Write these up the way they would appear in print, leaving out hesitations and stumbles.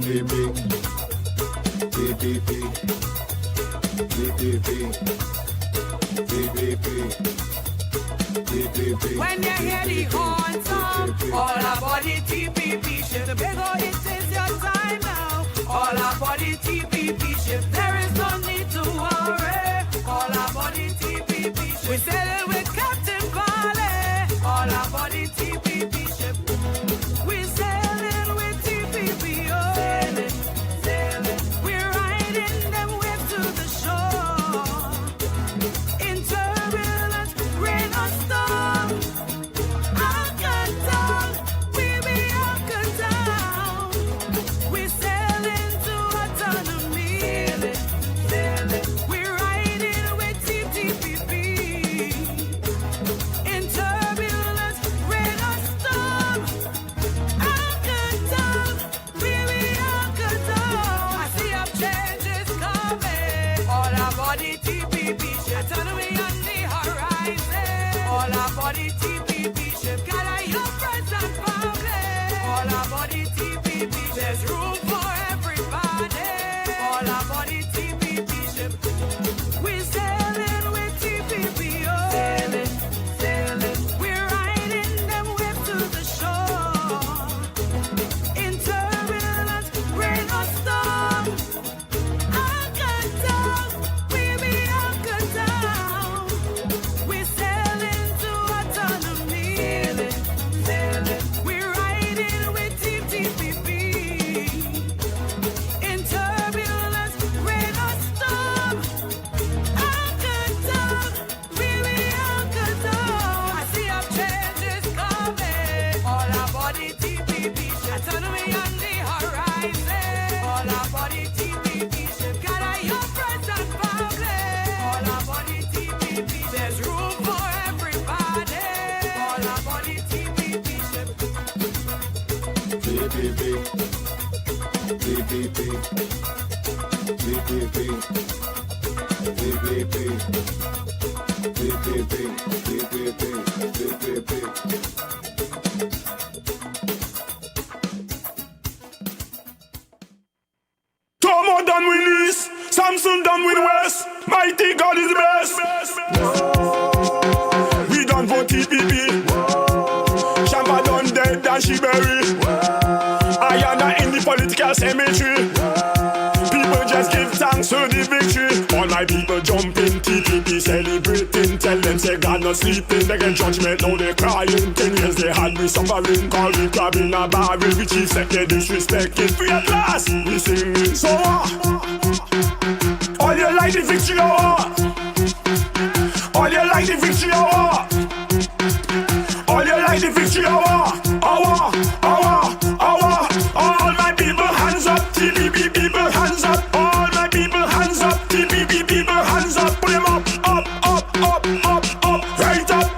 When you hear the horn sound, all about the TPP ship. Tobago, it is your time now. All about the TPP ship. There is no need to worry. All about the TPP ship. We sailing with Captain Farley. All about the TPP ship. We sailing with TPP. Oh. Sailing, sailing. We're riding them waves to the shore. In turbulence, rain or storm. Anchor down, we be anchor down. We sail into autonomy. Sailing, sailing. We're riding with TPP. In turbulence, rain or storm. Anchor down, we be anchor down. I see up changes coming. All about the TPP ship. Autonomy on the horizon. All about the TPP ship. Gather your friends and family. All about the TPP ship. There's room for everybody. All about the TPP ship. We sailing with TPP. Oh. Sailing, sailing. We're riding them waves to the shore. In turbulence, rain or storm. Anchor down, we be anchor down. We sail into autonomy. Sailing, sailing. We're riding with TPP. In turbulence, rain or storm. Anchor down, we be anchor down. I see up changes coming. All about the TPP ship. Autonomy on the horizon. All about the TPP ship. Gather your friends and family. All about the TPP. There's room for everybody. All about the TPP ship. TPP, TPP, TPP, TPP, TPP, TPP. Tomo done with East, Samson done with West. Mighty God is the best. We done for TPP. Shampa done dead and she bury. I am not in the political cemetery. People just give thanks for the victory. All my people jumping, TPP celebrating. Tell them say God not sleeping. They get judgment, now they crying. 10 years they had me suffering. Call me crabbing a barrel. We chief second disrespecting. Free at last, we singing. So all you like the victory, all you like the victory, all you like the victory, all my people hands up, TPP people hands up, all my people hands up, TPP people hands up, put them up, right up,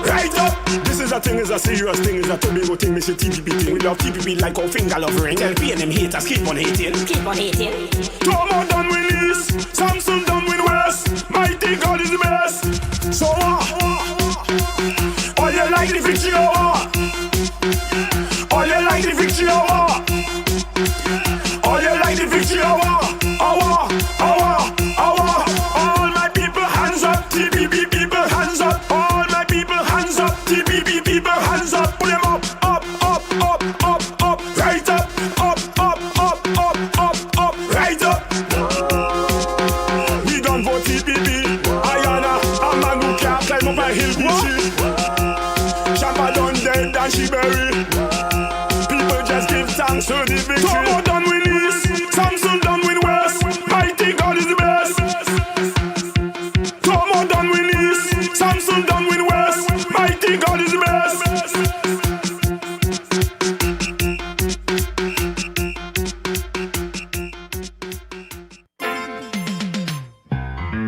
right up. This is a thing, is a serious thing, is a Tobago thing, Mr. TPP thing. We love TPP like our finger love ring. Tell P and them haters keep on hating. Keep on hating. Tomo done with East, Samson done with West. Mighty God is the best. So all you like the victory, all you like the victory, all you like the victory, all my people hands up, TPP people hands up, all my people hands up, TPP people hands up, put them up, right up, right up. We done for TPP. Ayana, a man who can't climb up a hill, bitchy. Shampa done dead and she bury. People just give thanks to the victory. Tomo done with East, Samson done with West. Mighty God is the best. Tomo done with East, Samson done with West. Mighty God is the best.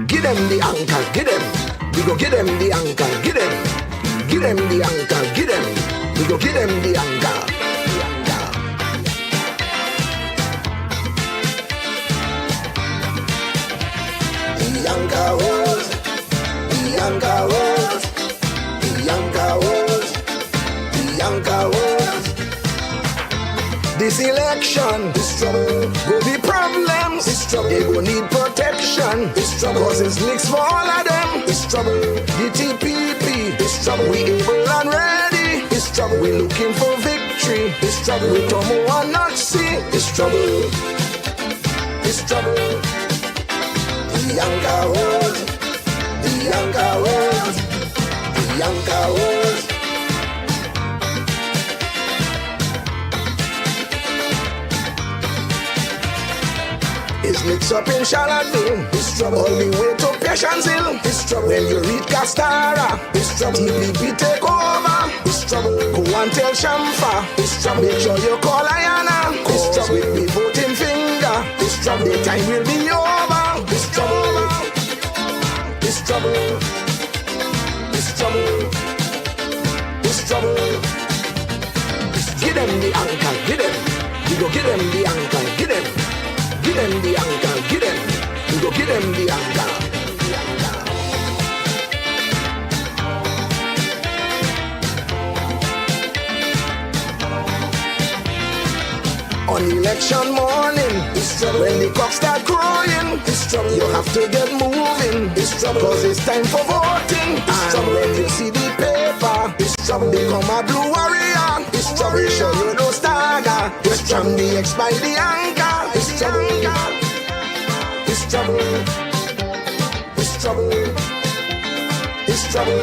Give them the anchor, give them. We go give them the anchor, give them. Give them the anchor, give them. We go give them the anchor. The anchor was, the anchor was, the anchor was, the anchor was. This election, this trouble, will be problems. This trouble, they will need protection. This trouble, cause it's mixed for all of them. This trouble, the TPP. This trouble, we able and ready. This trouble, we looking for victory. This trouble, we don't want not see. This trouble, this trouble. The younger world, the younger world, the younger world. It's mixed up in Charlotteville. It's trouble. All the way to Patience Hill. It's trouble. When you reach Castara, it's trouble. TPP take over. It's trouble. Go and tell Shamfa. It's trouble. Make sure you call Ayana. It's trouble. With the voting finger. It's trouble. The time will be over. It's trouble. It's trouble. It's trouble. It's trouble. Give them the anchor. Give them. We go give them the anchor. Give them. Give them the anchor, give them. We go give them the anchor. On election morning, when the cocks start crowing, you have to get moving, cause it's time for voting. And when you see the paper, become a blue warrior. We show you no stagger. From the X by the anchor. It's trouble. It's trouble. It's trouble. It's trouble.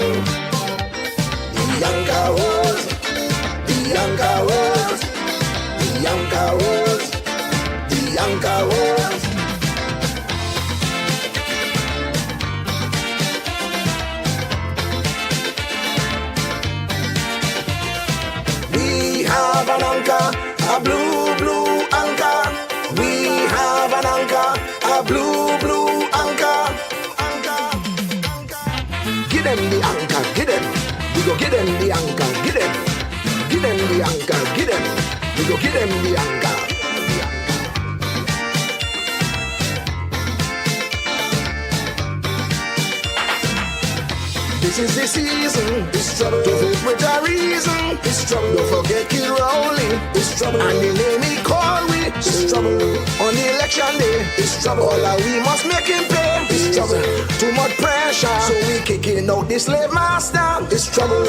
The younger world. The younger world. The younger world. The younger world. We have an anchor, a blue, blue anchor. We have an anchor, a blue, blue anchor. Give them the anchor, give them. We go give them the anchor, give them. Give them the anchor, give them. We go give them the anchor. This is the season, it's trouble. To vote with a reason, it's trouble. Don't forget Kid Rowley, it's trouble. And the name he call we, it's trouble. On the election day, it's trouble. All that we must make him pay, it's trouble. Too much pressure, so we kicking out the slave master, it's trouble.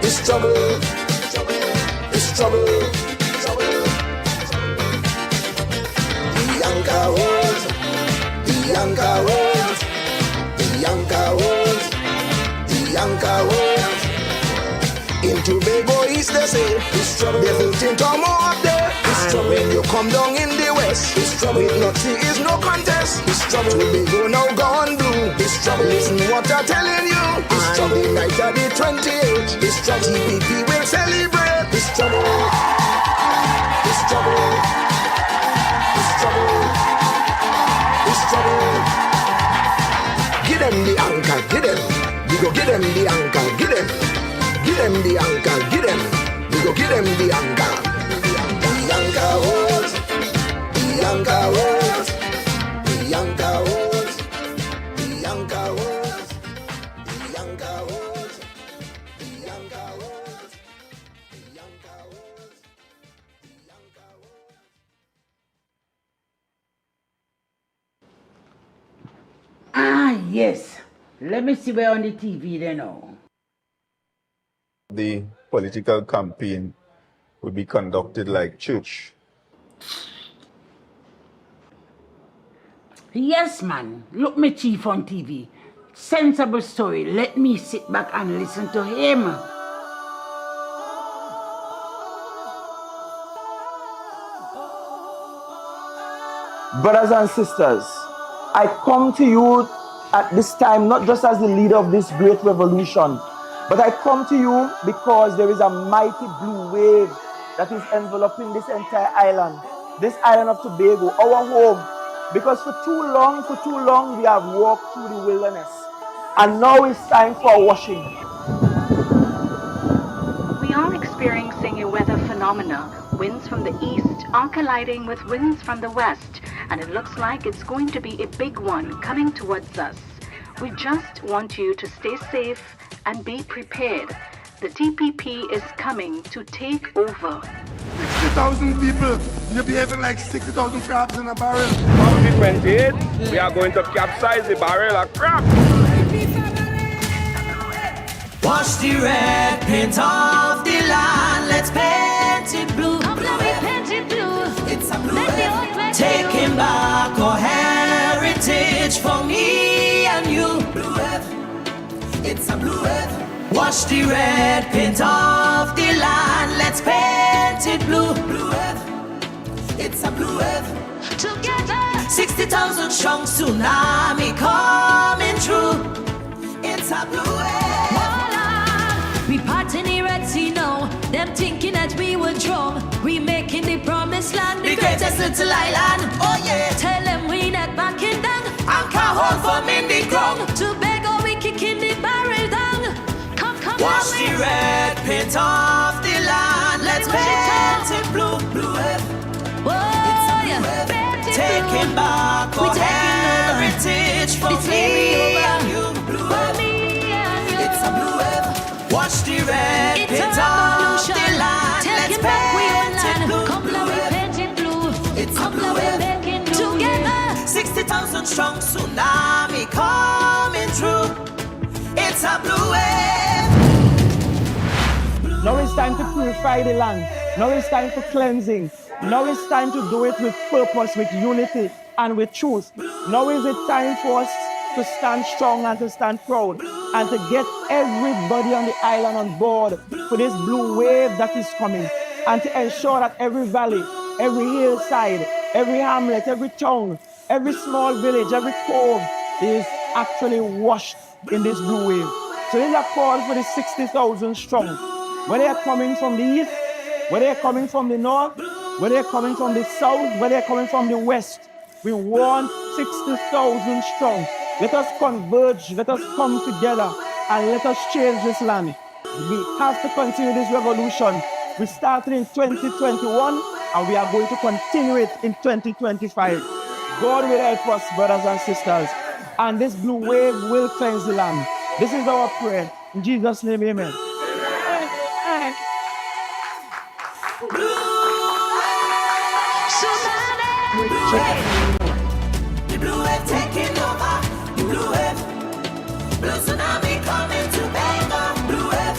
It's trouble. It's trouble. The younger world, the younger world, the younger world. Younger world. In Tobago East they say it's trouble. They voting to more up there. It's trouble. When you come down in the west, it's trouble. With Nazi is no contest. It's trouble. Tobago now gone blue. It's trouble. Listen what I'm telling you. It's trouble. The night of the 28th. It's trouble. TPP will celebrate. It's trouble. It's trouble. It's trouble. It's trouble. Give them the anchor. Give them. We go give them the anchor, give them. Give them the anchor, give them. We go give them the anchor. The anchor world. The anchor world. The anchor world. The anchor world. The anchor world. The anchor world. The anchor world. The anchor world. Ah, yes. Let me see where on the TV they know. The political campaign will be conducted like church. Yes, man. Look me chief on TV. Sensible story. Let me sit back and listen to him. Brothers and sisters, I come to you at this time, not just as the leader of this great revolution, but I come to you because there is a mighty blue wave that is enveloping this entire island, this island of Tobago, our home. Because for too long, we have walked through the wilderness. And now it's time for a washing. We are experiencing a weather phenomena. Winds from the east are colliding with winds from the west, and it looks like it's going to be a big one coming towards us. We just want you to stay safe and be prepared. The TPP is coming to take over. 60,000 people. You're behaving like 60,000 crabs in a barrel. On the 28th, we are going to capsize the barrel of crab. Wash the red paint off the land. Let's paint it blue. Paint it blue. It's a blue wave. Taking back our heritage for me and you. Blue wave. It's a blue wave. Wash the red paint off the land. Let's paint it blue. Blue wave. It's a blue wave. Together. 60,000 strong tsunami coming through. It's a blue wave. We part in the Red Sea now. Them thinking that we would drown. We making the promised land the greatest little island. Oh yeah. Tell them we not backing down. Anchor hold from in the ground. Tobago we kicking the barrel down. Come wash the red paint off the land. Let's paint it blue. Blue wave. Whoa, yeah. Taking back our heritage for me and you. Blue wave. It's a blue wave. Wash the red paint off the land. Let's paint it blue. Come now we paint it blue. It's a blue wave. Together. 60,000 strong tsunami coming through. It's a blue wave. Now it's time to purify the land. Now it's time for cleansing. Now it's time to do it with purpose, with unity, and with truth. Now is it time for us to stand strong and to stand proud and to get everybody on the island on board for this blue wave that is coming, and to ensure that every valley, every hillside, every hamlet, every town, every small village, every cove is actually washed in this blue wave. So this is a call for the 60,000 strong. Whether they're coming from the east, whether they're coming from the north, whether they're coming from the south, whether they're coming from the west, we want 60,000 strong. Let us converge, let us come together, and let us change this land. We have to continue this revolution. We started in 2021, and we are going to continue it in 2025. God will help us, brothers and sisters, and this blue wave will cleanse the land. This is our prayer. In Jesus' name, amen. The blue wave taking over. The blue wave. Blue tsunami coming to Belle. Blue wave.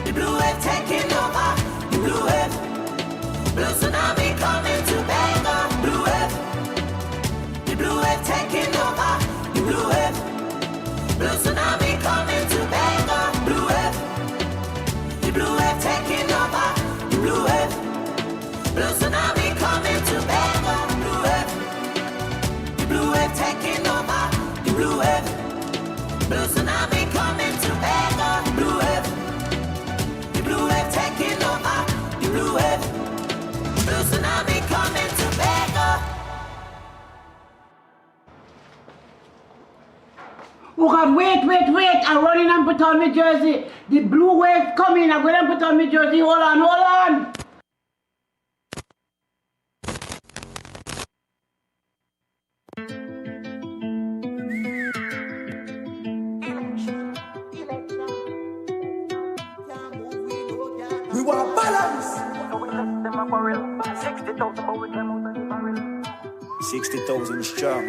The blue wave taking over. The blue wave. Blue tsunami coming to Belle. Blue wave. The blue wave taking over. The blue wave. Blue tsunami coming to Belle. Blue wave. The blue wave taking over. The blue wave. Blue tsunami coming to Belle. Blue wave. The blue wave taking over. The blue wave. Blue tsunami coming to Belle. Blue wave. The blue wave taking over. The blue wave. Blue tsunami coming to Belle. Oh God, wait. I'm running and put on my jersey. The blue wave coming. I'm going to put on my jersey. Hold on. We want balance. 60,000 strong.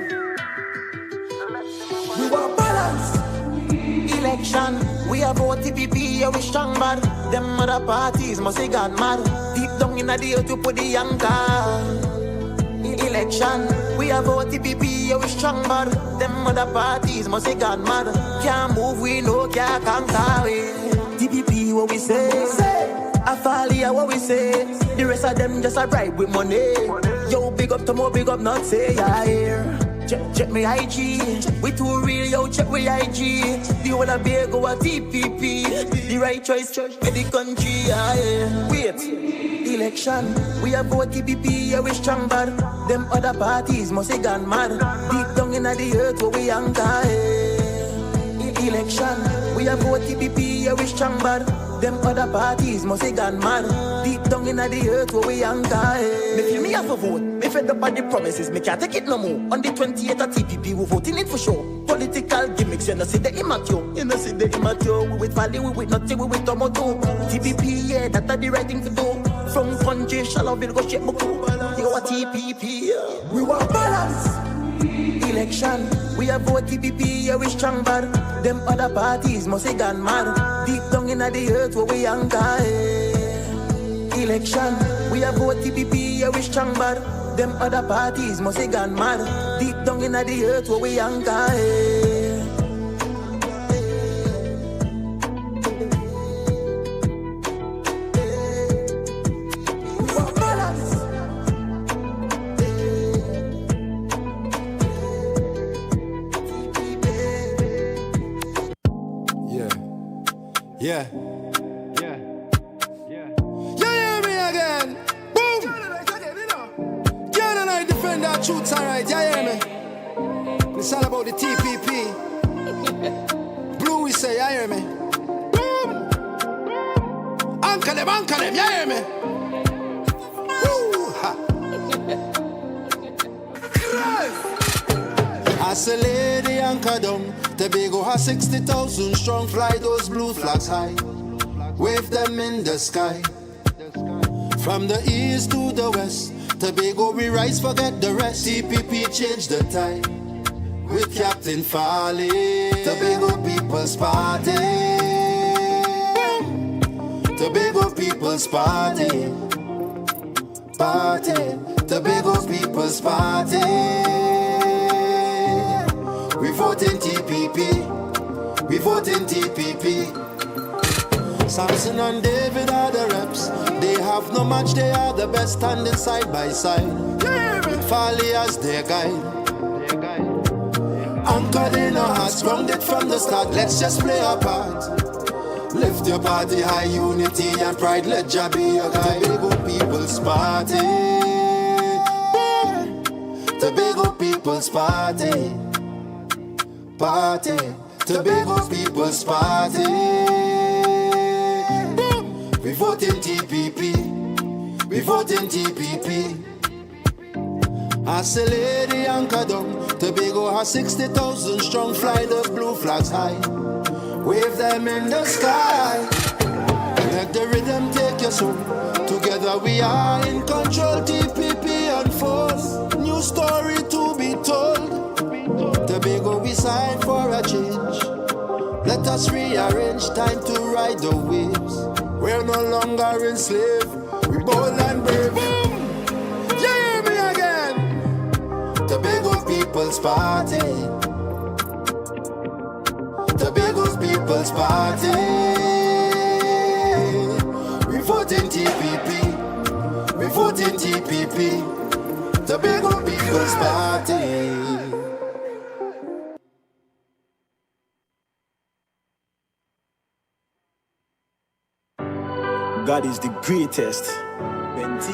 We want balance. Election. We are vote TPP, yeah, we strong bad. Them other parties must say God mad. Deep down in the deal to put the anchor. Election. We are vote TPP, yeah, we strong bad. Them other parties must say God mad. Can't move, we know, can't conquer. TPP, what we say. I Farley, what we say. The rest of them just a bribe with money. Yo, big up to more, big up not say, yeah, here. Check me IG. We too real, yo, check we IG. The whole of beer go a TPP. The right choice for the country, yeah. Wait, election. We are vote TPP, yeah, we strong bad. Them other parties must say gone mad. Deep down in the earth where we anchor, election. We are vote TPP, yeah, we strong bad. Them other parties must say gone mad. Deep down in the earth where we anchor. Me feel me have a vote. Me fed up on the promises. Me can't take it no more. On the 28th of TPP, we voting it for sure. Political gimmicks, you know see the immature. You know see the immature. We with Farley, we with nothing, we with tomato. TPP, yeah, that's the right thing to do. From country, Charlotteville, go check Buccoo. You a TPP. We want balance. Election, we have vote TPP, yeah, we strong bad. Them other parties must have gone mad. Deep down in the earth where we anchor. Election, we have vote TPP, yeah, we strong bad. Them other parties must have gone mad. Deep down in the earth where we anchor. Yeah. You hear me again? Boom! Girl and I defend our truths, alright, you hear me? It's all about the TPP. Blue, we say, you hear me? Boom! Anchor them, you hear me? Woo! Ha! As a lady anchor down, Tobago has 60,000 strong. Fly those blue flags high, wave them in the sky. From the east to the west, Tobago we rise, forget the rest. TPP change the tide with Captain Farley. Tobago People's Party. Tobago People's Party. Party. Tobago People's Party. We vote in TPP. We vote in TPP. Samson and David are the reps. They have no match, they are the best, standing side by side. With Farley as their guide. Anchored in our hearts, grounded from the start. Let's just play our part. Lift your party high, unity and pride. Let Jah be your guide. Tobago People's Party. Tobago People's Party. Party, Tobago People's Party. We vote in TPP. We vote in TPP. As a lady anchor down, Tobago has 60,000 strong. Fly the blue flags high, wave them in the sky. Let the rhythm take your soul. Together we are in control. TPP unfolds, new story to be told. Tobago we sign for a change. Let us rearrange, time to ride the waves. We're no longer enslaved, we bold and brave. You hear me again? Tobago People's Party. Tobago People's Party. We vote in TPP. We vote in TPP. Tobago People's Party. God is the greatest.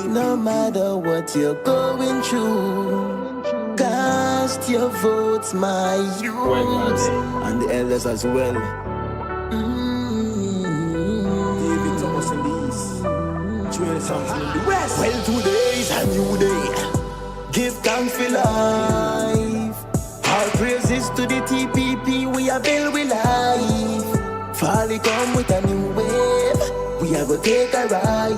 No matter what you're going through, cast your votes, my youth, And the elders as well. David Thomas in the east, Joel something in the west. Well, today is a new day. Give thanks for life. All praises to the TPP. We are built with life. Farley come with a new wave. We are gonna take a ride.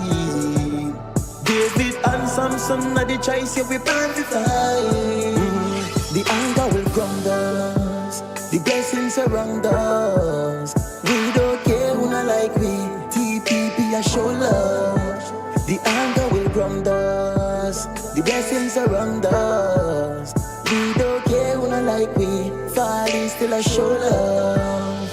David and Samson are the choice, yeah, we burn the fire. The anger will ground us, the blessings surround us. We don't care who not like we, TPP a show love. The anger will ground us, the blessings surround us. We don't care who not like we, Farley still a show love.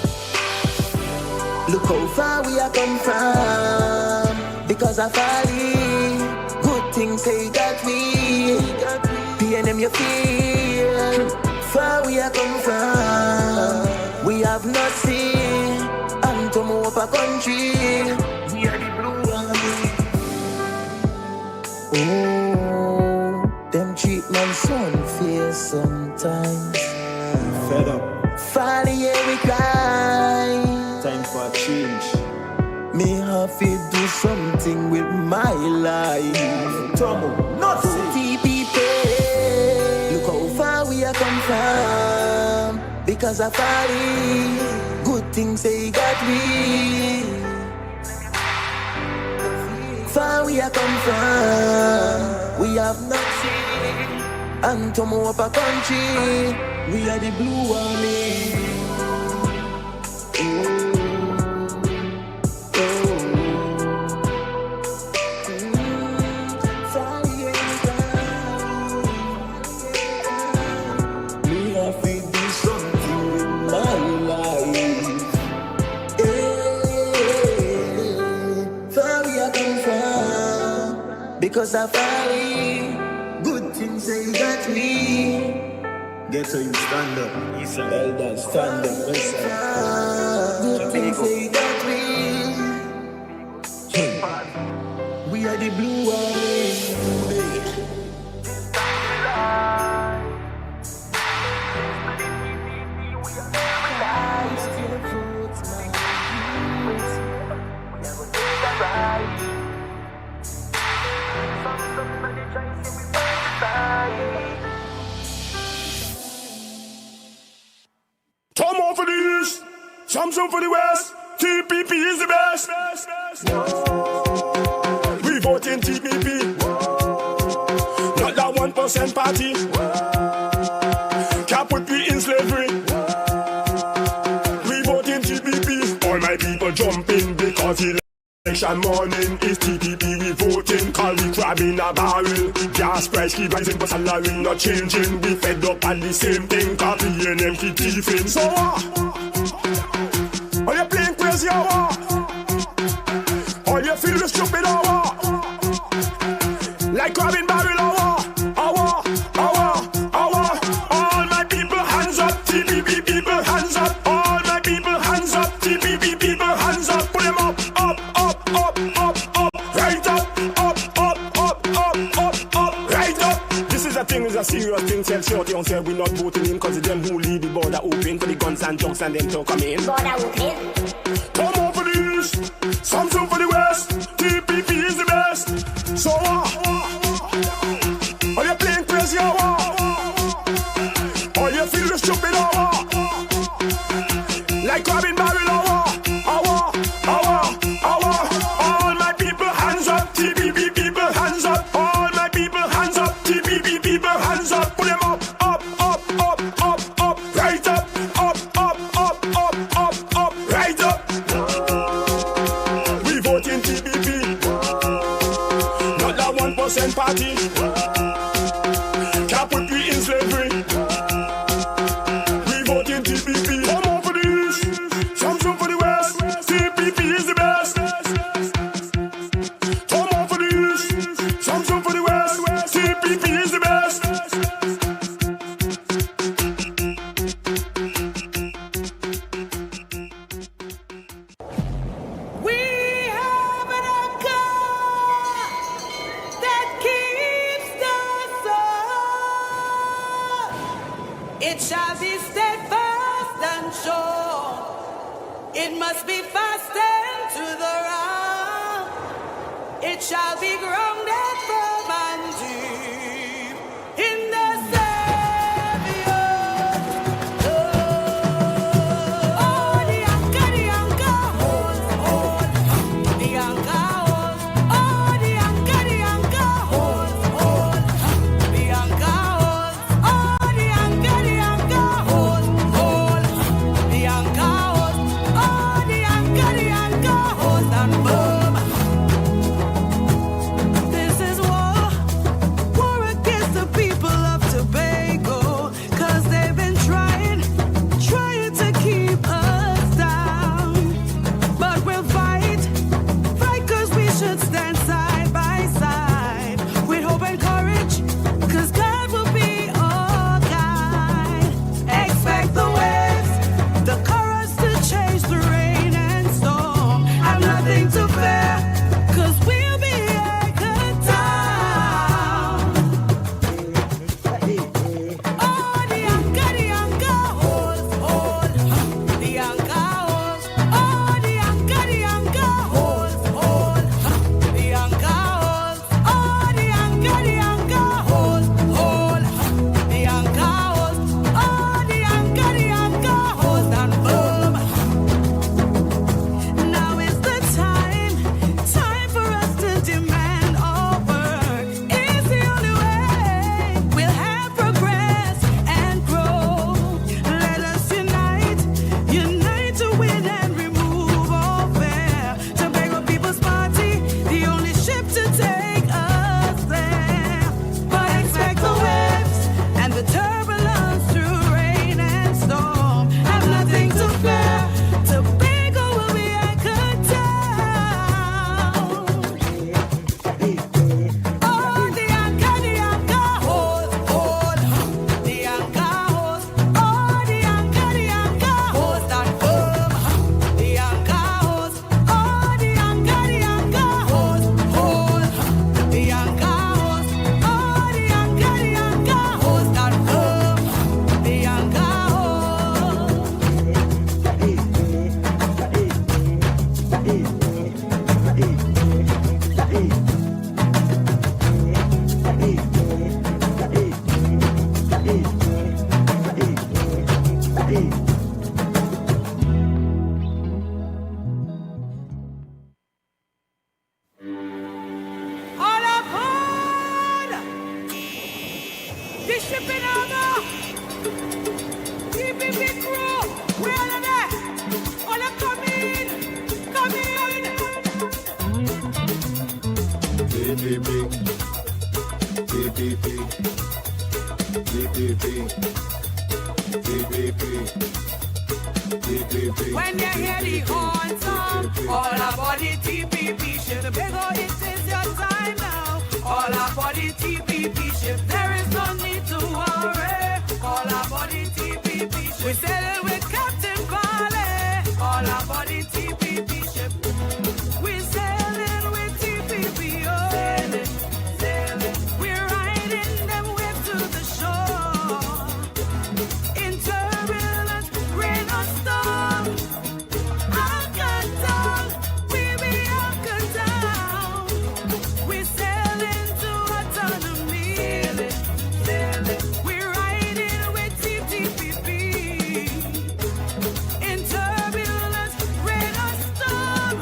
Look how far we have come from, because of Farley. Good things say that we, PNM you feel. Far we have come from, we have not seen, and to move up a country. We are the blue ones. Oh, them treat man so unfair sometimes. Fed up. Farley, yeah, we cry. Time for a change. Me have to do something with my life. Tomo, not TPP. Look how far we have come from, because of Farley. Good things they got me. Far we we are come from. We have nothing, and to move up a country. We are the blue army. Because I find good things they got me. Get so you stand up, elders stand up, good things they got me. We are the blue army. Come on for the east, Samsung for the west. TPP is the best. We vote in TPP, not that 1% party. Can't put me in slavery. We vote in TPP. All my people jumping because election morning is TPP. We voting cause we crab in a barrel. Gas price keep rising but salary not changing. We fed up on the same thing, copy and them keep thieving. So are you playing crazy or what? Or you feel the stupid or what? Like crabbing barrel or what? All my people hands up, TPP people hands up. All my people hands up, TPP people hands up. Put them up, right up. This is a thing, it's a serious thing. Tell Shorty and say we not voting in cause it's them who leave the border open for the guns and junks and them to come in. Border open. Come on for the east, Samsung for the west. TPP is the best. So are you playing crazy or what? Or you feel the stupid or what? Like crabbing barrel or what? All my people hands up, TPP people hands up. All my people hands up, TPP people hands up. Put them up, right up, right up. We vote in TPP, not that 1% party. Can't put me in slavery. We vote in TPP. Come on for the east, Samsung for the west. TPP is the best. Come on for the east, Samsung for the west. TPP is the best. We have an anchor that keeps shipping over. TPP crew, we all of that. All of come in. TPP. When you hear the horn sound, all about the TPP ship. Tobago, it is your time now. All about the TPP ship. There is no need to worry. All about the TPP ship. We sailing with Captain Farley. All about the TPP ship. We sailing with TPP. Oh. Sailing. We're riding them waves to the shore. In turbulence, rain or storm. Anchor down, we be anchored down. We sail into autonomy. Sailing. We're riding with TPP. In turbulence, rain or storm.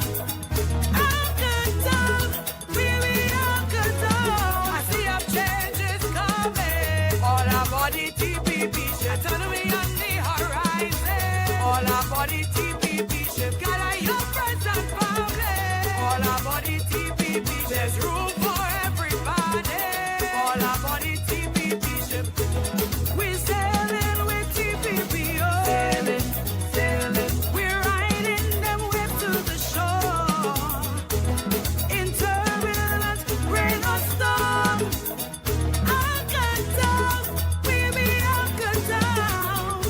Anchor down, we be anchored down. I see up changes coming. All about the TPP ship. Autonomy on the horizon. All about the TPP ship. Gather your friends and family. All about the TPP ship. There's room for everybody. All about the TPP ship. We sailing with TPP. Oh. Sailing. We're riding them waves to the shore. In turbulence, rain or storm. Anchor down, we be anchored down.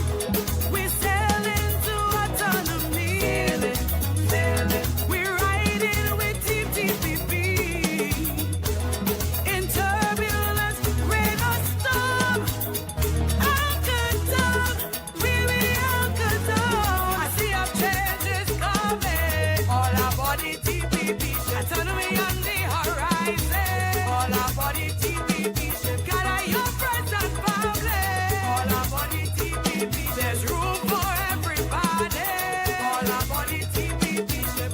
We sail into autonomy. Sailing. We're riding with TPP. In turbulence, rain or storm. Anchor down, we be anchored down. I see up changes coming. All about the TPP ship. Autonomy on the horizon. All about the TPP ship. Gather your friends and family. All about the TPP. There's room for everybody. All about the TPP ship.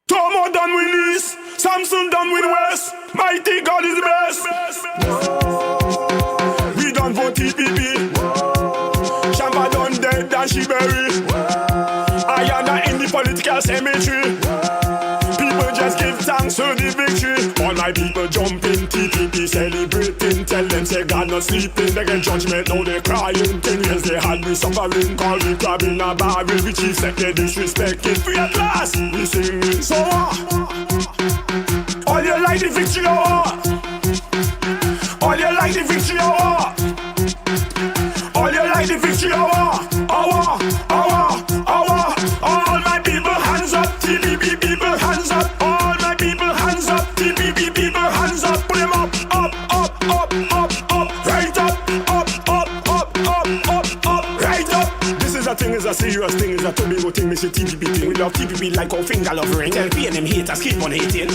Tomo done with East, Samson done with West. Mighty God is the best. We done for TPP. Shamba done dead and she bury. Ayana in the political cemetery. People just give thanks to the victory. All my people jump in TPP celebrating. Tell them say God not sleeping. They get judgment, now they crying. 10 years they had me suffering. Call me crab in a barrel. We chief set they disrespecting. Free at last, we singing. So all you like the victory or all you like the victory or all you like the victory or all my people hands up. TPP people hands up. All my people hands up. TPP people hands up. Put them up, right up, right up. This is a thing, is a serious thing, is a Tobago thing, Mr. TPP thing. We love TPP like our finger love ring. Tell P and them haters keep on hating.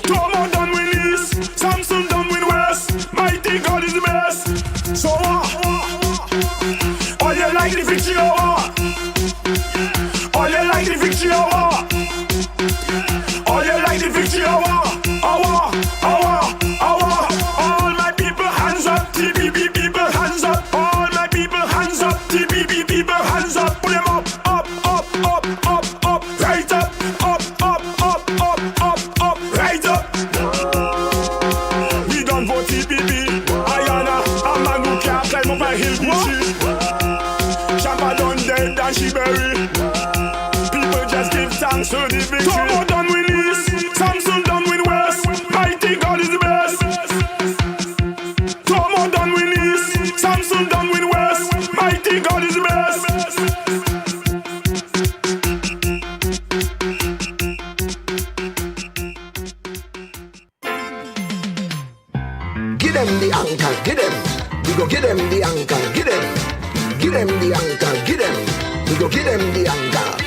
Tomo done with East, Samson done with West. Mighty God is the best. So all you like the victory or all you like the victory or all you like the victory or all my people hands up. TPP people hands up. All my people hands up. TPP people hands up. Put them up, right up, right up. We done for TPP. Ayana, a man who can't climb up a hill beachy. Shamba done dead and she bury. People just give thanks to the victory. Tomo done with East, Samson done with West. Mighty God is the best. Tomo done with East, Samson done with West. Mighty God is the best. Give them the anchor, give them. We go give them the anchor, give them. Give them the anchor, give them. We go give them the anchor.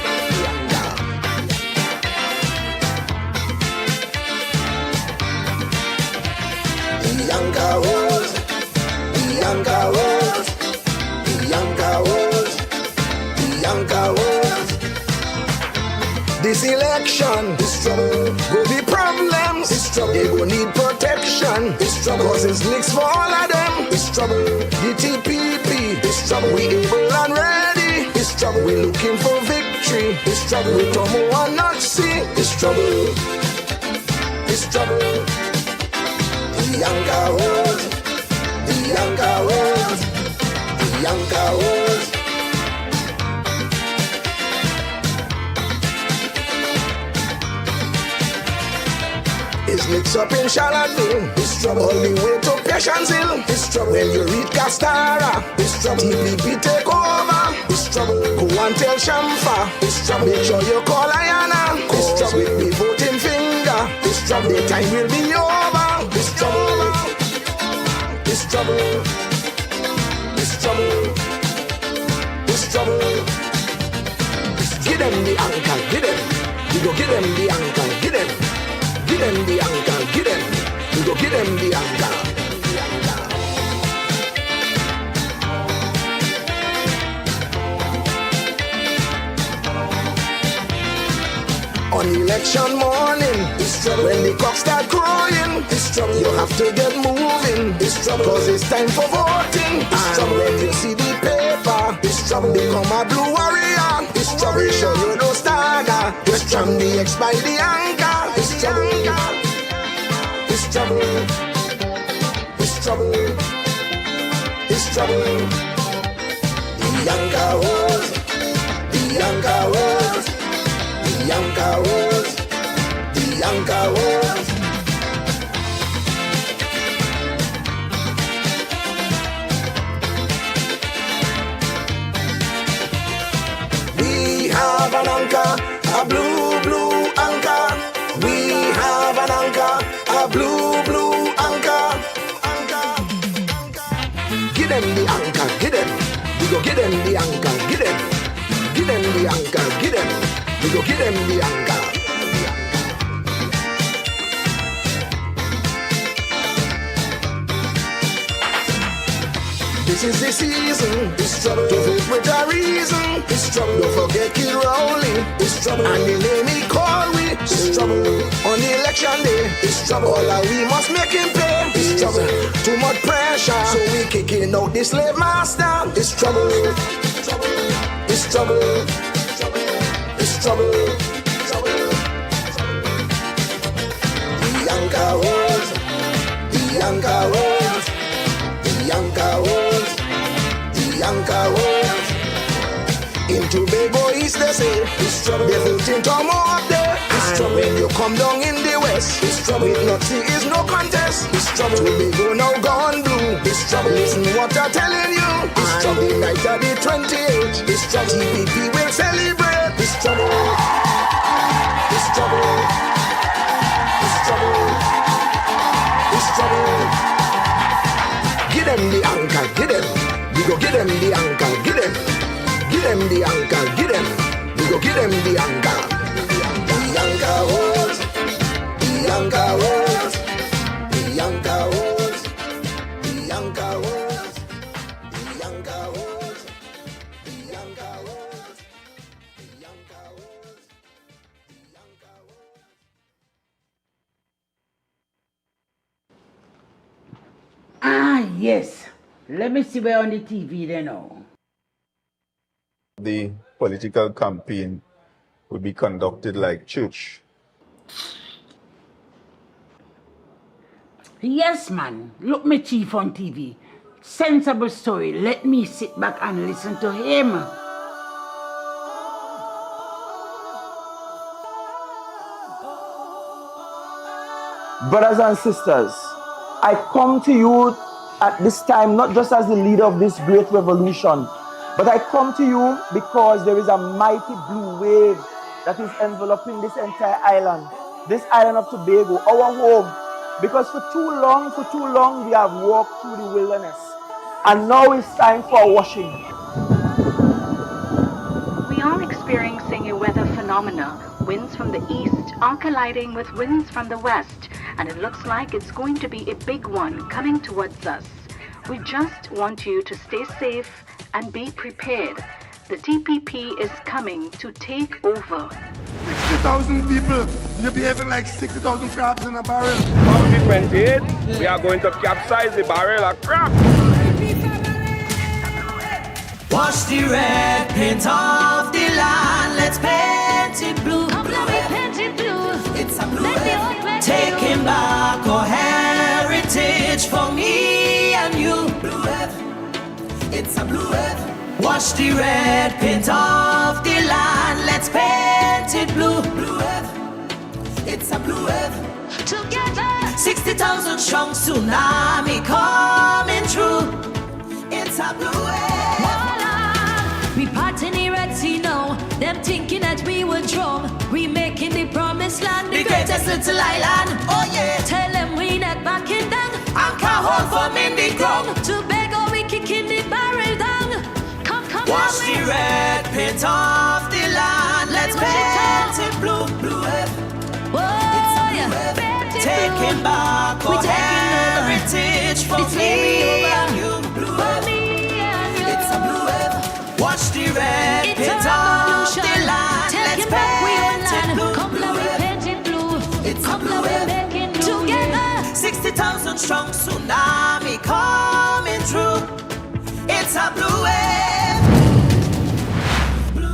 Anchor world. This election, this trouble, go be problems, this trouble, they go need protection, this trouble, cause it's licks for all of them, this trouble, the TPP, this trouble, we able and ready, this trouble, we looking for victory, this trouble, we Tomo and not see, this trouble, this trouble, the Anchor world, the Anchor world, the Anchor world. It's mixed up in Charlotteville, this trouble, all the way to Patience Hill, this trouble, when you reach Castara, this trouble, TPP take over, this trouble, go and tell Shamfa, this trouble, make sure you call Ayana, this trouble, with the voting finger, this trouble, the time will be over, this trouble, this trouble, this trouble, this trouble, give them the anchor, give them, you go give them the anchor, give them. Give them the anchor, give them. We go give them the anchor. On election morning, when the cocks start crowing, you have to get moving, cause it's time for voting. And when you see the paper, become a blue warrior. We show you no stagger, just from the X by the anchor. It's trouble, it's trouble, it's trouble, it's trouble. The Anchor world, the Anchor world, the Anchor world, the Anchor world. We have an anchor, a blue, blue anchor. We have an anchor, a blue, blue anchor. Give them the anchor, give them. We go give them the anchor, give them. Give them the anchor, give them. We go give them the anchor. This is the season, this trouble, to vote with a reason, this trouble, don't forget Kid Rowley, this trouble, and the name he call we, this trouble, on the election day, this trouble, all that we must make him pay, this trouble, too much pressure, so we kicking out the slave master, this trouble, this trouble, this trouble, the Anchor world, the Anchor world, the Anchor world, the Anchor world. In Tobago East they say, they're voting Tomo up there. And when you come down in the West, with Nazi is no contest. Tobago now gone blue. Listen what I'm telling you. And the night of the 28th, TPP will celebrate. This trouble, this trouble, this trouble, this trouble. Give them the anchor, give them. We go give them the anchor, give them. Give them the anchor, give them. We go give them the anchor. The Anchor world, the Anchor world, the Anchor world, the Anchor world, the Anchor world, the Anchor world, the Anchor world, the Anchor world. Ah, yes. Let me see where on the TV they know. The political campaign will be conducted like church. Yes, man. Look me chief on TV. Sensible story. Let me sit back and listen to him. Brothers and sisters, I come to you at this time not just as the leader of this great revolution, but I come to you because there is a mighty blue wave that is enveloping this entire island, this island of Tobago, our home. Because for too long we have walked through the wilderness. And now it's time for a washing. We are experiencing a weather phenomena. Winds from the east are colliding with winds from the west, and it looks like it's going to be a big one coming towards us. We just want you to stay safe and be prepared. The TPP is coming to take over. 60,000 people. You're behaving like 60,000 crabs in a barrel. On the 28th, we are going to capsize the barrel of crab. Wash the red paint off the land. Let's paint it blue. Come let me paint it blue. It's a blue wave. Taking back our heritage for me and you. Blue wave. It's a blue wave. Wash the red paint off the land. Let's paint it blue. Blue wave. It's a blue wave. Together. 60,000 strong tsunami coming through. It's a blue wave. We part in the Red Sea now. Them thinking that we would drown. We making the promised land The greatest little island. Oh yeah. Tell them we not backing down. Anchor hold from in the ground. Tobago we kicking the barrel down. Come Wash the red paint off the land. Let's paint it blue. Blue wave. Whoa, yeah. Taking back our heritage for me and you. Blue wave. It's a blue wave. Wash the red paint off the land. Let's paint it blue. Come let me paint it blue. It's a Come blue let me wave. make it together. 60,000 strong tsunami coming through. It's a blue wave.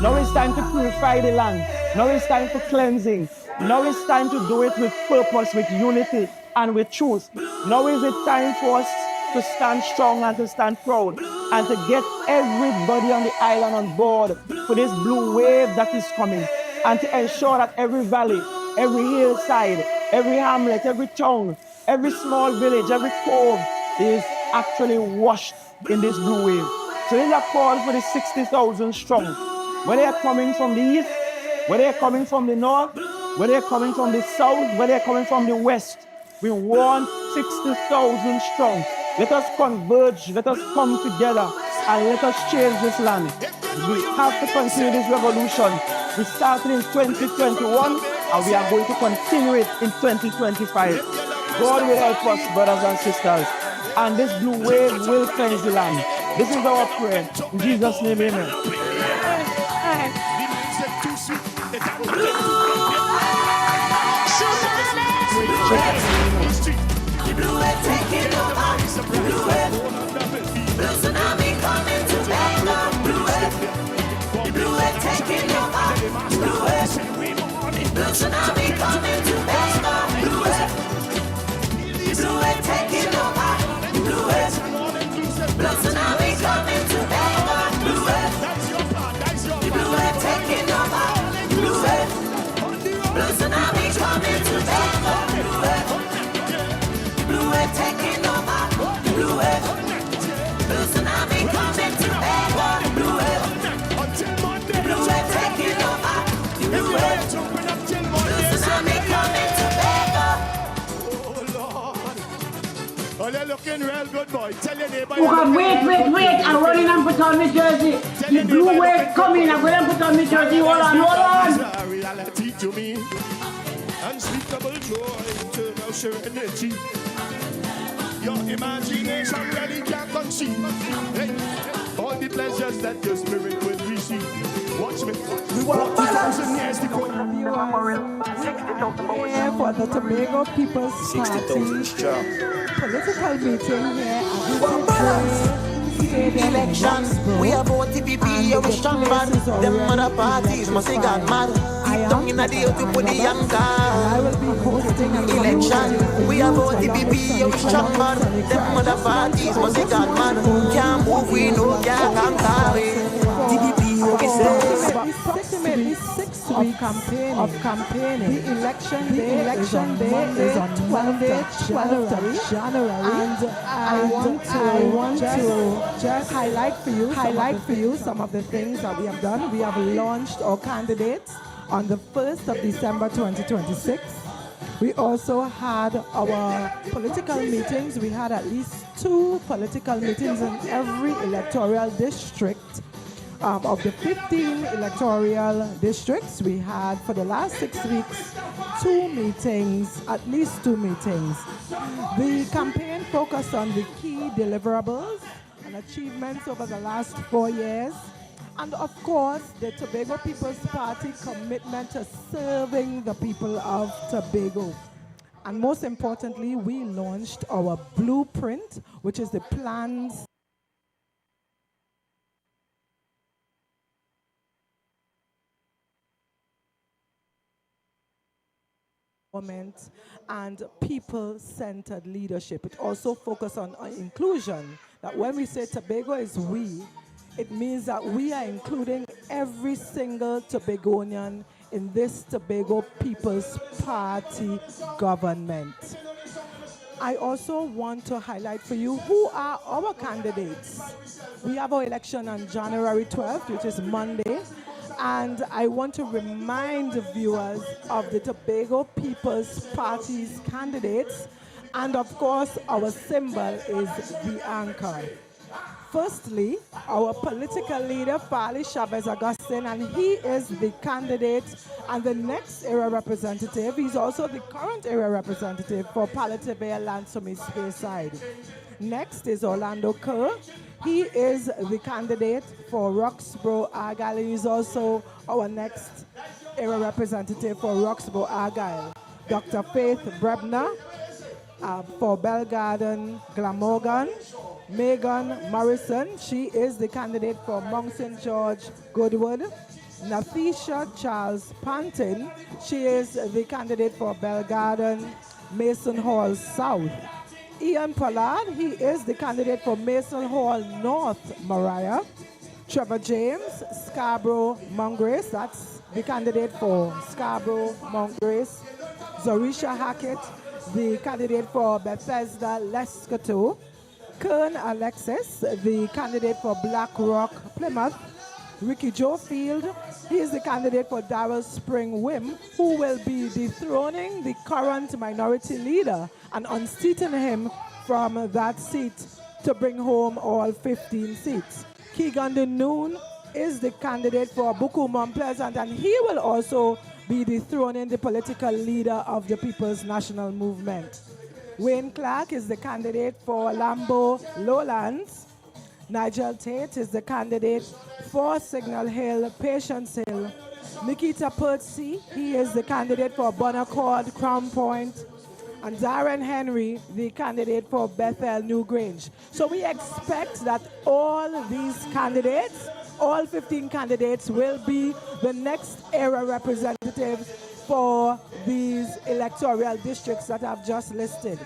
Now it's time to purify the land. Now it's time for cleansing. Now it's time to do it with purpose, with unity, and with truth. Now is it time for us to stand strong and to stand proud and to get everybody on the island on board for this blue wave that is coming, and to ensure that every valley, every hillside, every hamlet, every town, every small village, every cove is actually washed in this blue wave. So this is a call for the 60,000 strong. Whether they're coming from the east, whether they're coming from the north, whether they're coming from the south, whether they're coming from the west, we want 60,000 strong. Let us converge, let us come together, and let us change this land. We have to continue this revolution. We started in 2021, and we are going to continue it in 2025. God will help us, brothers and sisters, and this blue wave will cleanse the land. This is our prayer. In Jesus' name, amen. Blue wave taking over. Blue wave. Blue tsunami coming to Belle. Blue wave. Blue wave taking over. Blue wave. Blue tsunami coming to Belle. Blue wave. Blue wave taking over. Blue wave. Blue tsunami coming to Belle. Blue wave. Blue wave taking over. Blue wave. Blue tsunami coming to Belle. Blue wave. Blue wave taking over. Blue wave. Blue tsunami coming to Belle. Blue wave. Blue wave taking over. Blue wave. Blue tsunami coming to Belle. Oh, they're looking real good, boy. Tell your neighbor. Wait. I'm running and put on my jersey. The blue wave coming. I'm going to put on my jersey. Hold on. Reality to me. Unspeakable joy, eternal serenity. Your imagination really can't conceive. Hey, all the pleasures that your spirit will receive. Watch me. 40,000 years to go. Here for the Tobago People's Party political meeting here at Elections, we have vote TPP, yeah, we strong man. Them other parties must have got mad. Deep down in the deal to put the young guy. Election, we have vote TPP, yeah, we strong man. Them other parties must have got mad. Can't move, we know, can't carry. TPP, we say. Approximately 6 weeks of campaigning. The election day is on 12th of January. And I want to just highlight for you some of the things that we have done. We have launched our candidates on the 1st of December 2026. We also had our political meetings. We had at least 2 political meetings in every electoral district. Of the 15 electoral districts, we had for the last 6 weeks 2 meetings, at least 2 meetings. The campaign focused on the key deliverables and achievements over the last 4 years. And of course, the Tobago People's Party commitment to serving the people of Tobago. And most importantly, we launched our blueprint, which is the plans and people-centered leadership. It also focuses on inclusion, that when we say Tobago is we, it means that we are including every single Tobagonian in this Tobago People's Party government. I also want to highlight for you who are our candidates. We have our election on January 12th, which is Monday. And I want to remind the viewers of the Tobago People's Party's candidates. And of course, our symbol is the anchor. Firstly, our political leader, Farley Chavez Augustine, and he is the candidate and the next era representative. He's also the current era representative for Parlatuvier land from Speyside. Next is Ornaldo Kerr. He is the candidate for Roxborough, Argyle, and he's also our next era representative for Roxborough, Argyle. Dr. Faith Brebnor for Belle, Glamorgan. Megan Morrison, she is the candidate for Mount St. George, Goodwood. Nafisha Charles Pantin, she is the candidate for Belle, Mason Hall South. Ian Pollard, he is the candidate for Mason Hall North, Mariah. Trevor James, Scarborough, Mongrace, that's the candidate for Scarborough, Mongrace. Zorisha Hackett, the candidate for Bethesda, Lescotto. Kern Alexis, the candidate for Black Rock, Plymouth. Ricky Joe Field, he is the candidate for Darrell Spring Wim, who will be dethroning the current minority leader and unseating him from that seat to bring home all 15 seats. Keigon Denoon is the candidate for Buccoo Mount Pleasant, and he will also be dethroning the political leader of the People's National Movement. Wayne Clark is the candidate for Lambo Lowlands. Nigel Tate is the candidate for Signal Hill, Patience Hill. Nikita Percy, he is the candidate for Bonaccord, Crown Point. And Darren Henry, the candidate for Bethel, Newgrange. So we expect that all these candidates, all 15 candidates, will be the next era representatives for these electoral districts that I've just listed.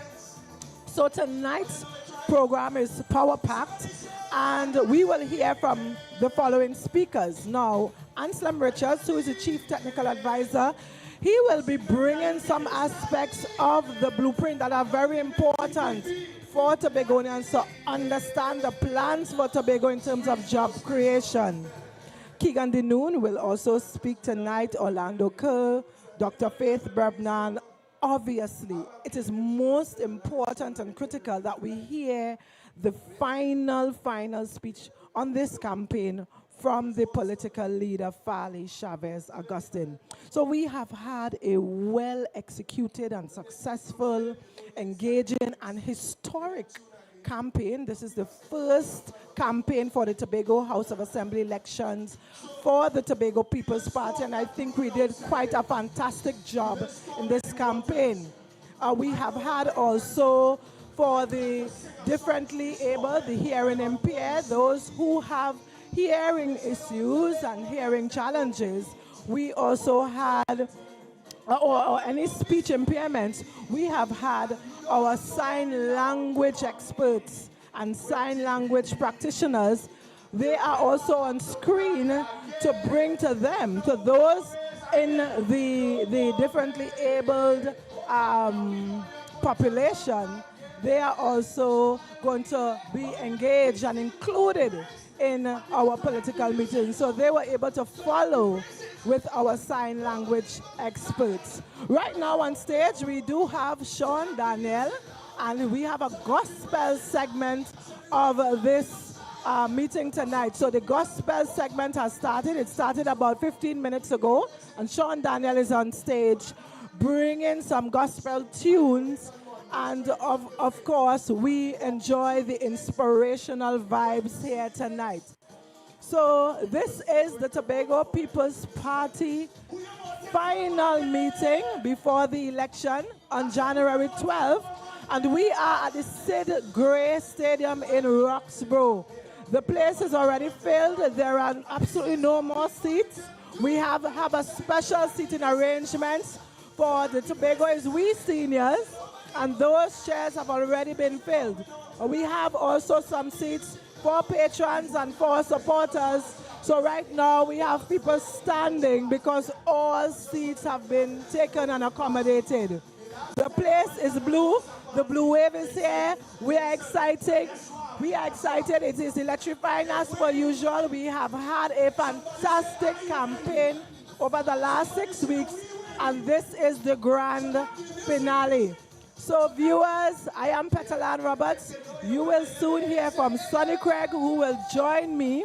So tonight's program is power-packed, and we will hear from the following speakers. Now, Anselm Richards, who is the Chief Technical Advisor, he will be bringing some aspects of the blueprint that are very important for Tobagonians to understand the plans for Tobago in terms of job creation. Keigon Denoon will also speak tonight. Ornaldo Kerr, Dr. Faith Brebnor. Obviously, it is most important and critical that we hear the final speech on this campaign from the political leader, Farley Chavez Augustine. So we have had a well-executed and successful, engaging and historic campaign. This is the first campaign for the Tobago House of Assembly elections for the Tobago People's Party, and I think we did quite a fantastic job in this campaign. We have had also for the differently able, the hearing impaired, those who have hearing issues and hearing challenges. We also had, or any speech impairments, we have had our sign language experts and sign language practitioners. They are also on screen to bring to them, to those in the differently abled population. They are also going to be engaged and included in our political meetings. So they were able to follow with our sign language experts. Right now on stage, we do have Sean Daniel, and we have a gospel segment of this meeting tonight. So the gospel segment has started. It started about 15 minutes ago, and Sean Daniel is on stage bringing some gospel tunes. And of course, we enjoy the inspirational vibes here tonight. So this is the Tobago People's Party final meeting before the election on January 12th. And we are at the Cyd Gray Stadium in Roxborough. The place is already filled. There are absolutely no more seats. We have a special seating arrangement for the Tobago's we seniors, and those chairs have already been filled. We have also some seats for patrons and for supporters. So right now we have people standing because all seats have been taken and accommodated. The place is blue. The blue wave is here. We are excited. It is electrifying as per usual. We have had a fantastic campaign over the last 6 weeks, and this is the grand finale. So viewers, I am Petalan Roberts. You will soon hear from Sonny Craig, who will join me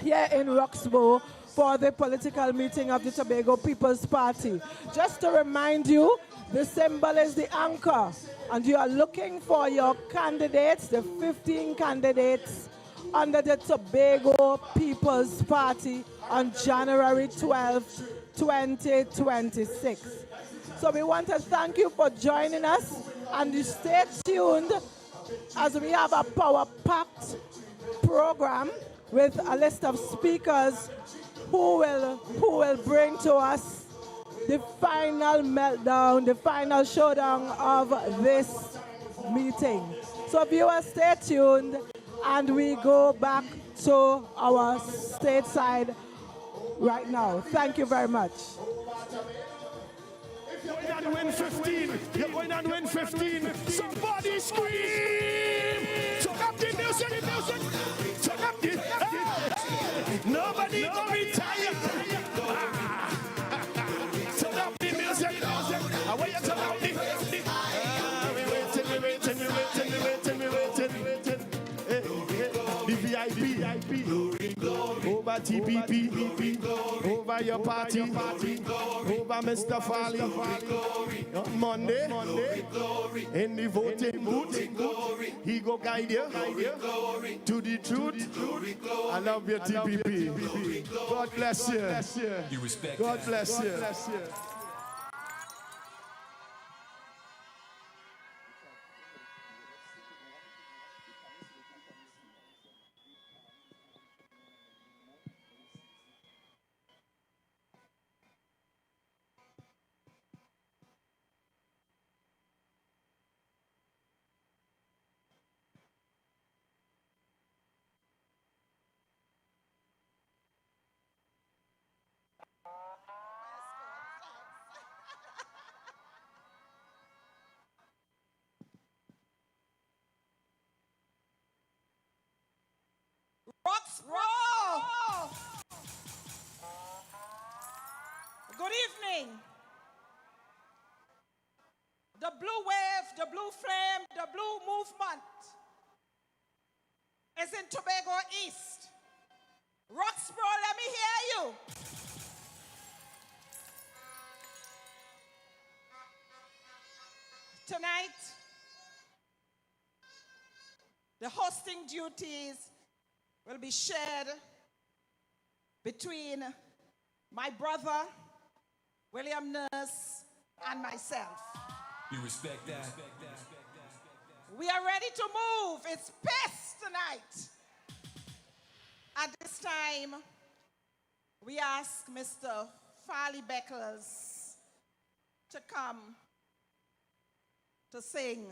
here in Roxborough for the political meeting of the Tobago People's Party. Just to remind you, the symbol is the anchor, and you are looking for your candidates, the 15 candidates under the Tobago People's Party on January 12th, 2026. So we want to thank you for joining us, and you stay tuned as we have a power-packed program with a list of speakers who will bring to us the final meltdown, the final showdown of this meeting. So viewers, stay tuned, and we go back to our stateside right now. Thank you very much. You're going on win 15. You're going on win 15. Somebody scream. Turn up the music. Turn up the. Nobody gonna retire. Turn up the music. I want you to turn up the. We waiting. The VIP. Over TPP. Over your party. Over Mr. Farley. On Monday. In the voting booth. He go guide you to the truth. I love your TPP. God bless you. God bless you. Roxborough! Good evening. The blue wave, the blue flame, the blue movement is in Tobago East. Roxborough, let me hear you. Tonight, the hosting duties will be shared between my brother, William Nurse, and myself. You respect that? We are ready to move. It's pace tonight. At this time, we ask Mr. Farley Beckles to come to sing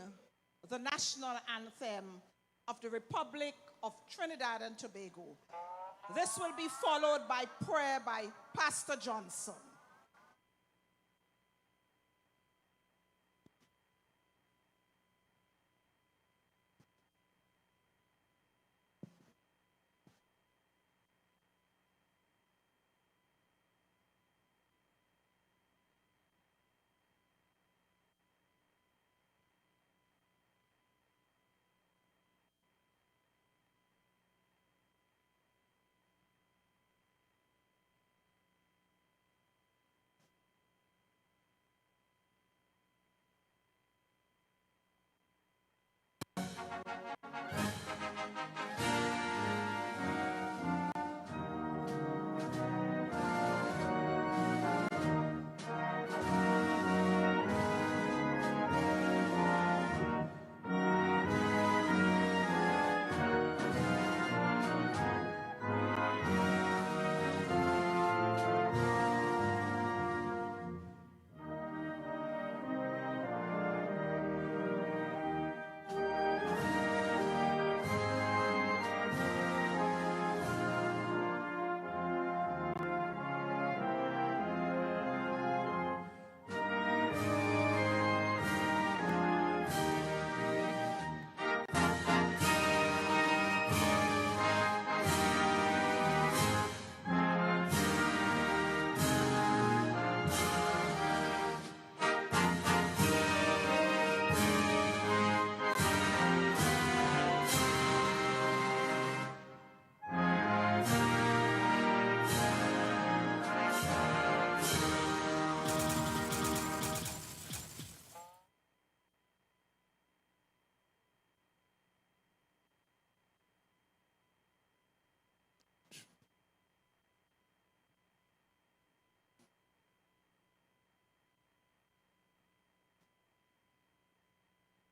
the national anthem of the Republic of Trinidad and Tobago. This will be followed by prayer by Pastor Johnson.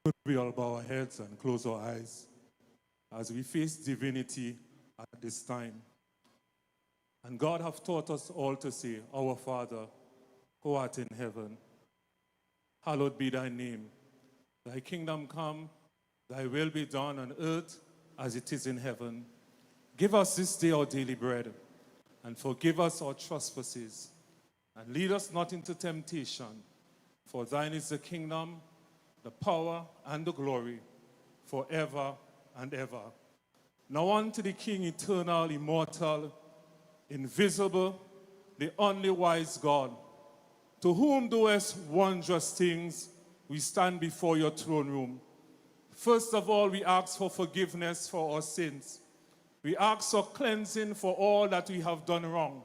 Could we all bow our heads and close our eyes as we face divinity at this time? And God have taught us all to say, Our Father, who art in heaven, hallowed be thy name. Thy kingdom come, thy will be done on earth as it is in heaven. Give us this day our daily bread, and forgive us our trespasses, and lead us not into temptation, for thine is the kingdom, the power, and the glory, forever and ever. Now unto the King, eternal, immortal, invisible, the only wise God, to whom doest wondrous things, we stand before your throne room. First of all, we ask for forgiveness for our sins. We ask for cleansing for all that we have done wrong.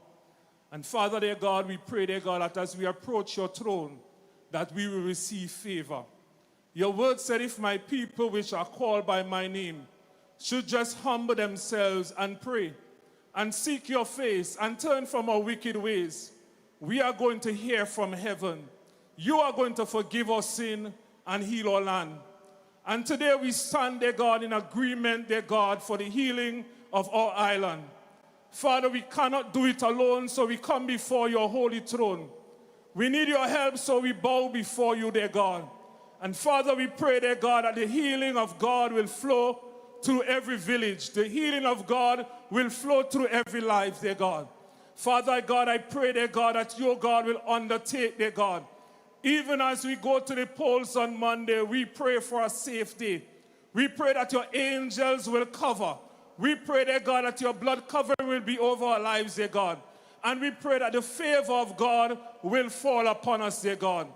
And Father, dear God, we pray, dear God, that as we approach your throne, that we will receive favor. Your word said, if my people which are called by my name should just humble themselves and pray and seek your face and turn from our wicked ways, we are going to hear from heaven. You are going to forgive our sin and heal our land. And today we stand, dear God, in agreement, dear God, for the healing of our island. Father, we cannot do it alone, so we come before your holy throne. We need your help, so we bow before you, dear God. And Father, we pray, dear God, that the healing of God will flow through every village. The healing of God will flow through every life, dear God. Father God, I pray, dear God, that your God will undertake, dear God. Even as we go to the polls on Monday, we pray for our safety. We pray that your angels will cover. We pray, dear God, that your blood covering will be over our lives, dear God. And we pray that the favor of God will fall upon us, dear God.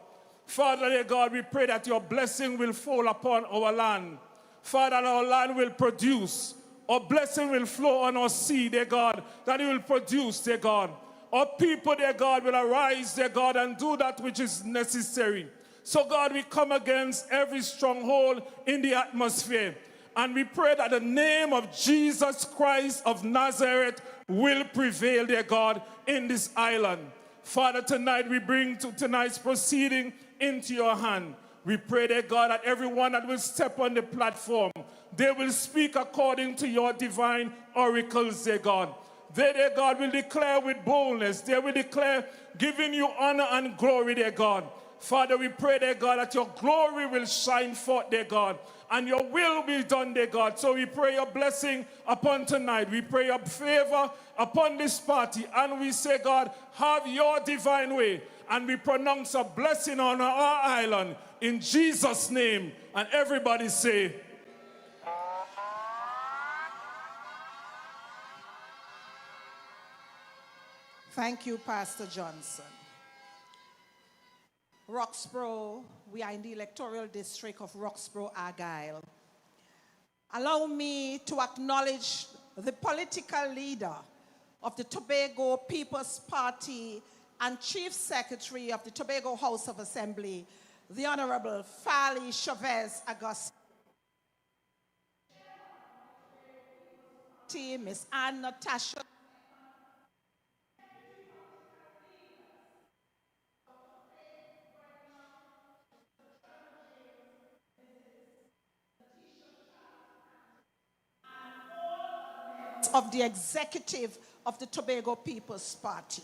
Father, dear God, we pray that your blessing will fall upon our land. Father, our land will produce. Our blessing will flow on our seed, dear God, that it will produce, dear God. Our people, dear God, will arise, dear God, and do that which is necessary. So, God, we come against every stronghold in the atmosphere. And we pray that the name of Jesus Christ of Nazareth will prevail, dear God, in this island. Father, tonight we bring to tonight's proceeding into your hand. We pray, dear God, that everyone that will step on the platform, they will speak according to your divine oracles, dear God. They, dear God, will declare with boldness. They will declare giving you honor and glory, dear God. Father, we pray, dear God, that your glory will shine forth, dear God, and your will be done, dear God. So we pray your blessing upon tonight. We pray your favor upon this party. And we say, God, have your divine way. And we pronounce a blessing on our island in Jesus' name. And everybody say, thank you, Pastor Johnson. Roxborough, we are in the electoral district of Roxborough, Argyle. Allow me to acknowledge the political leader of the Tobago People's Party and Chief Secretary of the Tobago House of Assembly, the Honorable Farley Chavez Augustine, Miss Anne Natasha, of the executive of the Tobago People's Party.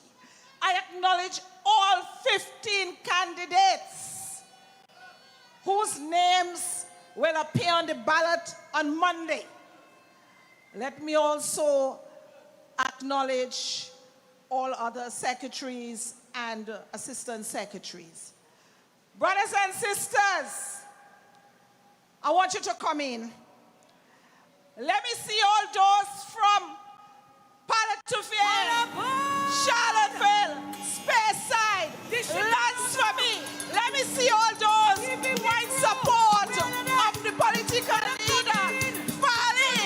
I acknowledge all 15 candidates whose names will appear on the ballot on Monday. Let me also acknowledge all other secretaries and assistant secretaries. Brothers and sisters, I want you to come in. Let me see all those from Parlatuvier, Charlotteville, Speyside, lands for me. Let me see all those who in support of the political leader, Farley,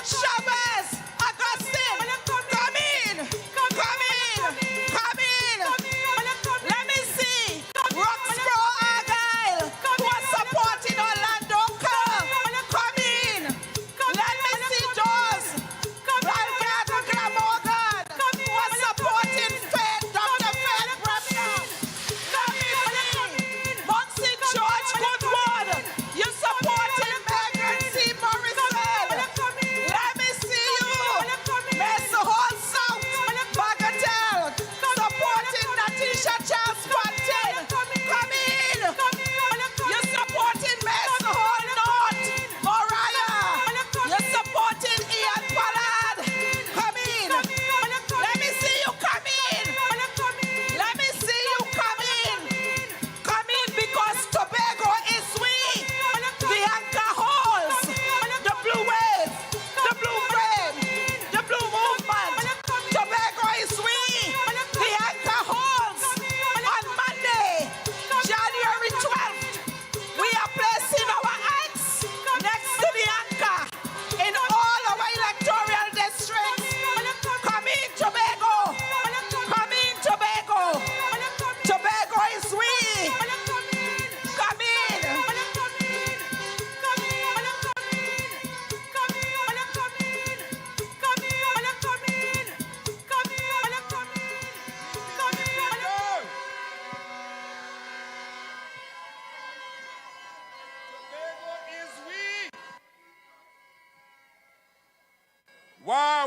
Chavez, Augustine. Come in, come in, come in. Let me see Roxborough, Argyle, who are supporting Ornaldo, Kerr. Come in. Let me see those Glamorgan, who are supporting Faith.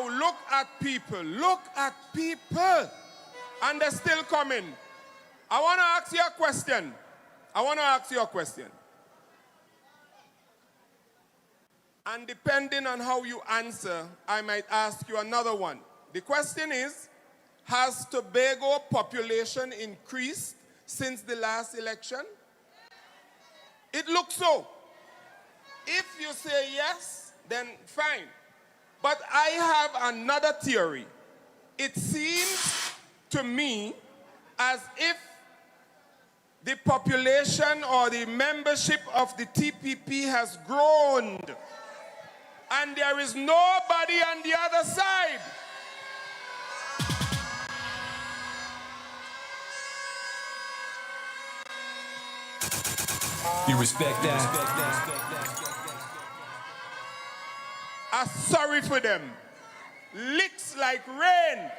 Now look at people. Look at people. And they're still coming. I want to ask you a question. And depending on how you answer, I might ask you another one. The question is, has Tobago population increased since the last election? It looks so. If you say yes, then fine. But I have another theory. It seems to me as if the population or the membership of the TPP has grown. And there is nobody on the other side. You respect that? I'm sorry for them. Licks like rain.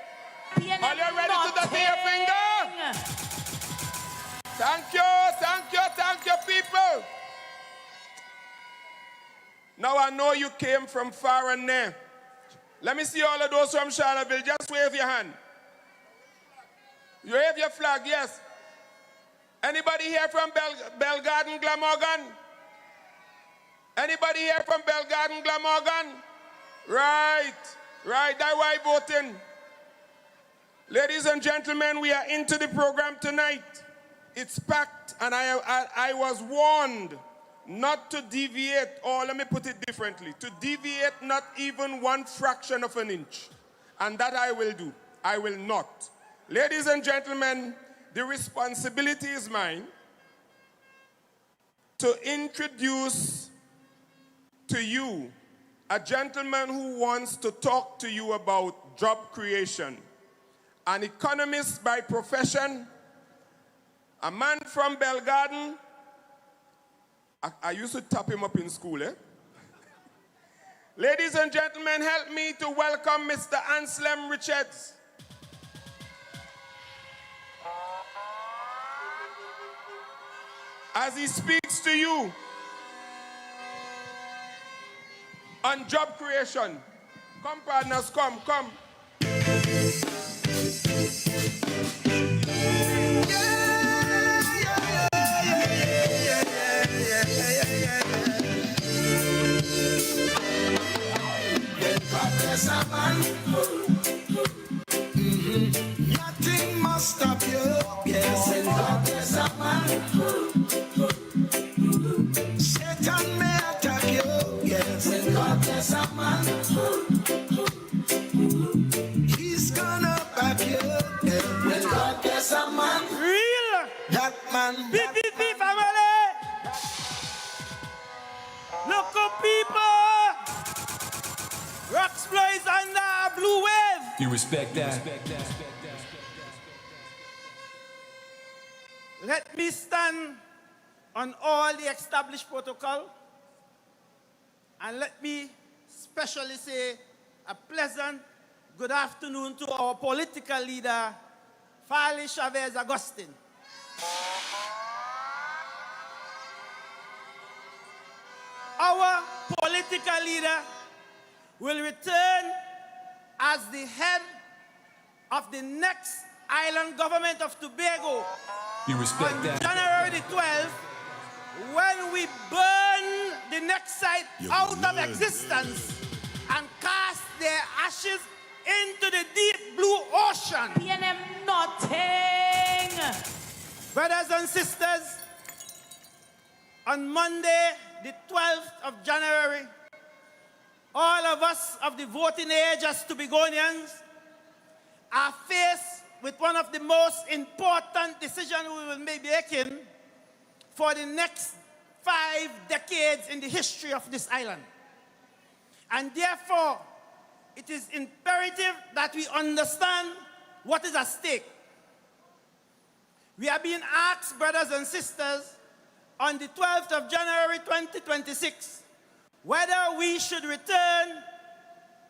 Are you ready to dirty your finger? Thank you, people. Now I know you came from far and near. Let me see all of those from Charlotteville. Just wave your hand. You wave your flag, yes. Anybody here from Belle Garden, Glamorgan? Anybody here from Belle Garden, Glamorgan? Right. That's why voting. Ladies and gentlemen, we are into the program tonight. It's packed, and I was warned not to deviate, or let me put it differently, to deviate not even one fraction of an inch. And that I will do. I will not. Ladies and gentlemen, the responsibility is mine to introduce to you a gentleman who wants to talk to you about job creation. An economist by profession, a man from Belle Garden. I used to tap him up in school, eh? Ladies and gentlemen, help me to welcome Mr. Anselm Richards. As he speaks to you on job creation. Come, partners, come. Nothing must stop you. Yes, and God bless a man. Satan may attack you. Yes, and God bless a man. He's gonna back you. Yeah. When God bless a man. Real. That man. PPP family. Look up, people. Roxborough is under a blue wave. You respect that? Let me stand on all the established protocol, and let me specially say a pleasant good afternoon to our political leader, Farley, Chavez, Augustine. Our political leader will return as the head of the next island government of Tobago. You respect on that? January the 12th, when we burn the next site out of existence and cast their ashes into the deep blue ocean. PNM nothing. Brothers and sisters, on Monday, the 12th of January, all of us of the voting age as Tobagonians are faced with one of the most important decisions we will be making for the next 5 decades in the history of this island. And therefore, it is imperative that we understand what is at stake. We are being asked, brothers and sisters, on the 12th of January 2026, whether we should return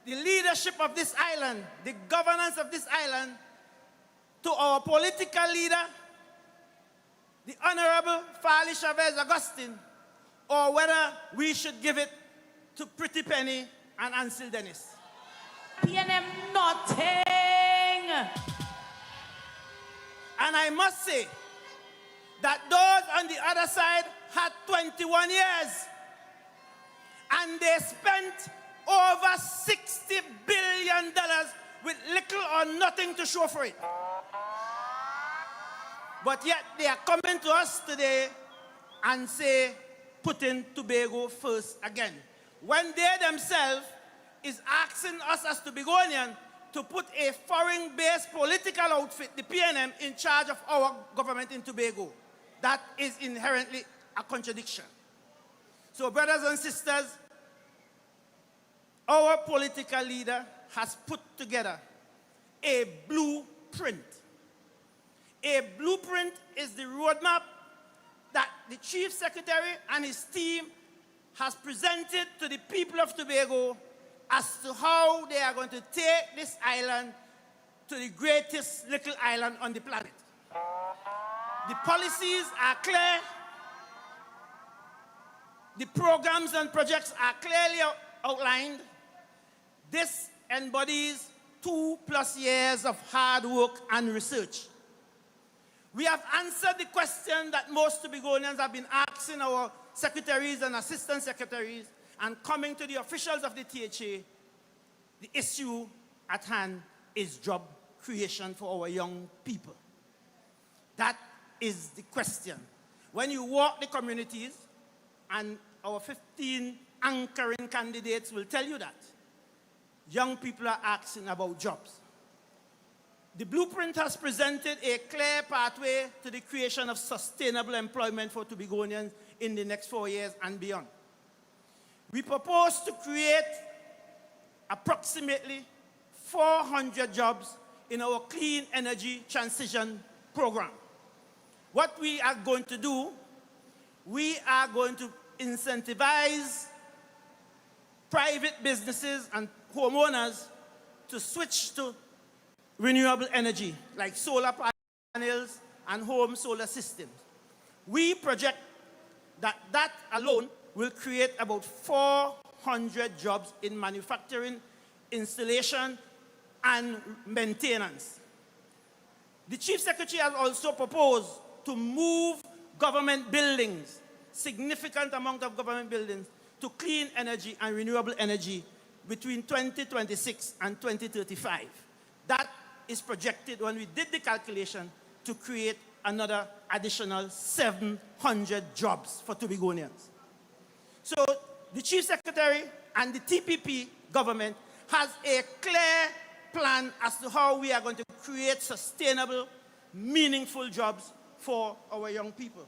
the leadership of this island, the governance of this island, to our political leader, the Honorable Farley Chavez Augustine, or whether we should give it to Pretty Penny and Ansel Dennis. PNM nothing. And I must say that those on the other side had 21 years. And they spent over $60 billion with little or nothing to show for it. But yet they are coming to us today and say, put in Tobago first again. When they themselves is asking us as Tobagonians to put a foreign-based political outfit, the PNM, in charge of our government in Tobago. That is inherently a contradiction. So, brothers and sisters, our political leader has put together a blueprint. A blueprint is the roadmap that the Chief Secretary and his team has presented to the people of Tobago as to how they are going to take this island to the greatest little island on the planet. The policies are clear. The programs and projects are clearly outlined. This embodies 2+ years of hard work and research. We have answered the question that most Tobagonians have been asking our secretaries and assistant secretaries, and coming to the officials of the THA, the issue at hand is job creation for our young people. That is the question. When you walk the communities, and our 15 anchoring candidates will tell you that, young people are asking about jobs. The blueprint has presented a clear pathway to the creation of sustainable employment for Tobagonians in the next 4 years and beyond. We propose to create approximately 400 jobs in our clean energy transition program. What we are going to do, we are going to incentivize private businesses and homeowners to switch to renewable energy, like solar panels and home solar systems. We project that that alone will create about 400 jobs in manufacturing, installation, and maintenance. The Chief Secretary has also proposed to move government buildings, significant amount of government buildings, to clean energy and renewable energy between 2026 and 2035. That is projected, when we did the calculation, to create another additional 700 jobs for Tobagonians. So the Chief Secretary and the TPP government has a clear plan as to how we are going to create sustainable, meaningful jobs for our young people.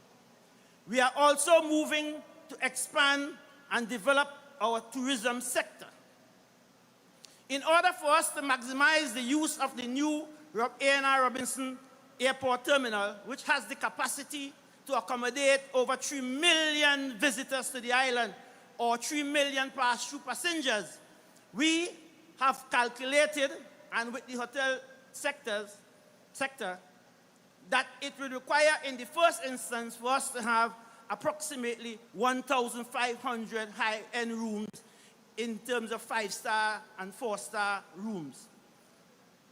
We are also moving to expand and develop our tourism sector. In order for us to maximize the use of the new A&R Robinson Airport Terminal, which has the capacity to accommodate over 3 million visitors to the island, or 3 million pass-through passengers, we have calculated, and with the hotel sector, that it will require, in the first instance, for us to have approximately 1,500 high-end rooms in terms of 5-star and 4-star rooms.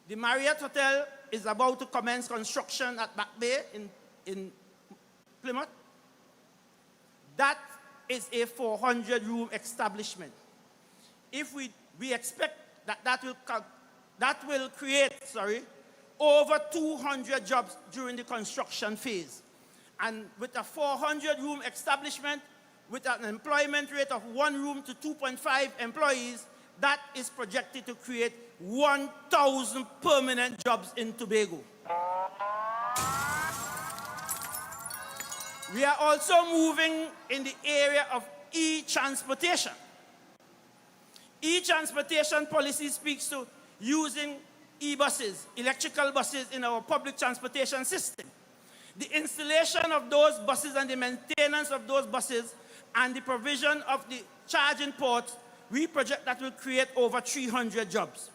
The Marriott Hotel is about to commence construction at Back Bay in Plymouth. That is a 400-room establishment. If we expect that will create over 200 jobs during the construction phase. And with a 400-room establishment, with an employment rate of 1 room to 2.5 employees, that is projected to create 1,000 permanent jobs in Tobago. We are also moving in the area of e-transportation. E-transportation policy speaks to using e-buses, electrical buses in our public transportation system. The installation of those buses and the maintenance of those buses and the provision of the charging ports, we project that will create over 300 jobs.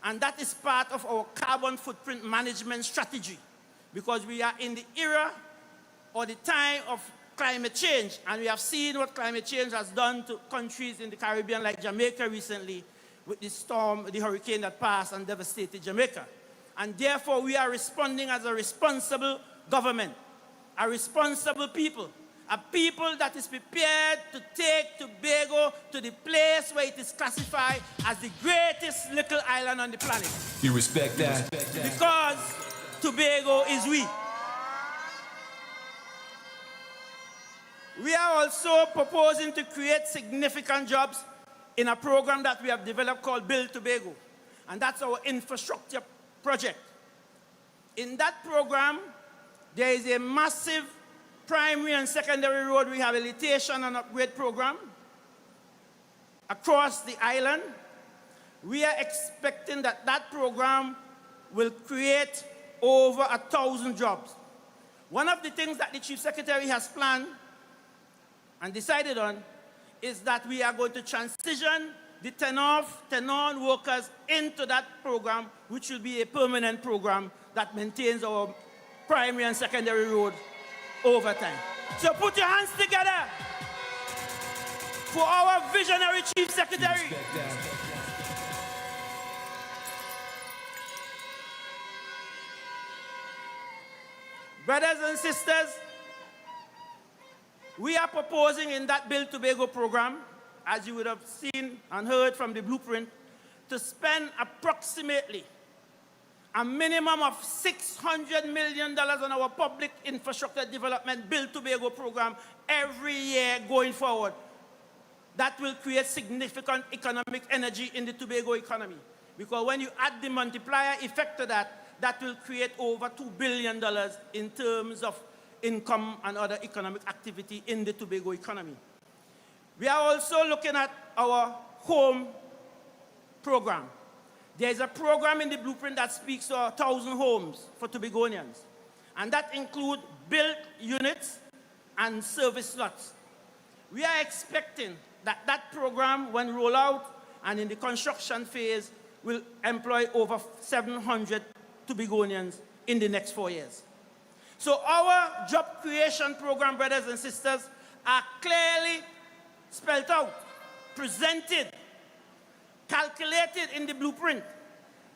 And that is part of our carbon footprint management strategy, because we are in the era or the time of climate change, and we have seen what climate change has done to countries in the Caribbean like Jamaica recently. with the storm, the hurricane that passed and devastated Jamaica. And therefore, we are responding as a responsible government, a responsible people, a people that is prepared to take Tobago to the place where it is classified as the greatest little island on the planet. You respect that? Because Tobago is we. We are also proposing to create significant jobs in a program that we have developed called Build Tobago, and that's our infrastructure project. In that program, there is a massive primary and secondary road rehabilitation and upgrade program across the island. We are expecting that that program will create over 1,000 jobs. One of the things that the Chief Secretary has planned and decided on is that we are going to transition the ten-on workers into that program, which will be a permanent program that maintains our primary and secondary road over time. So put your hands together for our visionary Chief Secretary. Brothers and sisters, we are proposing in that Build Tobago program, as you would have seen and heard from the blueprint, to spend approximately a minimum of $600 million on our public infrastructure development Build Tobago program every year going forward. That will create significant economic energy in the Tobago economy. Because when you add the multiplier effect to that, that will create over $2 billion in terms of income and other economic activity in the Tobago economy. We are also looking at our home program. There is a program in the blueprint that speaks to 1,000 homes for Tobagonians, and that includes built units and service lots. We are expecting that that program, when rolled out and in the construction phase, will employ over 700 Tobagonians in the next 4 years. So our job creation program, brothers and sisters, are clearly spelled out, presented, calculated in the blueprint.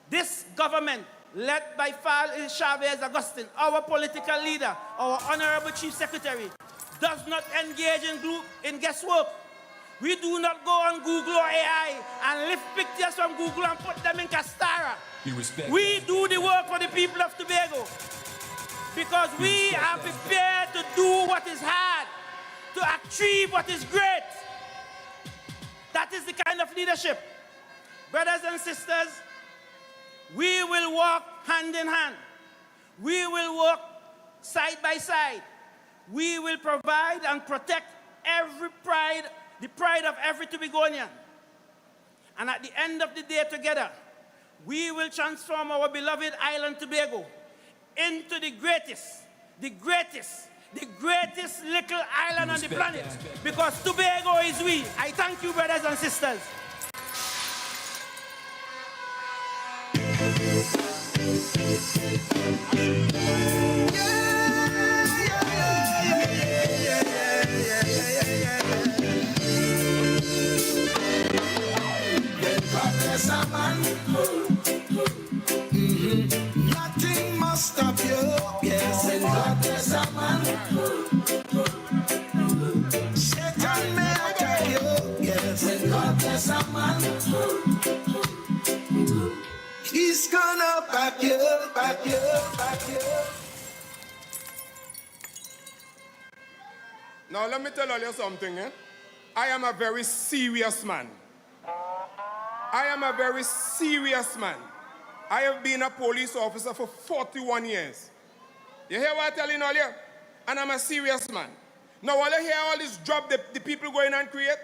This government, led by Farley, Chavez, Augustine, our political leader, our Honorable Chief Secretary, does not engage in guesswork. We do not go on Google or AI and lift pictures from Google and put them in Castara. We do the work for the people of Tobago, because we are prepared to do what is hard, to achieve what is great. That is the kind of leadership. Brothers and sisters, we will walk hand in hand. We will work side by side. We will provide and protect the pride of every Tobagonian. And at the end of the day together, we will transform our beloved island Tobago into the greatest little island on the planet. Because Tobago is we. I thank you, brothers and sisters. Nothing must stop you. Yes, and God is a man. Satan may attack you. Yes, and God is a man. He's gonna back you, back you, back you. Now let me tell you something. I am a very serious man. I am a very serious man. I have been a police officer for 41 years. You hear what I'm telling you? And I'm a serious man. Now, while you hear all this job the people go in and create,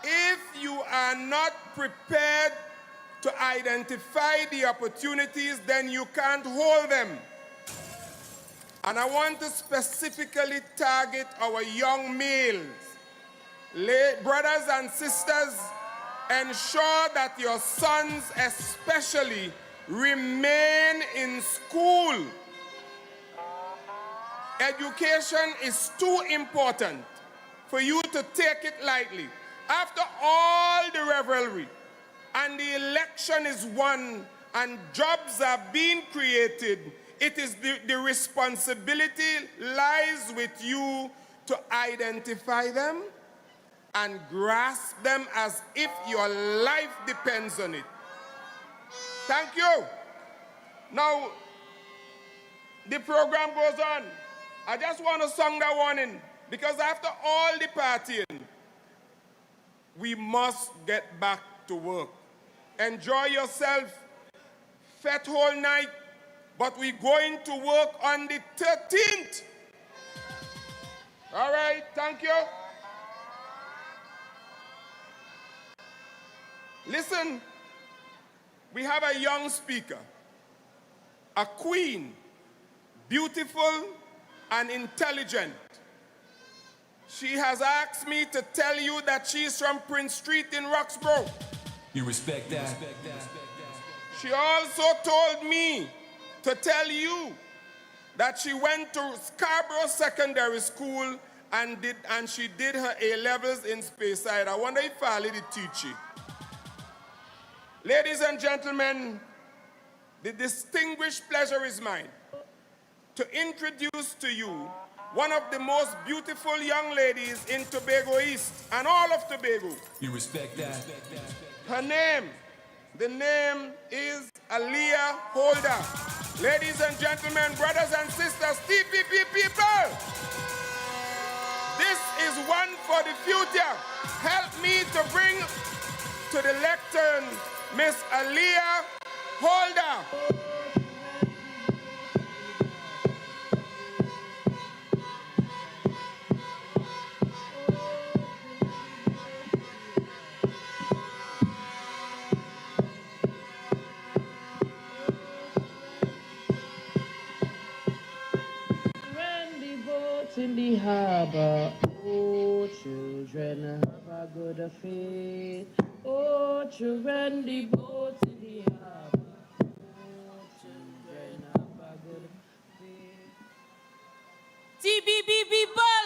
if you are not prepared to identify the opportunities, then you can't hold them. And I want to specifically target our young males. Brothers and sisters, ensure that your sons especially remain in school. Education is too important for you to take it lightly. After all the revelry, and the election is won, and jobs are being created, it is the responsibility lies with you to identify them and grasp them as if your life depends on it. Thank you. Now, the program goes on. I just want to song that one in, because after all the partying, we must get back to work. Enjoy yourself, fete whole night, but we're going to work on the 13th. All right, thank you. Listen, we have a young speaker, a queen, beautiful and intelligent. She has asked me to tell you that she's from Prince Street in Roxborough. You respect that? She also told me to tell you that she went to Scarborough Secondary School and she did her A-levels in Speyside. I wonder if Farley did teach you. Ladies and gentlemen, the distinguished pleasure is mine to introduce to you one of the most beautiful young ladies in Tobago East and all of Tobago. You respect that? Her name, the name is Aleah Holder. Ladies and gentlemen, brothers and sisters, TPP people, this is one for the future. Help me to bring to the lectern Miss Aleah Holder. In the harbor, oh children, have a good faith. Oh children, the boat in the harbor, oh children, have a good faith. TPP people,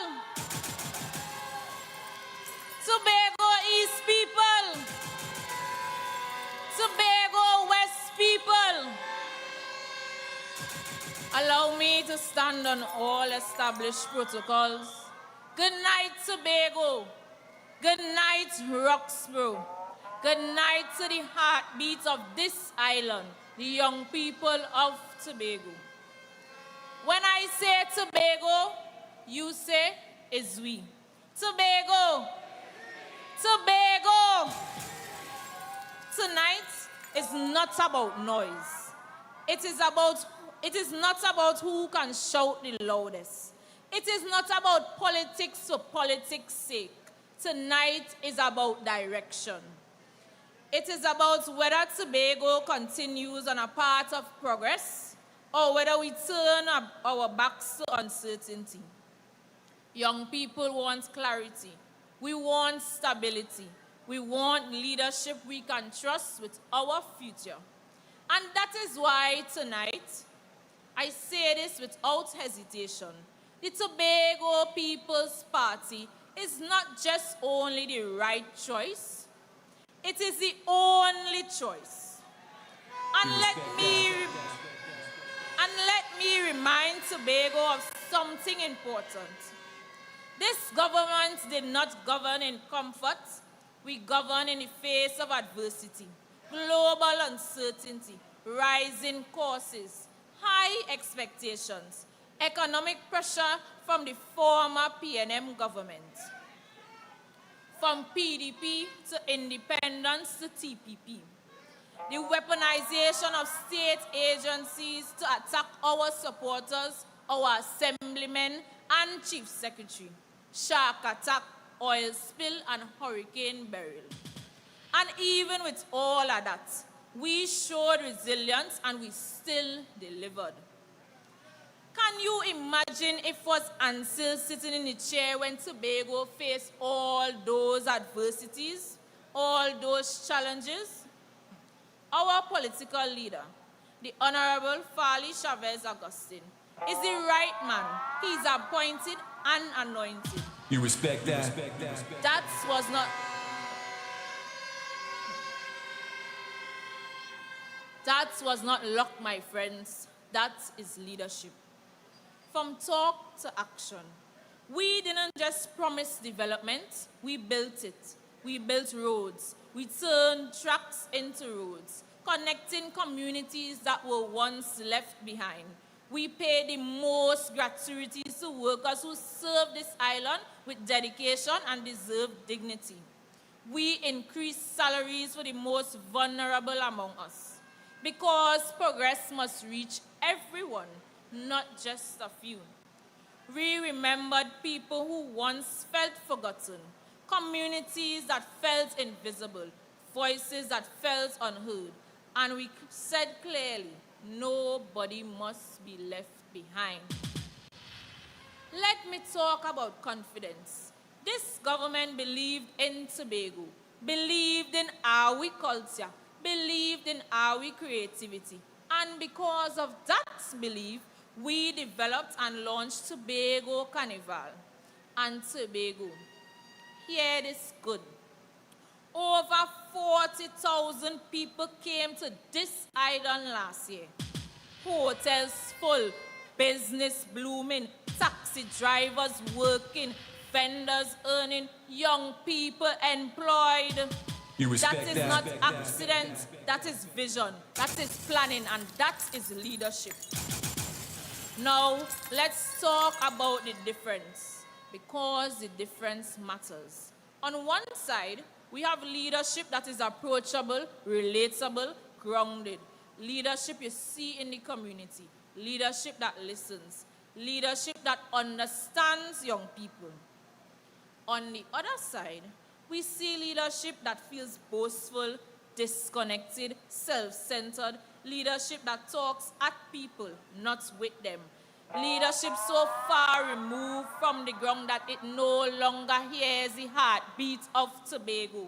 Tobago East people, Tobago West people. Allow me to stand on all established protocols. Good night, Tobago. Good night, Roxborough. Good night to the heartbeat of this island, the young people of Tobago. When I say Tobago, you say is we. Tobago. Tobago. Tonight is not about noise. It is not about who can shout the loudest. It is not about politics for politics' sake. Tonight is about direction. It is about whether Tobago continues on a path of progress or whether we turn our backs to uncertainty. Young people want clarity. We want stability. We want leadership we can trust with our future. And that is why tonight, I say this without hesitation. The Tobago People's Party is not just only the right choice, it is the only choice. And let me remind Tobago of something important. This government did not govern in comfort, we govern in the face of adversity, global uncertainty, rising costs, high expectations, economic pressure from the former PNM government. From PDP to independence to TPP. The weaponization of state agencies to attack our supporters, our assemblymen and chief secretary. Shark attack, oil spill and hurricane Belle. And even with all of that, we showed resilience and we still delivered. Can you imagine if it was Ansel sitting in the chair when Tobago faced all those adversities, all those challenges? Our political leader, the Honorable Farley Chavez Augustine, is the right man. He's appointed and anointed. You respect that? That was not That was not luck, my friends. That is leadership. From talk to action. We didn't just promise development, we built it. We built roads. We turned tracks into roads, connecting communities that were once left behind. We paid the most gratuities to workers who served this island with dedication and deserved dignity. We increased salaries for the most vulnerable among us, because progress must reach everyone, not just a few. We remembered people who once felt forgotten, communities that felt invisible, voices that felt unheard, and we said clearly, nobody must be left behind. Let me talk about confidence. This government believed in Tobago, believed in our culture, believed in our creativity, and because of that belief, we developed and launched Tobago Carnival. And Tobago, hear this good. Over 40,000 people came to this island last year. Hotels full, business blooming, taxi drivers working, vendors earning, young people employed. That is not accident, that is vision, that is planning, and that is leadership. Now, let's talk about the difference, because the difference matters. On one side, we have leadership that is approachable, relatable, grounded. Leadership you see in the community. Leadership that listens. Leadership that understands young people. On the other side, we see leadership that feels boastful, disconnected, self-centered. Leadership that talks at people, not with them. Leadership so far removed from the ground that it no longer hears the heartbeat of Tobago.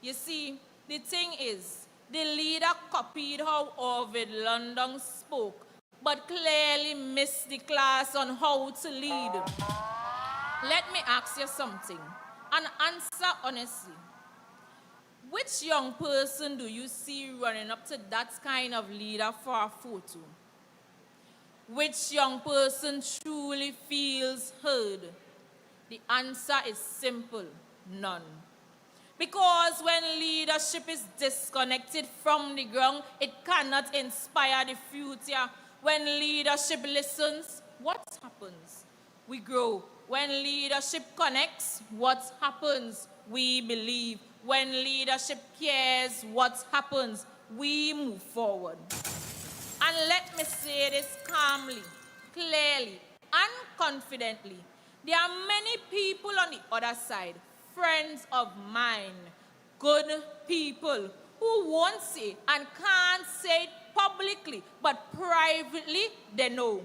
You see, the thing is, the leader copied how Ovid London spoke, but clearly missed the class on how to lead. Let me ask you something, and answer honestly. Which young person do you see running up to that kind of leader for a photo? Which young person truly feels heard? The answer is simple, none. Because when leadership is disconnected from the ground, it cannot inspire the future. When leadership listens, what happens? We grow. When leadership connects, what happens? We believe. When leadership cares, what happens? We move forward. And let me say this calmly, clearly, and confidently. There are many people on the other side, friends of mine, good people, who won't say and can't say it publicly, but privately they know.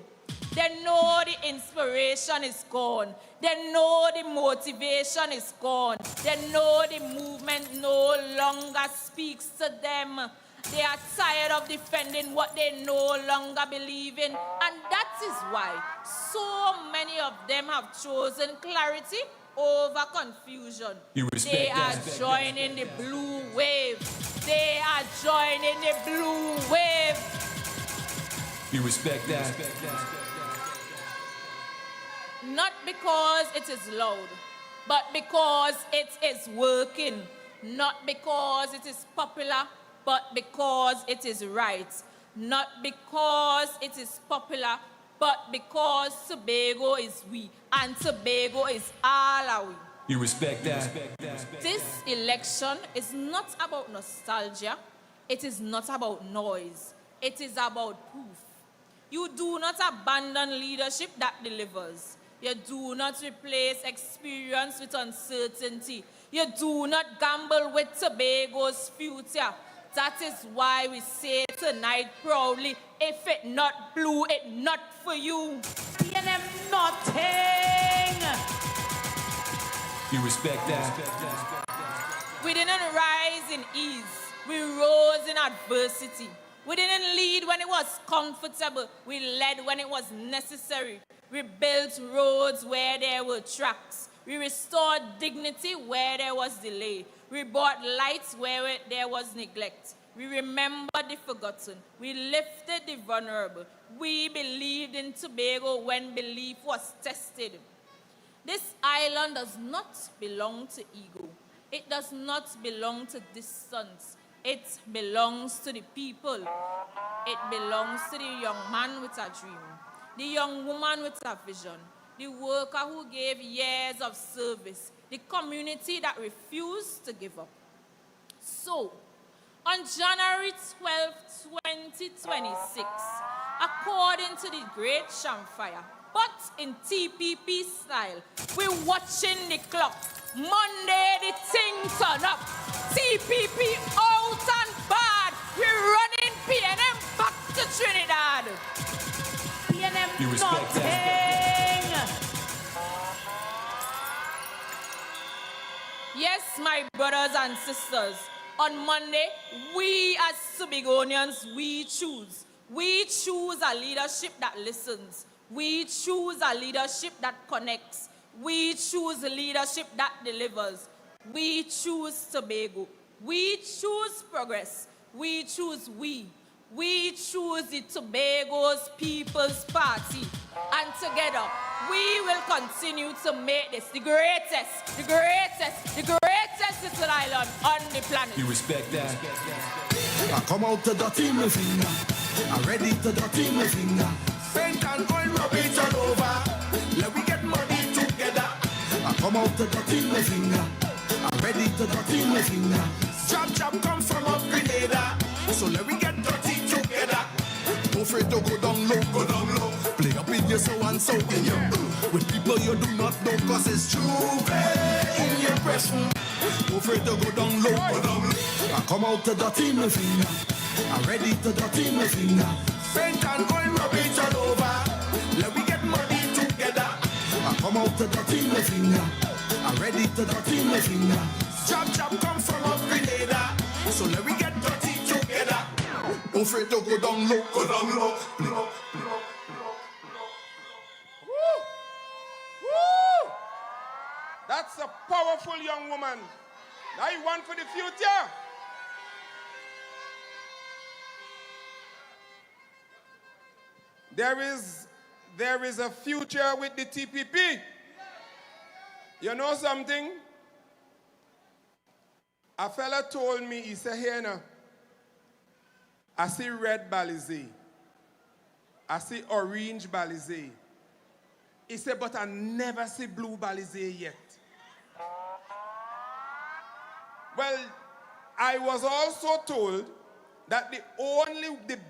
They know the inspiration is gone. They know the motivation is gone. They know the movement no longer speaks to them. They are tired of defending what they no longer believe in. And that is why so many of them have chosen clarity over confusion. They are joining the blue wave. They are joining the blue wave. You respect that? Not because it is loud, but because it is working. Not because it is popular, but because it is right. Not because it is popular, but because Tobago is we, and Tobago is all our we. You respect that? This election is not about nostalgia. It is not about noise. It is about proof. You do not abandon leadership that delivers. You do not replace experience with uncertainty. You do not gamble with Tobago's future. That is why we say tonight proudly, if it not blue, it not for you. You them nothing. You respect that? We didn't rise in ease. We rose in adversity. We didn't lead when it was comfortable. We led when it was necessary. We built roads where there were tracks. We restored dignity where there was delay. We brought lights where there was neglect. We remember the forgotten. We lifted the vulnerable. We believed in Tobago when belief was tested. This island does not belong to ego. It does not belong to distance. It belongs to the people. It belongs to the young man with a dream, the young woman with a vision, the worker who gave years of service, the community that refused to give up. So, on January 12, 2026, according to the Great Campfire, but in TPP style, we're watching the clock. Monday, the thing turn up. TPP out and bad. We're running PNM back to Trinidad. PNM nothing. Yes, my brothers and sisters. On Monday, we as Tobagonians, we choose. We choose a leadership that listens. We choose a leadership that connects. We choose a leadership that delivers. We choose Tobago. We choose progress. We choose we. We choose the Tobago's People's Party. And together, we will continue to make this the greatest little island on the planet. You respect that? I come out to dirty my finger. I'm ready to dirty my finger. Paint and oil, rub it all over. Let we get money together. I come out to dirty my finger. I'm ready to dirty my finger. Chop come from up Grenada. So let we get dirty together. Don't afraid to go down low, go down low. Play up in your so and so in your with people you do not know, cause it's true in your presence. Don't afraid to go down low, go down low. I come out to dirty my finger. I'm ready to dirty my finger. Paint and oil, rub it all over. Let we get money together. I come out to dirty my finger. I'm ready to dirty my finger. Chop come from up Grenada. So let we get dirty together. Don't afraid to go down low, go down low. Woo! That's a powerful young woman. Now you want for the future. There is a future with the TPP. You know something? A fella told me, he said, here now, I see red balize. I see orange balize. He said, but I never see blue balize yet. Well, I was also told that the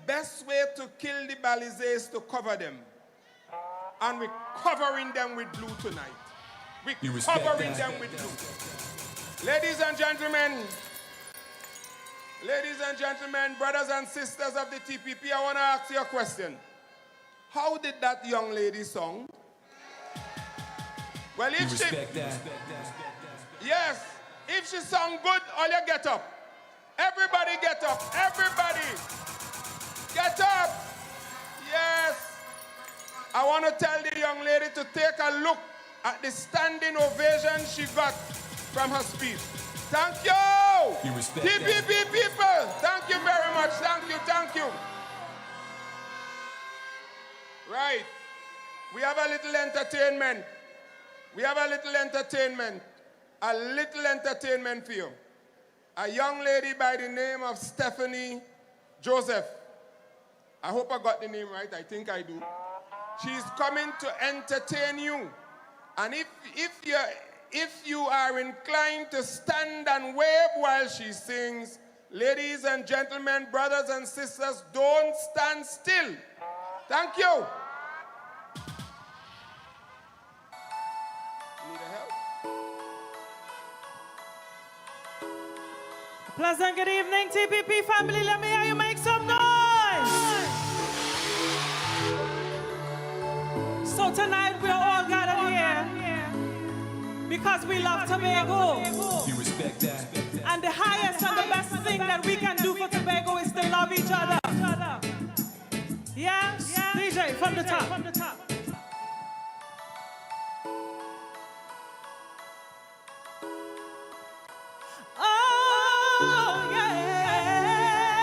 best way to kill the balize is to cover them. And we're covering them with blue tonight. We're covering them with blue. Ladies and gentlemen, brothers and sisters of the TPP, I want to ask you a question. How did that young lady song? Well, if she... Yes, if she sung good, all you get up. Everybody get up. Everybody. Get up. Yes. I want to tell the young lady to take a look at the standing ovation she got from her speech. Thank you. TPP people. Thank you very much. Thank you. Right. We have a little entertainment. A little entertainment for you. A young lady by the name of Stephanie Joseph. I hope I got the name right. I think I do. She's coming to entertain you. And if you are inclined to stand and wave while she sings, ladies and gentlemen, brothers and sisters, don't stand still. Thank you. Need a help? Pleasant good evening, TPP family. Let me hear you make some noise. So tonight we are all gathered here because we love Tobago. You respect that? And the highest and the best thing that we can do for Tobago is to love each other. Yes? DJ, from the top. Oh, yeah.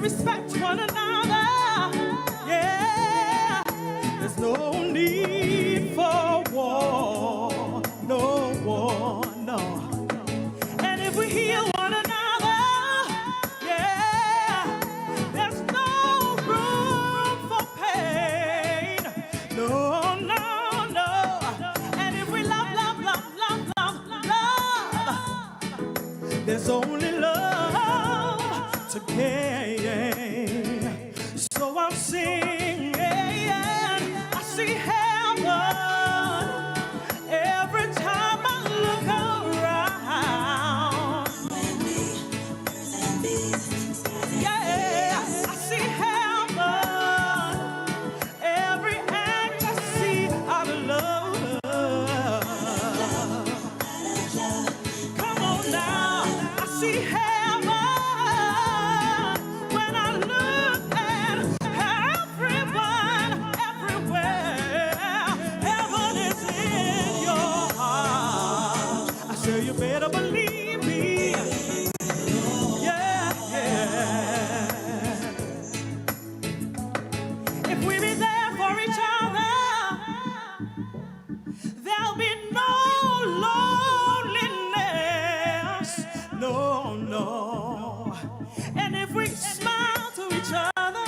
respect one another, yeah, there's no need for war, no war, no. And if we heal one another, yeah, there's no room for pain, no, no, no. And if we love, love, love, love, love, love, there's only love to gain. So I'm singing, I see heaven every time I look around. Yeah, I see heaven every act I see out of love. Come on now, I see heaven. You better believe me. Yeah, yeah. If we be there for each other, there'll be no loneliness. No, no. And if we smile to each other,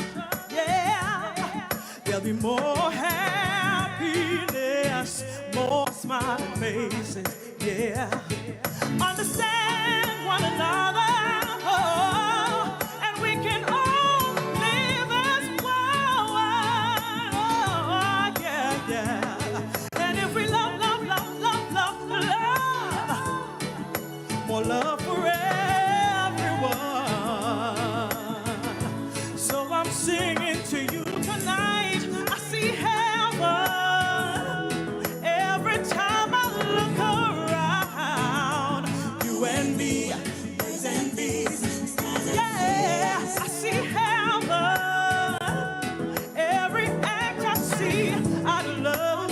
yeah, there'll be more happiness, more smiling faces. Yeah, understand one another, oh, and we can all live as one, oh, yeah, yeah. And if we love, love, love, love, love, love, more love for everyone. So I'm singing to you tonight, I see heaven every time I look around. And me, and bees. Yeah, I see heaven. Every act I see out of love.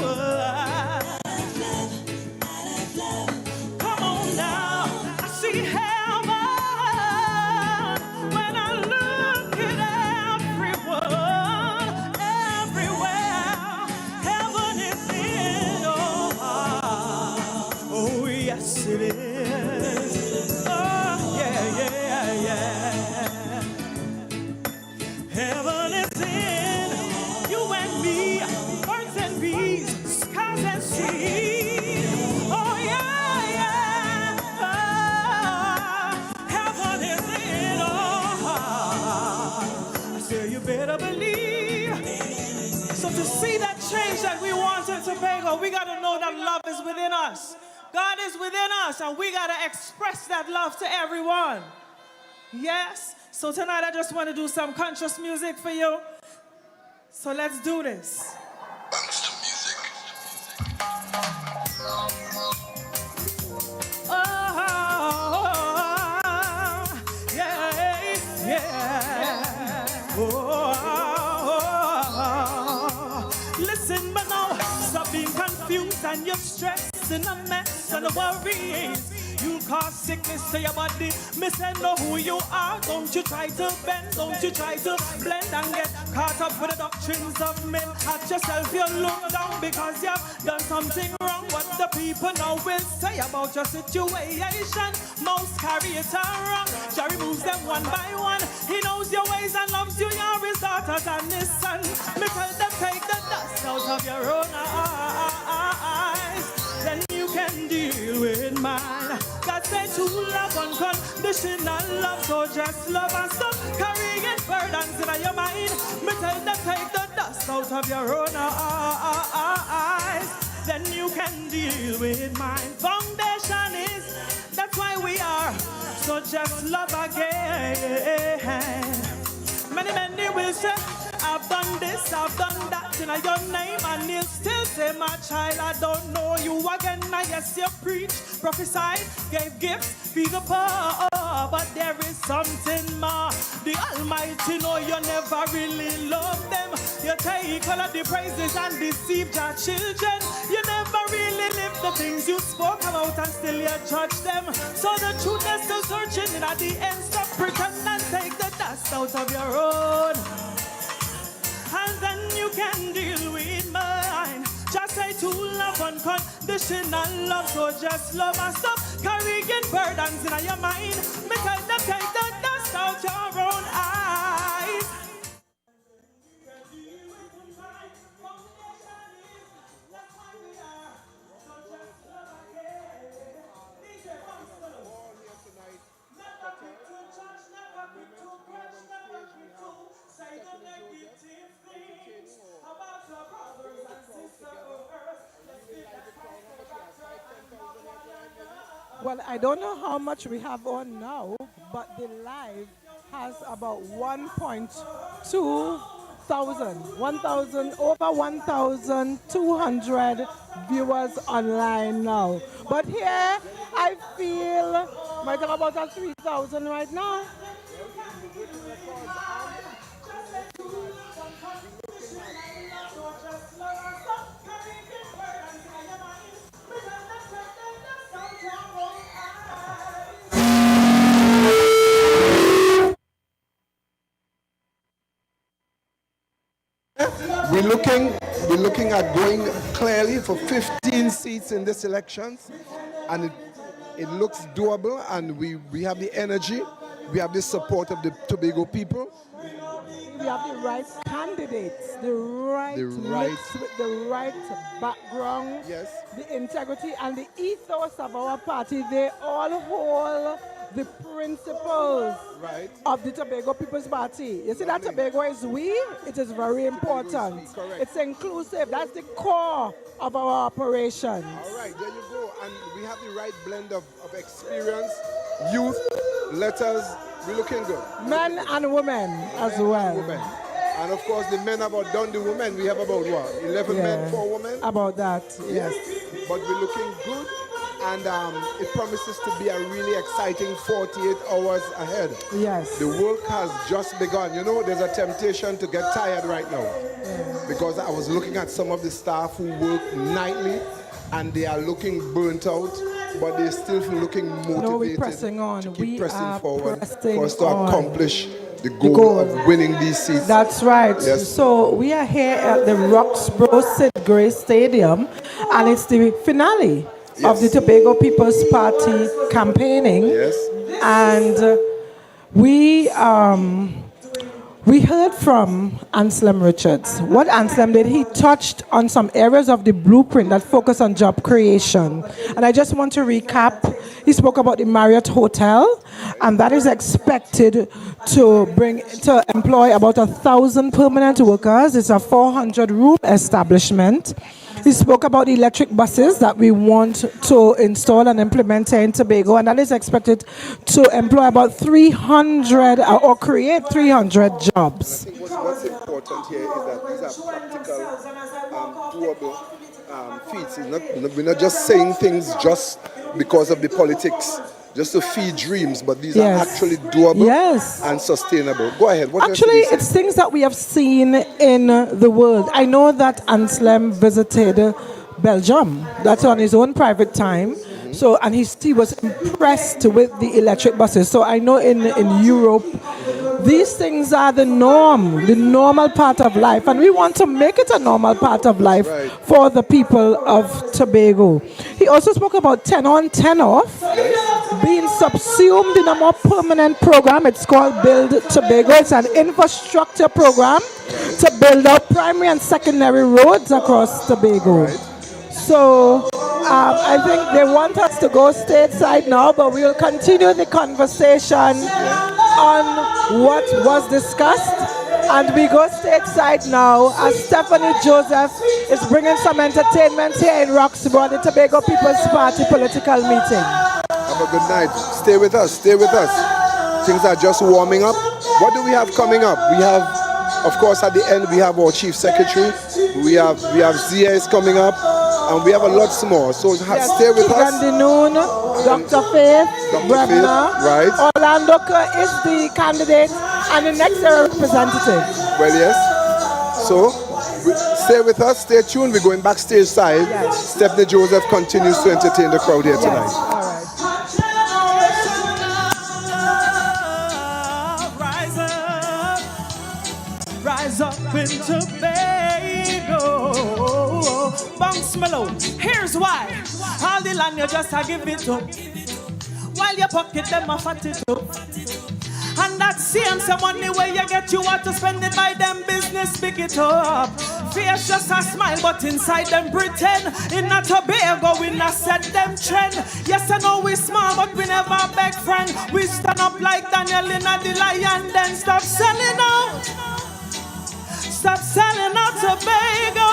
Come on now, I see heaven when I look at everyone, everywhere. Heaven is in your heart. Oh yes, it is. Heaven is in you and me, birds and bees, skies and seas. Oh yeah, yeah. Heaven is in our heart. I say you better believe. So to see that change that we want in Tobago, we got to know that love is within us. God is within us, and we got to express that love to everyone. Yes? So tonight I just want to do some conscious music for you. So let's do this. Oh, yeah, yeah. Oh, listen, but now stop being confused and you're stressed in a mess and worries. You cause sickness to your body. Me say know who you are. Don't you try to bend. Don't you try to blend and get caught up with the doctrines of men. At yourself you look down because you've done something wrong. What the people now will say about your situation. Most carry it around. Jah removes them one by one. He knows your ways and loves you. You're his daughters and his son. Me tell them take the dust out of your own eyes. Then you can deal with mine. God said to love unconditional love. So just love and stop carrying burdens in your mind. Me tell them take the dust out of your own eyes. Then you can deal with mine. Foundation is, that's why we are. So just love again. Many will say, I've done this, I've done that in your name, and you'll still say, my child, I don't know you again. I guess you preach, prophesied, gave gifts, feed the poor, but there is something more. The Almighty know you never really love them. You take all of the praises and deceive your children. You never really live the things you spoke about and still you judge them. So the truth is still searching in at the end. Stop pretend and take the dust dust out of your own. And then you can deal with mine. Just say to love unconditional love. So just love and stop carrying burdens in your mind. Because them take the dust out your own eyes. Well, I don't know how much we have on now, but the live has about 1.2 thousand, over 1,200 viewers online now. But here, I feel might have about 3,000 right now. We're looking at going clearly for 15 seats in this elections, and it looks doable, and we have the energy, we have the support of the Tobago people. We have the right candidates, the right mix with the right background, yes, the integrity and the ethos of our party. They all hold the principles of the Tobago People's Party. You see that Tobago is we, it is very important. It's inclusive, that's the core of our operations. All right, there you go. And we have the right blend of experience, youth, letters, we're looking good. Men and women as well. And of course the men have outdone the women. We have about what, 11 men, 4 women? About that, yes. But we're looking good. And it promises to be a really exciting 48 hours ahead. Yes. The work has just begun. You know, there's a temptation to get tired right now. Because I was looking at some of the staff who work nightly and they are looking burnt out, but they're still looking motivated. No, we're pressing on. To keep we pressing are forward pressing for us to on. accomplish the goal of winning these seats. That's right. Yes. So we are here at the Roxborough Cyd Gray Stadium, and it's the finale of the Tobago People's Party campaigning. Yes. And we heard from Anselm Richards. What Anselm did, he touched on some areas of the blueprint that focus on job creation. And I just want to recap. He spoke about the Marriott Hotel, and that is expected to employ about 1,000 permanent workers. It's a 400-room establishment. He spoke about the electric buses that we want to install and implement here in Tobago, and that is expected to employ about 300 or create 300 jobs. I think what's important here is that these are practical, doable feats. We're not just saying things just because of the politics, just to feed dreams, but these are actually doable and sustainable. Go ahead. What actually, it's things that we have seen in the world. I know that Anselm visited Belgium. That's on his own private time. So, and he was impressed with the electric buses. So I know in Europe, these things are the norm, the normal part of life. And we want to make it a normal part of life for the people of Tobago. He also spoke about 10 on, 10 off, being subsumed in a more permanent program. It's called Build Tobago. It's an infrastructure program to build out primary and secondary roads across Tobago. So I think they want us to go stateside now, but we will continue the conversation on what was discussed. And we go stateside now as Stephanie Joseph is bringing some entertainment here in Roxborough, the Tobago People's Party political meeting. Have a good night. Stay with us. Stay with us. Things are just warming up. What do we have coming up? We have, of course, at the end, we have our Chief Secretary. We have ZS coming up. And we have a lot more. So stay with us. Denoon, Dr. Faith, Brebnor. Right. Ornaldo Kerr is the candidate and the next representative. Well, yes. So stay with us. Stay tuned. We're going backstage side. Yes. Stephanie Joseph continues to entertain the crowd here tonight. All right. Rise up. rise up in Tobago. Bounce mellow. Here's why. All the land you just a give it up. While your pocket them a fat it up. And that same money where you get, you want to spend it by them business, pick it up. Face just a smile, but inside them pretend. In a Tobago, we not set them trend. Yes, I know we small, but we never beg friend. We stand up like Daniel in a the lion, then stop selling out. Stop selling out Tobago.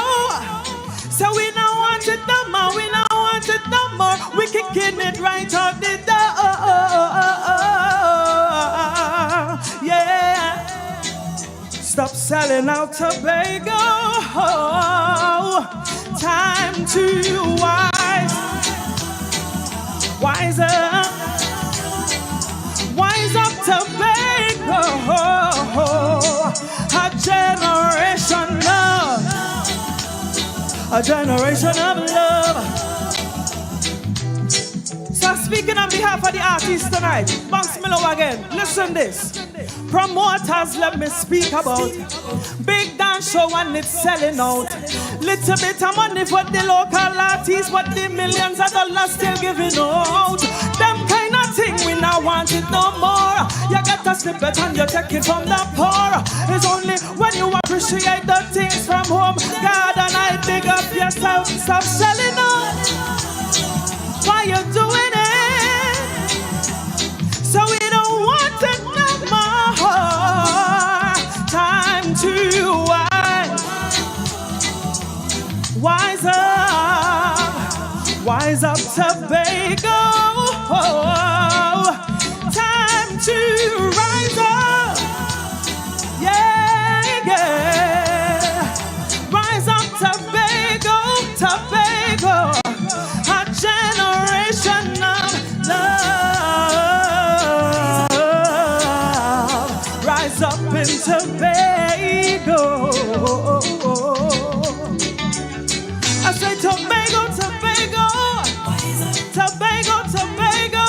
So we don't want it no more, we don't want it no more. We kicking it right out the door. Yeah. Stop selling out Tobago. Time to wise up. Wise up Tobago. A generation of love. So speaking on behalf of the artists tonight, Bounce Milo again, listen this. Promoters, let me speak about big dance show and it's selling out. Little bit of money for the local artists, but the millions of dollars still giving out. Them kind of thing, we now want it no more. You get a snippet and you take it from the poor. It's only when you appreciate the things from home. God and I big up yourself, stop selling out. Why you doing it? So we don't want it no more. Time to wise up Tobago. Time to rise up. Yeah, yeah. Rise up Tobago, Tobago. A generation of love. Rise up in Tobago. I say Tobago, Tobago. Tobago, Tobago.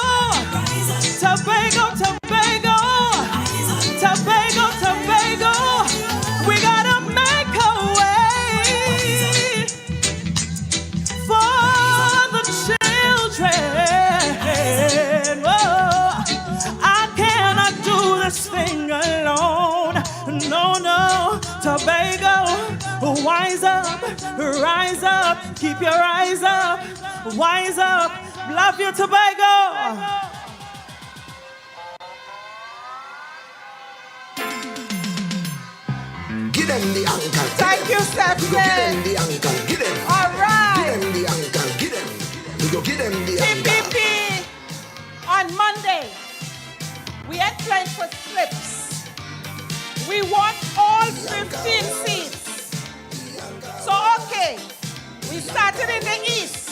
Tobago, Tobago. Tobago, Tobago. We gotta make a way for the children. Whoa. I cannot do this thing alone. No, no. Tobago, wise up, rise up, keep your eyes up, wise up, love you Tobago. Give them the anchor. Thank you, Stephanie. We go give them the anchor. Give them. All right. Give them the anchor. Give them. We go give them the anchor. TPP on Monday. We ain't playing for slips. We want all 15 seats. So, okay, we started in the east.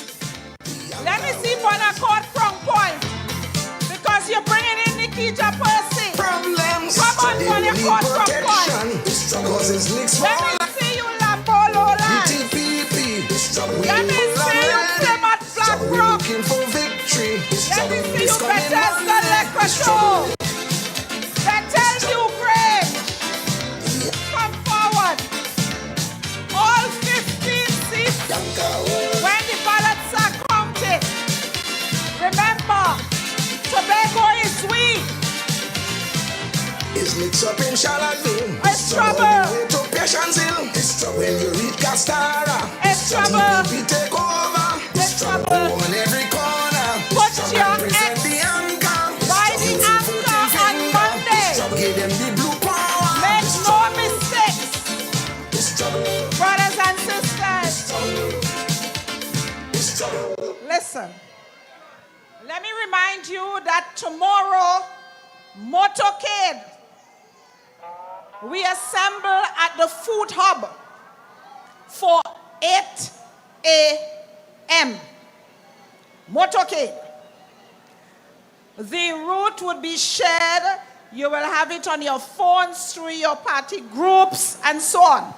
Let me see Bonaccord from Point. Because you're bringing in Nikita Percy. Problems. Come on, Bonaccord from Point. Let me see you, Lapolola. TPP. Let me see you, Plymouth Black Rock. Looking for victory. Let me see you, Bethesda Electoral. Bethel Ukraine. Come forward. All 15 seats. When the ballots are counted. Remember, Tobago is weak. It's mixed up in Charlotteville. It's trouble. To Patience Hill. It's trouble. When you reach Castara. It's trouble. We take over. It's trouble. On every corner. Put your Represent the anchor. by the anchor on Monday. Give them the blue power. Make no mistakes. It's trouble. Brothers and sisters. It's trouble. Listen. Let me remind you that tomorrow, motorcade, we assemble at the food hub for 8 a.m. Motorcade. The route would be shared. You will have it on your phones through your party groups and so on.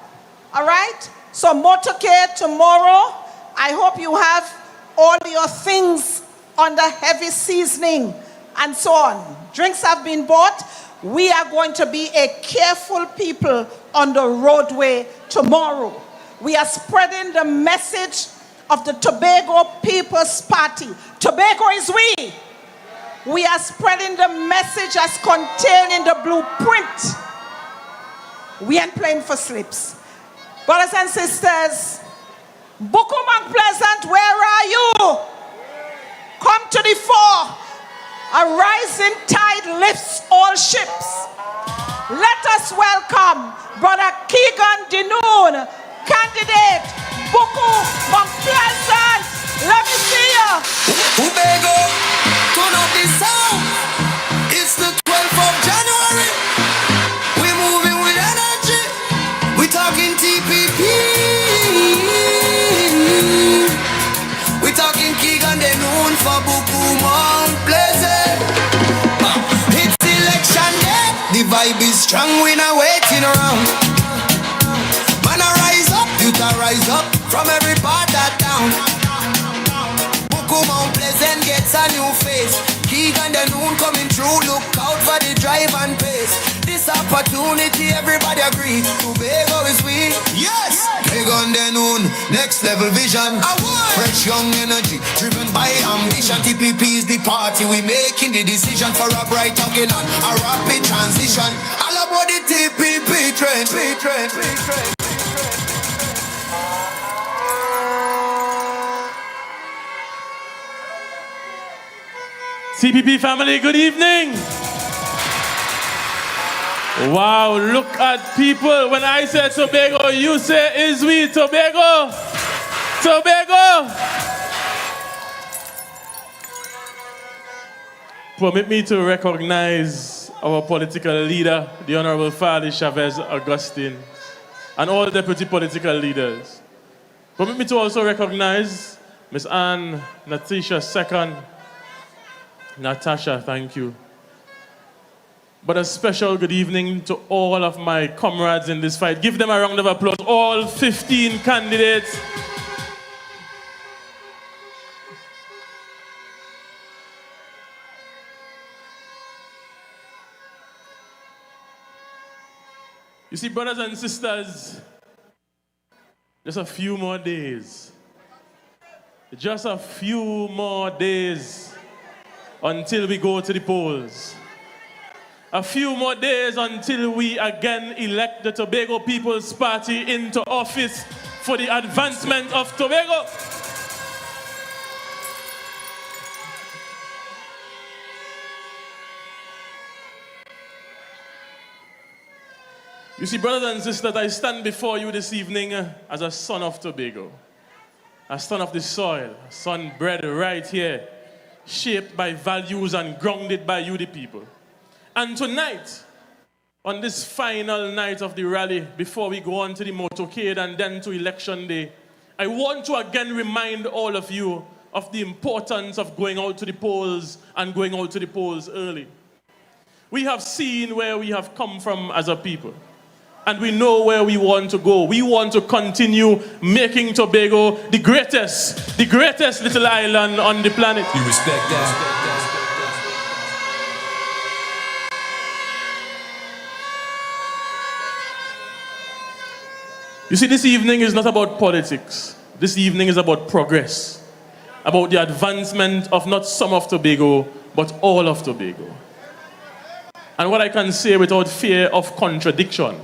All right? So motorcade tomorrow. I hope you have all your things under heavy seasoning and so on. Drinks have been bought. We are going to be a careful people on the roadway tomorrow. We are spreading the message of the Tobago People's Party. Tobago is we. We are spreading the message as contained in the blueprint. We ain't playing for slips. Brothers and sisters, Buccoo Mount Pleasant, where are you? Come to the fore. A rising tide lifts all ships. Let us welcome Brother Keigon Denoon, candidate, Buccoo Mount Pleasant. Let me see you. Tobago, turn up the sound. It's the 12th of January. We're moving with energy. We're talking TPP. We're talking Keigon Denoon for Buccoo Mount Pleasant. It's election day. The vibe is strong. We're not waiting around. Man, I rise up. You can rise up from every part of town. Buccoo Mount Pleasant gets a new face. Keigon Denoon coming through. Look out for the drive and pace. This opportunity, everybody agree. Tobago is we. Yes. Keigon Denoon, next level vision. Fresh young energy, driven by ambition. TPP is the party. We making the decision for a bright talking on a rapid transition. All about the TPP trend. TPP family, good evening. Wow, look at people. When I say Tobago, you say is we. Tobago. Tobago. Permit me to recognize our political leader, the Honorable Farley, Chavez, Augustine, and all deputy political leaders. Permit me to also recognize Miss Anne, Natasha II, Natasha, thank you. But a special good evening to all of my comrades in this fight. Give them a round of applause, all 15 candidates. You see, brothers and sisters, just a few more days. Just a few more days until we go to the polls. A few more days until we again elect the Tobago People's Party into office for the advancement of Tobago. You see, brothers and sisters, I stand before you this evening as a son of Tobago, a son of the soil, a son bred right here, shaped by values and grounded by you, the people. And tonight, on this final night of the rally, before we go on to the motorcade and then to election day, I want to again remind all of you of the importance of going out to the polls and going out to the polls early. We have seen where we have come from as a people, and we know where we want to go. We want to continue making Tobago the greatest little island on the planet. You respect that? You see, this evening is not about politics. This evening is about progress, about the advancement of not some of Tobago, but all of Tobago. And what I can say without fear of contradiction,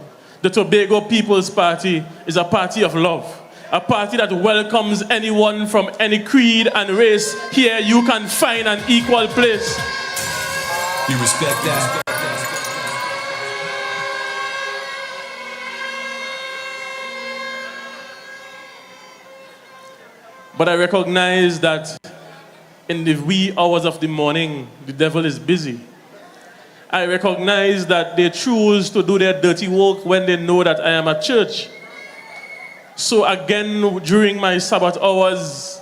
the Tobago People's Party is a party of love, a party that welcomes anyone from any creed and race. Here you can find an equal place. You respect that? But I recognize that in the wee hours of the morning, the devil is busy. I recognize that they choose to do their dirty work when they know that I am at church. So again, during my Sabbath hours,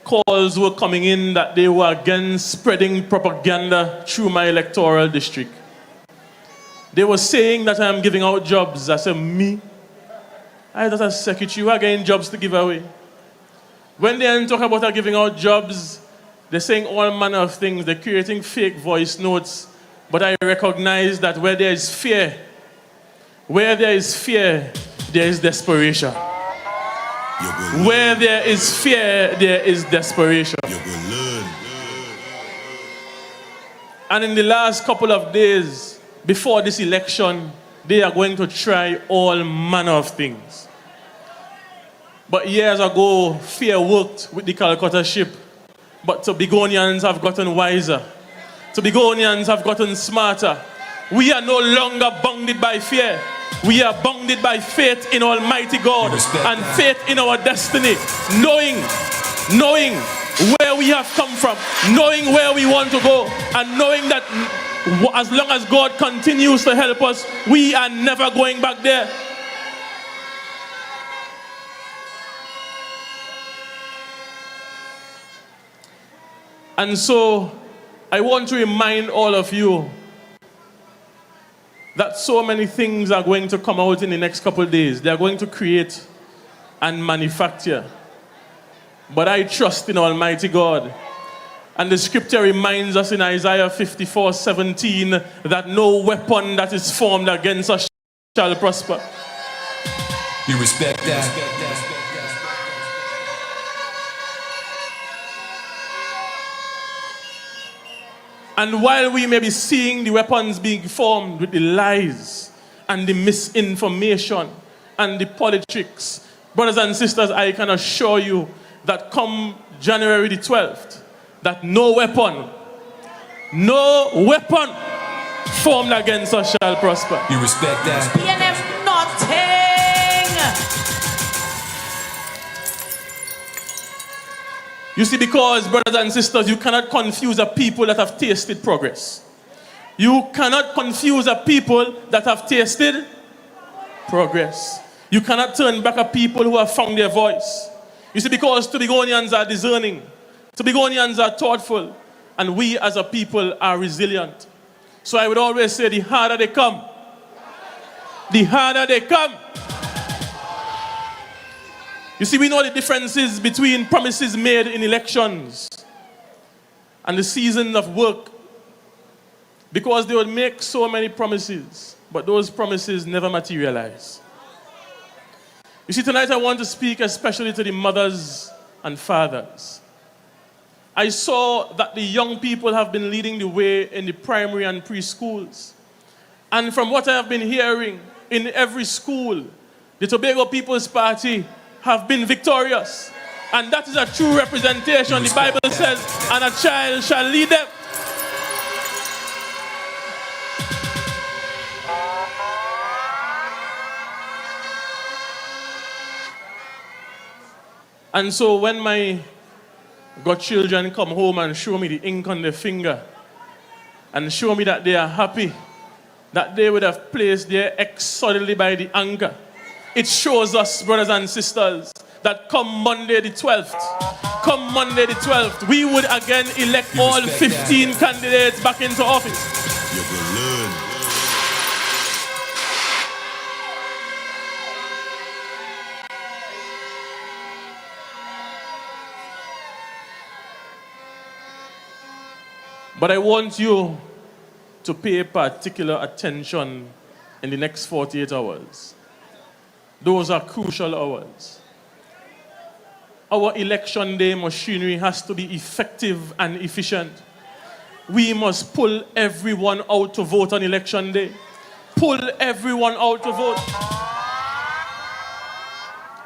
calls were coming in that they were again spreading propaganda through my electoral district. They were saying that I am giving out jobs. I said, me? I thought as secretary, we are getting jobs to give away. When they talk about giving out jobs, They're saying all manner of things. They're creating fake voice notes. But I recognize that where there is fear, there is desperation. Where there is fear, there is desperation. And in the last couple of days, before this election, they are going to try all manner of things. But years ago, fear worked with the Calcutta ship. But Tobagonians have gotten wiser. Tobagonians have gotten smarter. We are no longer bounded by fear. We are bounded by faith in Almighty God and faith in our destiny. Knowing where we have come from, knowing where we want to go, and knowing that as long as God continues to help us, we are never going back there. And so, I want to remind all of you that so many things are going to come out in the next couple of days. They are going to create and manufacture. But I trust in Almighty God. And the scripture reminds us in Isaiah 54:17 that no weapon that is formed against us shall prosper. You respect that? And while we may be seeing the weapons being formed with the lies and the misinformation and the politics, brothers and sisters, I can assure you that come January the 12th, that no weapon formed against us shall prosper. You respect that? You see, because, brothers and sisters, you cannot confuse a people that have tasted progress. You cannot confuse a people that have tasted progress. You cannot turn back a people who have found their voice. You see, because Tobagonians are discerning, Tobagonians are thoughtful, and we as a people are resilient. So I would always say, the harder they come, the harder they come. You see, we know the differences between promises made in elections and the season of work, because they would make so many promises, but those promises never materialize. You see, tonight I want to speak especially to the mothers and fathers. I saw that the young people have been leading the way in the primary and preschools. And from what I have been hearing, in every school, the Tobago People's Party have been victorious. And that is a true representation. The Bible says, and a child shall lead them. And so when my godchildren come home and show me the ink on their finger and show me that they are happy, that they would have placed their ex solidly by the anchor, it shows us, brothers and sisters, that come Monday the 12th, we would again elect all 15 candidates back into office. You will learn. But I want you to pay particular attention in the next 48 hours. Those are crucial hours. Our election day machinery has to be effective and efficient. We must pull everyone out to vote on election day. Pull everyone out to vote.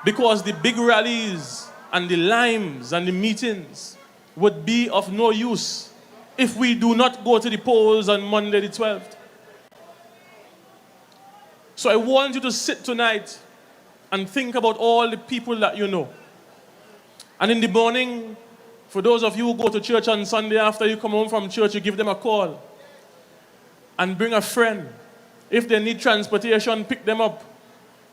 Because the big rallies and the limes and the meetings would be of no use if we do not go to the polls on Monday the 12th. So I want you to sit tonight and think about all the people that you know. And in the morning, for those of you who go to church on Sunday, after you come home from church, you give them a call. And bring a friend. If they need transportation, pick them up.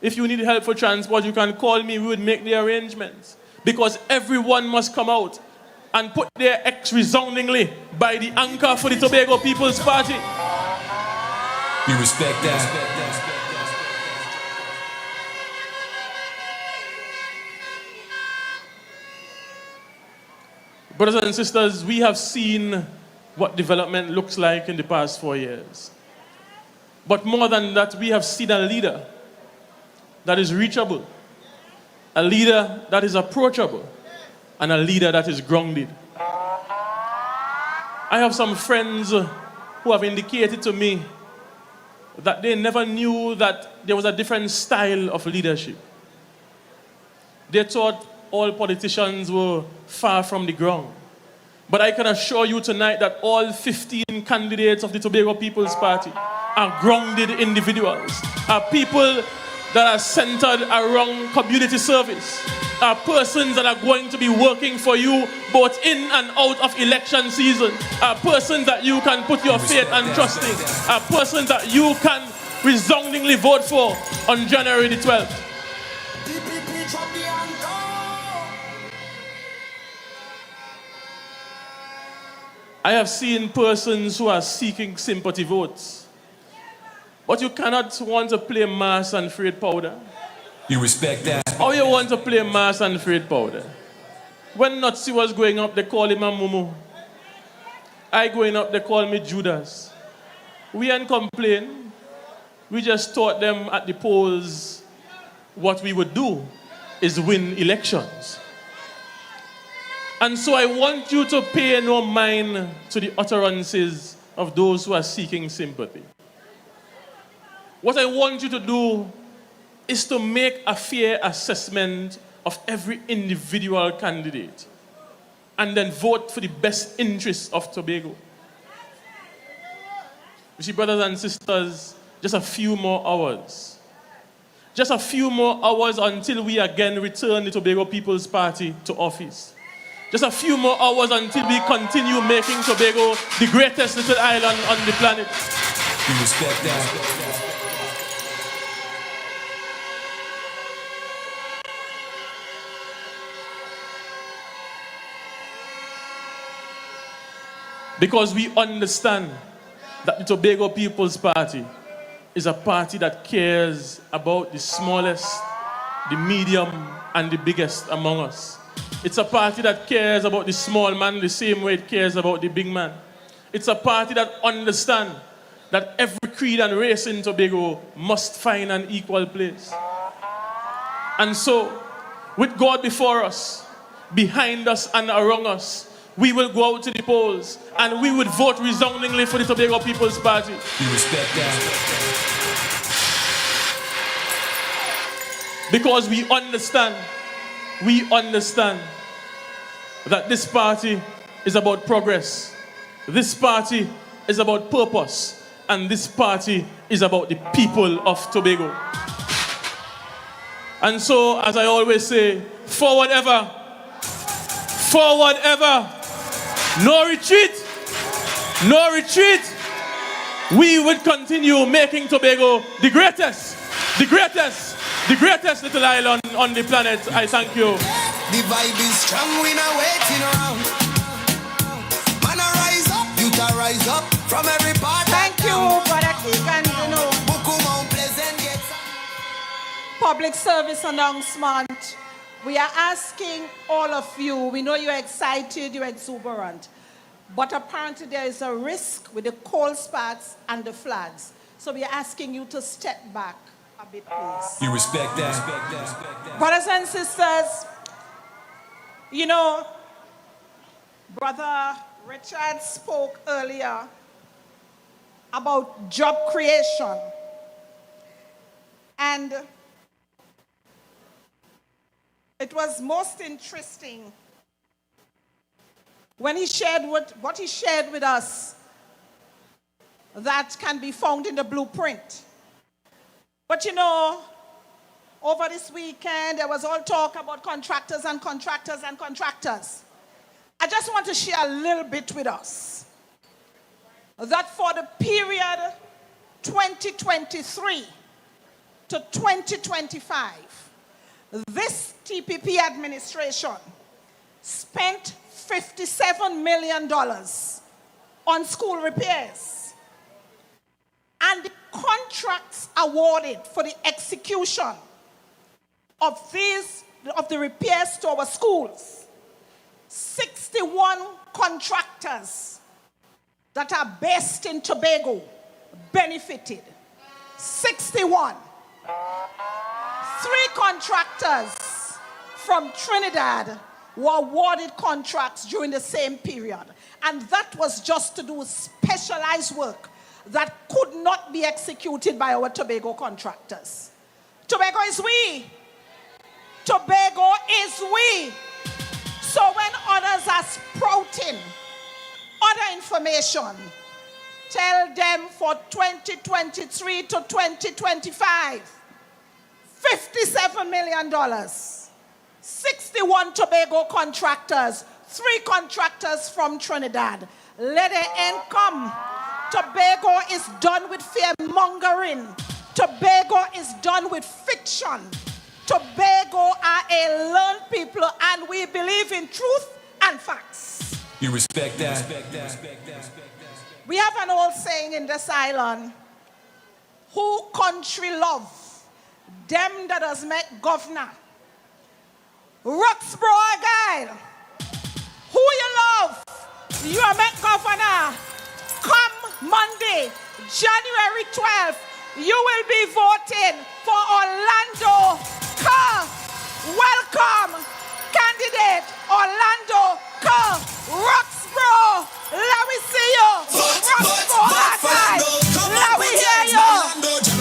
If you need help for transport, you can call me. We would make the arrangements. Because everyone must come out and put their X resoundingly by the anchor for the Tobago People's Party. You respect that? Brothers and sisters, we have seen what development looks like in the past 4 years. But more than that, we have seen a leader that is reachable, a leader that is approachable, and a leader that is grounded. I have some friends who have indicated to me that they never knew that there was a different style of leadership. They thought all politicians were far from the ground. But I can assure you tonight that all 15 candidates of the Tobago People's Party are grounded individuals, are people that are centered around community service, are persons that are going to be working for you both in and out of election season, are persons that you can put your faith and trust in, are persons that you can resoundingly vote for on January the 12th. I have seen persons who are seeking sympathy votes. But you cannot want to play mass and frayed powder. You respect that? How you want to play mass and frayed powder? When Nazi was going up, they call him a mumu. I going up, they call me Judas. We ain't complain. We just taught them at the polls what we would do is win elections. And so I want you to pay no mind to the utterances of those who are seeking sympathy. What I want you to do is to make a fair assessment of every individual candidate and then vote for the best interests of Tobago. You see, brothers and sisters, just a few more hours. Just a few more hours until we again return the Tobago People's Party to office. Just a few more hours until we continue making Tobago the greatest little island on the planet. You respect that? Because we understand that the Tobago People's Party is a party that cares about the smallest, the medium, and the biggest among us. It's a party that cares about the small man the same way it cares about the big man. It's a party that understands that every creed and race in Tobago must find an equal place. And so, with God before us, behind us and around us, we will go out to the polls and we would vote resoundingly for the Tobago People's Party. You respect that? Because we understand that this party is about progress. This party is about purpose. And this party is about the people of Tobago. And so, as I always say, forward ever, no retreat, no retreat. We would continue making Tobago the greatest little island on the planet. I thank you. The vibe is strong, we not waiting around. Man, I rise up, you to rise up from every part. Thank you, Brother Keigon, Buccoo, Mount Pleasant gets public service announcement. We are asking all of you, we know you're excited, you're exuberant, but apparently there is a risk with the cold spots and the floods. So we are asking you to step back a bit, please. You respect that? Brothers and sisters, you know, Brother Richard spoke earlier about job creation. And it was most interesting when he shared what he shared with us that can be found in the blueprint. But you know, over this weekend, there was all talk about contractors and contractors and contractors. I just want to share a little bit with us that for the period 2023 to 2025, this TPP administration spent $57 million on school repairs. And the contracts awarded for the execution of the repairs to our schools 61 contractors that are based in Tobago benefited. 61. 3 contractors from Trinidad were awarded contracts during the same period. And that was just to do specialized work that could not be executed by our Tobago contractors. Tobago is we. Tobago is we. So when others are sprouting other information, tell them for 2023 to 2025, $57 million. 61 Tobago contractors, 3 contractors from Trinidad. Let the end come. Tobago is done with fear-mongering. Tobago is done with fiction. Tobago are a learned people, and we believe in truth and facts. You respect that? We have an old saying in this island, who country love, them that does make governor. Roxborough, Argyle, who you love, you are make governor. Come Monday, January 12th, you will be voting for Ornaldo. Kerr. Welcome, candidate Ornaldo Kerr. Roxborough, let me see you. Roxborough, Argyle, let me hear you.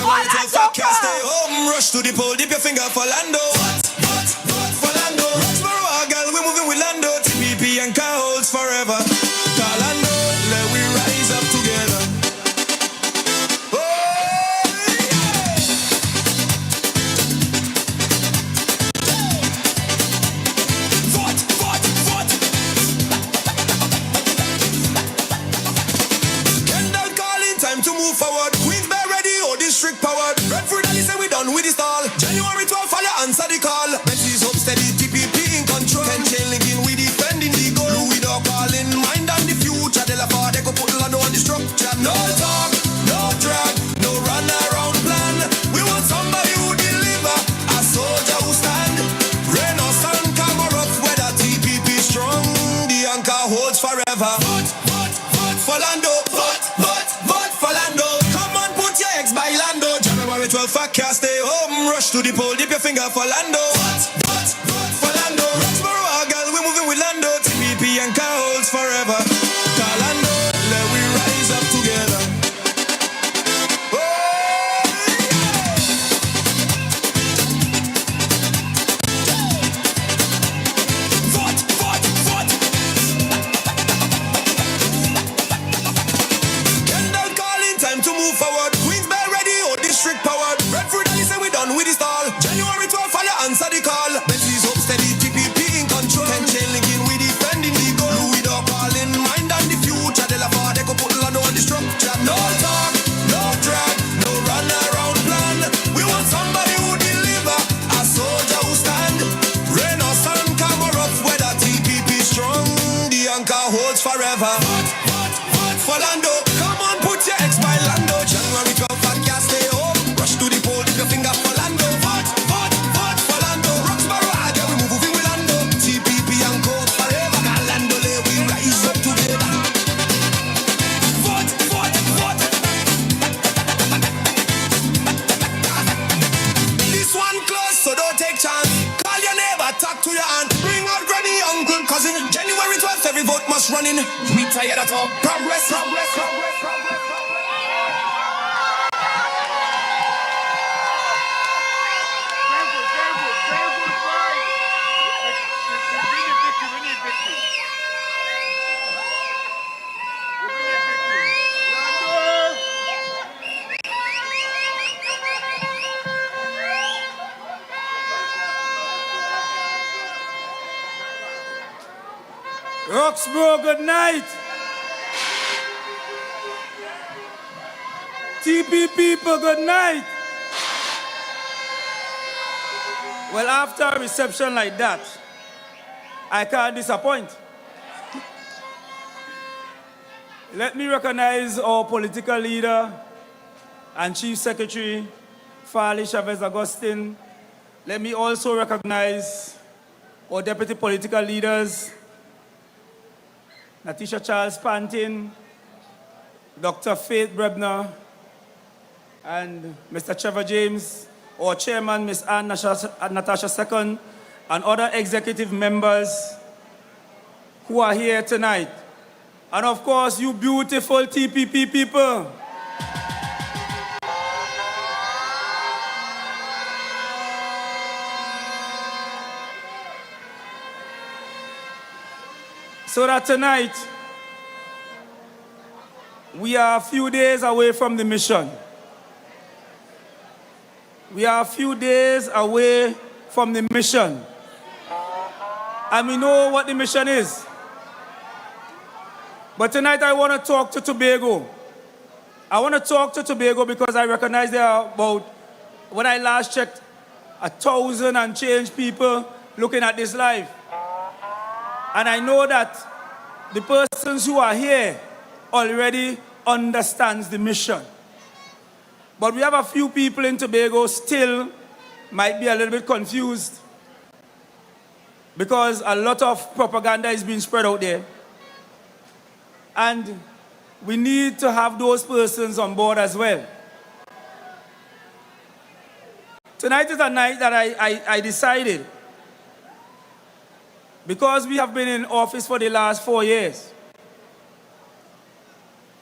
Ornaldo Kerr. Stay home, rush to the pole, dip your finger for Lando. Roxborough, Argyle, we're moving with Lando. TPP and car holds forever. Lando, let we rise up together. Kendall calling, time to move forward. Queens Bay ready, oh district powered. Redford Ali say we done with this all. January 12th, fire answer the call. Betsy's hope steady, TPP in control. 10 chain linking, we defending the goal. Louis dog calling, mind on the future. De la Far, they go put Lando on the structure. No talk, no drag, no run around plan. We want somebody who deliver, a soldier who stand. Rain or sun, come or rough weather, TPP strong. The anchor holds forever. Vote for Lando. Vote for Lando. Come on, put your eggs by Lando. January 12th, I can't stay home. Rush to the pole, dip your finger for Lando. Vote for Lando. Roxborough, Argyle, we're moving with Lando. TPP and car holds forever. Lando, let we rise up together. Kendall calling, time to move forward. Queens Bay ready, oh district powered. Redford Ali say we done with this all. January 12th, fire answer the call. Betsy's hope steady, TPP in control. 10 chain linking, we defending the goal. Louis dog calling, mind on the future. De la Far, they go put Lando on the structure. No talk, no drag, no run around plan. We want somebody who deliver, a soldier who stand. Rain or sun, come or rough weather, TPP strong. The anchor holds forever. Vote for Lando. Come on, put your ex by Lando. January 12th, I can't stay home. Rush to the pole, dip your finger for Lando. Vote for Lando. Roxborough, Argyle, we moving with Lando. TPP and code forever. Lando, let we rise up together. Vote. This one close, so don't take chance. Call your neighbor, talk to your aunt. Bring out granny, uncle, cousin. January 12th, every vote must run in. We tired of talk. Progress. Roxborough, good night. TP people, good night. Well, after a reception like that, I can't disappoint. Let me recognize our political leader and Chief Secretary, Farley, Chavez, Augustine. Let me also recognize our deputy political leaders, Natisha Charles Pantin, Dr. Faith Brebnor, and Mr. Trevor James, our chairman, Ms. Ann Natasha Second, and other executive members who are here tonight. And of course, you beautiful TPP people. So that tonight, we are a few days away from the mission. We are a few days away from the mission. And we know what the mission is. But tonight I want to talk to Tobago. I want to talk to Tobago because I recognize there are about, when I last checked, 1,000 and change people looking at this live. And I know that the persons who are here already understands the mission. But we have a few people in Tobago still might be a little bit confused because a lot of propaganda is being spread out there. And we need to have those persons on board as well. Tonight is a night that I decided, because we have been in office for the last 4 years,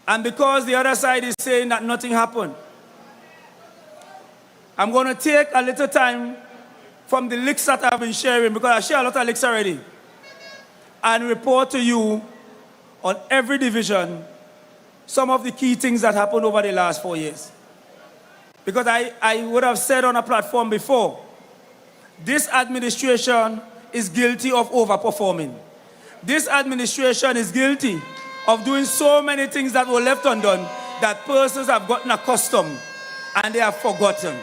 and because the other side is saying that nothing happened, I'm going to take a little time from the licks that I've been sharing, because I share a lot of licks already, and report to you on every division some of the key things that happened over the last 4 years. Because I would have said on a platform before, this administration is guilty of overperforming. This administration is guilty of doing so many things that were left undone that persons have gotten accustomed and they have forgotten.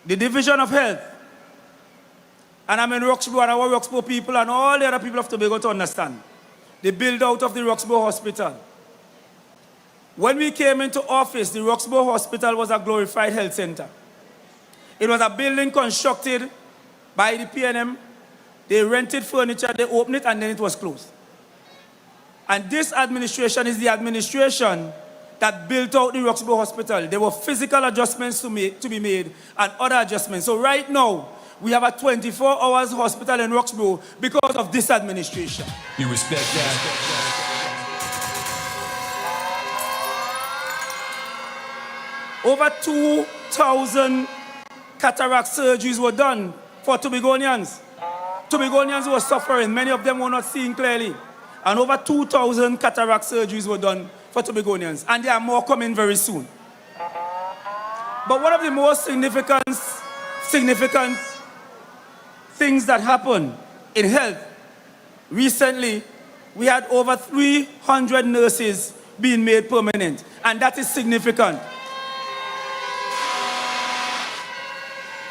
The division of health, and I'm in Roxborough, and I want Roxborough people and all the other people of Tobago to understand, the build out of the Roxborough Hospital. When we came into office, the Roxborough Hospital was a glorified health center. It was a building constructed by the PNM. They rented furniture, they opened it, and then it was closed. And this administration is the administration that built out the Roxborough Hospital. There were physical adjustments to be made and other adjustments. So right now, we have a 24-hour hospital in Roxborough because of this administration. You respect that? Over 2,000 cataract surgeries were done for Tobagonians. Tobagonians were suffering. Many of them were not seeing clearly. And over 2,000 cataract surgeries were done for Tobagonians. And there are more coming very soon. But one of the most significant things that happened in health recently, we had over 300 nurses being made permanent. And that is significant.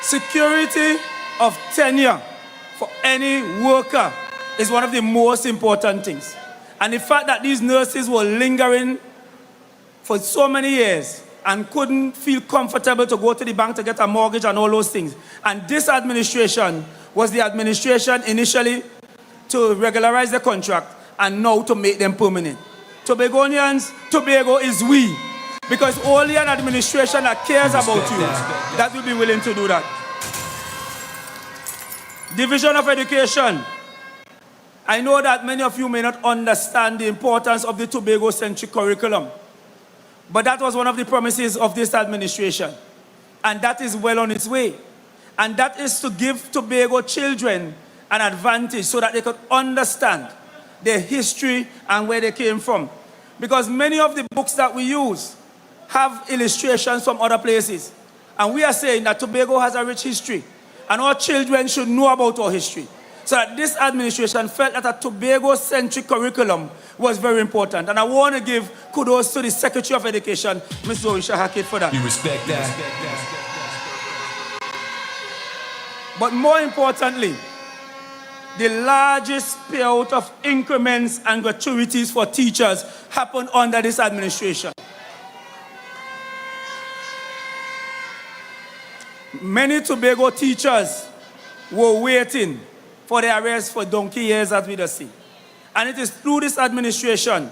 Security of tenure for any worker is one of the most important things. And the fact that these nurses were lingering for so many years and couldn't feel comfortable to go to the bank to get a mortgage and all those things. And this administration was the administration initially to regularize the contract and now to make them permanent. Tobagonians, Tobago is we. Because only an administration that cares about you that will be willing to do that. Division of Education. I know that many of you may not understand the importance of the Tobago-centric curriculum. But that was one of the promises of this administration. And that is well on its way. And that is to give Tobago children an advantage so that they could understand their history and where they came from. Because many of the books that we use have illustrations from other places. And we are saying that Tobago has a rich history. And our children should know about our history. So that this administration felt that a Tobago-centric curriculum was very important. And I want to give kudos to the Secretary of Education, Ms. Zorisha Hackett, for that. You respect that? But more importantly, the largest payout of increments and gratuities for teachers happened under this administration. Many Tobago teachers were waiting for the arrears for donkey years, as we just see. And it is through this administration,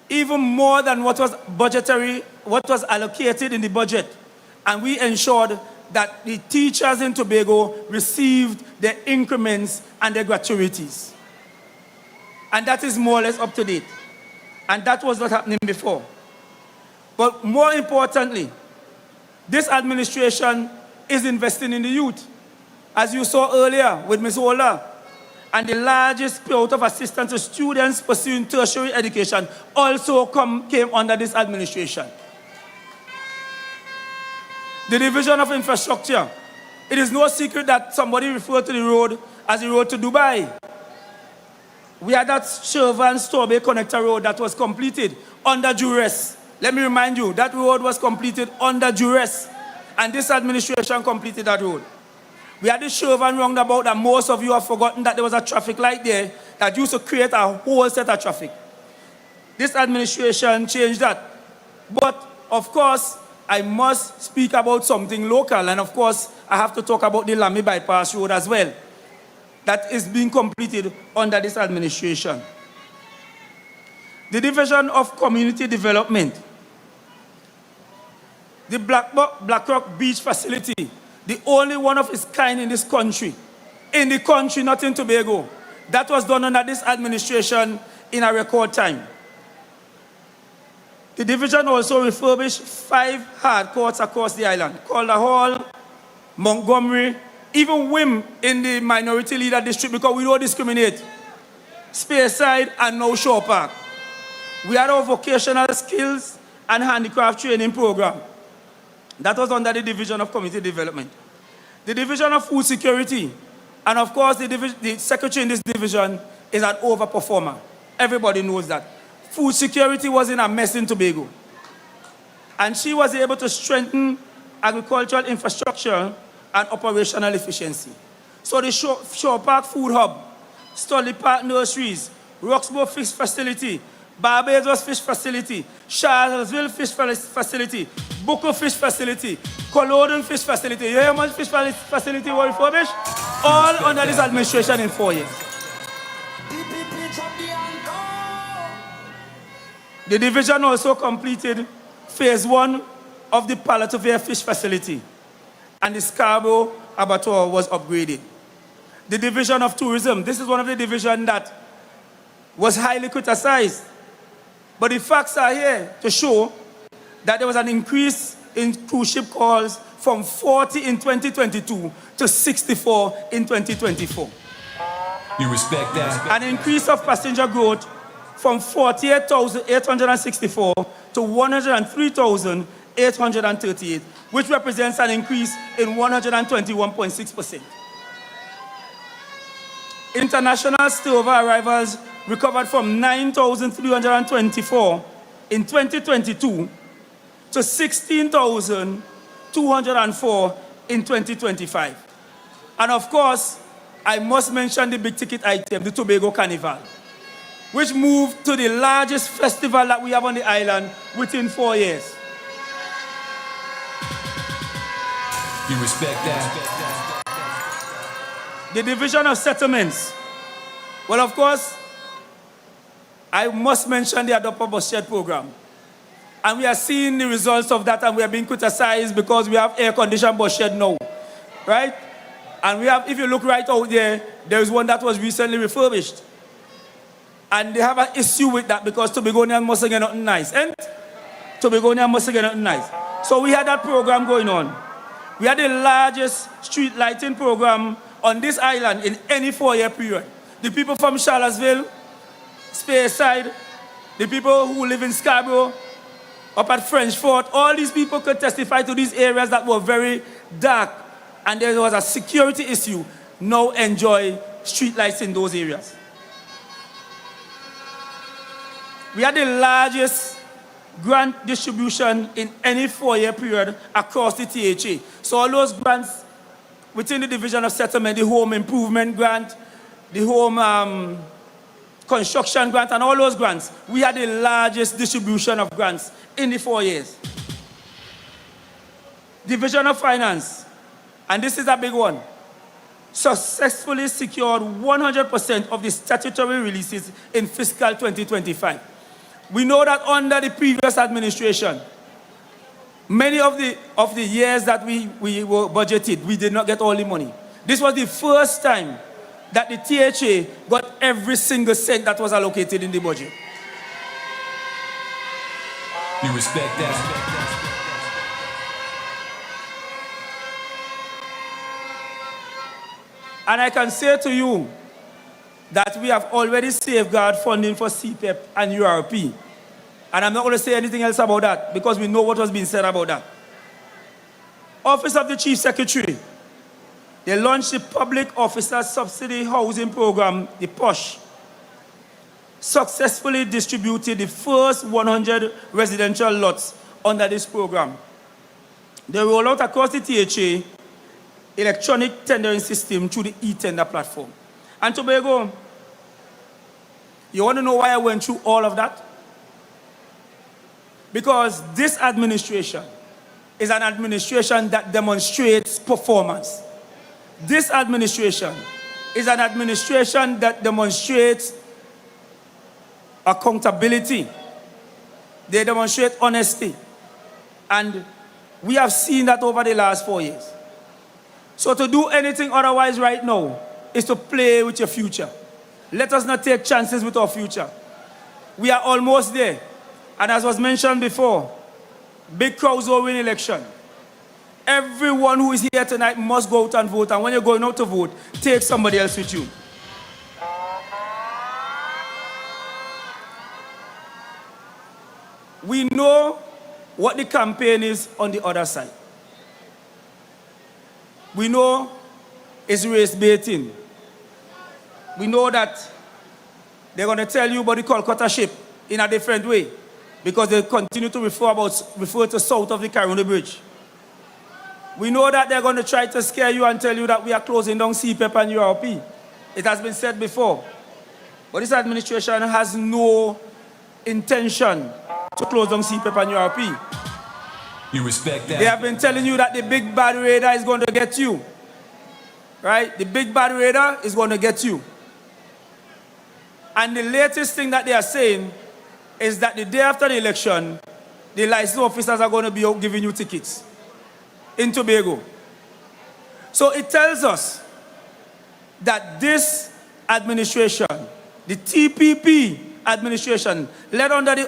even more than what was budgetary, what was allocated in the budget, and we ensured that the teachers in Tobago received their increments and their gratuities. And that is more or less up to date. And that was not happening before. But more importantly, this administration is investing in the youth. As you saw earlier with Ms. Ola, and the largest payout of assistance to students pursuing tertiary education also came under this administration. The division of infrastructure. It is no secret that somebody referred to the road as the road to Dubai. We had that Chavez-Tobago connector road that was completed under duress. Let me remind you, that road was completed under duress, and this administration completed that road. We had the Chavez roundabout that most of you have forgotten that there was a traffic light there that used to create a whole set of traffic. This administration changed that. But, of course, I must speak about something local, and of course, I have to talk about the Lamy Bypass Road as well. That is being completed under this administration. The Division of Community Development. The Blackrock Beach Facility, the only one of its kind in this country. In the country, not in Tobago. That was done under this administration in a record time. The division also refurbished 5 hard courts across the island. Calder Hall, Montgomery, even Wim in the minority leader district, because we don't discriminate. Speyside and now Shaw Park. We had our vocational skills and handicraft training program. That was under the Division of Community Development. The Division of Food Security, and of course the secretary in this division is an overperformer. Everybody knows that. Food security was in a mess in Tobago. And she was able to strengthen agricultural infrastructure and operational efficiency. So the Shaw Park Food Hub, Studley Park Nurseries, Roxborough Fish Facility, Barbados Fish Facility, Charlotteville Fish Facility, Buccoo Fish Facility, Culloden Fish Facility. You hear how much fish facility were refurbished? All under this administration in 4 years. The division also completed phase 1 of the Parlatuvier Fish Facility, and the Scarborough Abattoir was upgraded. The Division of Tourism, this is one of the divisions that was highly criticized. But the facts are here to show that there was an increase in cruise ship calls from 40 in 2022 to 64 in 2024. You respect that? An increase of passenger growth from 48,864 to 103,838, which represents an increase in 121.6%. International stopover arrivals recovered from 9,324 in 2022 to 16,204 in 2025. And of course, I must mention the big ticket item, the Tobago Carnival, which moved to the largest festival that we have on the island within 4 years. You respect that? The Division of Settlements. Well, of course, I must mention the Adopter Bus Shed program. And we are seeing the results of that, and we are being criticized because we have air-conditioned bus shed now, right? And we have, if you look right out there, there is one that was recently refurbished. And they have an issue with that because Tobagonians must get nothing nice. And Tobagonians must get nothing nice. So we had that program going on. We had the largest street lighting program on this island in any 4-year period. The people from Charlotteville, Speyside, the people who live in Scarborough, up at French Fort, all these people could testify to these areas that were very dark and there was a security issue. Now enjoy street lights in those areas. We had the largest grant distribution in any 4-year period across the THA. So all those grants within the Division of Settlement, the home improvement grant, the home construction grant, and all those grants, we had the largest distribution of grants in the 4 years. Division of Finance, and this is a big one. successfully secured 100% of the statutory releases in fiscal 2025. We know that under the previous administration, many of the years that we were budgeted, we did not get all the money. This was the first time that the THA got every single cent that was allocated in the budget. You respect that? And I can say to you that we have already safeguarded funding for CPEP and URP. And I'm not going to say anything else about that because we know what was being said about that. Office of the Chief Secretary, they launched the Public Officer Subsidy Housing Program, the POSH. Successfully distributed the first 100 residential lots under this program. They roll out across the THA electronic tendering system through the e-tender platform. And Tobago, you want to know why I went through all of that? Because this administration is an administration that demonstrates performance. This administration is an administration that demonstrates accountability. They demonstrate honesty. And we have seen that over the last 4 years. So to do anything otherwise right now is to play with your future. Let us not take chances with our future. We are almost there. And as was mentioned before, big crowds will win election. Everyone who is here tonight must go out and vote. And when you're going out to vote, take somebody else with you. We know what the campaign is on the other side. We know it's race baiting. We know that they're going to tell you about the Calcutta ship in a different way because they continue to refer to south of the Keigon Bridge. We know that they're going to try to scare you and tell you that we are closing down CPEP and URP. It has been said before. But this administration has no intention to close down CPEP and URP. You respect that? They have been telling you that the big bad radar is going to get you. Right? The big bad radar is going to get you. And the latest thing that they are saying is that the day after the election, the license officers are going to be out giving you tickets in Tobago. So it tells us that this administration, the TPP administration, led under the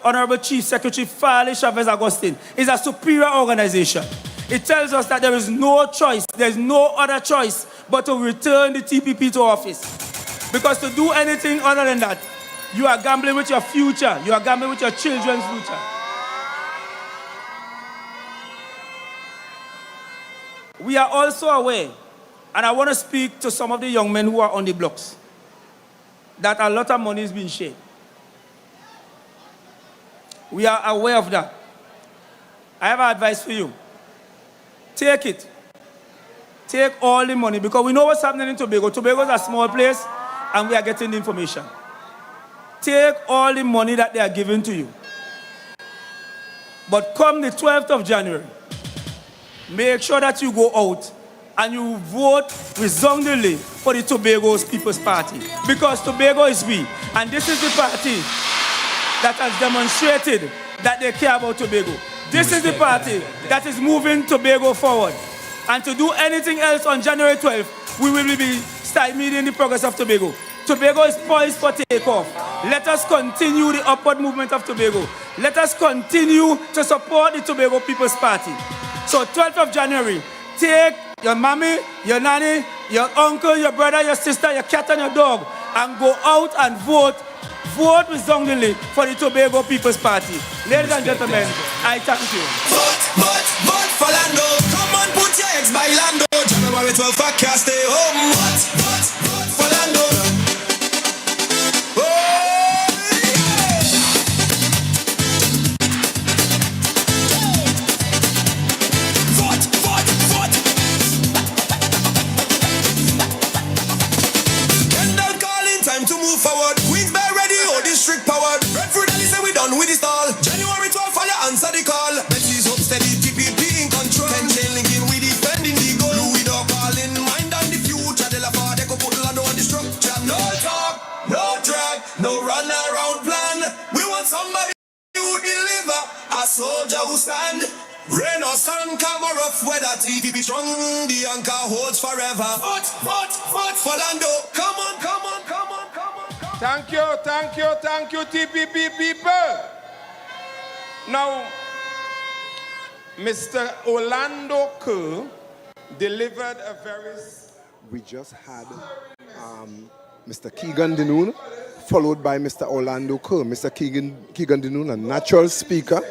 Honorable Chief Secretary Farley, Chavez, Augustine, is a superior organization. It tells us that there is no choice, there's no other choice but to return the TPP to office. Because to do anything other than that, you are gambling with your future, you are gambling with your children's future. We are also aware, and I want to speak to some of the young men who are on the blocks, that a lot of money is being shared. We are aware of that. I have advice for you. Take it. Take all the money because we know what's happening in Tobago. Tobago is a small place and we are getting the information. Take all the money that they are giving to you. But come the 12th of January, make sure that you go out and you vote resoundingly for the Tobago's People's Party. Because Tobago is we. And this is the party that has demonstrated that they care about Tobago. This is the party that is moving Tobago forward. And to do anything else on January 12th, we will be stymied the progress of Tobago. Tobago is poised for takeoff. Let us continue the upward movement of Tobago. Let us continue to support the Tobago People's Party. So 12th of January, take your mommy, your nanny, your uncle, your brother, your sister, your cat and your dog and go out and vote. Vote resoundingly for the Tobago People's Party. Ladies and gentlemen, I thank you. Vote for Lando. Come on, put your eggs by Lando. January 12th, I can't stay home. Vote for Lando. District powered. Redford Ali say we done with this all. January 12th, fire answer the call. Betsy's up steady, TPP in control. 10 chain linking, we defending the goal. Blue with our call in mind and the fuel. Rain or sun, come or rough weather, TPP strong, the anchor holds forever. Orlando, come on. Thank you, TPP people. Now, Mr. Ornaldo Kerr delivered a very... We just had Mr. Keigon Denoon, followed by Mr. Ornaldo Kerr. Mr. Keigon Denoon, a natural speaker.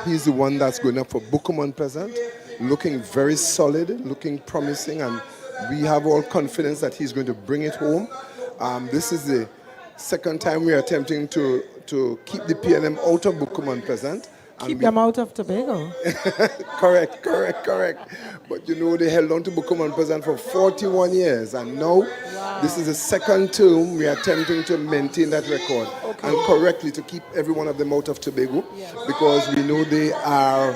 He's the one that's going up for Buccoo present, looking very solid, looking promising, and we have all confidence that he's going to bring it home. This is the second time we are attempting to keep the PNM out of Buccoo present. Keep them out of Tobago. Correct. But you know, they held on to Buccoo present for 41 years, and now this is the second term we are attempting to maintain that record and correctly to keep every one of them out of Tobago, because we know they are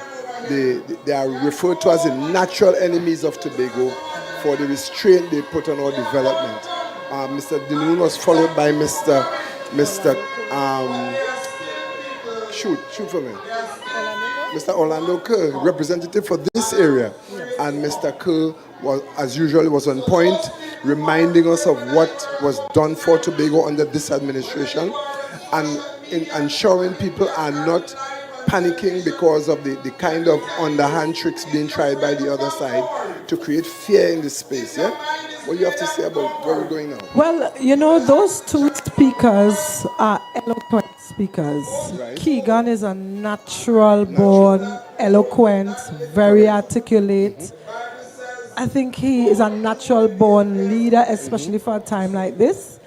referred to as the natural enemies of Tobago for the restraint they put on our development. Mr. Denoon was followed by Mr. Shoot for me. Mr. Ornaldo Kerr, representative for this area. And Mr. Kerr, as usual, was on point, reminding us of what was done for Tobago under this administration, and in ensuring people are not panicking because of the kind of underhand tricks being tried by the other side to create fear in the space. Yeah? What do you have to say about where we're going now? Well, you know, those two speakers are eloquent speakers. Right. Keigon is a natural-born, eloquent, very articulate. I think he is a natural-born leader, especially for a time like this.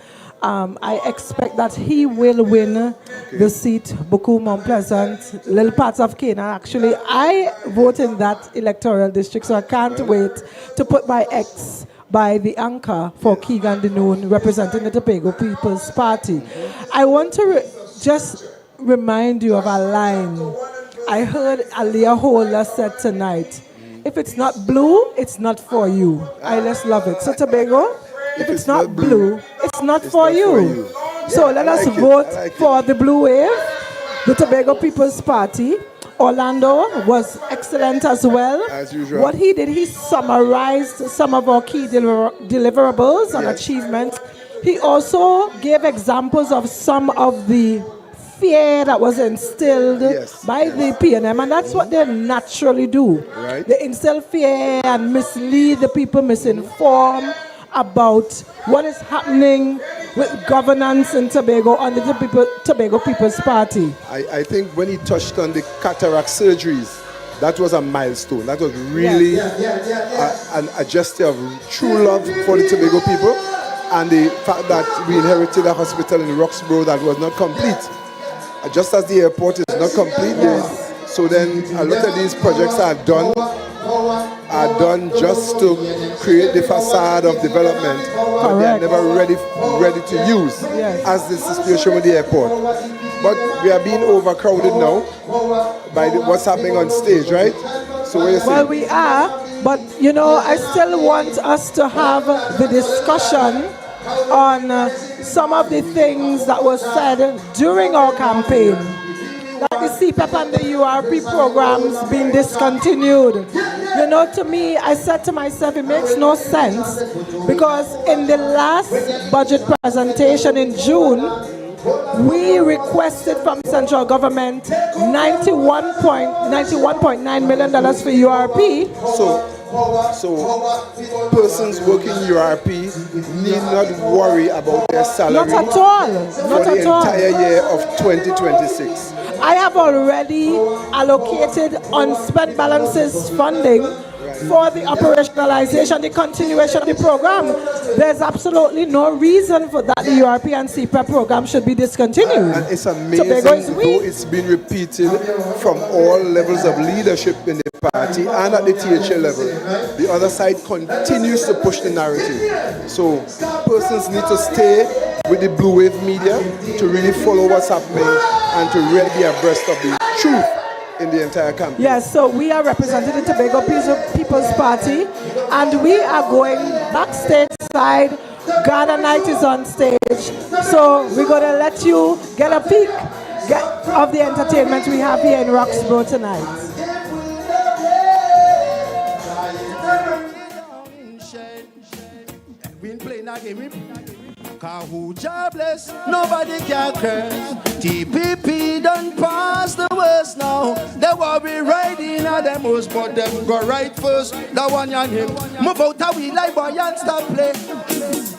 I expect that he will win the seat, Buccoo, Mount Pleasant, little parts of Keigon. Actually, I vote in that electoral district, so I can't wait to put my X by the anchor for Keigon Denoon, representing the Tobago People's Party. I want to just remind you of a line I heard Aleah Holder said tonight. If it's not blue, it's not for you. I just love it. So Tobago, if it's not blue, it's not for you. So let us vote for the blue wave, the Tobago People's Party. Ornaldo was excellent as well. As usual. What he did, he summarized some of our key deliverables and achievements. He also gave examples of some of the fear that was instilled by the PNM, and that's what they naturally do. Right. They instill fear and mislead the people, misinform about what is happening with governance in Tobago under the Tobago People's Party. I think when he touched on the cataract surgeries, that was a milestone. That was really a gesture of true love for the Tobago people, and the fact that we inherited a hospital in Roxborough that was not complete. Just as the airport is not complete, so then a lot of these projects are done just to create the facade of development, but they are never ready to use, as this situation with the airport. But we are being overcrowded now by what's happening on stage, right? So what are you saying? Well, we are, but you know, I still want us to have the discussion on some of the things that were said during our campaign. Like the CPP and the URP programs being discontinued. You know, to me, I said to myself, it makes no sense, because in the last budget presentation in June, we requested from central government $91.9 million for URP. So persons working URP need not worry about their salary not at all. for the entire year of 2026. I have already allocated unspent balances funding for the operationalization, the continuation of the program. There's absolutely no reason for that the URP and CPP program should be discontinued. And it's amazing though it's been repeated from all levels of leadership in the party and at the THA level. The other side continues to push the narrative. So persons need to stay with the Blue Wave media to really follow what's happening and to really be abreast of the truth in the entire campaign. Yes, so we are representing the Tobago People's Party, and we are going backstage side. Ghana Night is on stage, so we're going to let you get a peek of the entertainment we have here in Roxborough tonight. Cause who jobless, nobody can curse. TPP done pass the worst now. They worry riding at them most, but them go right first. That one and him. Move out how we like boy and stop play.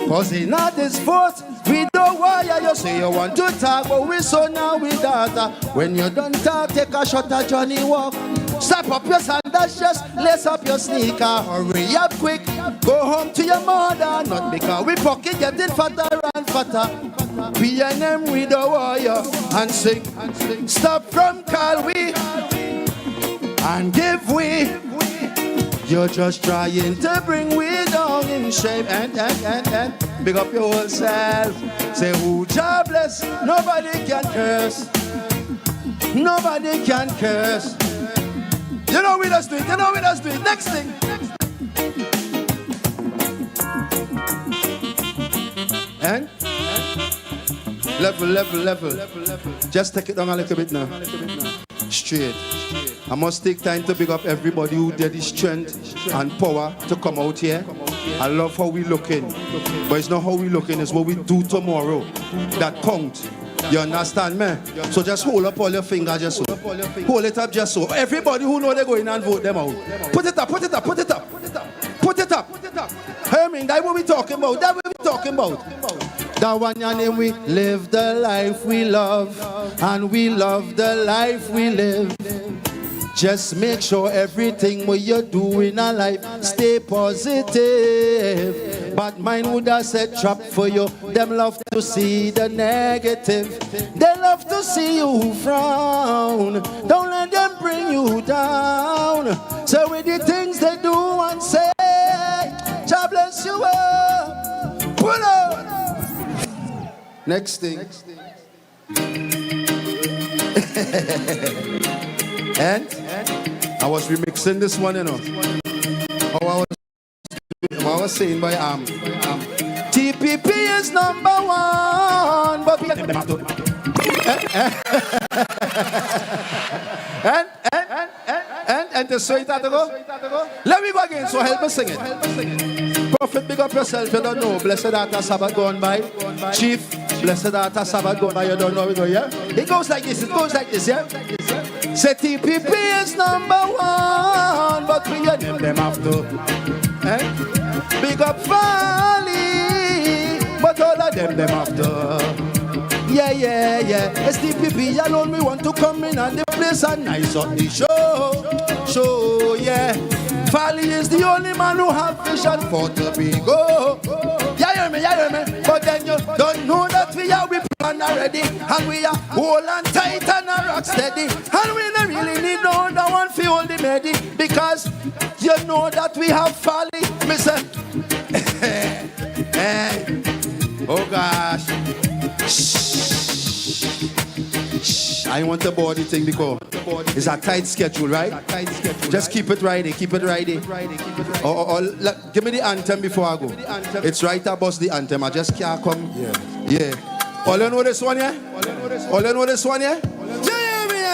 Cause it's not his fault. We don't wire you say you want to talk, but we so now we data. When you done talk, take a shot at Johnny Walk. Step up your sandals, just lace up your sneaker. Hurry up quick, go home to your mother. Not because we pocket getting fatter and fatter. PNM with the wire and sing. Stop from call we and give we. You're just trying to bring we down in shape and big up your whole self. Say who jobless, nobody can curse. Nobody can curse. You know we just do it, you know we just do it. Next thing. And level. Just take it down a little bit now. Straight. I must take time to pick up everybody who did the strength and power to come out here. I love how we looking, but it's not how we looking, it's what we do tomorrow that counts. You understand me? So just hold up all your fingers just so. Hold it up just so. Everybody who know they're going and vote them out. Put it up. I mean, that's what we talking about. That one your name, we live the life we love, and we love the life we live. Just make sure everything what you do in a life stay positive. But mine would have said trap for you. Them love to see the negative. They love to see you frown. Don't let them bring you down. So with the things they do and say, God bless you up. Pull up. Next thing. And I was remixing this one, you know. I was saying by TPP is number one, but we and to say it to go. Let me go again, so help me sing it. Prophet, big up yourself, you don't know. Blessed art the Sabbath gone by. Chief, blessed art the Sabbath gone by, you don't know, yeah? It goes like this, yeah? Say TPP is number one, but we name them after. Big up Farley, but all of them after. Yeah. It's TPP alone, we want to come in and the place and nice up the show, yeah. Farley is the only man who have vision for Tobago. Yeah, hear me. But then you don't know that we plan already, and we are whole and tight and a rock steady, and we don't really need no other one for all the medi, because you know that we have Farley. Listen. Oh gosh. I want the body thing because it's a tight schedule, right? Just keep it riding. Or give me the anthem before I go. It's right above the anthem. I just can't come. Yeah. All you know this one, yeah? Hear me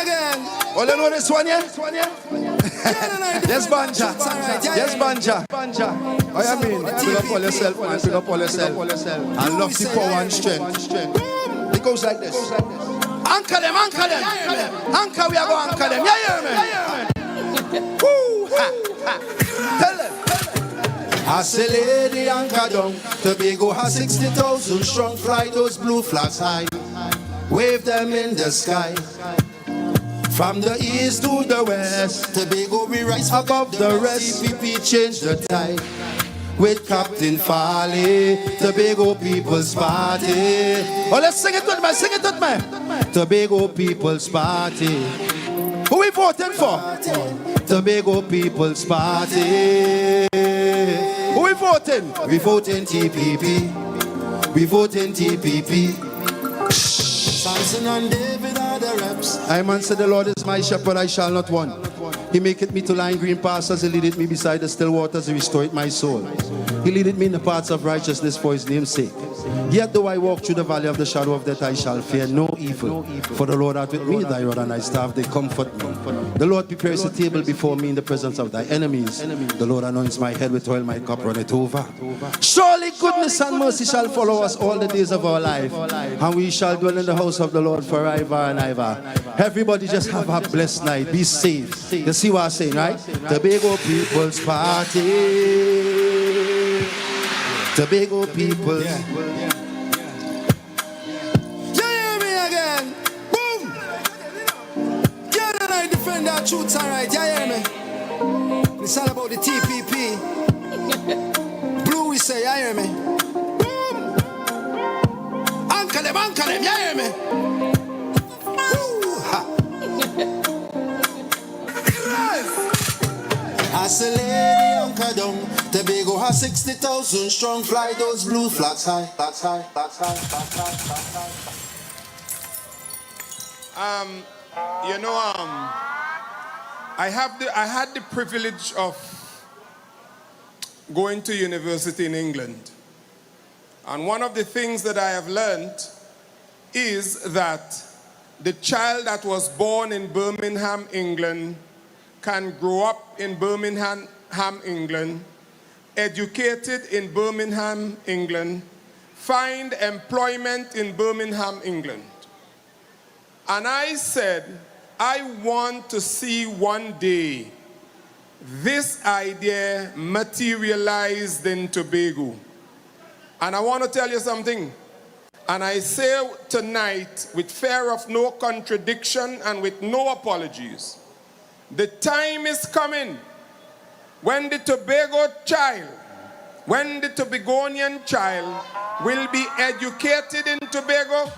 again. All you know this one, yeah? Yes, Banja. What you mean? Pick up all yourself, man. Pick up all yourself. I love the power and strength. It goes like this. Anchor them. Anchor, we are going to anchor them. Yeah, hear me? Woo! Tell them. I say, lady, anchor down. Tobago has 60,000 strong. Fly those blue flags high. Wave them in the sky. From the east to the west, Tobago we rise above the rest. TPP change the tide. With Captain Farley, Tobago People's Party. Oh, let's sing it with me. Tobago People's Party. Who we voting for? Tobago People's Party. Who we voting? We voting TPP. Samson and David are the reps. I man said the Lord is my shepherd, I shall not want. He maketh me to lie in green pastures, he leadeth me beside the still waters, he restoreth my soul. He leadeth me in the paths of righteousness for his name's sake. Yet though I walk through the valley of the shadow of death, I shall fear no evil. For the Lord art with me, thy rod and thy staff, they comfort me. The Lord prepares a table before me in the presence of thy enemies. The Lord anoints my head with oil, my cup runneth over. Surely goodness and mercy shall follow us all the days of our life, and we shall dwell in the house of the Lord forever and ever. Everybody just have a blessed night. Be safe. You see what I'm saying, right? Tobago People's Party. Tobago People's. You hear me again? Boom! Yeah, and I defend our truths, alright. You hear me? It's all about the TPP. Blue, we say, you hear me? Boom! Anchor them, you hear me? As a lady anchor down, Tobago has 60,000 strong. Fly those blue flags high, flags high, flags high, flags high, flags high. I had the privilege of going to university in England. And one of the things that I have learned is that the child that was born in Birmingham, England, can grow up in Birmingham, England, educated in Birmingham, England, find employment in Birmingham, England. And I said, I want to see one day this idea materialized in Tobago. And I want to tell you something. And I say tonight, with fear of no contradiction and with no apologies, the time is coming when the Tobago child, when the Tobagonian child will be educated in Tobago,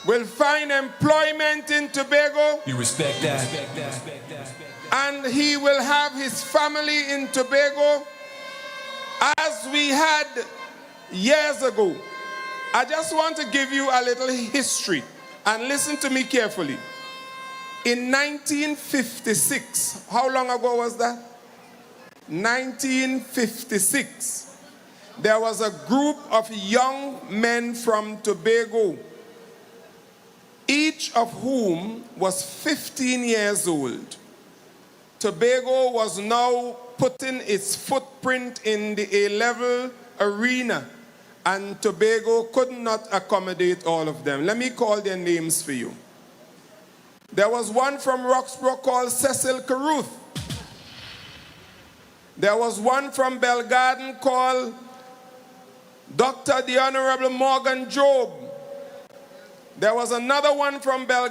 will find employment in Tobago. You respect that? And he will have his family in Tobago as we had years ago. I just want to give you a little history and listen to me carefully. In 1956, how long ago was that? 1956, there was a group of young men from Tobago, each of whom was 15 years old. Tobago was now putting its footprint in the A-level arena, and Tobago could not accommodate all of them. Let me call their names for you. There was one from Roxborough called Cecil Caruth. There was one from Belle called Dr. the Honorable Morgan Job. There was another one from Belle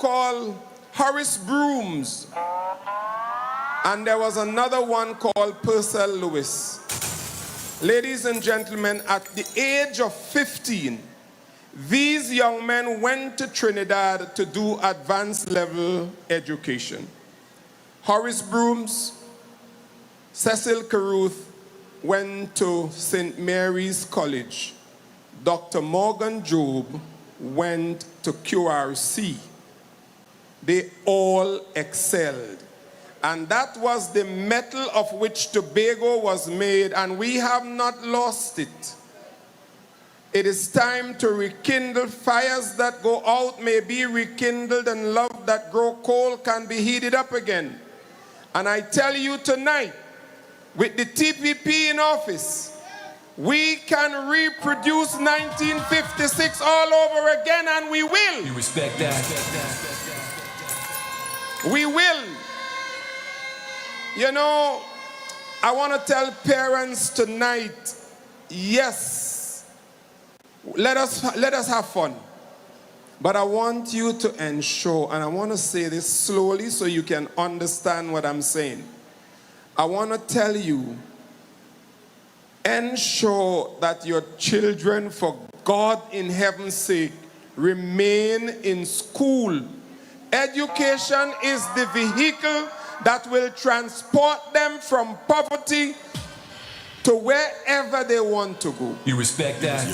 called Horace Brooms. And there was another one called Purcell Lewis. Ladies and gentlemen, at the age of 15, these young men went to Trinidad to do advanced level education. Horace Brooms, Cecil Caruth went to St. Mary's College. Dr. Morgan Job went to QRC. They all excelled. And that was the metal of which Tobago was made, and we have not lost it. It is time to rekindle. Fires that go out may be rekindled, and love that grow cold can be heated up again. And I tell you tonight, with the TPP in office, we can reproduce 1956 all over again, and we will. You respect that? We will. You know, I want to tell parents tonight, yes, let us have fun. But I want you to ensure, and I want to say this slowly so you can understand what I'm saying. I want to tell you, ensure that your children, for God in heaven's sake, remain in school. Education is the vehicle that will transport them from poverty to wherever they want to go. You respect that?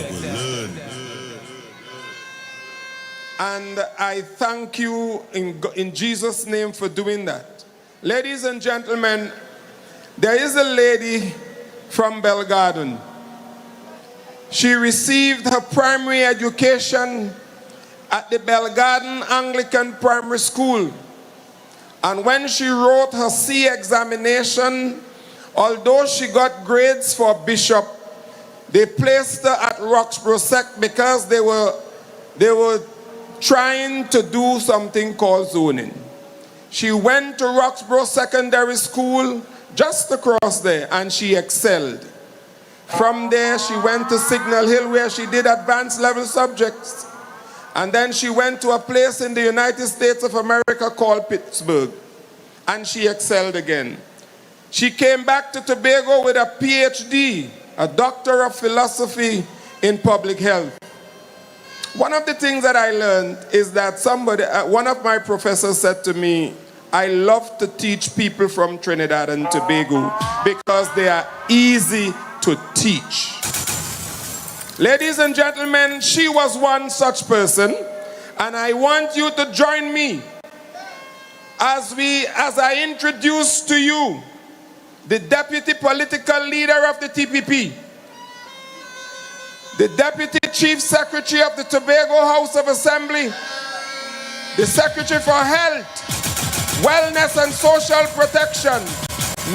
And I thank you in Jesus' name for doing that. Ladies and gentlemen, there is a lady from Belle. She received her primary education at the Belle Anglican Primary School. And when she wrote her C examination, although she got grades for bishop, they placed her at Roxborough Sec because they were trying to do something called zoning. She went to Roxborough Secondary School just across there, and she excelled. From there, she went to Signal Hill where she did advanced level subjects. And then she went to a place in the United States of America called Pittsburgh, and she excelled again. She came back to Tobago with a PhD, a Doctor of Philosophy in Public Health. One of the things that I learned is that one of my professors said to me, I love to teach people from Trinidad and Tobago because they are easy to teach. Ladies and gentlemen, she was one such person, and I want you to join me as I introduce to you the Deputy Political Leader of the TPP, the Deputy Chief Secretary of the Tobago House of Assembly, the Secretary for Health, Wellness and Social Protection,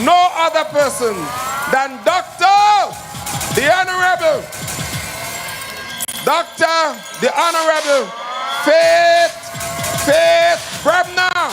no other person than the Honorable Faith Brebnor.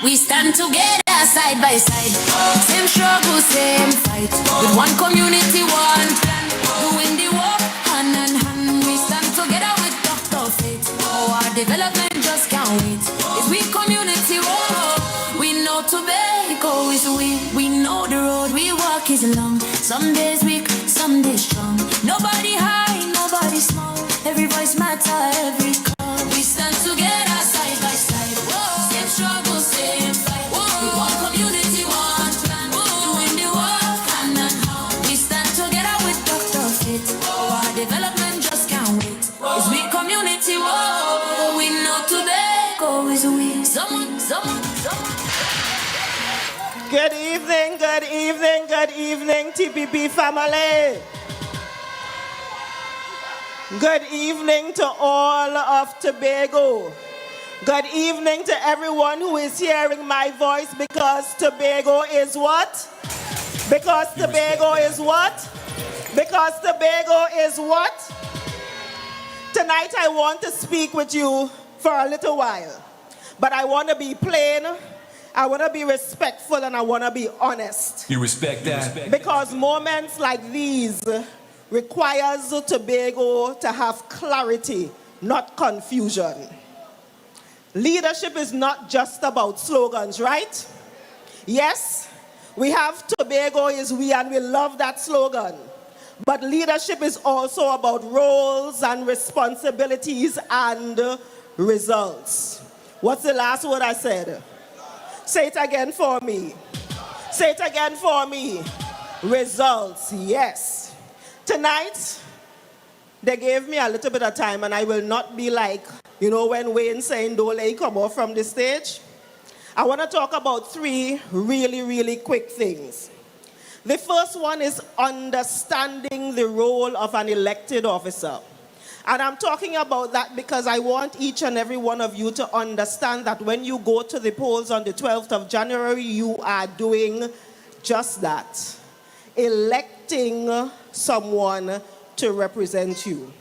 We stand together side by side, same struggle, same fight, with one community, one plan, doing the work hand in hand. We stand together with Dr. Faith. Our development just can't wait. It's we community, whoa. We know Tobago is we know the road we walk is long. Some days weak, some days strong. Nobody high, nobody small. Every voice matter, every call. We stand together side by side, whoa. Same struggle, same fight, whoa. With one community, one plan, whoa. Doing the work hand in hand. We stand together with Dr. Fit. Our development just can't wait. It's we community, whoa. We know Tobago is we. Someone. Good evening, TPP family. Good evening to all of Tobago. Good evening to everyone who is hearing my voice, because Tobago is what? Because Tobago is what? Because Tobago is what? Tonight I want to speak with you for a little while, but I want to be plain, I want to be respectful, and I want to be honest. You respect that? Because moments like these requires Tobago to have clarity, not confusion. Leadership is not just about slogans, right? Yes, we have Tobago is we, and we love that slogan. But leadership is also about roles and responsibilities and results. What's the last word I said? Say it again for me. Say it again for me. Results, yes. Tonight, they gave me a little bit of time, and I will not be like, when Wayne saying, don't let it come off from the stage. I want to talk about three really quick things. The first one is understanding the role of an elected officer. And I'm talking about that because I want each and every one of you to understand that when you go to the polls on the 12th of January, you are doing just that. Electing someone to represent you.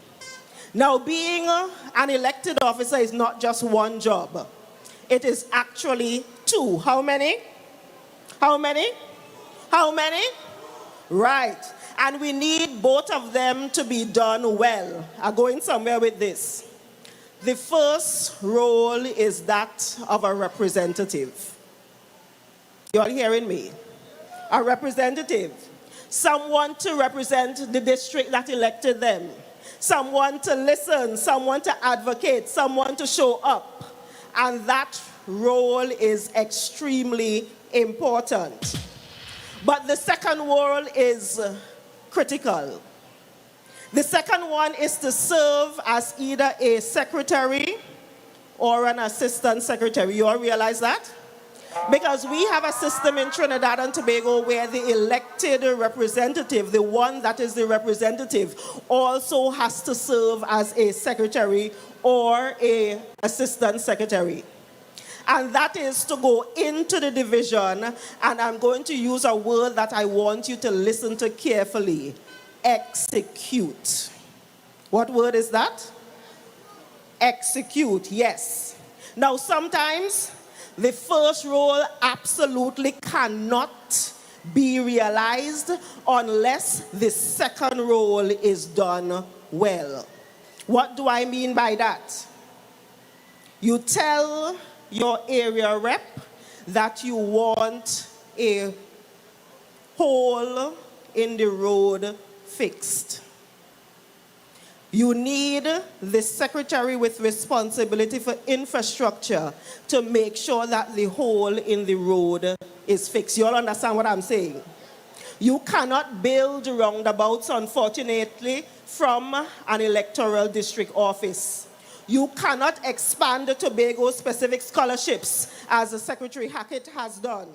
Now, being an elected officer is not just one job. It is actually two. How many? How many? How many? Right. And we need both of them to be done well. I'm going somewhere with this. The first role is that of a representative. You all hearing me? A representative. Someone to represent the district that elected them. Someone to listen, someone to advocate, someone to show up. And that role is extremely important. But the second role is critical. The second one is to serve as either a secretary or an assistant secretary. You all realize that? Because we have a system in Trinidad and Tobago where the elected representative, the one that is the representative, also has to serve as a secretary or a assistant secretary. And that is to go into the division, and I'm going to use a word that I want you to listen to carefully. Execute. What word is that? Execute, yes. Now sometimes the first role absolutely cannot be realized unless the second role is done well. What do I mean by that? You tell your area rep that you want a hole in the road fixed. You need the secretary with responsibility for infrastructure to make sure that the hole in the road is fixed. You all understand what I'm saying? You cannot build roundabouts, unfortunately, from an electoral district office. You cannot expand the Tobago specific scholarships as the Secretary Hackett has done.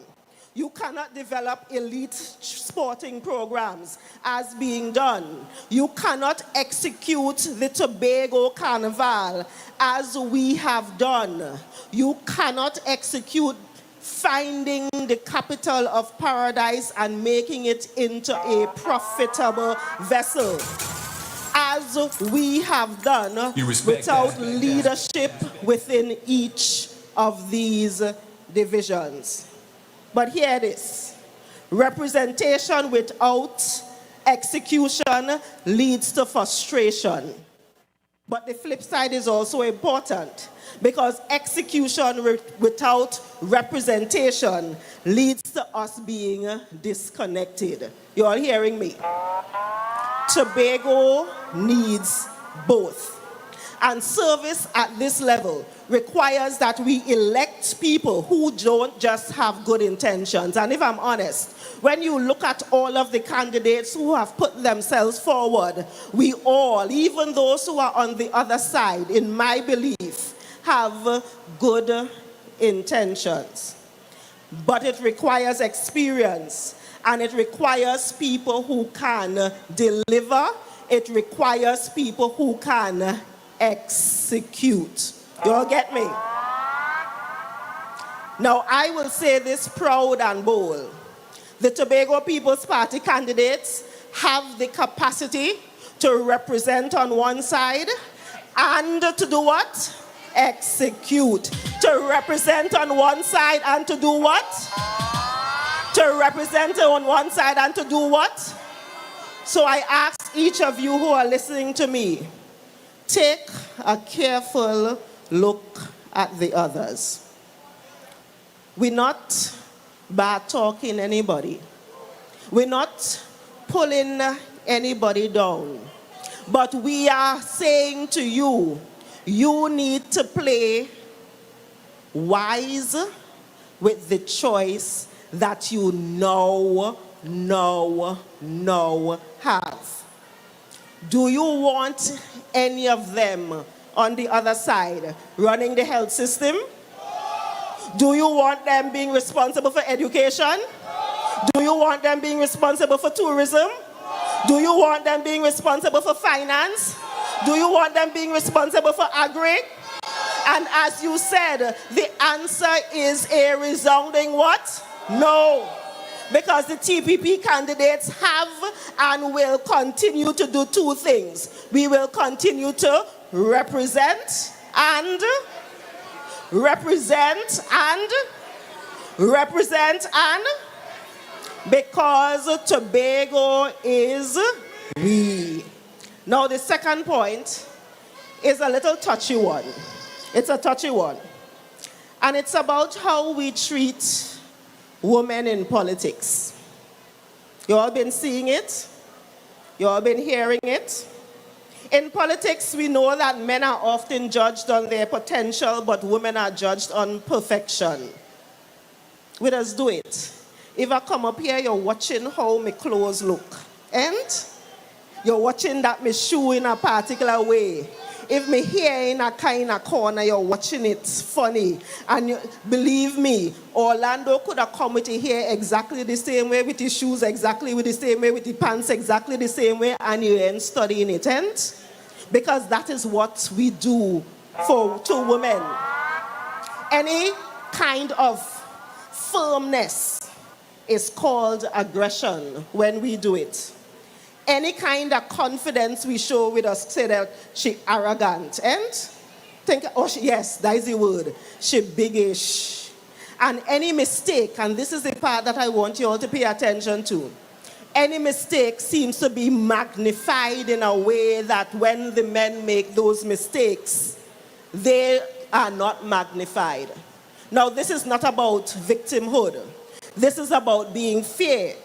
You cannot develop elite sporting programs as being done. You cannot execute the Tobago Carnival as we have done. You cannot execute finding the capital of paradise and making it into a profitable vessel as we have done without leadership within each of these divisions. But here it is. Representation without execution leads to frustration. But the flip side is also important because execution without representation leads to us being disconnected. You all hearing me? Tobago needs both. And service at this level requires that we elect people who don't just have good intentions. And if I'm honest, when you look at all of the candidates who have put themselves forward, we all, even those who are on the other side, in my belief, have good intentions. But it requires experience, and it requires people who can deliver. It requires people who can execute. You all get me? Now, I will say this proud and bold. The Tobago People's Party candidates have the capacity to represent on one side and to do what? Execute. To represent on one side and to do what? To represent on one side and to do what? So I ask each of you who are listening to me, take a careful look at the others. We're not bad talking anybody. We're not pulling anybody down. But we are saying to you, you need to play wise with the choice that you now have. Do you want any of them on the other side running the health system? Do you want them being responsible for education? Do you want them being responsible for tourism? Do you want them being responsible for finance? Do you want them being responsible for agri? And as you said, the answer is a resounding what? No. Because the TPP candidates have and will continue to do two things. We will continue to represent and because Tobago is we. Now the second point is a little touchy one. It's a touchy one. And it's about how we treat women in politics. You all been seeing it? You all been hearing it? In politics, we know that men are often judged on their potential, but women are judged on perfection. We just do it. If I come up here, you're watching how my clothes look. And you're watching that me shoe in a particular way. If me hair in a kind of corner, you're watching it funny. And believe me, Orlando could have come with his hair exactly the same way, with his shoes exactly with the same way, with the pants exactly the same way, and you ain't studying it, ain't? Because that is what we do to women. Any kind of firmness is called aggression when we do it. Any kind of confidence we show with us, say that she arrogant, and think, yes, that is the word, she biggish. And any mistake, and this is the part that I want you all to pay attention to, any mistake seems to be magnified in a way that when the men make those mistakes, they are not magnified. Now, this is not about victimhood. This is about being fair.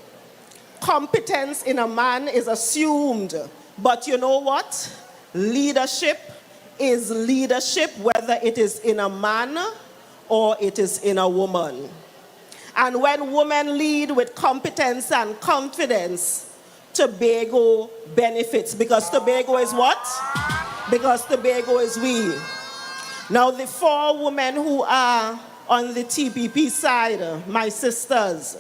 Competence in a man is assumed, but you know what? Leadership is leadership, whether it is in a man or it is in a woman. And when women lead with competence and confidence, Tobago benefits, because Tobago is what? Because Tobago is we. Now, the 4 women who are on the TPP side, my sisters,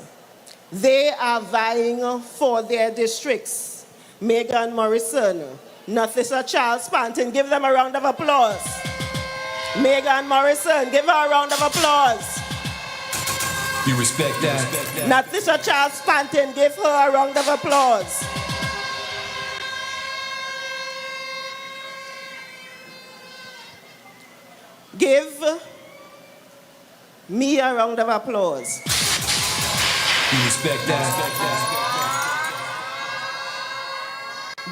they are vying for their districts. Megan Morrison, Nathissa Charles Panton, give them a round of applause. Megan Morrison, give her a round of applause. You respect that? Nathissa Charles Panton, give her a round of applause. Give me a round of applause. You respect that?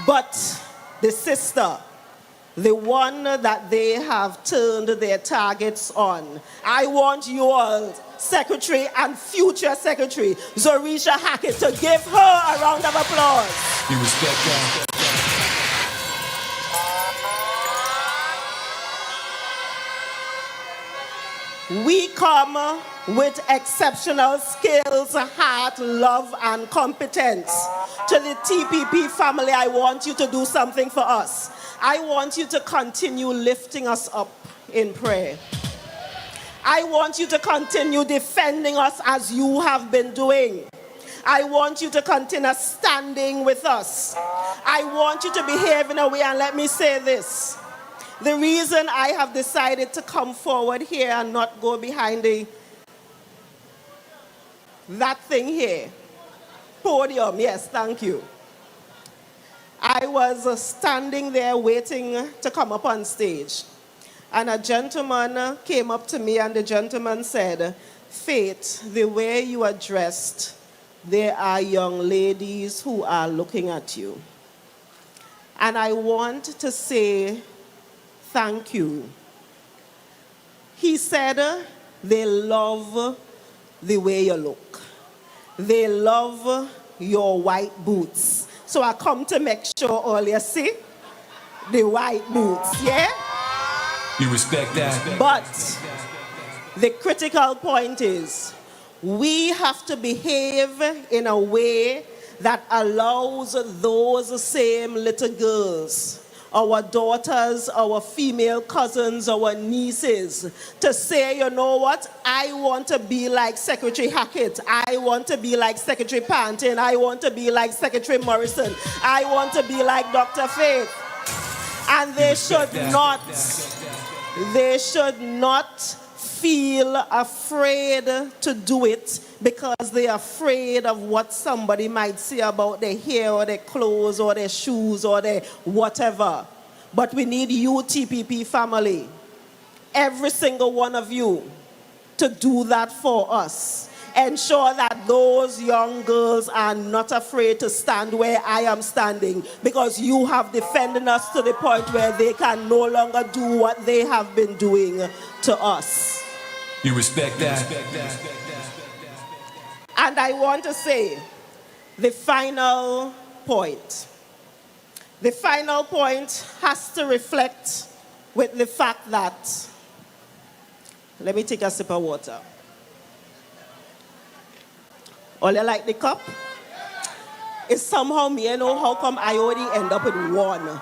But the sister, the one that they have turned their targets on, I want you all, Secretary and future Secretary, Zorisha Hackett, to give her a round of applause. You respect that? We come with exceptional skills, heart, love, and competence. To the TPP family, I want you to do something for us. I want you to continue lifting us up in prayer. I want you to continue defending us as you have been doing. I want you to continue standing with us. I want you to behave in a way, and let me say this. The reason I have decided to come forward here and not go behind that thing here, podium, yes, thank you. I was standing there waiting to come up on stage. And a gentleman came up to me, and the gentleman said, Faith, the way you are dressed, there are young ladies who are looking at you. And I want to say thank you. He said they love the way you look. They love your white boots. So I come to make sure all you see the white boots, yeah? You respect that? But the critical point is we have to behave in a way that allows those same little girls, our daughters, our female cousins, our nieces, to say, you know what, I want to be like Secretary Hackett, I want to be like Secretary Panton, I want to be like Secretary Morrison, I want to be like Dr. Faith. And they should not feel afraid to do it because they're afraid of what somebody might say about their hair or their clothes or their shoes or their whatever. But we need you, TPP family, every single one of you, to do that for us. Ensure that those young girls are not afraid to stand where I am standing, because you have defended us to the point where they can no longer do what they have been doing to us. You respect that? And I want to say the final point. The final point has to reflect with the fact that, let me take a sip of water. All you like the cup? It's somehow me, I know how come I already end up with one.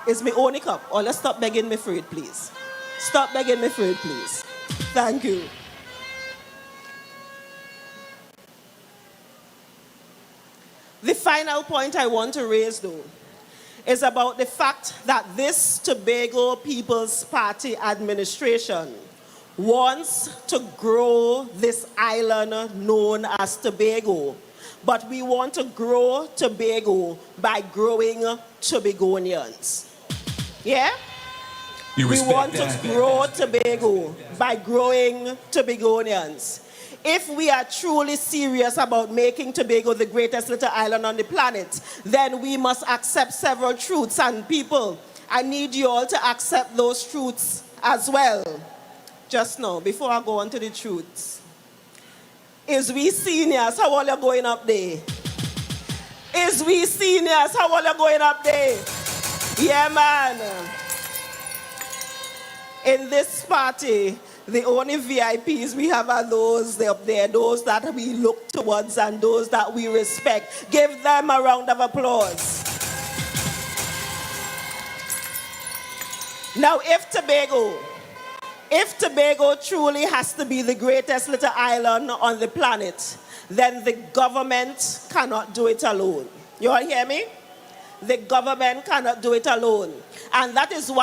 It's my only cup. Or let's stop begging me for it, please. Stop begging me for it, please. Thank you. The final point I want to raise, though, is about the fact that this Tobago People's Party administration wants to grow this island known as Tobago. But we want to grow Tobago by growing Tobagonians. Yeah? We want to grow Tobago by growing Tobagonians. If we are truly serious about making Tobago the greatest little island on the planet, then we must accept several truths. And people, I need you all to accept those truths as well. Just now, before I go on to the truths. Is we seniors, how are you going up there? Is we seniors, how are you going up there? Yeah, man. In this party, the only VIPs we have are those up there, those that we look towards and those that we respect. Give them a round of applause. Now, if Tobago truly has to be the greatest little island on the planet, then the government cannot do it alone. You all hear me? The government cannot do it alone. And that is why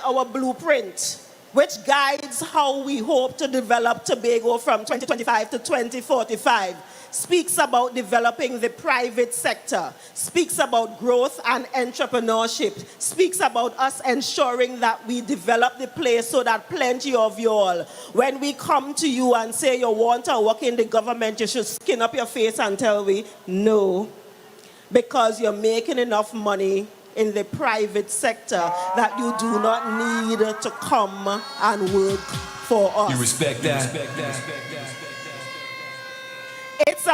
our blueprint, which guides how we hope to develop Tobago from 2025 to 2045, speaks about developing the private sector, speaks about growth and entrepreneurship, speaks about us ensuring that we develop the place so that plenty of you all, when we come to you and say you want to work in the government, you should skin up your face and tell me, no, because you're making enough money in the private sector that you do not need to come and work for us. You respect that? It's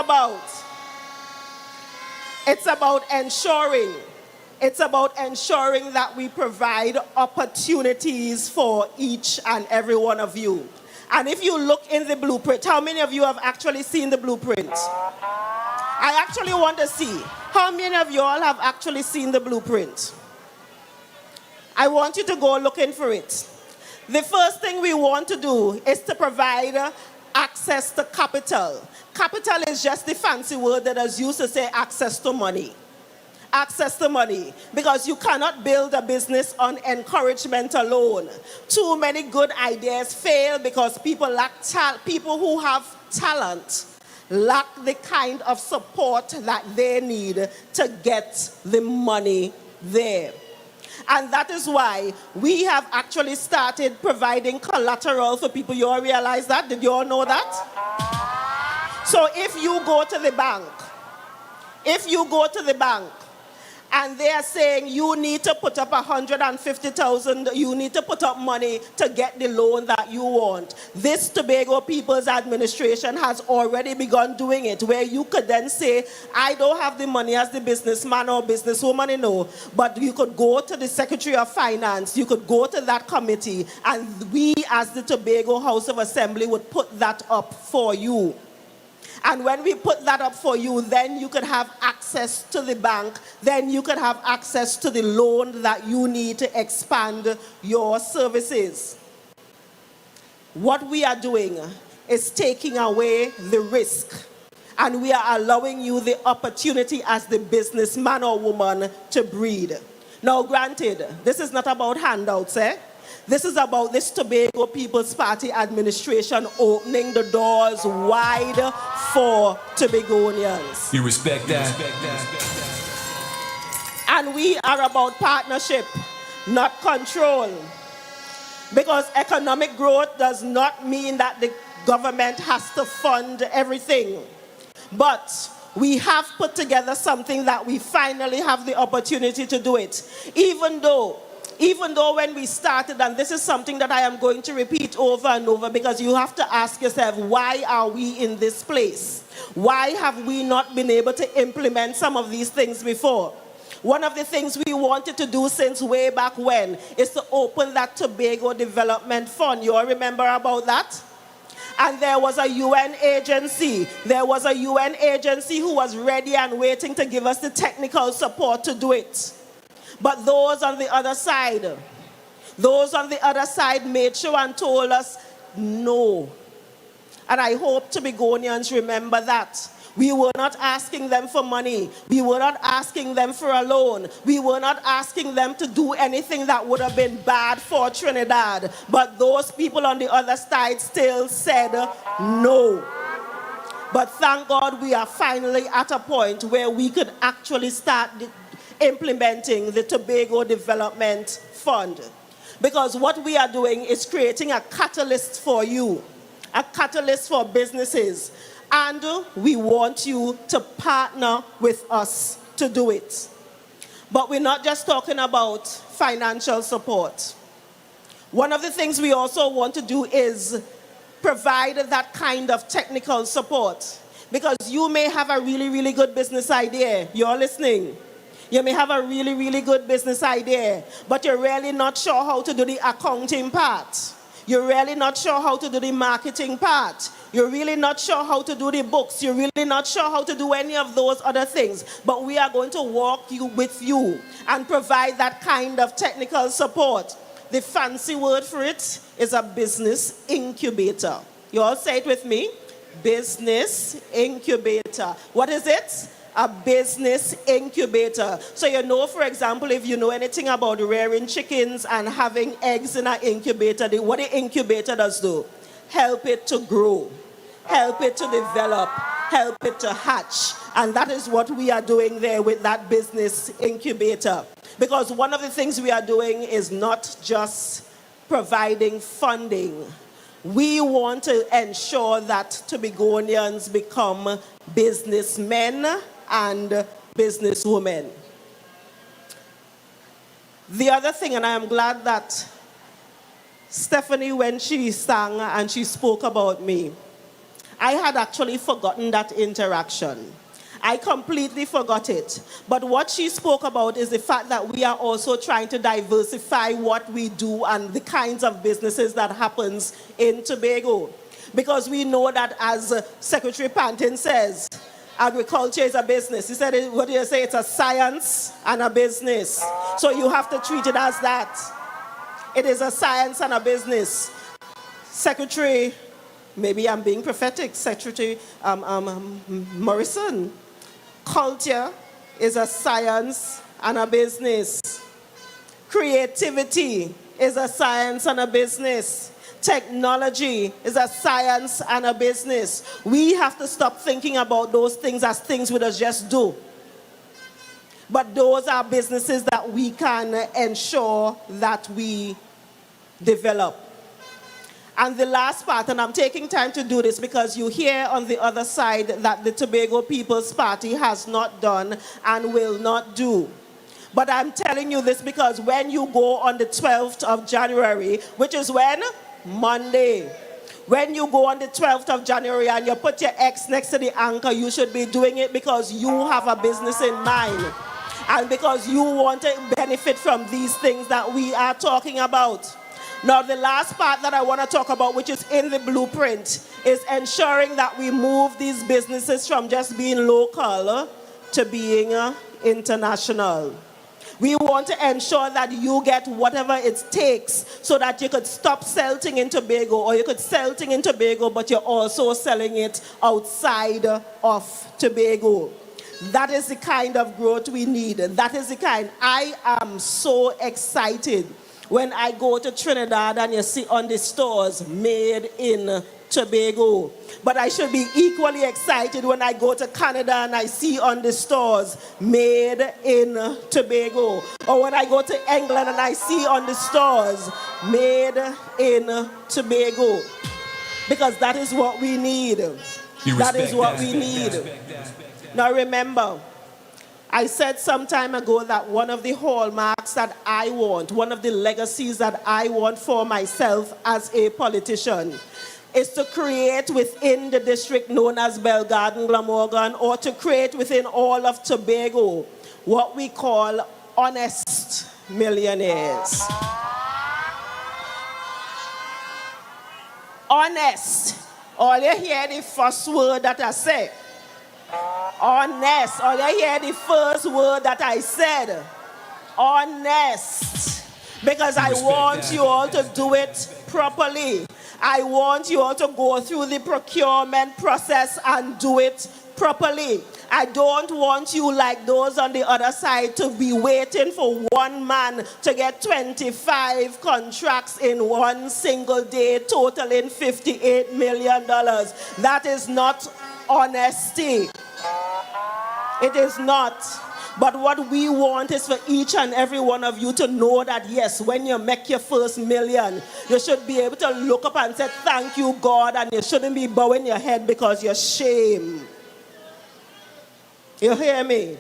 about ensuring that we provide opportunities for each and every one of you. And if you look in the blueprint, how many of you have actually seen the blueprint? I actually want to see. How many of you all have actually seen the blueprint? I want you to go looking for it. The first thing we want to do is to provide access to capital. Capital is just the fancy word that is used to say access to money. Access to money. Because you cannot build a business on encouragement alone. Too many good ideas fail because people who have talent lack the kind of support that they need to get the money there. And that is why we have actually started providing collateral for people. You all realize that? Did you all know that? So if you go to the bank, and they are saying you need to put up 150,000, you need to put up money to get the loan that you want. This Tobago People's Administration has already begun doing it, where you could then say, I don't have the money as the businessman or businesswoman, but you could go to the Secretary of Finance, you could go to that committee, and we as the Tobago House of Assembly would put that up for you. And when we put that up for you, then you can have access to the bank, then you can have access to the loan that you need to expand your services. What we are doing is taking away the risk, and we are allowing you the opportunity as the businessman or woman to breed. Now, granted, this is not about handouts, This is about this Tobago People's Party administration opening the doors wide for Tobagonians. You respect that? And we are about partnership, not control. Because economic growth does not mean that the government has to fund everything. But we have put together something that we finally have the opportunity to do it. Even though when we started, and this is something that I am going to repeat over and over, because you have to ask yourself, why are we in this place? Why have we not been able to implement some of these things before? One of the things we wanted to do since way back when is to open that Tobago Development Fund. You all remember about that? And there was a UN agency. There was a UN agency who was ready and waiting to give us the technical support to do it. But those on the other side made sure and told us no. And I hope Tobagonians remember that. We were not asking them for money. We were not asking them for a loan. We were not asking them to do anything that would have been bad for Trinidad. But those people on the other side still said no. But thank God we are finally at a point where we could actually start implementing the Tobago Development Fund. Because what we are doing is creating a catalyst for you, a catalyst for businesses. And we want you to partner with us to do it. But we're not just talking about financial support. One of the things we also want to do is provide that kind of technical support. Because you may have a really, really good business idea. You're listening. You may have a really, really good business idea, but you're really not sure how to do the accounting part. You're really not sure how to do the marketing part. You're really not sure how to do the books. You're really not sure how to do any of those other things. But we are going to walk with you and provide that kind of technical support. The fancy word for it is a business incubator. You all say it with me. Business incubator. What is it? A business incubator. So you know, for example, if you know anything about rearing chickens and having eggs in an incubator, what the incubator does do? Help it to grow, help it to develop, help it to hatch. And that is what we are doing there with that business incubator. Because one of the things we are doing is not just providing funding. We want to ensure that Tobagonians become businessmen and businesswomen. The other thing, and I am glad that Stephanie, when she sang and she spoke about me, I had actually forgotten that interaction. I completely forgot it. But what she spoke about is the fact that we are also trying to diversify what we do and the kinds of businesses that happens in Tobago. Because we know that, as Secretary Pantin says, agriculture is a business. He said, what do you say? It's a science and a business. So you have to treat it as that. It is a science and a business. Secretary, maybe I'm being prophetic, Secretary Morrison, culture is a science and a business. Creativity is a science and a business. Technology is a science and a business. We have to stop thinking about those things as things we just do. But those are businesses that we can ensure that we develop. And the last part, and I'm taking time to do this because you hear on the other side that the Tobago People's Party has not done and will not do. But I'm telling you this because when you go on the 12th of January, which is when? Monday. When you go on the 12th of January and you put your X next to the anchor, you should be doing it because you have a business in mind. And because you want to benefit from these things that we are talking about. Now, the last part that I want to talk about, which is in the blueprint, is ensuring that we move these businesses from just being local to being international. We want to ensure that you get whatever it takes so that you could stop selling in Tobago, or you could sell things in Tobago, but you're also selling it outside of Tobago. That is the kind of growth we need. That is the kind. I am so excited when I go to Trinidad and you see on the stores, made in Tobago. But I should be equally excited when I go to Canada and I see on the stores, made in Tobago. Or when I go to England and I see on the stores, made in Tobago. Because that is what we need. That is what we need. Now remember, I said some time ago that one of the hallmarks that I want, one of the legacies that I want for myself as a politician, is to create within the district known as Belle Garden, Glamorgan, or to create within all of Tobago what we call honest millionaires. Honest All you hear the first word that I say. Honest. All you hear the first word that I said. Honest. Because I want you all to do it properly. I want you all to go through the procurement process and do it properly. I don't want you like those on the other side to be waiting for one man to get 25 contracts in one single day, totaling $58 million. That is not honesty. It is not. But what we want is for each and every one of you to know that, yes, when you make your first million, you should be able to look up and say, thank you, God, and you shouldn't be bowing your head because you're ashamed. You hear me?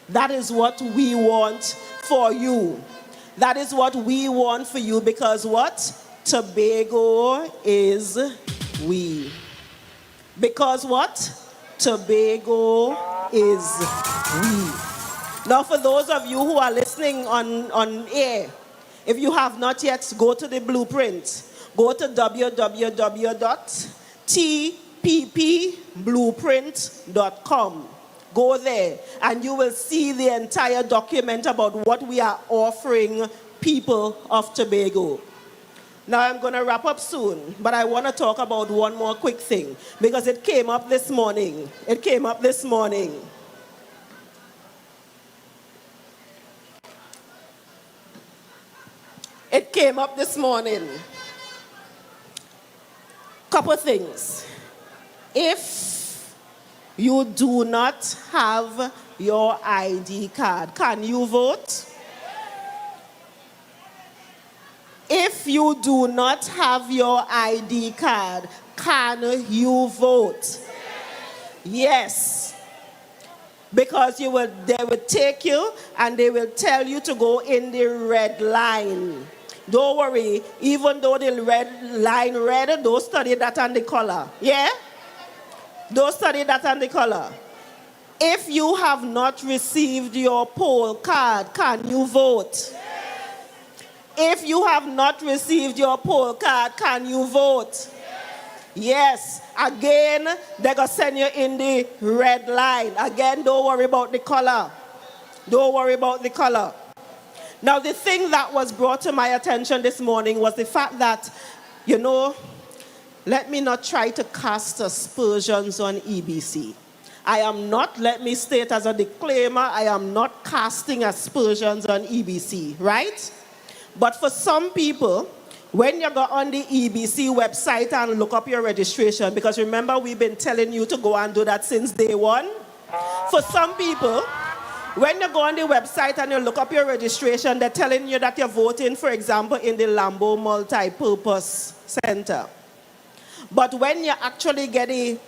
That is what we want for you. That is what we want for you because what? Tobago is we. Because what? Tobago is we. Now, for those of you who are listening on air, if you have not yet, go to the blueprint. Go to www.tppblueprint.com. Go there, and you will see the entire document about what we are offering people of Tobago. Now, I'm going to wrap up soon, but I want to talk about one more quick thing, because it came up this morning. It came up this morning. It came up this morning. Couple things. If you do not have your ID card, can you vote? If you do not have your ID card, can you vote? Yes. Because they will take you and they will tell you to go in the red line. Don't worry, even though the red line red, don't study that and the color. Yeah? Don't study that and the color. If you have not received your poll card, can you vote? If you have not received your poll card, can you vote? Yes. Again, they're going to send you in the red line. Again, don't worry about the color. Don't worry about the color. Now, the thing that was brought to my attention this morning was the fact that, let me not try to cast aspersions on EBC. I am not, let me state as a disclaimer, I am not casting aspersions on EBC, right? But for some people, when you go on the EBC website and look up your registration, because remember we've been telling you to go and do that since day one. For some people, when you go on the website and you look up your registration, they're telling you that you're voting, for example, in the Lambo Multi-Purpose Center. But when you actually get a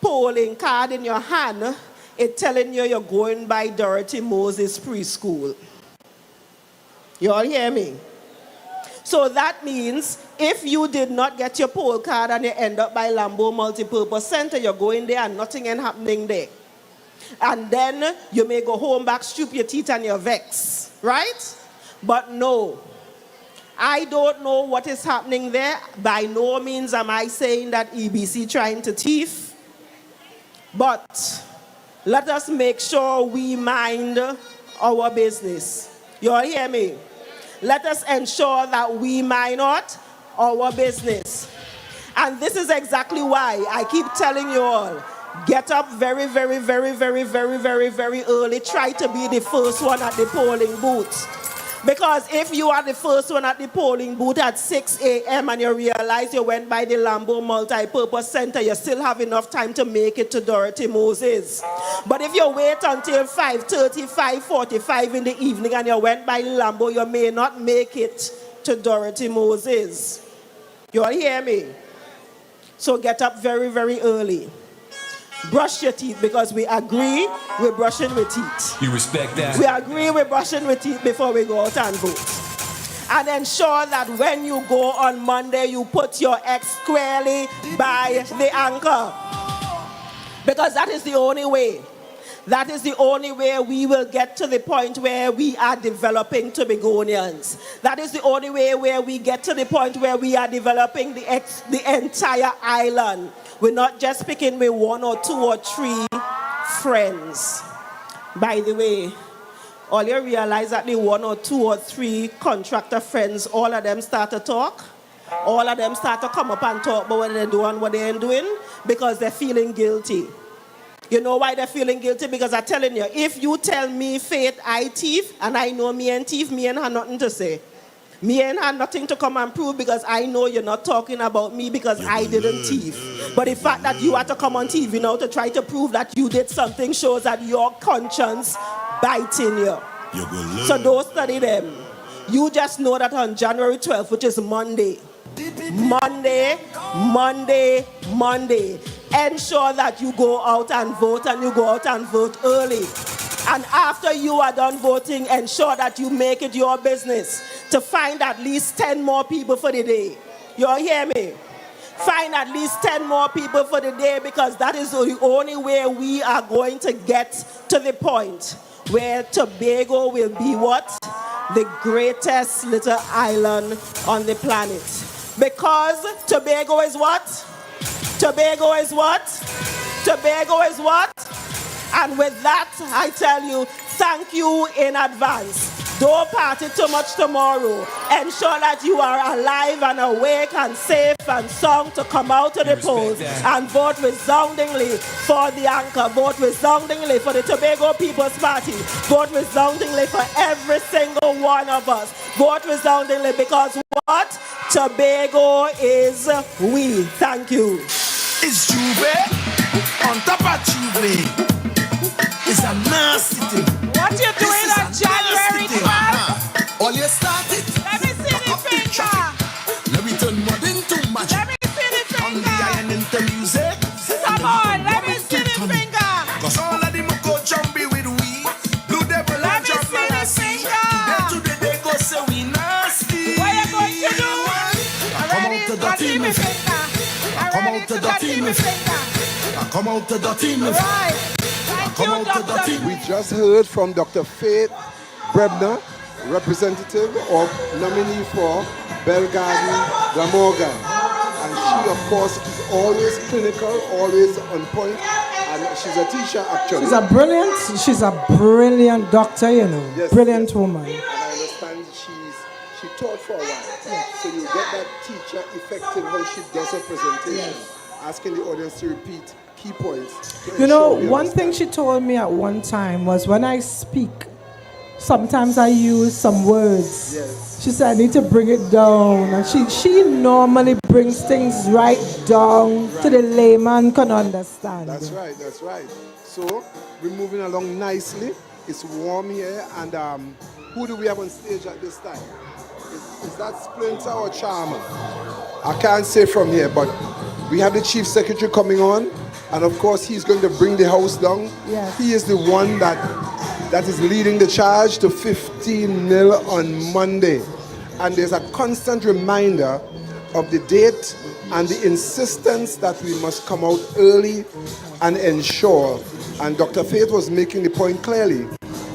polling card in your hand, it's telling you you're going by Dorothy Moses Preschool. You all hear me? So that means if you did not get your poll card and you end up by Lambo Multipurpose Center, you're going there and nothing ain't happening there. And then you may go home back, strip your teeth and you're vexed, right? But no. I don't know what is happening there. By no means am I saying that EBC trying to thief. But let us make sure we mind our business. You all hear me? Let us ensure that we mind our business. And this is exactly why I keep telling you all, get up very, very, very, very, very, very, very early. Try to be the first one at the polling booth. Because if you are the first one at the polling booth at 6 a.m. and you realize you went by the Lambo Multi-Purpose Center, you still have enough time to make it to Dorothy Moses. But if you wait until 5:30, 5:45 in the evening and you went by Lambo, you may not make it to Dorothy Moses. You all hear me? So get up very, very early. Brush your teeth, because we agree we're brushing with teeth. You respect that? We agree we're brushing with teeth before we go out and vote. And ensure that when you go on Monday, you put your X squarely by the anchor. Because that is the only way. That is the only way we will get to the point where we are developing Tobagonians. That is the only way where we get to the point where we are developing the entire island. We're not just picking with 1 or 2 or 3 friends. By the way, all you realize that the 1 or 2 or 3 contractor friends, all of them start to talk. All of them start to come up and talk about what they're doing, what they ain't doing, because they're feeling guilty. You know why they're feeling guilty? Because I'm telling you, if you tell me, Faith, I thief, and I know me and thief, me ain't have nothing to say. Me ain't have nothing to come and prove because I know you're not talking about me because I didn't thief. But the fact that you had to come on TV now to try to prove that you did something shows that your conscience biting you. So don't study them. You just know that on January 12th, which is Monday, ensure that you go out and vote, and you go out and vote early. And after you are done voting, ensure that you make it your business to find at least 10 more people for the day. You all hear me? Find at least 10 more people for the day, because that is the only way we are going to get to the point where Tobago will be what? The greatest little island on the planet. Because Tobago is what? Tobago is what? Tobago is what? And with that, I tell you, thank you in advance. Don't party too much tomorrow. Ensure that you are alive and awake and safe and sound to come out to the polls and vote resoundingly for the anchor. Vote resoundingly for the Tobago People's Party. Vote resoundingly for every single one of us. Vote resoundingly, because what? Tobago is we. Thank you. It's Juve on top of Juve. It's a nasty thing. What you doing on January 12th? All you started. Let me see the finger. Let me turn mud into magic. Let me see the finger. On the iron into music. Come on, let me see the finger. Cause all of them go jumpy with we. Blue devil and jump man I see. Today they go say we nasty. What you going to do? I come out to the team. I come out to the team. I come out to the team. Right. We just heard from Dr. Faith Brebnor, representative or nominee for Belle Glamorgan. And she, of course, is always clinical, always on point, and she's a teacher actually. She's a brilliant doctor, you know. Yes, brilliant woman. And I understand she taught for a while. Yes. So you get that teacher effective how she does her presentation, asking the audience to repeat key points. You know, one thing she told me at one time was, when I speak, sometimes I use some words. Yes. She said I need to bring it down. And she normally brings things right down to the layman can understand. That's right, that's right. So we're moving along nicely. It's warm here, and who do we have on stage at this time? Is that Splinter or Charmer? I can't say from here, but we have the Chief Secretary coming on. And of course, he's going to bring the house down. Yes. He is the one that is leading the charge to 15-0 on Monday. And there's a constant reminder of the date and the insistence that we must come out early and ensure. And Dr. Faith was making the point clearly.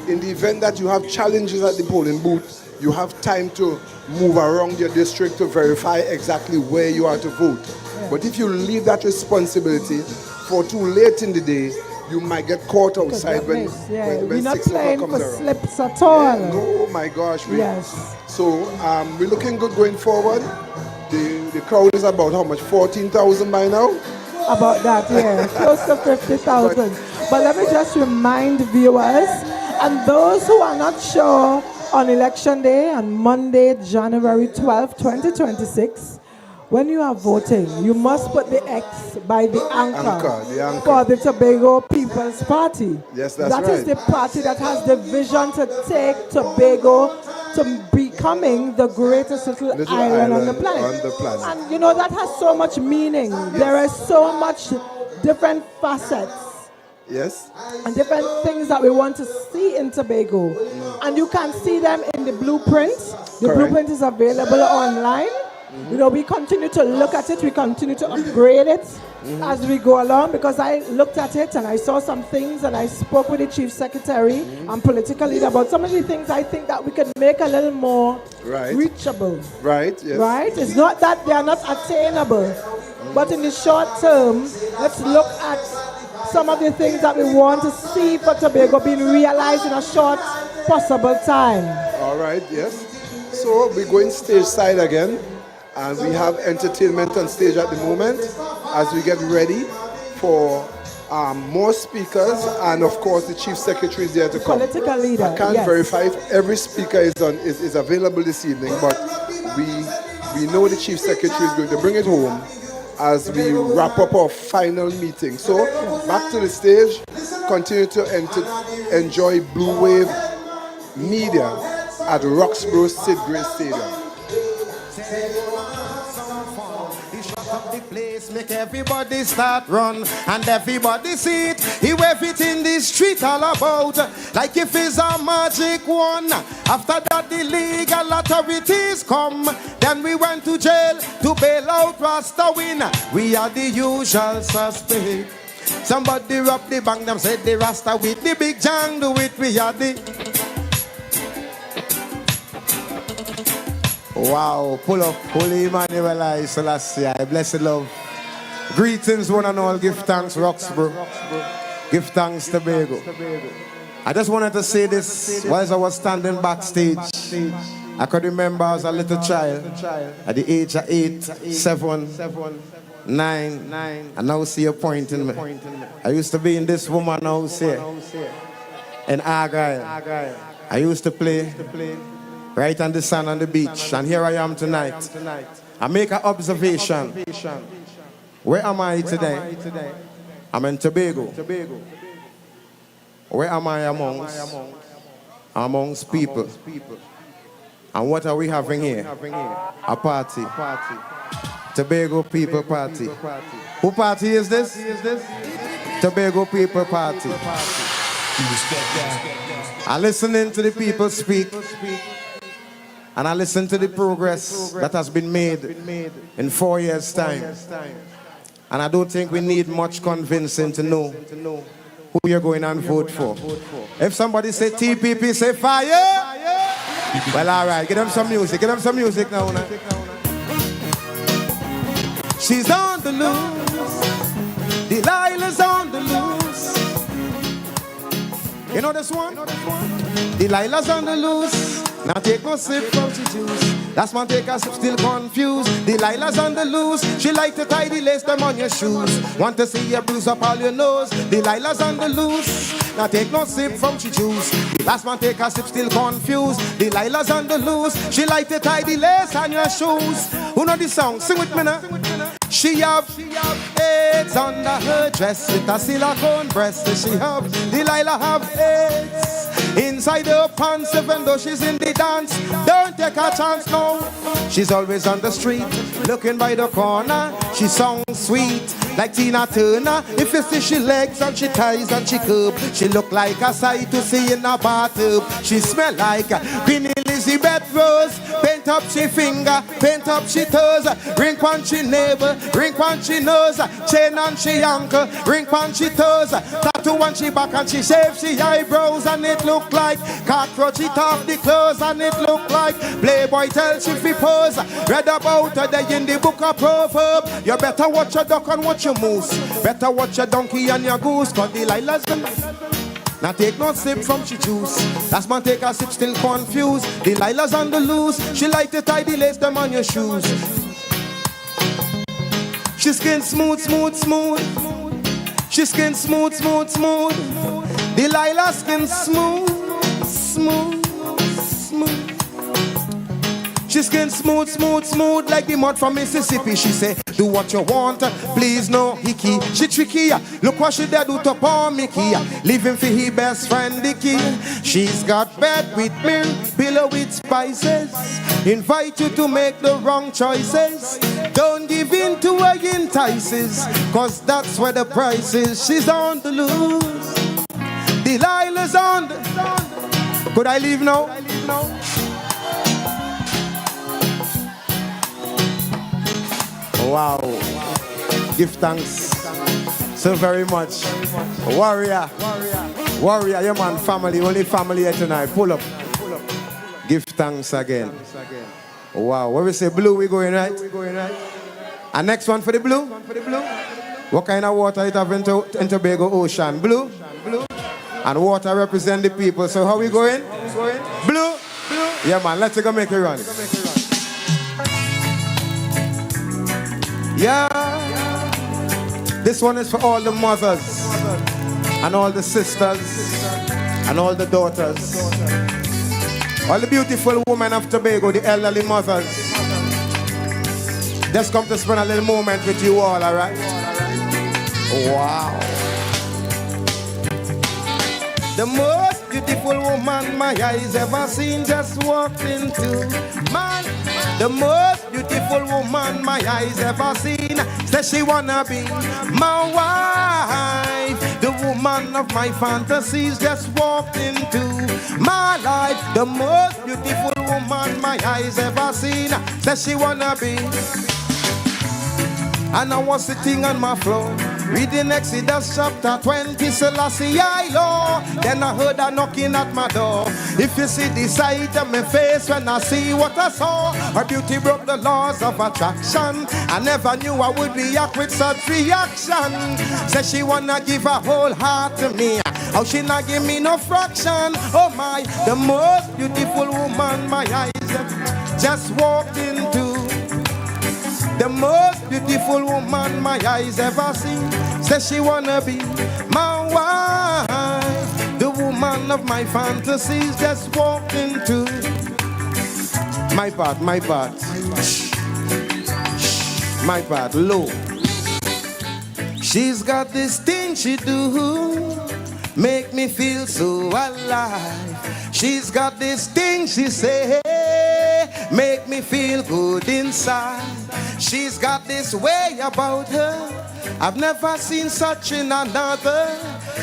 In the event that you have challenges at the polling booth, you have time to move around your district to verify exactly where you are to vote. Yeah. But if you leave that responsibility for too late in the day, you might get caught outside when 6 o'clock comes around. Slips at all. Yeah, no, my gosh. Yes. So we're looking good going forward. The crowd is about how much? 14,000 by now? About that, yeah. Close to 50,000. But let me just remind viewers and those who are not sure, on Election Day, on Monday, January 12, 2026, when you are voting, you must put the X by the anchor for the Tobago People's Party. Yes, that's right. That is the party that has the vision to take Tobago to becoming the greatest little island on the planet. And you know, that has so much meaning. Yes. There are so much different facets. Yes. And different things that we want to see in Tobago. And you can see them in the blueprint. The blueprint is available online. You know, we continue to look at it, we continue to upgrade it as we go along, because I looked at it and I saw some things and I spoke with the Chief Secretary and political leader about some of the things I think that we could make a little more reachable. Right, yes. Right? It's not that they are not attainable, but in the short term, let's look at some of the things that we want to see for Tobago being realized in a short possible time. All right, yes. So we're going stage side again, and we have entertainment on stage at the moment as we get ready for more speakers, and of course the Chief Secretary is there to come. Political leader. I can't verify if every speaker is available this evening, but we know the Chief Secretary is going to bring it home as we wrap up our final meeting. So back to the stage, continue to enjoy Blue Wave Media at Roxborough Cyd Gray Stadium. The place make everybody start run and everybody see it. He wave it in the street all about like if it's a magic one. After that the legal authorities come, then we went to jail to bail out Rasta win. We are the usual suspect. Somebody robbed the bank, them said the Rasta with the big jang do it. We are the wow, pull up, Holy Emmanuel I Selassie, blessed love. Greetings one and all, give thanks Roxborough, give thanks Tobago. I just wanted to say this while I was standing backstage. I could remember I was a little child at the age of 8, 7, 9, and now see you pointing me. I used to be in this woman's house here in Argyle. I used to play right on the sand on the beach, and here I am tonight. I make an observation. Where am I today? I'm in Tobago. Where am I amongst people? And what are we having here? A party. Tobago People Party. Who party is this? Tobago People Party. I'm listening to the people speak. And I listen to the progress that has been made in 4 years' time. And I don't think we need much convincing to know who you're going and vote for. If somebody say TPP, say fire. Well, all right, give them some music. Give them some music now. She's on the loose. Delilah's on the loose. You know this one? Delilah's on the loose. Now take no sip from the juice. That's man take a sip, still confused. Delilah's on the loose. She like to tie the lace them on your shoes. Want to see you bruise up all your nose. Delilah's on the loose. Now take no sip from the juice. Last man take a sip, still confused. Delilah's on the loose. She like to tie the lace on your shoes. Who know the song? Sing with me now. She have AIDS under her dress with a silicone breast. She have Delilah have AIDS inside her pants, even though she's in the dance. Don't take a chance now. She's always on the street, looking by the corner. She sounds sweet like Tina Turner. If you see she legs and she ties and she curb, she look like a sight to see in a bathtub. She smell like Queen Elizabeth Rose. Paint up she finger, paint up she toes. Ring on she navel, ring on she nose. Chain on she ankle, ring on she toes. Tattoo on she back and she shave she eyebrows. And it look like cockroach it off the clothes. And it look like Playboy tell she fi pose. Read about her day in the book of Proverbs. You better watch your duck and watch your moose. Better watch your donkey and your goose. Cause Delilah's now take no sip from she juice. That's man take a sip, still confused. Delilah's on the loose. She like to tie the lace them on your shoes. She skin smooth, smooth, smooth. She skin smooth, smooth, smooth. Delilah skin smooth, smooth, smooth. She skin smooth, smooth, smooth like the mud from Mississippi. She say, do what you want, please no hickey. She tricky, look what she did do to poor Mickey. Living for her best friend Dicky. She's got bed with milk, pillow with spices. Invite you to make the wrong choices. Don't give in to her entices, cause that's where the price is. She's on the loose. Delilah's on the... Could I leave now? Wow. Give thanks so very much. Warrior. Warrior, your man, family, only family here tonight. Pull up. Give thanks again. Wow. Where we say blue, we going right? And next one for the blue? What kind of water it have in Tobago Ocean? Blue? And water represent the people. So how we going? Blue? Yeah, man, let's go make it run. Yeah. This one is for all the mothers and all the sisters and all the daughters. All the beautiful women of Tobago, the elderly mothers. Just come to spend a little moment with you all, alright? Wow. The most beautiful woman my eyes ever seen just walked into. Man, the most beautiful woman my eyes ever seen says she wanna be my wife. The woman of my fantasies just walked into my life. The most beautiful woman my eyes ever seen says she wanna be. And I was sitting on my floor reading Exodus chapter 20, Selassie I law. Then I heard her knocking at my door. If you see the sight of my face when I see what I saw, her beauty broke the laws of attraction. I never knew I would react with such reaction. Says she wanna give her whole heart to me. How she not give me no fraction? Oh my, the most beautiful woman my eyes just walked into. The most beautiful woman my eyes ever seen says she wanna be my wife. The woman of my fantasies just walked into my part, my part, low. She's got this thing she do, make me feel so alive. She's got this thing she say, make me feel good inside. She's got this way about her, I've never seen such in another.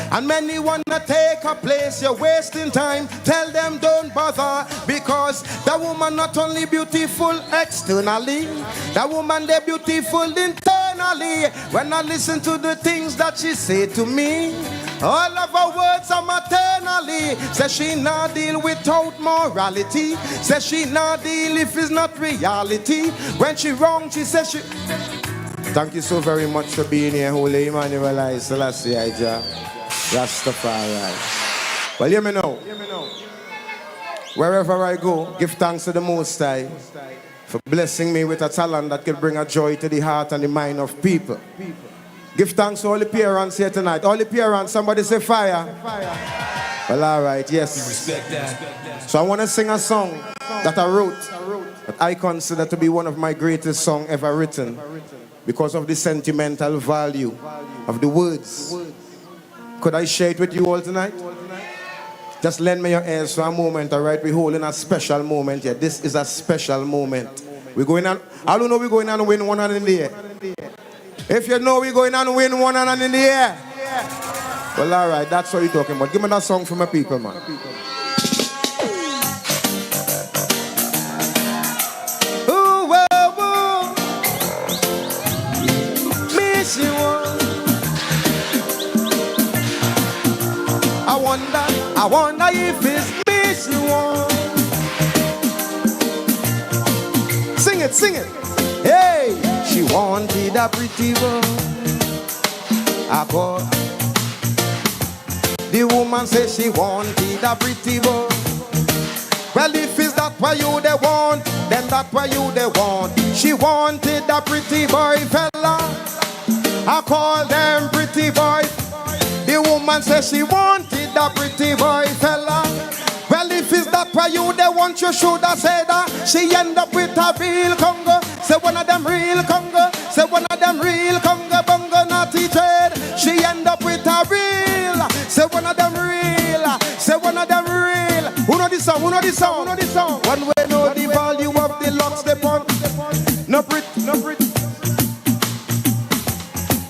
And many wanna take her place, you're wasting time. Tell them don't bother, because the woman not only beautiful externally, the woman they beautiful internally. When I listen to the things that she say to me, all of her words are maternally. Says she not deal without morality. Says she not deal if it's not reality. When she wrong, she says she... Thank you so very much for being here, Holy Emmanuel I Selassie I Jah Rastafari. Well, hear me now. Wherever I go, give thanks to the Most High for blessing me with a talent that can bring a joy to the heart and the mind of people. Give thanks to all the parents here tonight. All the parents, somebody say fire. Well, all right, yes. Respect that. So I want to sing a song that I wrote, that I consider to be one of my greatest songs ever written, because of the sentimental value of the words. Could I share it with you all tonight? Just lend me your ears for a moment, all right? We're holding a special moment here. This is a special moment. We're going on, I don't know we're going on to win one hand in the air. If you know we're going on to win one hand in the air. Well, all right, that's what you're talking about. Give me that song for my people, man. Ooh, whoa, whoa. Miss you all. I wonder if it's miss you all. Sing it, sing it. Hey, she wanted a pretty boy. I got. The woman says she wanted a pretty boy. Well, if it's that what you they want, then that what you they want. She wanted a pretty boy fella. I call them pretty boy. The woman says she wanted a pretty boy fella. Well, if it's that what you they want, you should have said that. She end up with a real Congo. Say one of them real Congo. Say one of them real Congo bongo naughty trade. She end up with a real. Say one of them real. Say one of them real. Who know this song? Who know this song? Who know this song? One way know the value of the locks they put. No Brit, no Brit.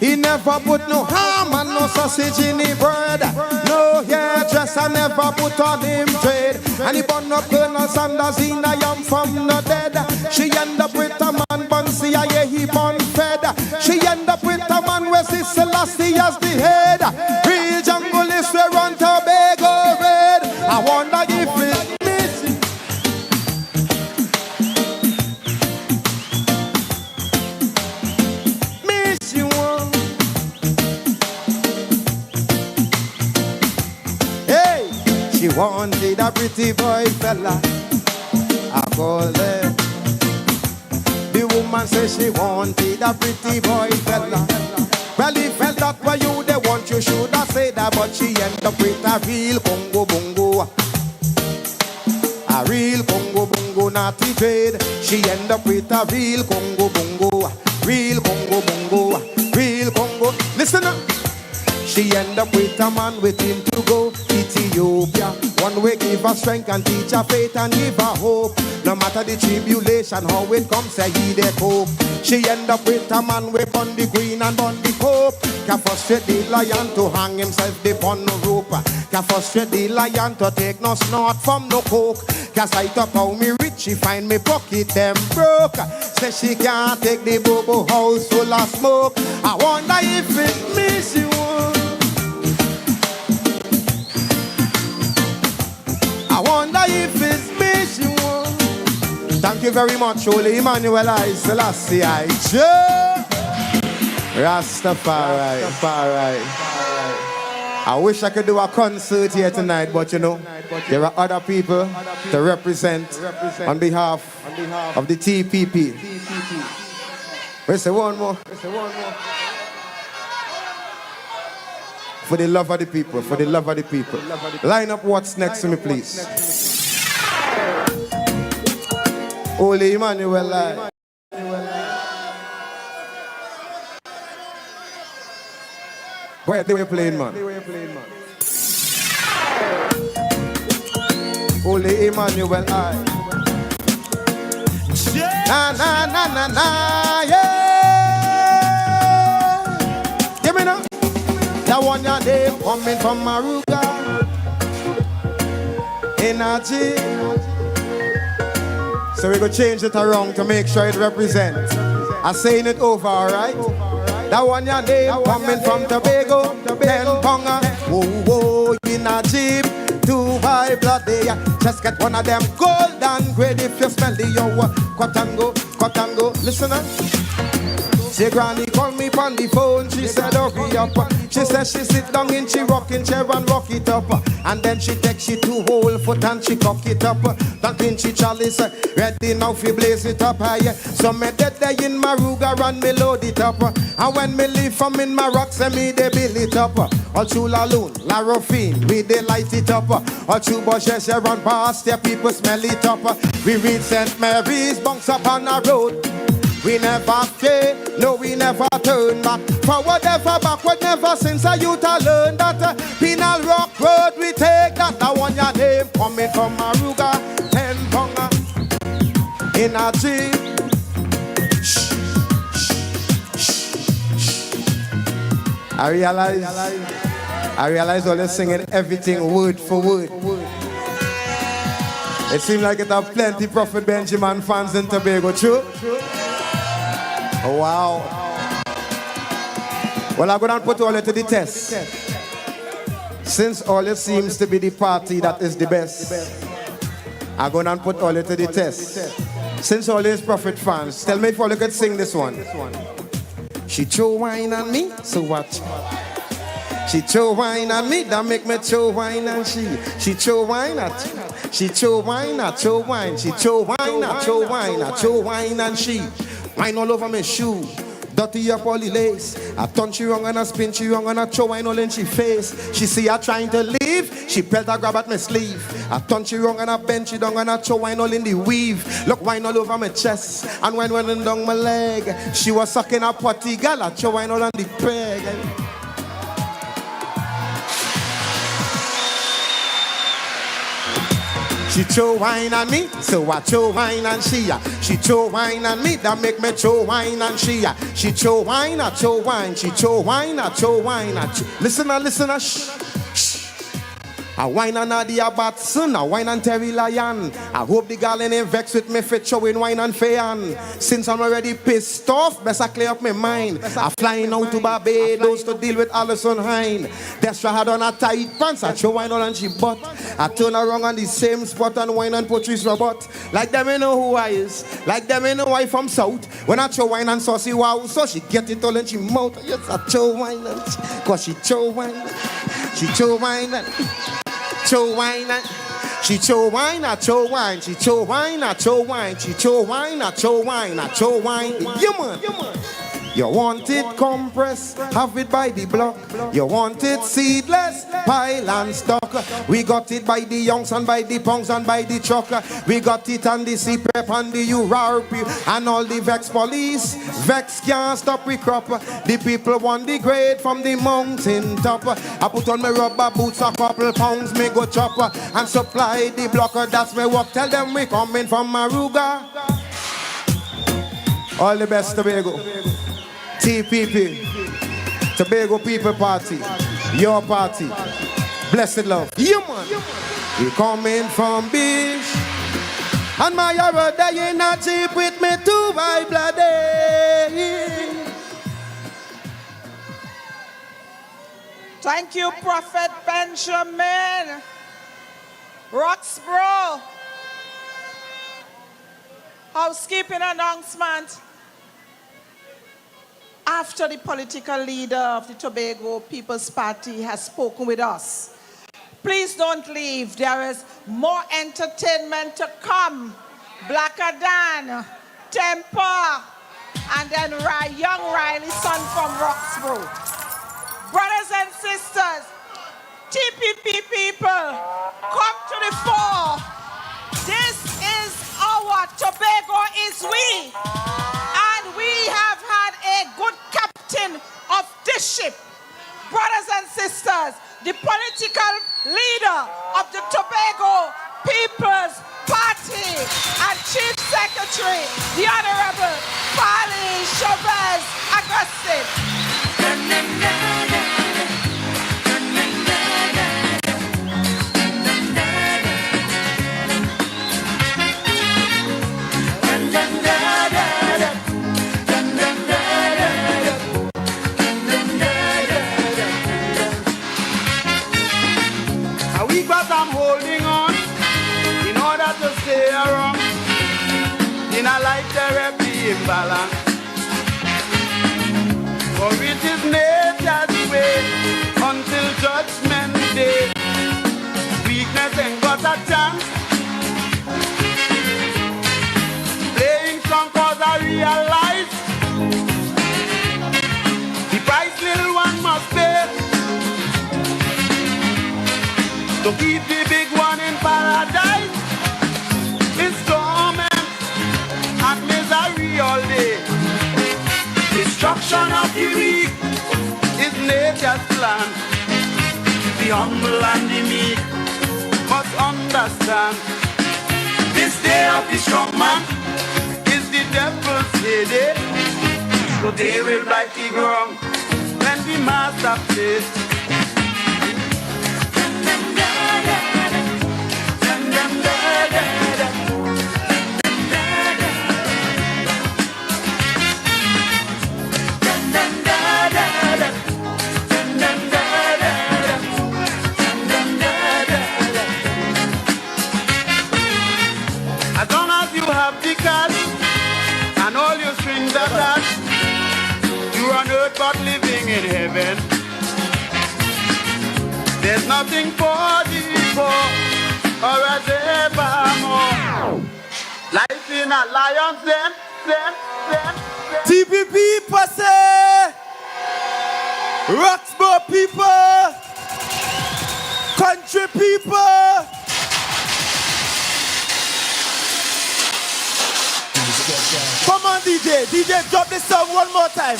He never put no ham and no sausage in the bread. No hairdresser never put on him trade. And he bun up Colonel Sanders in a yam from the dead. She end up with a man bun, see a yeah he bun fed. Selassie as the head. Real jungle is where run Tobago red. I wonder if it's missing. Miss you one. Hey, she wanted a pretty boy fella. I call her. The woman says she wanted a pretty boy fella. Well, he felt that for you, they want you should have said that, but she end up with a real Congo bongo. A real Congo bongo, naughty trade. She end up with a real Congo bongo. Real Congo bongo. Real Congo. Listen up. She end up with a man with him to go Ethiopia. One way give her strength and teach her faith and give her hope. No matter the tribulation, how it comes, say he the hope. She end up with a man with on the queen and on the pope. Can frustrate the lion to hang himself upon no rope. Can frustrate the lion to take no snort from no coke. Cause I talk how me rich, she find me pocket them broke. Say she can't take the bobo house full of smoke. I wonder if it's me she want. I wonder if it's me she want. Thank you very much, Holy Emmanuel I Selassie I Rastafari. I wish I could do a concert here tonight, but you know, there are other people to represent on behalf of the TPP. Let's say one more. For the love of the people, for the love of the people. Line up what's next to me, please. Holy Emmanuel I. Where they were playing, man? Holy Emmanuel I. Na na na na na, yeah. Give me now. That one your name coming from Maruga. Energy. So we go change it around to make sure it represents. I'm saying it over, alright? That one your name coming from Tobago. Then Ponga. Whoa, whoa, in a jeep. 2 by bloody. Just get one of them gold and grade if you smell the yo. Quatango. Listen up. Say granny call me on the phone, she said hurry up. She said she sit down in she rocking chair and rock it up. And then she take she 2 whole foot and she cock it up. That in she chalice, ready now fi blaze it up high. So me dead there in Maruga and me load it up. And when me leave from in my rocks and me they build it up. All through La Lune, La Rofine, we they light it up. All through Bushes, run past there people smell it up. We reach St. Mary's, bounce up on the road. We never fail, no we never turn back. Forward ever, backward never, since I youth I learned that. Penal Rock Road we take that. That one your name coming from Maruga and Ponga. In a jeep. I realize all this singing everything word for word. It seems like it have plenty Prophet Benjamin fans in Tobago, true? Oh, wow. Well, I'm going to put all it to the test. Since all it seems to be the party that is the best, I'm going to put all it to the test. Since all these Prophet fans, tell me if all you could sing this one. She throw wine on me, so watch. She throw wine on me, that make me throw wine and she throw wine at. She throw wine, I throw wine. She throw wine, I throw wine. I throw wine and she wine all over my shoe. Dirty up all the lace. I turn she wrong and I spin she wrong and I throw wine all in she face. She see her trying to leave. She pelt her grab at my sleeve. I turn she wrong and I bend she down and I throw wine all in the weave. Look wine all over my chest and wine running down my leg. She was sucking her potty girl. I throw wine all on the peg. She throw wine on me, so I throw wine on she. She throw wine on me, that make me throw wine on she. She throw wine, I throw wine. She throw wine, I throw wine. Listen, shh. I wine and Nadia Batson, I wine and Terry Lyon. I hope the girl ain't vex with me for showing wine and fan. Since I'm already pissed off, best I clear up my mind. I'm flying out to Barbados to deal with Alison Hine. Destra had on a tight pants, I throw wine on and she butt. I turn around on the same spot and wine and Patrice Robot. Like them ain't know who I is, like them ain't know I from South. When I throw wine and saucy wow, so she get it all in she mouth. Yes, I throw wine and cause she throw wine. She throw wine and throw wine and she throw wine, I throw wine, she throw wine, I throw wine, she throw wine, I throw wine, I throw wine. You man. You want it compressed, have it by the block. You want it seedless, pile and stock. We got it by the youngs and by the punks and by the truck. We got it on the CPEP and the URP and all the Vex police. Vex can't stop we crop. The people want the grade from the mountain top. I put on my rubber boots, a couple pounds, me go chop and supply the block. That's my work. Tell them we coming from Maruga. All the best, Tobago. TPP, Tobago People Party, your party, blessed love. You man, we coming from beach, and my other day in a jeep with me too, my bloody. Thank you, Prophet Benjamin. Roxborough. Housekeeping announcement. After the political leader of the Tobago People's Party has spoken with us, please don't leave. There is more entertainment to come. Blacker Dan, Temper, and then young Riley's son from Roxborough. Brothers and sisters, TPP people, come to the fore. This is our Tobago is we. And we have had a good captain of this ship. Brothers and sisters, the political leader of the Tobago People's Party and Chief Secretary, the Honorable Farley, Chavez, Augustine. I'm holding on in order to stay around in a life therapy imbalance. For it is nature's way until judgment day. Weakness ain't got a chance. Playing some cause I realize the price little one must pay to keep the big one in paradise. It's torment and misery all day. Destruction of the weak is nature's plan. The humble and the meek must understand. This day of the strong man is the devil's heyday. So they will blight the ground when the master plays. As long as you have the cash and all your strings attached, you're on earth but living in heaven. There's nothing for the poor or a evermore. Life in a lion's den. TPP posse, Roxborough people, country people. Come on, DJ, drop this song one more time.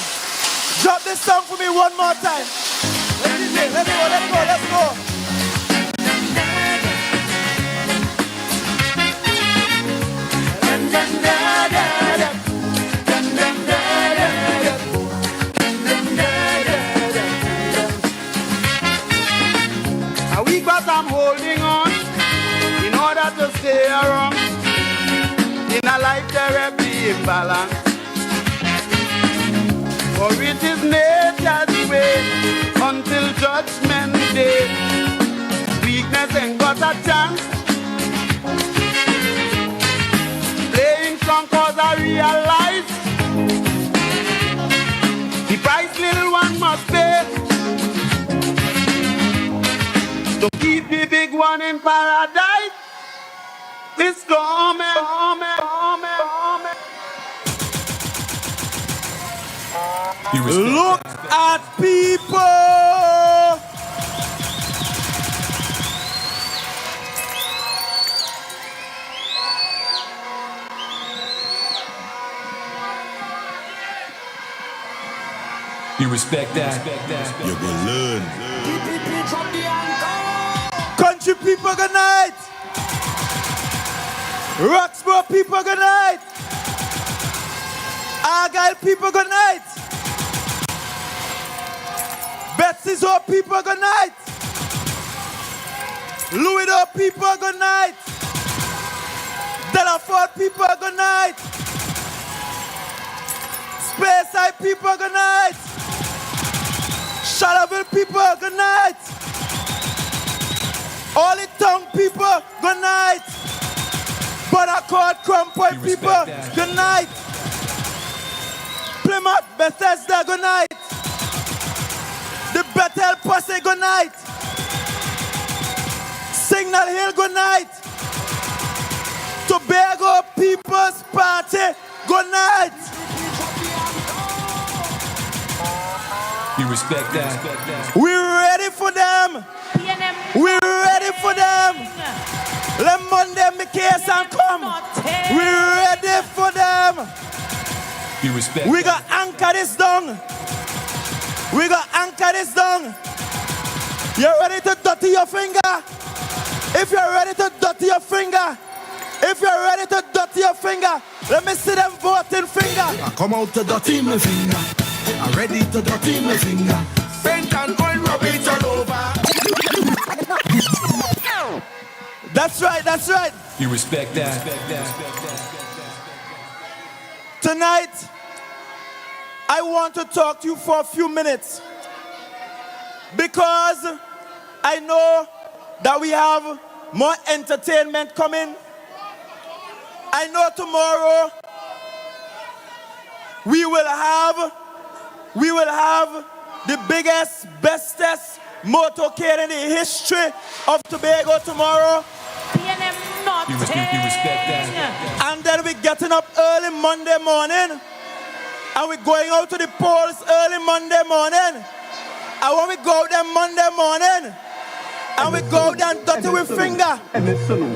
Drop this song for me one more time. Let's go. A week but I'm holding imbalance. For it is nature's way until judgment day. Weakness ain't got a chance. Playing strong cause I realize the price little one must pay to keep the big one in paradise. This coming. Look at people. You respect that? You go learn. Country people, good night. Roxborough people, good night. Argyle people, good night. Betsy's people, good night. Louisville people, good night. Delaford people, good night. Speyside people, good night. Charlotteville people, good night. All the tongue people, good night. Buttercourt, Crompoint people, good night. Plymouth, Bethesda, good night. The Bethel Posse, good night. Signal Hill, good night. Tobago People's Party, good night. You respect that? We're ready for them. We're ready for them. Let Monday make case and come. We're ready for them. You respect We got anchor this down. We got anchor this down. You ready to dirty your finger? If you're ready to dirty your finger, if you're ready to dirty your finger, let me see them voting finger. I come out to dirty my finger. I'm ready to dirty my finger. Paint and oil, rub it all over. That's right, that's right. You respect that? Tonight, I want to talk to you for a few minutes because I know that we have more entertainment coming. I know tomorrow we will have the biggest, bestest motorcade in the history of Tobago tomorrow. You respect that? And then we're getting up early Monday morning and we're going out to the polls early Monday morning. And when we go out there Monday morning and we go out there and dirty with finger,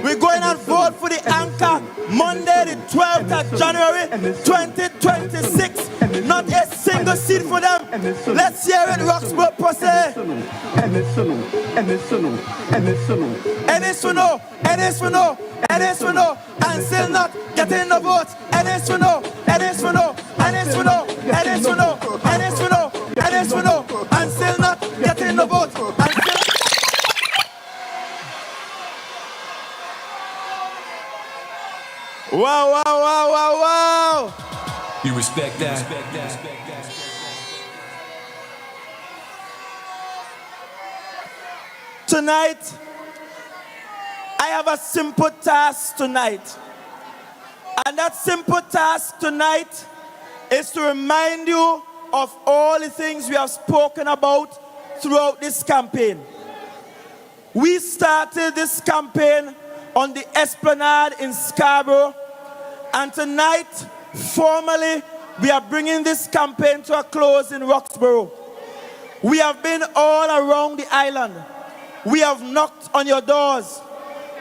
we're going and vote for the anchor Monday the 12th of January 2026. Not a single seat for them. Let's hear it, Roxborough Posse. And it's for no, and still not getting the vote. And it's for no, and still not getting the vote. Wow. You respect that? Tonight, I have a simple task tonight. And that simple task tonight is to remind you of all the things we have spoken about throughout this campaign. We started this campaign on the Esplanade in Scarborough, and tonight, formally, we are bringing this campaign to a close in Roxborough. We have been all around the island. We have knocked on your doors.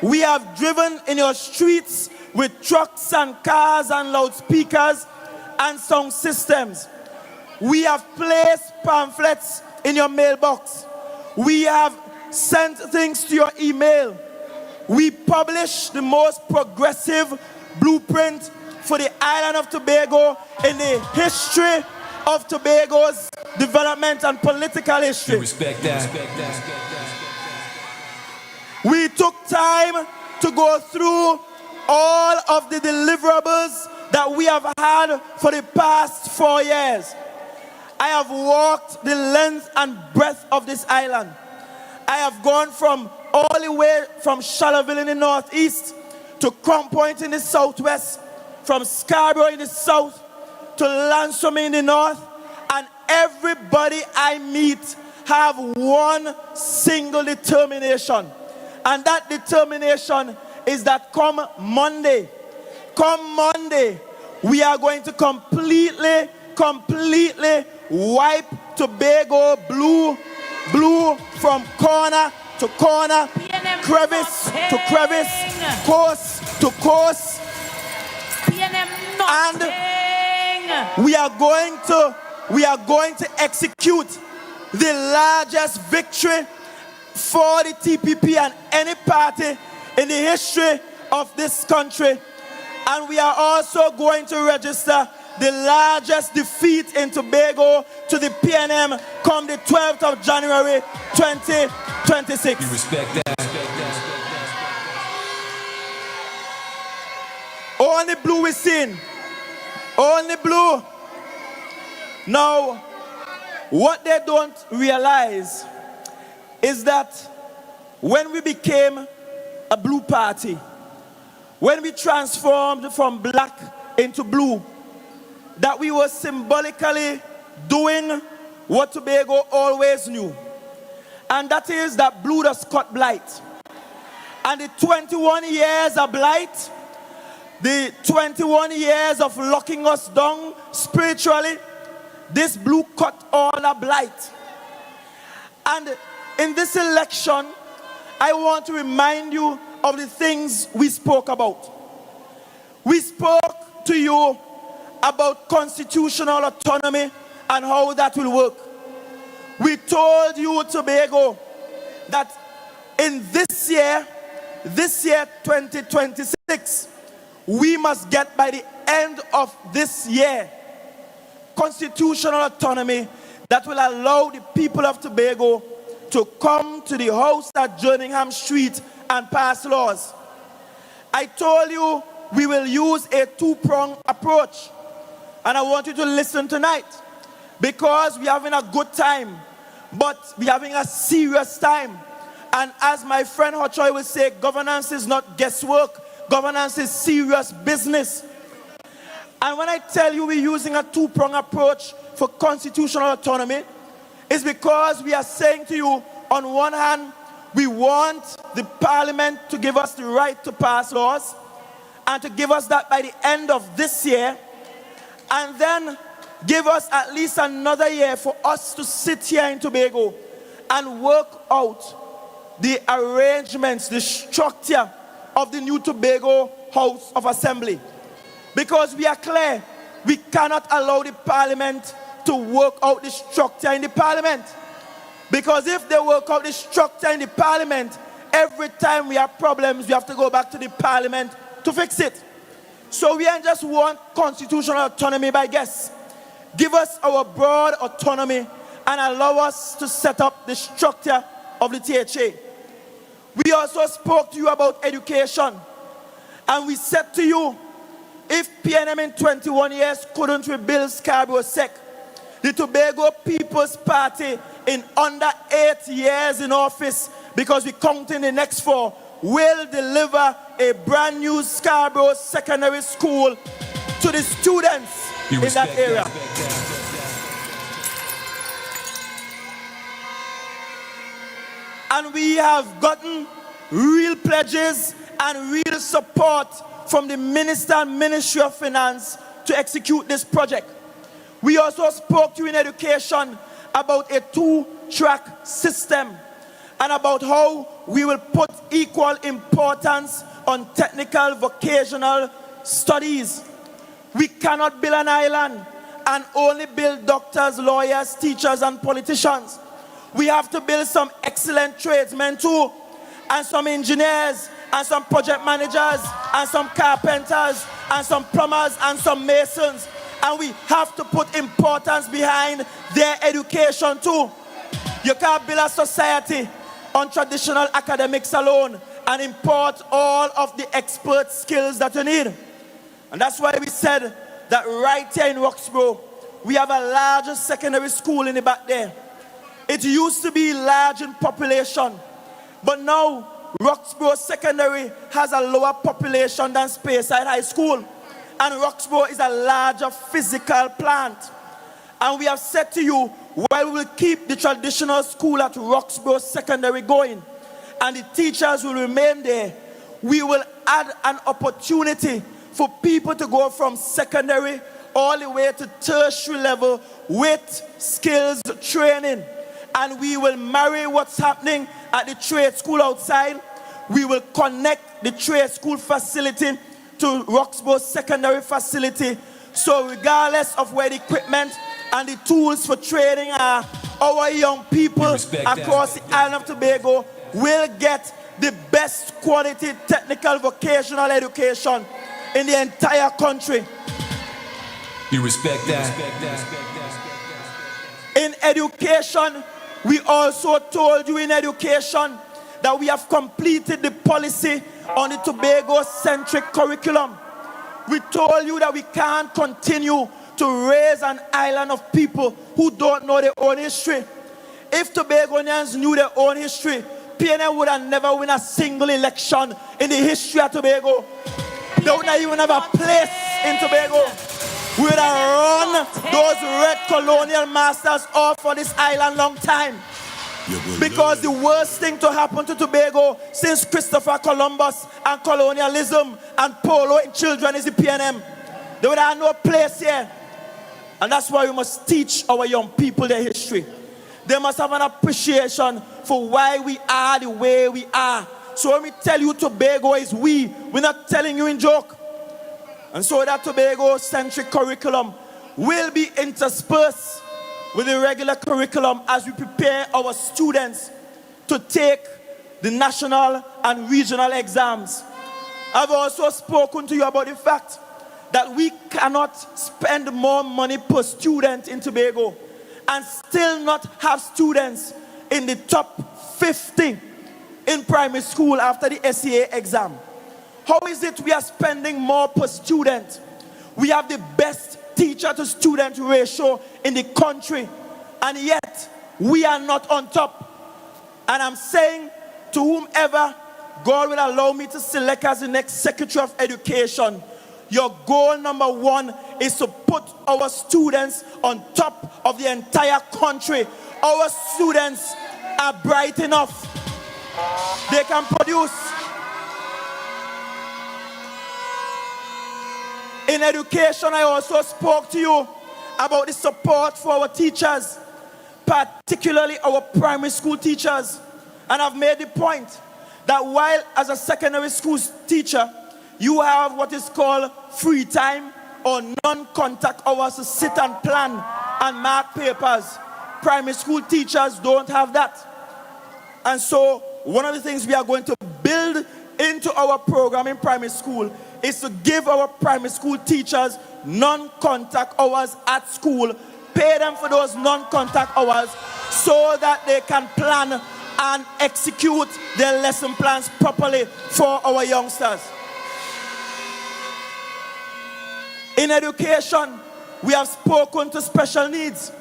We have driven in your streets with trucks and cars and loudspeakers and sound systems. We have placed pamphlets in your mailbox. We have sent things to your email. We publish the most progressive blueprint for the island of Tobago in the history of Tobago's development and political history. You respect that? We took time to go through all of the deliverables that we have had for the past 4 years. I have walked the length and breadth of this island. I have gone from all the way from Charlotteville in the northeast to Crown Point in the southwest, from Scarborough in the south to Lansome in the north, and everybody I meet have one single determination. And that determination is that come Monday, we are going to completely wipe Tobago blue from corner to corner, crevice to crevice, course to course. And we are going to execute the largest victory for the TPP and any party in the history of this country. And we are also going to register the largest defeat in Tobago to the PNM come the 12th of January 2026. You respect that. Only blue we seen. Only blue. Now, what they don't realize is that when we became a blue party, when we transformed from black into blue, that we were symbolically doing what Tobago always knew. And that is that blue does cut blight. And the 21 years of blight, the 21 years of locking us down spiritually, this blue cut all the blight. And in this election, I want to remind you of the things we spoke about. We spoke to you about constitutional autonomy and how that will work. We told you, Tobago, that in this year 2026, we must get by the end of this year constitutional autonomy that will allow the people of Tobago to come to the house at Jerningham Street and pass laws. I told you we will use a two-pronged approach. And I want you to listen tonight, because we're having a good time, but we're having a serious time. And as my friend Hochoy will say, governance is not guesswork. Governance is serious business. And when I tell you we're using a two-pronged approach for constitutional autonomy, it's because we are saying to you, on one hand, we want the parliament to give us the right to pass laws, and to give us that by the end of this year, and then give us at least another year for us to sit here in Tobago and work out the arrangements, the structure of the new Tobago House of Assembly. Because we are clear, we cannot allow the parliament to work out the structure in the parliament. Because if they work out the structure in the parliament, every time we have problems, we have to go back to the parliament to fix it. So we ain't just want constitutional autonomy by guess. Give us our broad autonomy and allow us to set up the structure of the THA. We also spoke to you about education. And we said to you, if PNM in 21 years couldn't rebuild Scarborough Sec, the Tobago People's Party in under 8 years in office, because we count in the next 4, will deliver a brand new Scarborough Secondary School to the students in that area. And we have gotten real pledges and real support from the Minister and Ministry of Finance to execute this project. We also spoke to you in education about a 2-track system and about how we will put equal importance on technical vocational studies. We cannot build an island and only build doctors, lawyers, teachers, and politicians. We have to build some excellent tradesmen too, and some engineers, and some project managers, and some carpenters, and some plumbers, and some masons. And we have to put importance behind their education too. You can't build a society on traditional academics alone and import all of the expert skills that you need. And that's why we said that right here in Roxborough, we have a larger secondary school in the back there. It used to be large in population, but now Roxborough Secondary has a lower population than Speyside High School. And Roxborough is a larger physical plant. And we have said to you, while we will keep the traditional school at Roxborough Secondary going, and the teachers will remain there, we will add an opportunity for people to go from secondary all the way to tertiary level with skills training. And we will marry what's happening at the trade school outside. We will connect the trade school facility to Roxborough Secondary facility. So regardless of where the equipment and the tools for training are, our young people across the island of Tobago will get the best quality technical vocational education in the entire country. You respect that? In education, we also told you in education that we have completed the policy on the Tobago-centric curriculum. We told you that we can't continue to raise an island of people who don't know their own history. If Tobagonians knew their own history, PNM would have never won a single election in the history of Tobago. They would not even have a place in Tobago. We would have run those red colonial masters off for this island long time. Because the worst thing to happen to Tobago since Christopher Columbus and colonialism and polo in children is the PNM. They would have no place here. And that's why we must teach our young people their history. They must have an appreciation for why we are the way we are. So when we tell you Tobago is we're not telling you in joke. And so that Tobago-centric curriculum will be interspersed with the regular curriculum as we prepare our students to take the national and regional exams. I've also spoken to you about the fact that we cannot spend more money per student in Tobago and still not have students in the top 50 in primary school after the SEA exam. How is it we are spending more per student? We have the best teacher-to-student ratio in the country, and yet we are not on top. And I'm saying to whomever God will allow me to select as the next Secretary of Education, your goal number one is to put our students on top of the entire country. Our students are bright enough. They can produce. In education, I also spoke to you about the support for our teachers, particularly our primary school teachers. And I've made the point that while as a secondary school teacher, you have what is called free time or non-contact hours to sit and plan and mark papers. Primary school teachers don't have that. And so one of the things we are going to build into our program in primary school is to give our primary school teachers non-contact hours at school, pay them for those non-contact hours so that they can plan and execute their lesson plans properly for our youngsters. In education, we have spoken to special needs.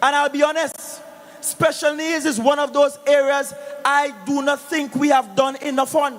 And I'll be honest, special needs is one of those areas I do not think we have done enough on.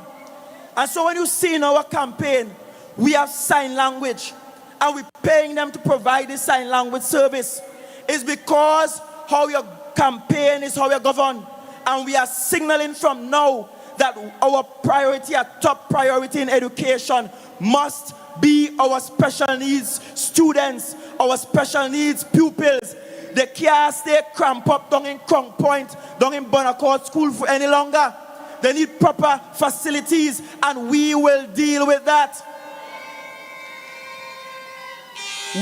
And so when you see in our campaign, we have sign language, and we're paying them to provide this sign language service. It's because how your campaign is how you're governed. And we are signaling from now that our priority, our top priority in education must be our special needs students, our special needs pupils. They can't stay cramped up down in Crown Point, down in Bonacourt School for any longer. They need proper facilities, and we will deal with that.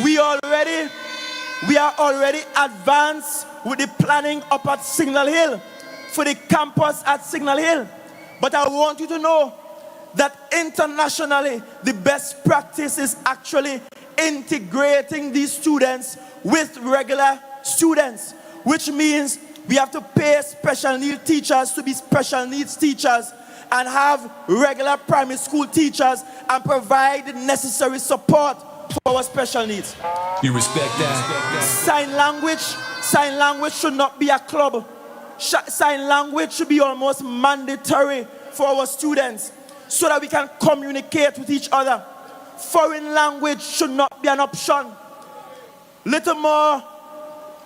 We are already advanced with the planning up at Signal Hill for the campus at Signal Hill. But I want you to know that internationally, the best practice is actually integrating these students with regular students, which means we have to pay special needs teachers to be special needs teachers, and have regular primary school teachers and provide the necessary support for our special needs. You respect that? Sign language should not be a club. Sign language should be almost mandatory for our students so that we can communicate with each other. Foreign language should not be an option. Little more,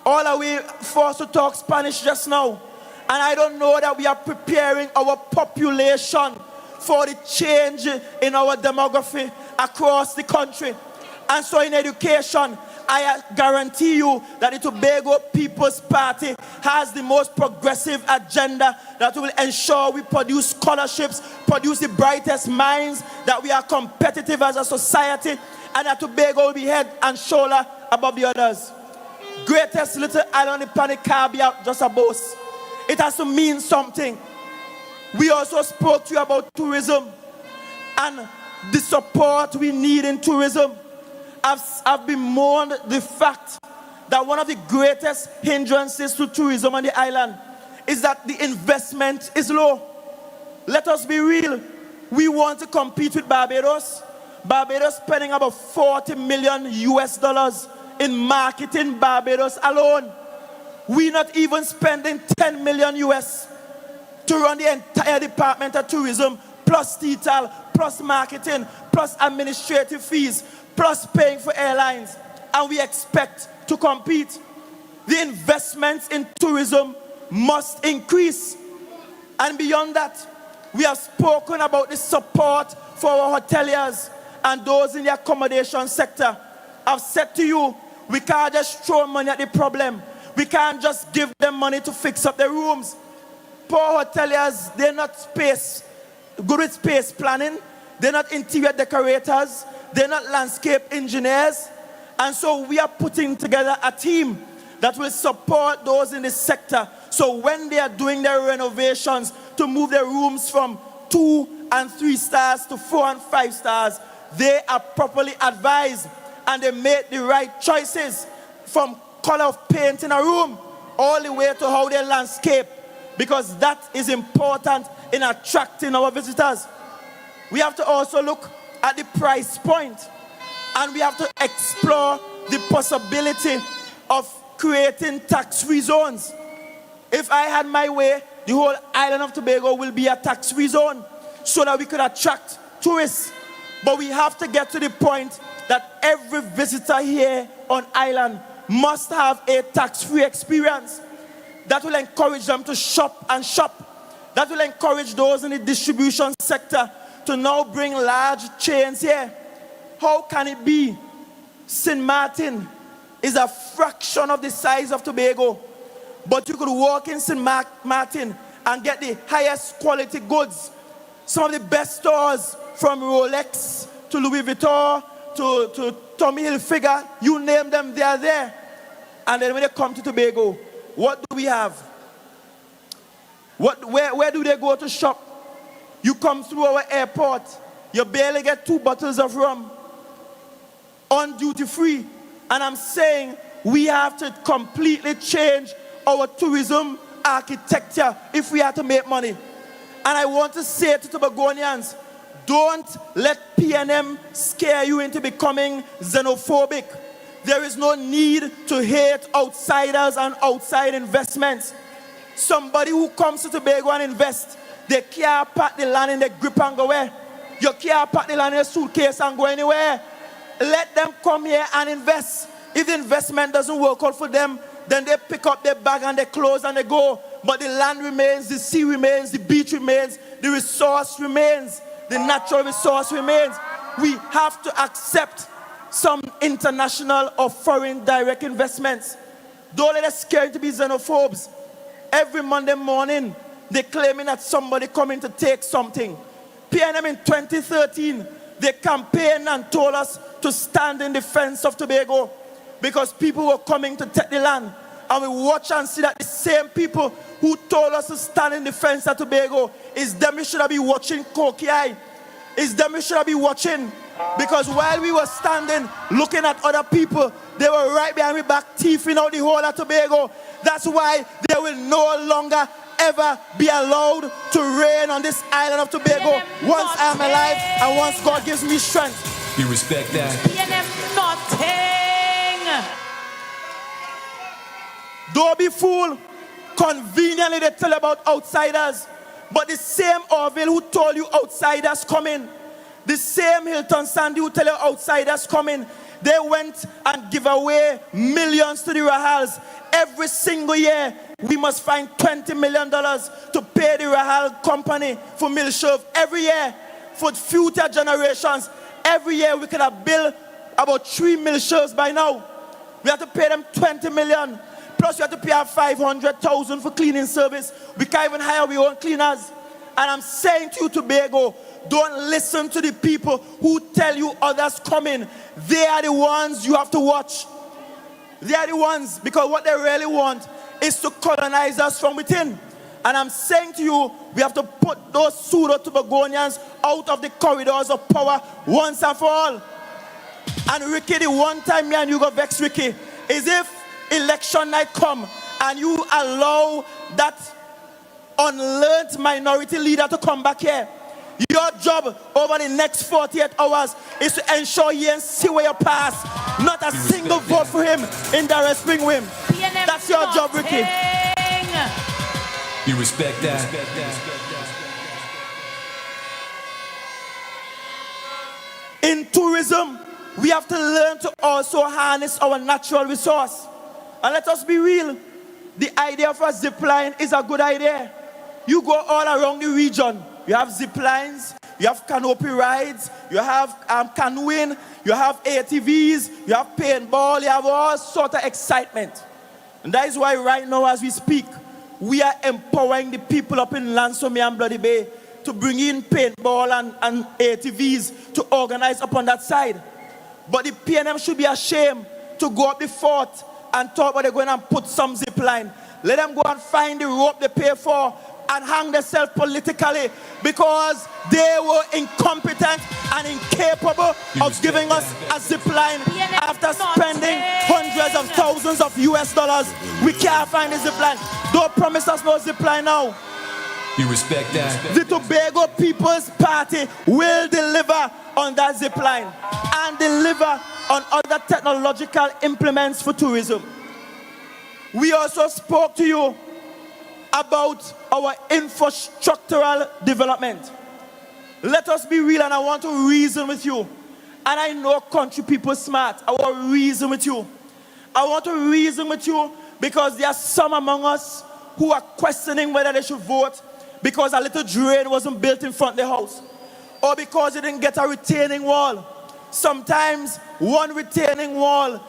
all are we forced to talk Spanish just now. And I don't know that we are preparing our population for the change in our demography across the country. And so in education, I guarantee you that the Tobago People's Party has the most progressive agenda that will ensure we produce scholarships, produce the brightest minds, that we are competitive as a society, and that Tobago will be head and shoulder above the others. Greatest little island on the planet can't be just a boast. It has to mean something. We also spoke to you about tourism and the support we need in tourism. I've bemoaned the fact that one of the greatest hindrances to tourism on the island is that the investment is low. Let us be real. We want to compete with Barbados. Barbados spending about $40 million in marketing Barbados alone. We're not even spending $10 million to run the entire Department of Tourism, plus detail, plus marketing, plus administrative fees, plus paying for airlines, and we expect to compete. The investments in tourism must increase. And beyond that, we have spoken about the support for our hoteliers and those in the accommodation sector. I've said to you, we can't just throw money at the problem. We can't just give them money to fix up their rooms. Poor hoteliers, they're not good with space planning. They're not interior decorators. They're not landscape engineers. And so we are putting together a team that will support those in the sector. So when they are doing their renovations to move their rooms from 2 and 3 stars to 4 and 5 stars, they are properly advised and they make the right choices, from color of paint in a room all the way to how they landscape, because that is important in attracting our visitors. We have to also look at the price point, and we have to explore the possibility of creating tax-free zones. If I had my way, the whole island of Tobago will be a tax-free zone so that we could attract tourists. But we have to get to the point that every visitor here on island must have a tax-free experience. That will encourage them to shop and shop. That will encourage those in the distribution sector to now bring large chains here. How can it be? St. Martin is a fraction of the size of Tobago, but you could walk in St. Martin and get the highest quality goods. Some of the best stores, from Rolex to Louis Vuitton to Tommy Hilfiger, you name them, they are there. And then when they come to Tobago, what do we have? Where do they go to shop? You come through our airport, you barely get 2 bottles of rum on duty free. And I'm saying we have to completely change our tourism architecture if we are to make money. And I want to say to Tobagonians, don't let PNM scare you into becoming xenophobic. There is no need to hate outsiders and outside investments. Somebody who comes to Tobago and invests, they can't pack the land in their grip and go where. You can't pack the land in a suitcase and go anywhere. Let them come here and invest. If the investment doesn't work out for them, then they pick up their bag and their clothes and they go. But the land remains, the sea remains, the beach remains, the resource remains, the natural resource remains. We have to accept some international or foreign direct investments. Don't let us scare to be xenophobes. Every Monday morning, they're claiming that somebody coming to take something. PNM in 2013, they campaigned and told us to stand in defense of Tobago because people were coming to take the land. And we watch and see that the same people who told us to stand in defense of Tobago is them we should be watching Koki. Is them we should be watching. Because while we were standing looking at other people, they were right behind me back, thieving out the whole of Tobago. That's why they will no longer ever be allowed to reign on this island of Tobago once I am alive and once God gives me strength. You respect that? Don't be fooled. Conveniently they tell about outsiders. But the same Orville who told you outsiders coming, the same Hilton Sandy who tell you outsiders coming, they went and give away millions to the Rahals. Every single year, we must find $20 million to pay the Rahal company for Milshove. Every year, for future generations, every year we could have built about 3 Milshoves by now. We have to pay them $20 million. Plus we have to pay $500,000 for cleaning service. We can't even hire our own cleaners. And I'm saying to you, Tobago, don't listen to the people who tell you others coming. They are the ones you have to watch. They are the ones, because what they really want is to colonize us from within. And I'm saying to you, we have to put those pseudo-Tobagonians out of the corridors of power once and for all. And Ricky, the one time me and you go vex Ricky, is if election night come and you allow that unlearned minority leader to come back here. Your job over the next 48 hours is to ensure he and see where you pass. Not a single vote for him in the spring win. That's your job, Ricky. You respect that? In tourism, we have to learn to also harness our natural resource. And let us be real, the idea of a zip line is a good idea. You go all around the region, you have zip lines, you have canopy rides, you have canoeing, you have ATVs, you have paintball, you have all sort of excitement. And that is why right now as we speak, we are empowering the people up in Lansome and Bloody Bay to bring in paintball and ATVs to organize up on that side. But the PNM should be ashamed to go up the fort and talk about they're going to put some zip line. Let them go and find the rope they pay for and hang themselves politically, because they were incompetent and incapable of giving us a zip line. After spending hundreds of thousands of US dollars, we can't find a zip line. Don't promise us no zip line now. You respect that? The Tobago People's Party will deliver on that zip line and deliver on other technological implements for tourism. We also spoke to you about our infrastructural development. Let us be real, and I want to reason with you. And I know country people smart. I want to reason with you. I want to reason with you because there are some among us who are questioning whether they should vote because a little drain wasn't built in front of the house, or because you didn't get a retaining wall. Sometimes one retaining wall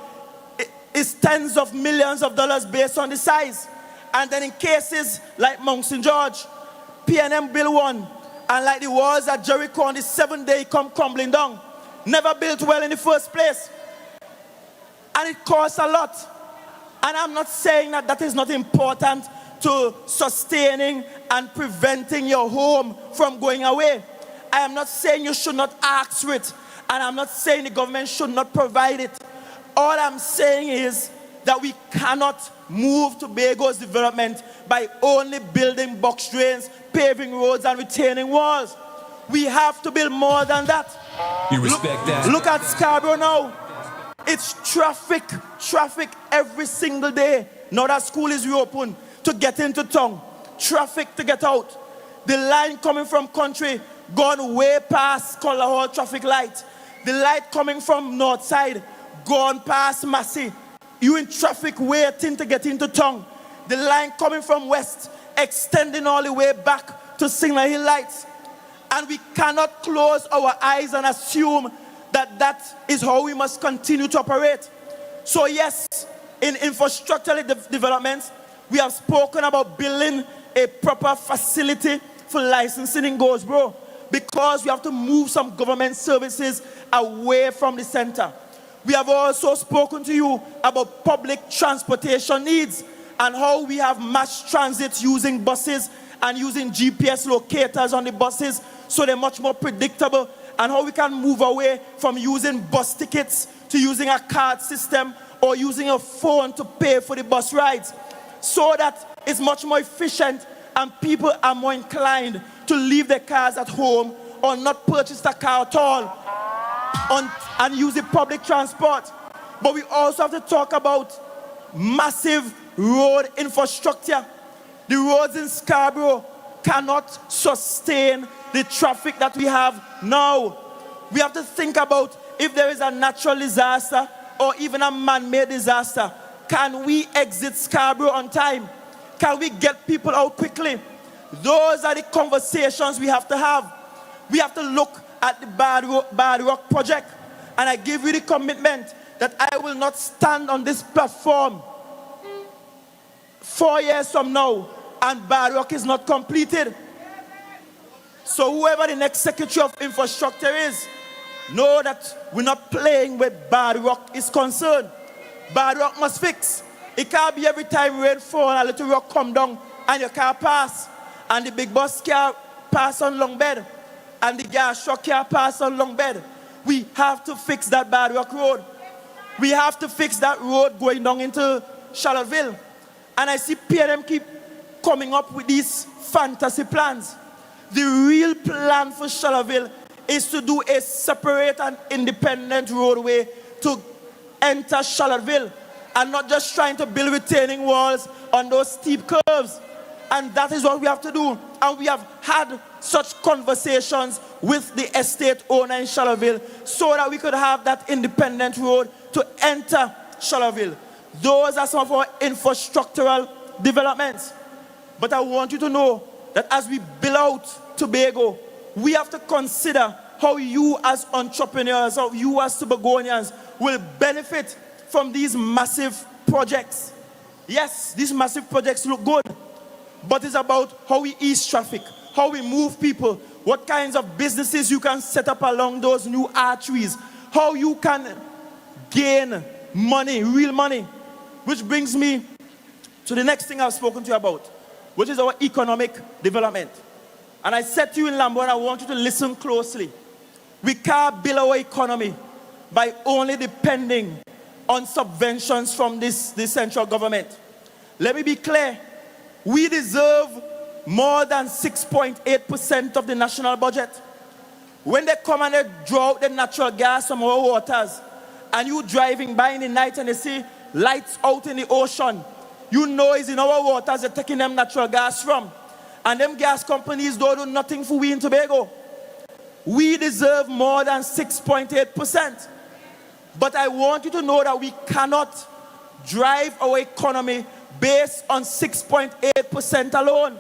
is tens of millions of dollars based on the size. And then in cases like Mount St. George, PNM built one, and like the walls at Jericho on the 7th day come crumbling down. Never built well in the first place. And it costs a lot. And I'm not saying that that is not important to sustaining and preventing your home from going away. I am not saying you should not ask for it. And I'm not saying the government should not provide it. All I'm saying is that we cannot move Tobago's development by only building box drains, paving roads, and retaining walls. We have to build more than that. You respect that? Look at Scarborough now. It's traffic every single day. Now that school is reopened, to get into town. Traffic to get out. The line coming from country gone way past Collar Hall traffic light. The light coming from north side gone past Massey. You in traffic waiting to get into town. The line coming from west extending all the way back to Signal Hill Lights. And we cannot close our eyes and assume that that is how we must continue to operate. So yes, in infrastructural developments, we have spoken about building a proper facility for licensing in Roxborough, because we have to move some government services away from the center. We have also spoken to you about public transportation needs and how we have mass transit using buses and using GPS locators on the buses so they're much more predictable, and how we can move away from using bus tickets to using a card system or using a phone to pay for the bus rides, so that it's much more efficient and people are more inclined to leave their cars at home or not purchase a car at all and use the public transport. But we also have to talk about massive road infrastructure. The roads in Scarborough cannot sustain the traffic that we have now. We have to think about if there is a natural disaster or even a man-made disaster, can we exit Scarborough on time? Can we get people out quickly? Those are the conversations we have to have. We have to look at the Bad Rock project. And I give you the commitment that I will not stand on this platform 4 years from now and Bad Rock is not completed. So whoever the next Secretary of Infrastructure is, know that we're not playing where Bad Rock is concerned. Bad Rock must fix. It can't be every time rain fall and a little rock come down and your car pass and the big bus car pass on long bed and the gas truck car pass on long bed. We have to fix that Bad Rock road. We have to fix that road going down into Charlotteville. And I see PNM keep coming up with these fantasy plans. The real plan for Charlotteville is to do a separate and independent roadway to enter Charlotteville and not just trying to build retaining walls on those steep curves. And that is what we have to do. And we have had such conversations with the estate owner in Charlotteville so that we could have that independent road to enter Charlotteville. Those are some of our infrastructural developments. But I want you to know that as we build out Tobago, we have to consider how you as entrepreneurs, how you as Tobagonians will benefit from these massive projects. Yes, these massive projects look good, but it's about how we ease traffic, how we move people, what kinds of businesses you can set up along those new arteries, how you can gain money, real money. Which brings me to the next thing I've spoken to you about, which is our economic development. And I said to you in Lambo, and I want you to listen closely. We can't build our economy by only depending on subventions from this central government. Let me be clear. We deserve more than 6.8% of the national budget. When they come and they draw out the natural gas from our waters, and you driving by in the night and they see lights out in the ocean, you know it's in our waters they're taking them natural gas from. And them gas companies don't do nothing for we in Tobago. We deserve more than 6.8%. But I want you to know that we cannot drive our economy based on 6.8% alone.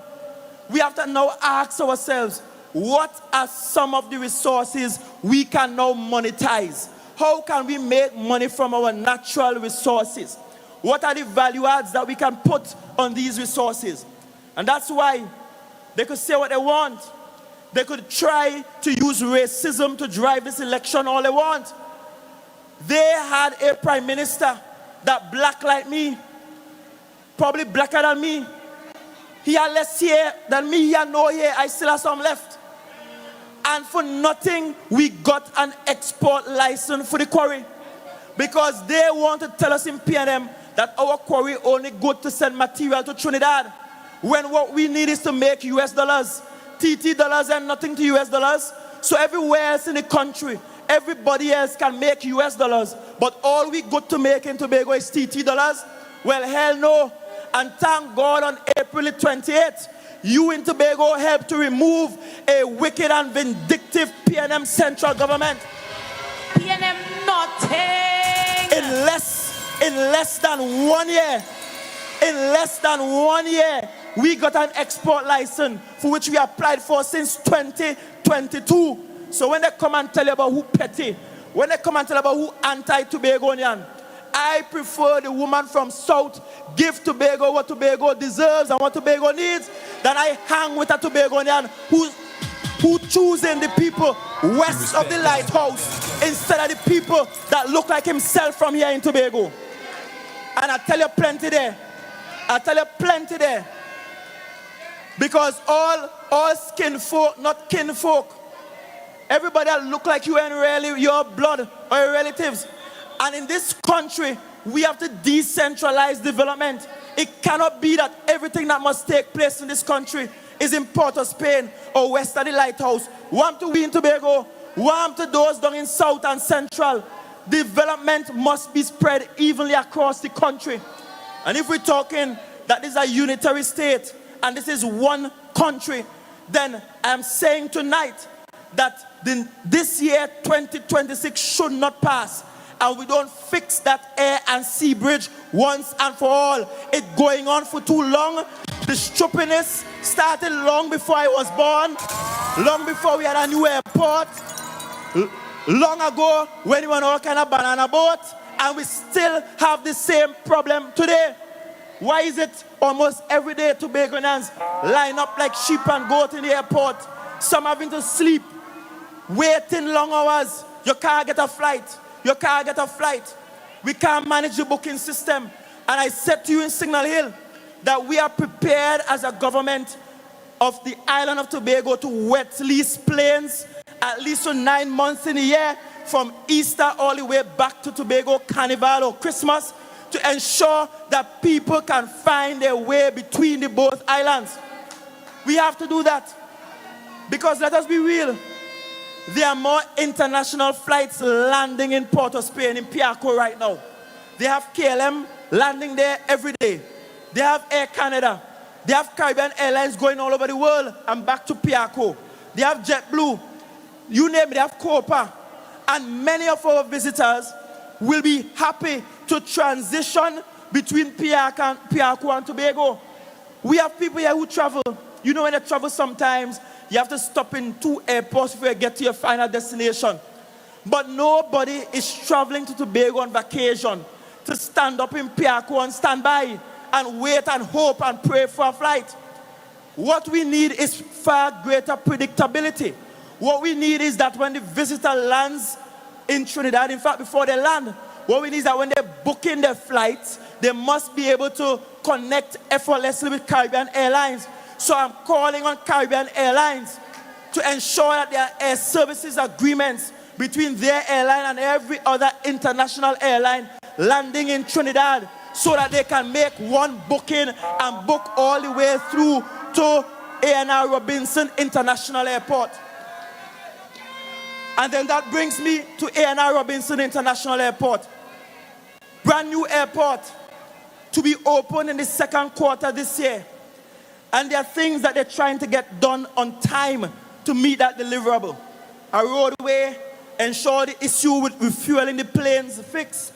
We have to now ask ourselves, what are some of the resources we can now monetize? How can we make money from our natural resources? What are the value adds that we can put on these resources? And that's why they could say what they want. They could try to use racism to drive this election all they want. They had a prime minister that black like me, probably blacker than me. He had less hair than me, he had no hair, I still have some left. And for nothing, we got an export license for the quarry. Because they want to tell us in PNM that our quarry only good to send material to Trinidad. When what we need is to make US dollars. TT dollars and nothing to US dollars. So everywhere else in the country, everybody else can make US dollars. But all we got to make in Tobago is TT dollars? Well, hell no. And thank God on April 28th, you in Tobago helped to remove a wicked and vindictive PNM central government. PNM nothing. In less than 1 year, we got an export license for which we applied for since 2022. So when they come and tell you about who petty, when they come and tell you about who anti-Tobagonian, I prefer the woman from South give Tobago what Tobago deserves and what Tobago needs than I hang with a Tobagonian who choosing the people west of the lighthouse instead of the people that look like himself from here in Tobago. And I tell you plenty there. Because all skin folk, not kin folk. Everybody that look like you ain't really your blood or your relatives. And in this country, we have to decentralize development. It cannot be that everything that must take place in this country is in Port of Spain or west of the lighthouse. Warm to we in Tobago, warm to those down in south and central. Development must be spread evenly across the country. And if we're talking that this is a unitary state and this is one country, then I'm saying tonight that this year 2026 should not pass and we don't fix that air and sea bridge once and for all. It's going on for too long. The stupidness started long before I was born, long before we had a new airport, long ago when we were on all kind of banana boat, and we still have the same problem today. Why is it almost every day Tobagonians line up like sheep and goat in the airport? Some having to sleep, waiting long hours. You can't get a flight. You can't get a flight. We can't manage the booking system. And I said to you in Signal Hill that we are prepared as a government of the island of Tobago to wet lease planes at least for 9 months in a year, from Easter all the way back to Tobago Carnival or Christmas, to ensure that people can find their way between the both islands. We have to do that. Because let us be real, there are more international flights landing in Port of Spain, in Piarco right now. They have KLM landing there every day. They have Air Canada. They have Caribbean Airlines going all over the world and back to Piarco. They have JetBlue. You name it, they have Copa. And many of our visitors will be happy to transition between Piarco and Tobago. We have people here who travel. You know when they travel sometimes, you have to stop in 2 airports before you get to your final destination. But nobody is traveling to Tobago on vacation to stand up in Piarco and stand by and wait and hope and pray for a flight. What we need is far greater predictability. What we need is that when the visitor lands in Trinidad, in fact, before they land, what we need is that when they're booking their flights, they must be able to connect effortlessly with Caribbean Airlines. So I'm calling on Caribbean Airlines to ensure that there are air services agreements between their airline and every other international airline landing in Trinidad, so that they can make one booking and book all the way through to A&R Robinson International Airport. And then that brings me to A&R Robinson International Airport. Brand new airport to be open in the second quarter this year. And there are things that they're trying to get done on time to meet that deliverable. A roadway, ensure the issue with refueling the planes fixed,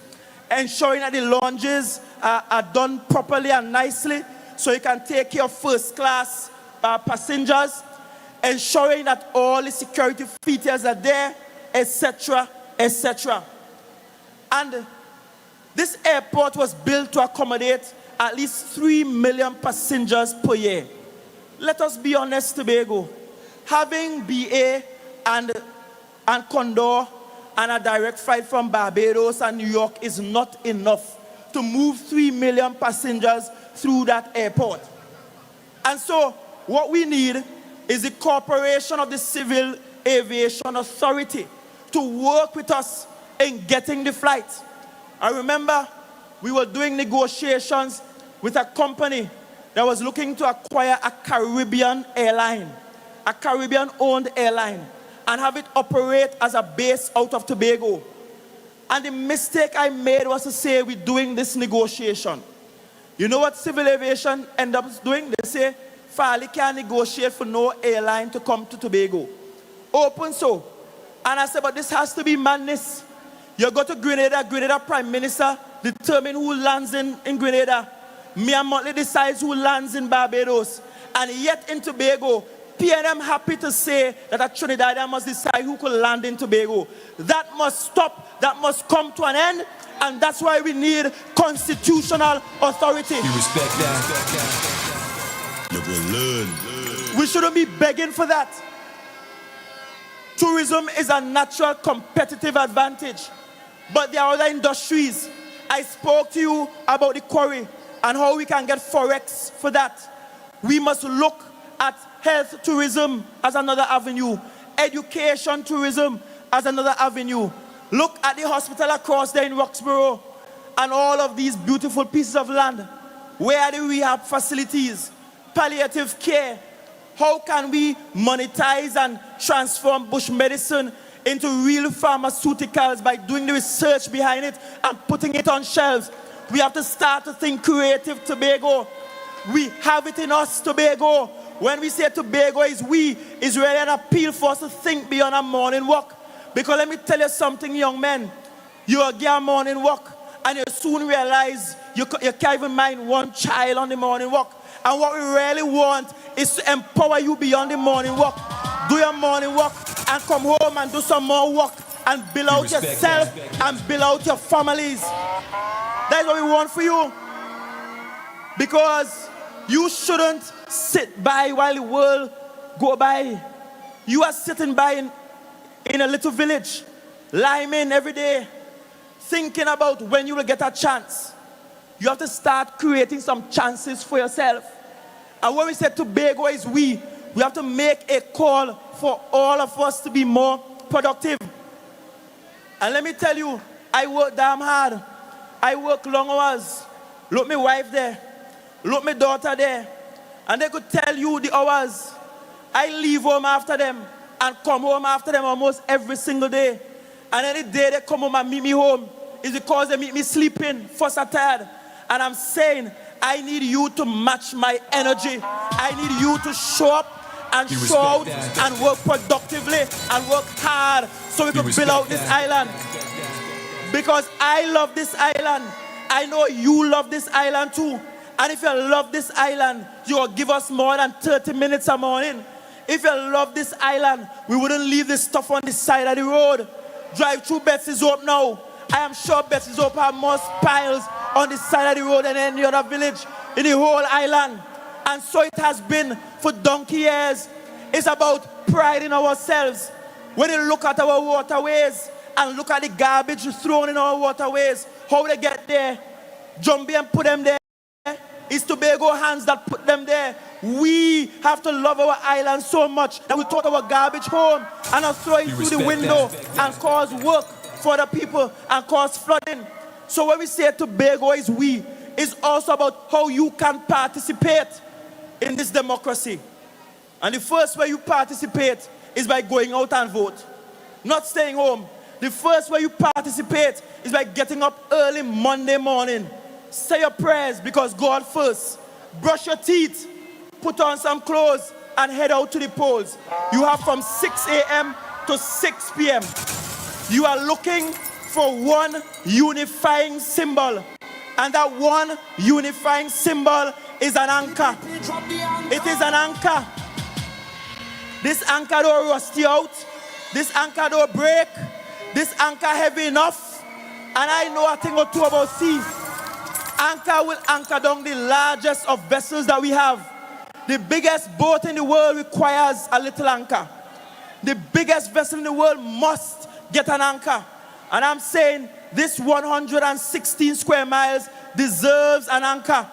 ensuring that the lounges are done properly and nicely so you can take care of first class passengers, ensuring that all the security features are there, etc., etc. And this airport was built to accommodate at least 3 million passengers per year. Let us be honest, Tobago. Having BA and Condor and a direct flight from Barbados and New York is not enough to move 3 million passengers through that airport. And so what we need is the cooperation of the Civil Aviation Authority to work with us in getting the flight. I remember we were doing negotiations with a company that was looking to acquire a Caribbean airline, a Caribbean-owned airline, and have it operate as a base out of Tobago. And the mistake I made was to say we're doing this negotiation. You know what Civil Aviation ended up doing? They say, Farley can't negotiate for no airline to come to Tobago. Open so. And I said, but this has to be madness. You go to Grenada, Grenada Prime Minister determine who lands in Grenada. Mia Motley decides who lands in Barbados. And yet in Tobago, PNM happy to say that a Trinidadian must decide who could land in Tobago. That must stop. That must come to an end. And that's why we need constitutional authority. You respect that? You will learn. We shouldn't be begging for that. Tourism is a natural competitive advantage. But there are other industries. I spoke to you about the quarry and how we can get forex for that. We must look at health tourism as another avenue, education tourism as another avenue. Look at the hospital across there in Roxborough and all of these beautiful pieces of land. Where are the rehab facilities? Palliative care? How can we monetize and transform bush medicine into real pharmaceuticals by doing the research behind it and putting it on shelves? We have to start to think creative, Tobago. We have it in us, Tobago. When we say Tobago is we, it's really an appeal for us to think beyond a morning walk. Because let me tell you something, young men. You'll get a morning walk and you soon realize you can't even mind one child on the morning walk. And what we really want is to empower you beyond the morning walk. Do your morning walk and come home and do some more work and build out yourself and build out your families. That's what we want for you. Because you shouldn't sit by while the world go by. You are sitting by in a little village, liming every day, thinking about when you will get a chance. You have to start creating some chances for yourself. And when we say Tobago is we have to make a call for all of us to be more productive. And let me tell you, I work damn hard. I work long hours. Look my wife there. Look my daughter there. And they could tell you the hours. I leave home after them and come home after them almost every single day. And any day they come home and meet me home is because they meet me sleeping, first or tired. And I'm saying, I need you to match my energy. I need you to show up and show out and work productively and work hard so we can build out this island. Because I love this island. I know you love this island too. And if you love this island, you will give us more than 30 minutes a morning. If you love this island, we wouldn't leave this stuff on the side of the road. Drive through Betsy's Hope now. I am sure Betsy's Hope have more piles on the side of the road than any other village in the whole island. And so it has been for donkey years. It's about pride in ourselves. When you look at our waterways and look at the garbage thrown in our waterways, how they get there, Jumbie and put them there. It's Tobago hands that put them there. We have to love our island so much that we take our garbage home and not throw it through the window and cause work for the people and cause flooding. So when we say Tobago is we, it's also about how you can participate in this democracy. And the first way you participate is by going out and vote, not staying home. The first way you participate is by getting up early Monday morning. Say your prayers because God first. Brush your teeth, put on some clothes, and head out to the polls. You have from 6 a.m. to 6 p.m. You are looking for one unifying symbol. And that one unifying symbol is an anchor. It is an anchor. This anchor don't rust you out. This anchor don't break. This anchor heavy enough. And I know a thing or two about sea. Anchor will anchor down the largest of vessels that we have. The biggest boat in the world requires a little anchor. The biggest vessel in the world must get an anchor. And I'm saying this 116 square miles deserves an anchor.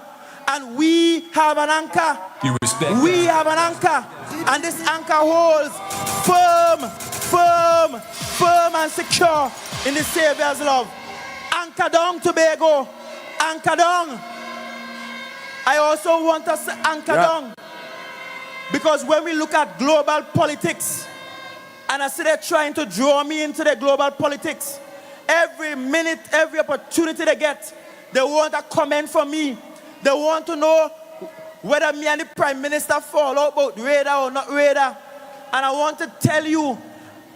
And we have an anchor. We have an anchor. And this anchor holds firm and secure in the Savior's love. Anchor down, Tobago. Anchor down. I also want us to anchor down. Because when we look at global politics, and I see they're trying to draw me into the global politics, every minute, every opportunity they get, they want a comment from me. They want to know whether me and the Prime Minister fall out about radar or not radar. And I want to tell you,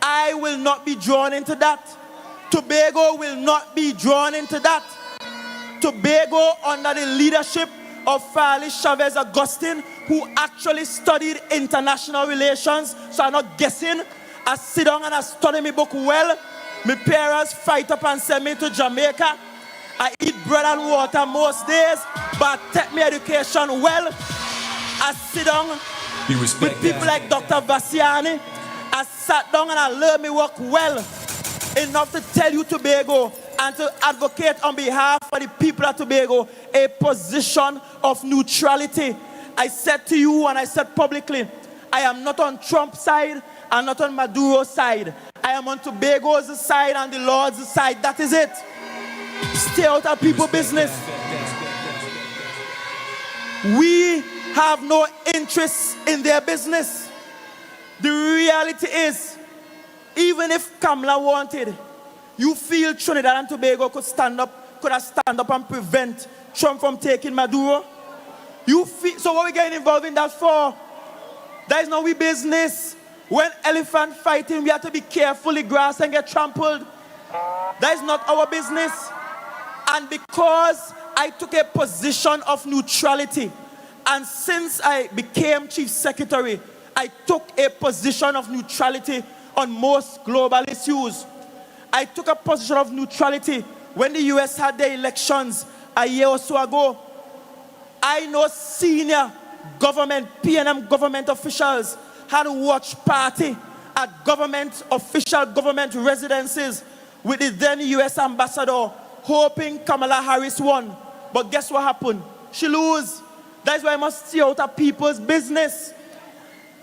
I will not be drawn into that. Tobago will not be drawn into that. Tobago, under the leadership of Farley, Chavez, Augustine, who actually studied international relations, so I'm not guessing. I sit down and I study my book well. My parents fight up and send me to Jamaica. I eat bread and water most days, but I take my education well. I sit down with people like Dr. Vassiani. I sat down and I learned my work well enough to tell you, Tobago, and to advocate on behalf of the people of Tobago a position of neutrality. I said to you and I said publicly, I am not on Trump's side, I'm not on Maduro's side. I am on Tobago's side and the Lord's side. That is it. Stay out of people's business. We have no interest in their business. The reality is, even if Kamala wanted, you feel Trinidad and Tobago could have stand up and prevent Trump from taking Maduro? So what are we getting involved in that for? That is not we business. When elephant fighting, we have to be careful, the grass and get trampled. That is not our business. And because I took a position of neutrality, and since I became Chief Secretary, I took a position of neutrality on most global issues. I took a position of neutrality when the US had their elections a year or so ago. I know senior government, PNM government officials had a watch party at official government residences with the then US ambassador, hoping Kamala Harris won. But guess what happened? She lose. That's why I must see out of people's business.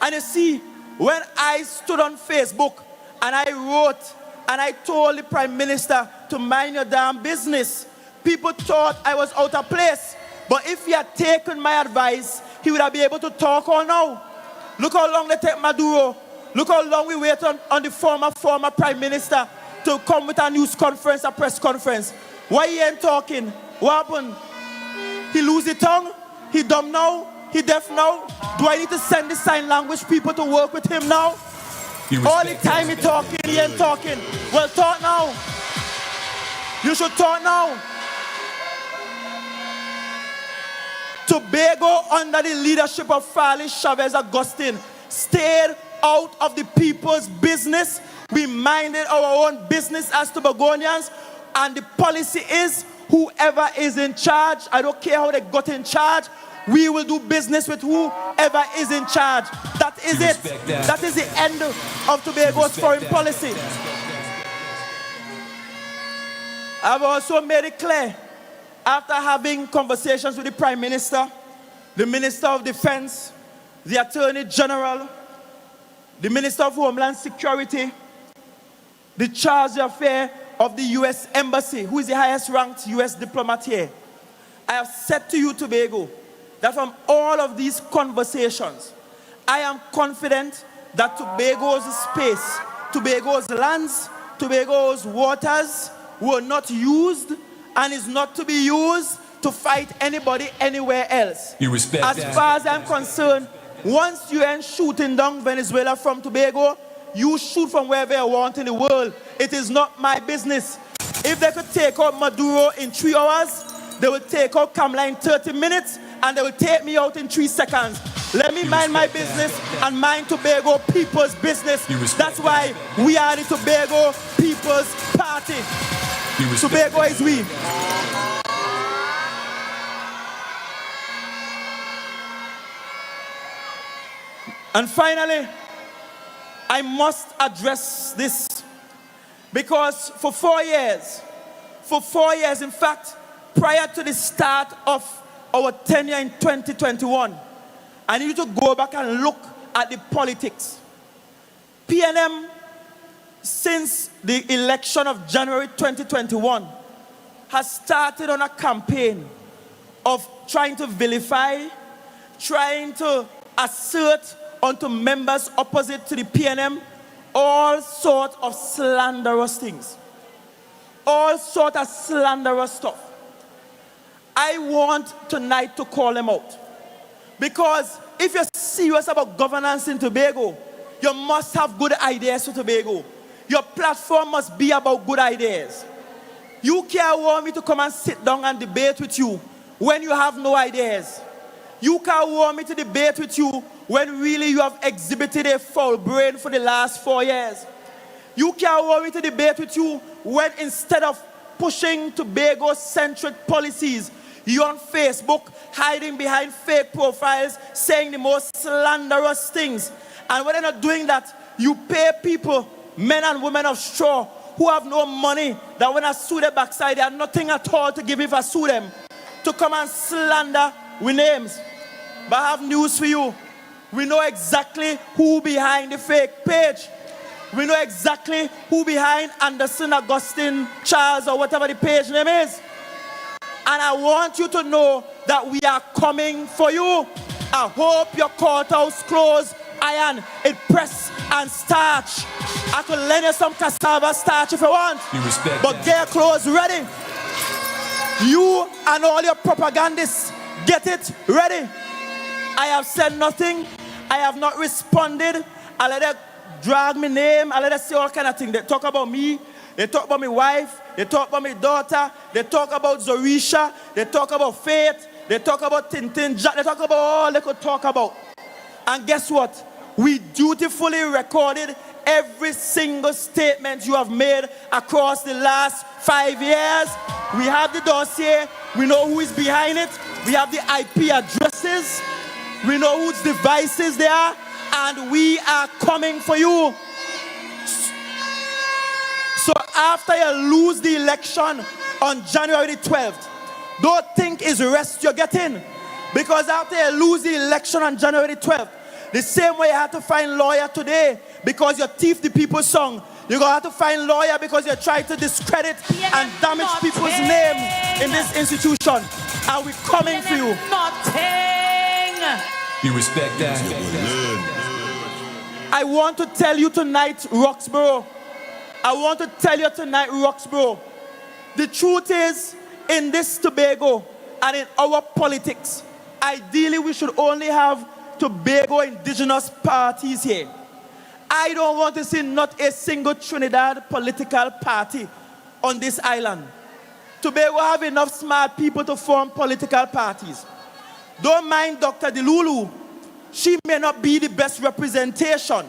And you see, when I stood on Facebook and I wrote and I told the Prime Minister to mind your damn business, people thought I was out of place. But if he had taken my advice, he would have been able to talk all now. Look how long they take Maduro. Look how long we wait on the former Prime Minister to come with a news conference, a press conference. Why he ain't talking? What happened? He lose his tongue? He dumb now? He deaf now? Do I need to send the sign language people to work with him now? All the time he talking, he ain't talking. Well, talk now. You should talk now. Tobago, under the leadership of Farley, Chavez, Augustine, stayed out of the people's business. We minded our own business as Tobagonians, and the policy is whoever is in charge, I don't care how they got in charge, we will do business with whoever is in charge. That is it. That is the end of Tobago's foreign policy. I've also made it clear, after having conversations with the Prime Minister, the Minister of Defense, the Attorney General, the Minister of Homeland Security, the Charge d'Affaires of the U.S. Embassy, who is the highest ranked U.S. diplomat here, I have said to you, Tobago, that from all of these conversations, I am confident that Tobago's space, Tobago's lands, Tobago's waters were not used and is not to be used to fight anybody anywhere else. You respect as that. far as I'm concerned, once you ain't shooting down Venezuela from Tobago, you shoot from wherever you want in the world. It is not my business. If they could take out Maduro in 3 hours, they will take out Kamala in 30 minutes, and they will take me out in 3 seconds. Let me mind my business and mind Tobago people's business. That's why we are the Tobago People's Party. Tobago is we. And finally, I must address this, because for 4 years, in fact, prior to the start of our tenure in 2021, I need to go back and look at the politics. PNM, since the election of January 2021, has started on a campaign of trying to vilify, trying to assert onto members opposite to the PNM all sorts of slanderous things. All sorts of slanderous stuff. I want tonight to call them out. Because if you're serious about governance in Tobago, you must have good ideas for Tobago. Your platform must be about good ideas. You can't want me to come and sit down and debate with you when you have no ideas. You can't want me to debate with you when really you have exhibited a foul brain for the last 4 years. You can't want me to debate with you when instead of pushing Tobago-centric policies, you're on Facebook hiding behind fake profiles, saying the most slanderous things. And when they're not doing that, you pay people, men and women of straw, who have no money, that when I sue their backside, they have nothing at all to give if I sue them, to come and slander with names. But I have news for you. We know exactly who behind the fake page. We know exactly who behind Anderson, Augustine, Charles, or whatever the page name is. And I want you to know that we are coming for you. I hope your courthouse clothes, iron, it press and starch. I could lend you some cassava starch if you want. You respect but that. get your clothes ready. You and all your propagandists, get it ready. I have said nothing. I have not responded. I let them drag my name. I let them say all kind of things. They talk about me. They talk about my wife. They talk about my daughter. They talk about Zorisha. They talk about Faith. They talk about Tintin Jack. They talk about all they could talk about. And guess what? We dutifully recorded every single statement you have made across the last 5 years. We have the dossier. We know who is behind it. We have the IP addresses. We know whose devices they are. And we are coming for you. So after you lose the election on January 12th, don't think it's rest you're getting. Because after you lose the election on January 12th, the same way you had to find lawyer today because you thief the people's song, you're going to have to find lawyer because you try to discredit and damage people's name in this institution. And we're coming for you. You respect that? I want to tell you tonight, Roxborough. I want to tell you tonight, Roxborough. The truth is, in this Tobago and in our politics, ideally we should only have Tobago indigenous parties here. I don't want to see not a single Trinidad political party on this island. Tobago have enough smart people to form political parties. Don't mind Dr. Delulu. She may not be the best representation,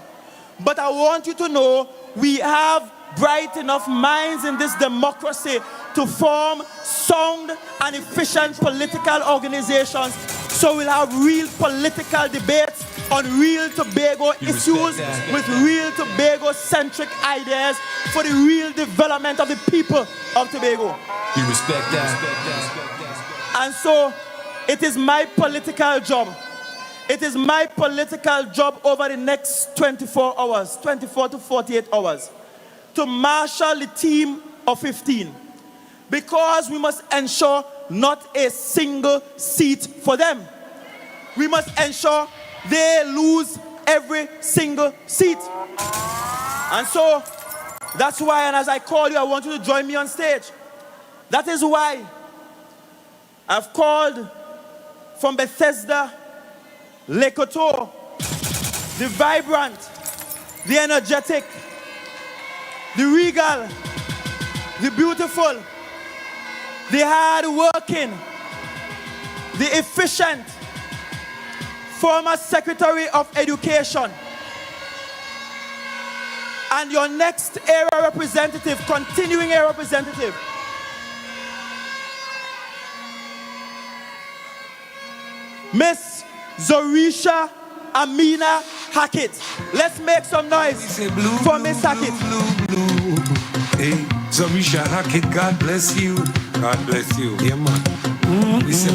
but I want you to know we have bright enough minds in this democracy to form sound and efficient political organizations, so we'll have real political debates on real Tobago issues with real Tobago-centric ideas for the real development of the people of Tobago. You respect that? And so it is my political job. It is my political job over the next 24 hours, 24 to 48 hours, to marshal the team of 15. Because we must ensure not a single seat for them. We must ensure they lose every single seat. And so, that's why, and as I call you, I want you to join me on stage. That is why I've called from Bethesda, Lekoto, the vibrant, the energetic, the regal, the beautiful, the hard-working, the efficient former Secretary of Education, and your next era representative, continuing era representative, Miss Zorisha Amina Hackett. Let's make some noise for Miss Hackett. Hey, Zorisha Hackett, God bless you. God bless you. Yeah, man. We say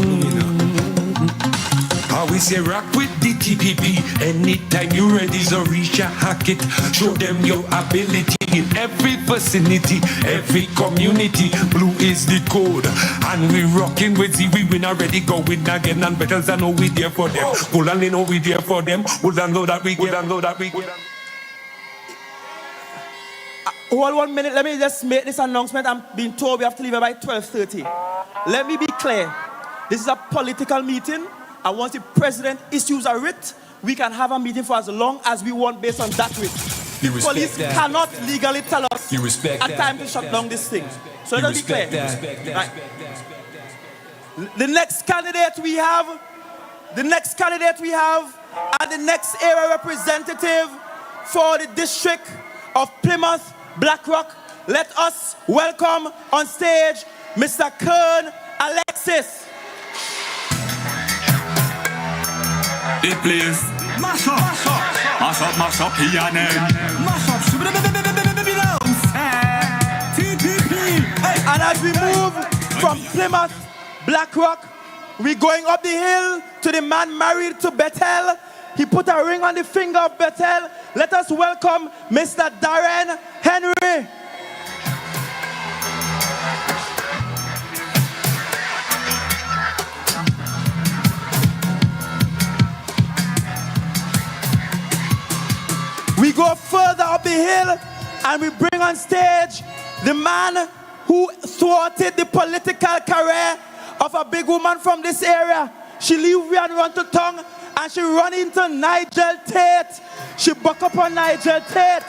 how we say rock with the TPP. Anytime you ready, Zorisha Hackett. Show them your ability in every vicinity, every community. Blue is the code, and we rocking with Z. We win already, going again, and battles I know we there for them. Pull and know we there for them. Would and know that we good and know that we good. Hold 1 minute, let me just make this announcement. I'm being told we have to leave by 12:30. Let me be clear. This is a political meeting. And once the president issues a writ, we can have a meeting for as long as we want based on that writ. The police cannot legally tell us a time to shut down this thing. So let us be clear. Right. The next candidate we have, and the next era representative for the district of Plymouth, Blackrock, let us welcome on stage Mr. Kerr Alexis. The place mash up, And as we move from Plymouth, Blackrock, we're going up the hill to the man married to Belle. He put a ring on the finger of Belle. Let us welcome Mr. Darren Henry. the hill and we bring on stage the man who thwarted the political career of a big woman from this area. She leave and run to Tongue and she run into Nigel Tate. She buck up on Nigel Tate,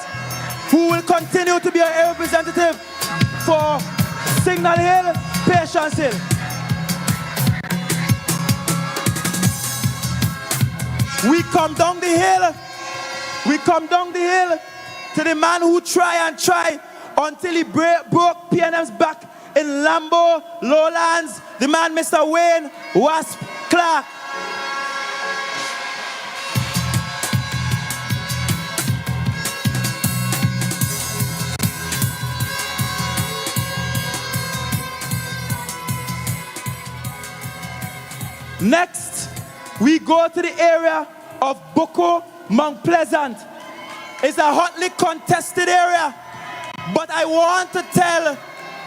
who will continue to be a representative for Signal Hill, Patience Hill. We come down the hill. We come down the hill to the man who try until he broke PNM's back in Lambo, Lowlands, the man Mr. Wayne Wasp Clark. Next, we go to the area of Buccoo, Mount Pleasant. It's a hotly contested area, but I want to tell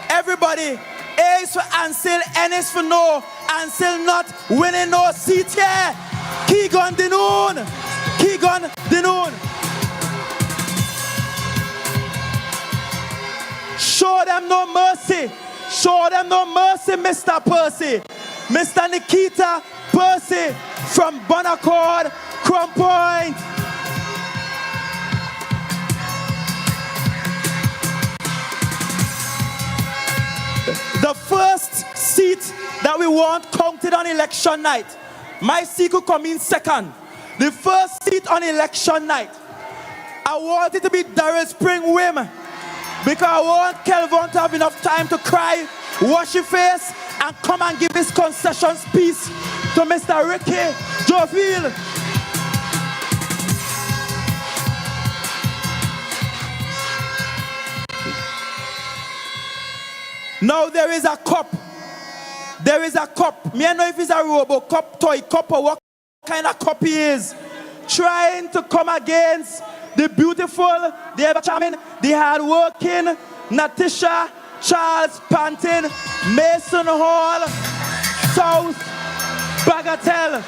everybody, A is for Ansel, N is for no. Ansel not winning no seat here. Keigon Denoon. Keigon Denoon. Show them no mercy. Show them no mercy, Mr. Percy. Mr. Nikita Percy from Bonaccord, Crown Point. The first seat that we want counted on election night. My seat could come in second. The first seat on election night, I want it to be Darrell Spring Wim, because I want Kelvin to have enough time to cry, wash his face, and come and give his concession speech to Mr. Ricky Jofield. Now there is a cup. There is a cup. Me I know if it's a robo cup, toy cup, or what kind of cup he is. Trying to come against the beautiful, the ever charming, the hard-working Natisha Charles Pantin, Mason Hall, South Bagatelle.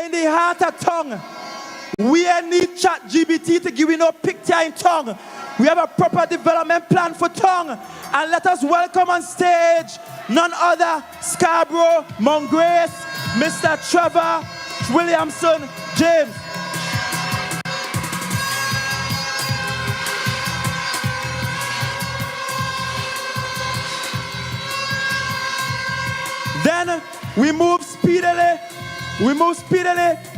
In the heart of Tongue, we need ChatGPT to give you no picture in Tongue. We have a proper development plan for Tongue. And let us welcome on stage none other Scarborough, Mount Grace, Mr. Trevor Williamson James. Then we move speedily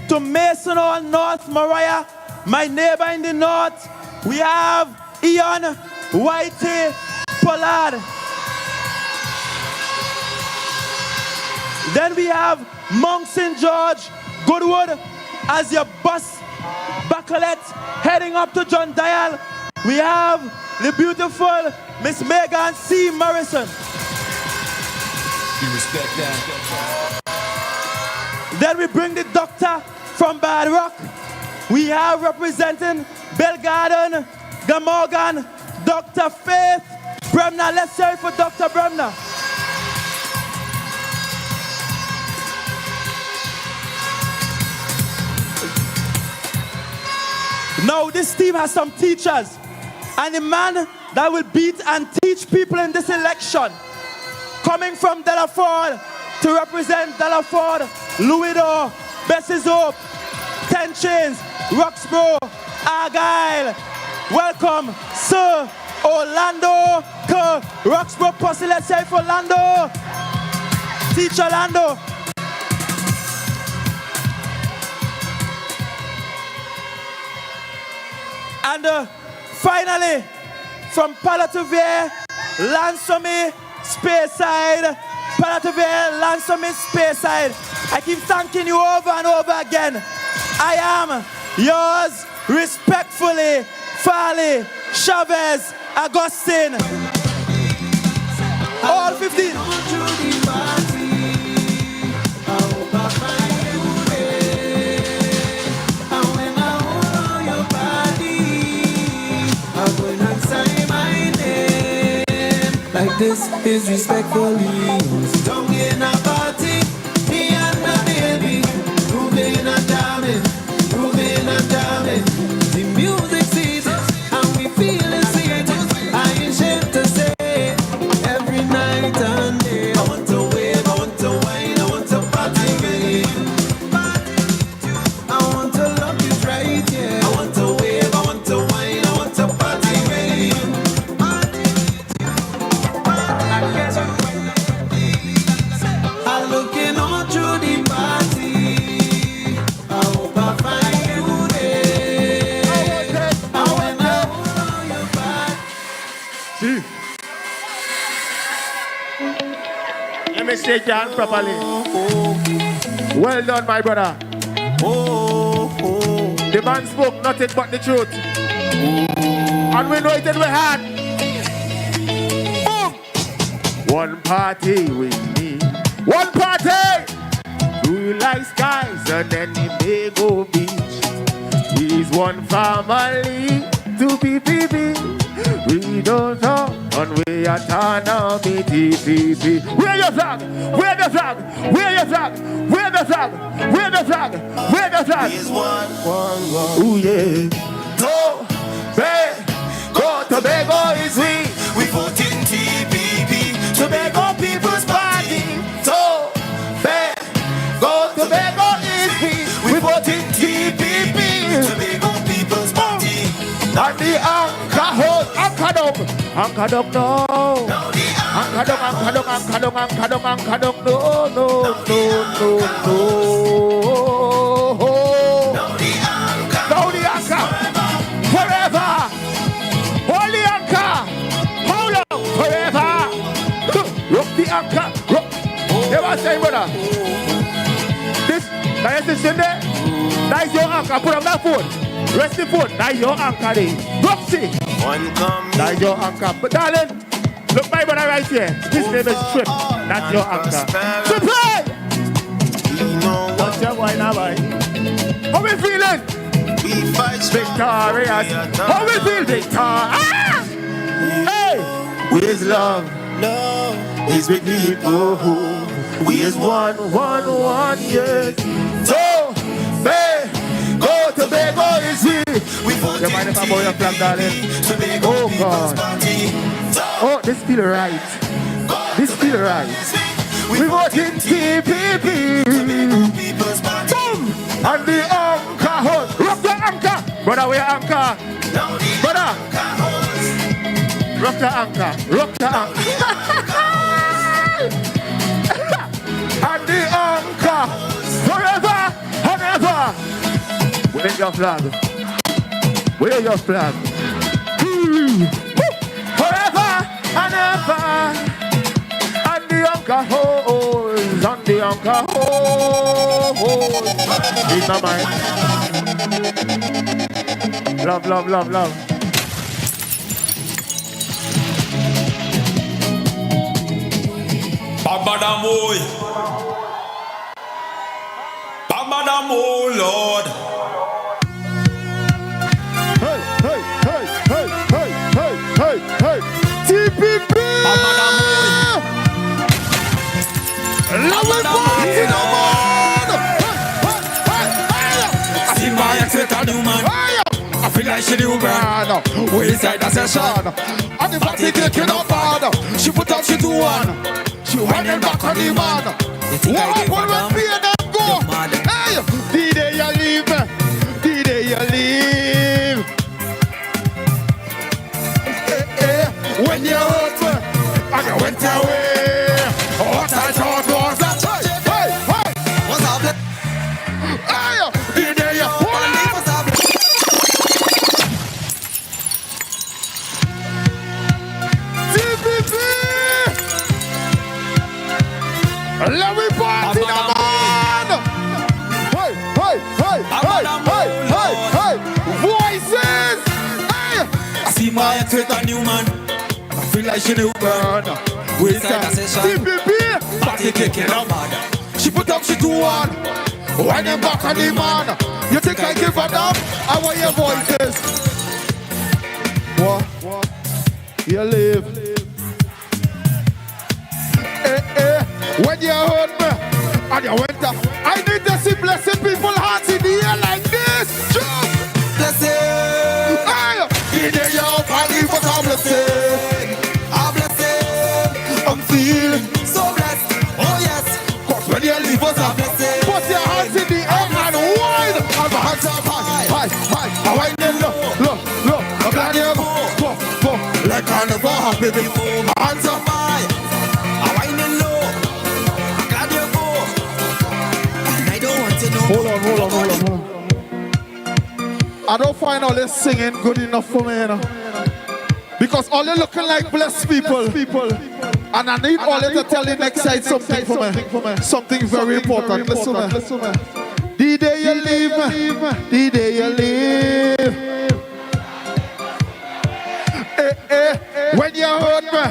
to Mason Hall, North Mariah, my neighbor in the north. We have Ian Whitey Pollard. Then we have Mount St. George, Goodwood, as your bus Bacolet heading up to John Dial. We have the beautiful Miss Megan C. Morrison. You respect that? Then we bring the doctor from Bad Rock. We have representing Belle Garden, Glamorgan, Dr. Faith Brebnor. Let's hear it for Dr. Brebnor. Now this team has some teachers, and the man that will beat and teach people in this election, coming from Delaford to represent Delaford, Louisdor, Bessie Hope, 10 Chains, Roxborough, Argyle. Welcome, Sir Ornaldo Kerr. Roxborough Posse, let's say for Orlando. Teacher Orlando. And finally, from Parlatuvier, Lansomy, Speyside. Parlatuvier, Lansomy, Speyside. I keep thanking you over and over again. I am yours respectfully, Farley, Chavez, Augustine. All 15. Like this is respectfully. in a party, me and my baby, moving and jamming, moving and jamming. The music season, and we feeling sweet. I ain't ashamed to say, every night and day, I want to wave, I want to wine, I want to party with you. I want to love you right, yeah. I want to wave, I want to wine, I want to party with you. I'm looking all through the party. I hope I find you there. And when I hold you back. Let me shake your hand properly. Well done, my brother. The man spoke nothing but the truth. And we know it in our heart. One party with me. One party! Blue like skies and then the Tobago beach. He's one family to PPP. We don't know and we are turn on the TPP. Where your flag? Where the flag? Where your flag? Where the flag? Where the flag? Where the flag? He's one. Ooh yeah. Tobago, Tobago is we. We vote in TPP. Tobago People's Party. Tobago is we. We vote in TPP. Tobago People's Party. And the anchor hold, anchor dog no. Anchor dog no. Now the anchor forever. Hold the anchor. Hold on forever. Rock the anchor. Rock. You want to say, brother? This, now you see there? That's your anchor. Put on that phone. Rest the phone. That's your anchor there. Roxy. That's your anchor. But darling, look my brother right here. His name is Trip. That's your anchor. Surprise! What's your boy now, boy? How we feeling? Victorious. How we feel, Victor? Ah! Hey! With love. Love is with people who we is one, yes. Tobago is we. You mind if I borrow your flag, darling? Oh God. Oh, this feel right. This feel right. We vote in TPP. Boom! And the anchor hold. Rock the anchor. Brother, where anchor? Brother. Rock the anchor. Rock the anchor. And the anchor. Forever and ever. Where's your flag? Where's your flag? Forever and ever. And the anchor holds. And the anchor holds. In my mind. Love, love, love, love. Babadamoy. Babadamoy, Lord. Hey, hey, hey, hey, hey, hey, hey, hey. TPP. Babadamoy. Love it, party, no man. I see my ex-wife a new man. I feel like she new man. We inside the session. And the party taking up hard. She put up, she do one. She running back on the man. What when we pay them go? Hey, the day you leave, the day you leave. When you hurt and you went away, what I thought was that. Hey, hey, what's up? Hey, the day you what's up? TPP. Let me party, man! Hey, hey, hey, hey, hey, hey, hey! Voices! Hey! I see my ex with a new man. I feel like she new burn. We inside the session. TPP! Party kicking up hard. She put up, she do one. When them back on the man. You think I give a damn? I want your voices. What? You live. Eh, eh. when you heard me, and you went up. I need to see blessed people hearts in the air like this. Blessing. Hey, in the yard, and it was a blessing. A blessing. I'm feeling so blessed. Oh yes. Cause when you leave us a blessing. Put your hands in the air and wide. And my hands up high. I wine in low. I'm glad you go. Like I never have before. My hands up high. I wine in low. I'm glad you go. And I don't want to know. Hold on. I don't find all this singing good enough for me, you know. Because all you looking like blessed people. And I need all you to tell the next side something for me. Something very important. Listen to me. The day you leave me, the day you leave. When you heard me,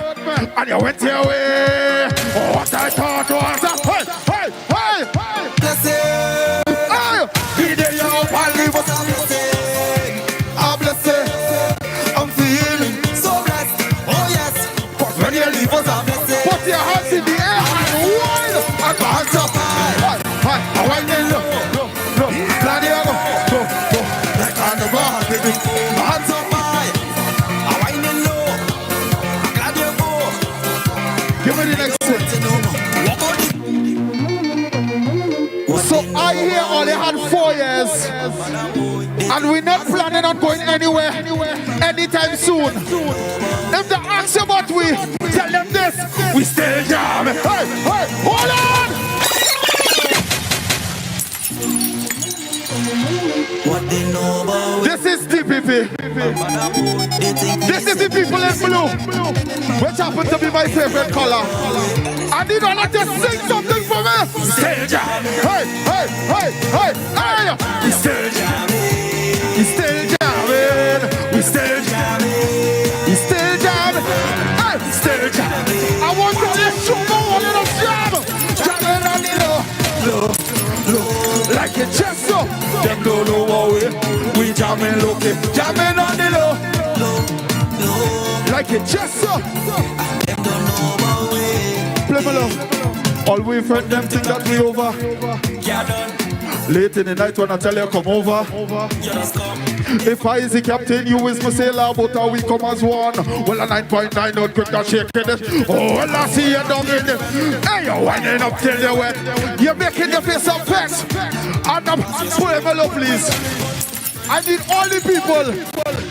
and you went your way. Oh, what I thought was a hey. Blessing. The day you up and leave us a blessing. A blessing. I'm feeling so blessed. Oh yes. Cause when you leave us a blessing. Put your hands in the air and wide. And my hands up high. I wine in low. Glad you go. Like I never had it before. My hands up high. I wine in low. Glad you go. Give me the next one. So I hear only had 4 years, and we're not planning on going anywhere anytime soon. If they ask you what we tell them this, we still jam. Hey, hold on! What they know about this is TPP. This is the people in blue, which happens to be my favorite color. I need all of just sing something for me. We still jam. Hey. We still jamming. We still jamming. We still jamming. We still jamming. Hey, we still jamming. I want to let you know a little jam. Jamming on the low. Like a chest up. Them don't know what we jamming looking. Jamming on the low. Like a chest up. Them don't know what we. Play my love. All we friend them think that we over. Late in the night when I tell you come over. If I is the captain, you is my sailor, but how we come as one. Well, a 9.9 not quick to shake it. Oh, well, I see you down in it. Hey, you're winding up till you're wet. You're making your face up pets. And I'm pulling my love, please. I need all the people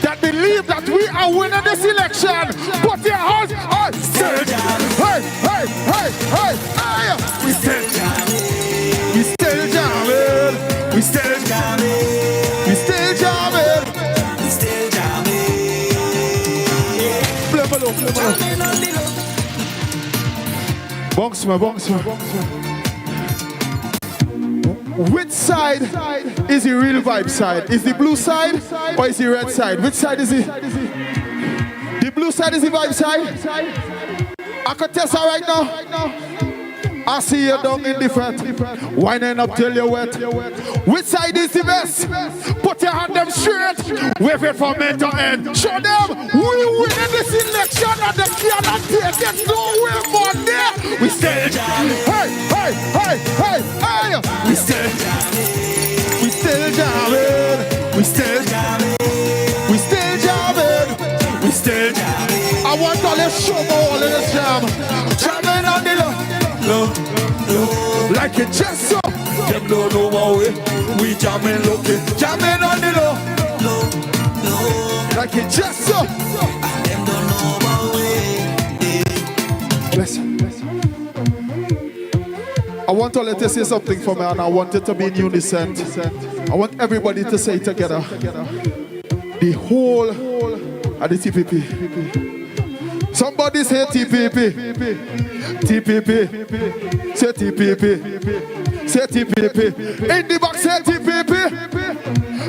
that believe that we are winning this election. Put your hands on. Hey. We still jamming. We still jamming. We still jamming. We still jamming. We still jamming. Play my love. Bounce me. Which side is the real vibe side? Is the blue side or is the red side? Which side is it? The blue side is the vibe side? I could test her right now. I see you down in the front, winding up till you're wet. Which side is the best? Put your hand them straight, wave it from end to end. Show them we winning this election and they cannot take it nowhere more there. We still jamming. Hey. We still jamming. We still jamming. We still jamming. We still jamming. We still jamming. I want all this show all in this jam. Jamming on the low. Like a chest up. Them don't know my way. We jamming looking. Jamming on the low. Like a chest up. Them don't know my way. Bless you. I want all of you to say something for me, and I want it to be in unison. I want everybody to say it together. The whole of the TPP. Somebody say TPP. TPP. Say TPP. Say TPP. In the back say TPP.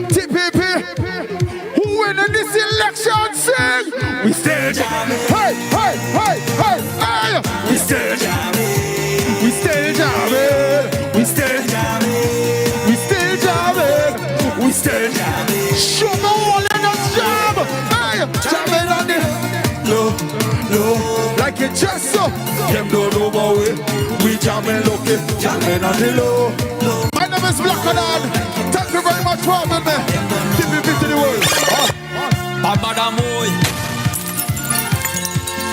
TPP. Who winning this election sing? We still jamming. Hey. We still jamming. We still jamming. We still jamming. We still jamming. We still jamming. Show me all in the jam. Hey, jamming on the low. Like a it just so. Them don't know about it. We jamming lucky, jamming on the low. My name is Blackadad. Thank you very much for having me. Give me to the world.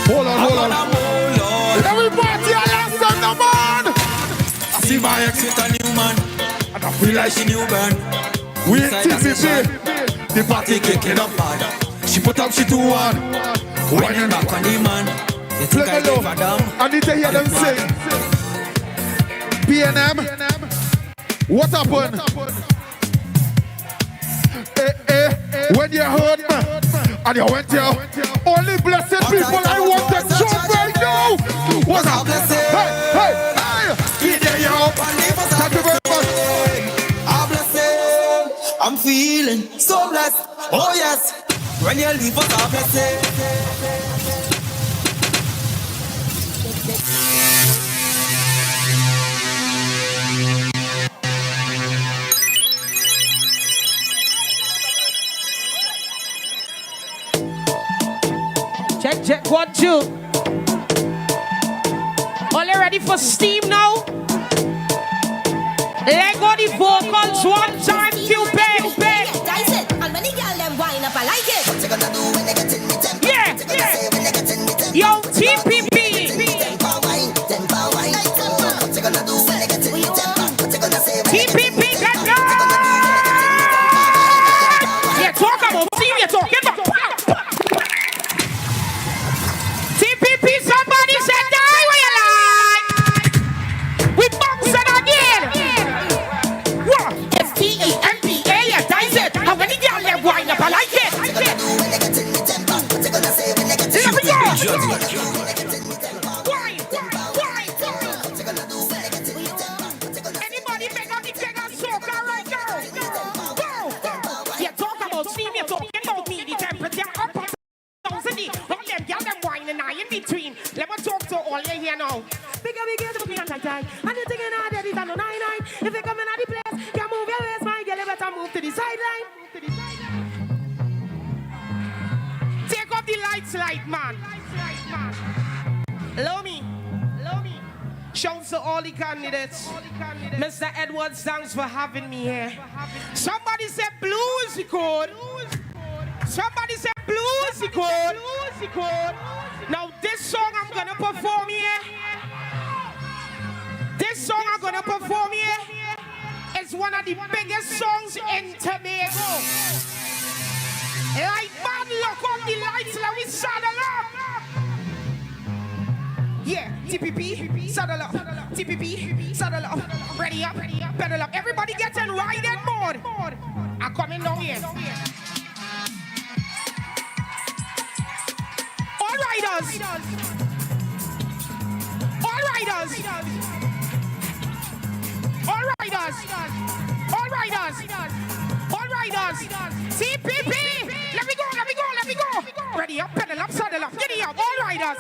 Hold on. Everybody, I last on the man. I see my ex with a new man, and I feel like she new burn. We TPP, the party kicking up hard. She put up, she 2-1. Whining back on the man. You think I give a damn? I need to hear them sing. PNM, what happened? When you heard me, and you went here, only blessed people I want to jump right now. What's up? Hey! Be there, yo. Thank you very much. I'm feeling so blessed. Oh yes, when you leave us, I'm blessed. Check 1, 2. All you ready for steam now? Let go the vocals one time, Cupid. That's it. And when the girl them wind up, I like it. What you gonna do when they get in me temper? Yeah. What you gonna say when they get in me temper? Yo, TPP. Temper wine. What you gonna do when they get in me temper? What you gonna say when they get in me TPP, get go! Yeah, talk about steam, you talk. Get back. TPP, somebody said die where you like. We bouncing again. What? STEMPA, yeah, that's it. And when the girl them wind up, I like it. Let me go. Anybody make up the king of soca right now? Go. You talk about steam, you talking about me, the temperature up. All them girl them whining now in between. Let me talk to all you here now. Big up, me on tight. And you thinking that it is a no 9-9. If you come in at the place, you move your waist, my girl, you better move to the sideline. Take off the lights, man. Allow me. Shouts to all the candidates. Mr. Edwards, thanks for having me here. Somebody said blue is the code. Somebody said blue is the code. Now this song I'm gonna perform here. Is one of the biggest songs in Tobago. Like man, lock up the lights, let me saddle up. Yeah, TPP, saddle up. TPP, saddle up. Ready up, pedal up. Everybody gets in riding mode. I'm coming down here. All riders. TPP. Let me go. Ready up, pedal up, saddle up. Giddy up. All riders.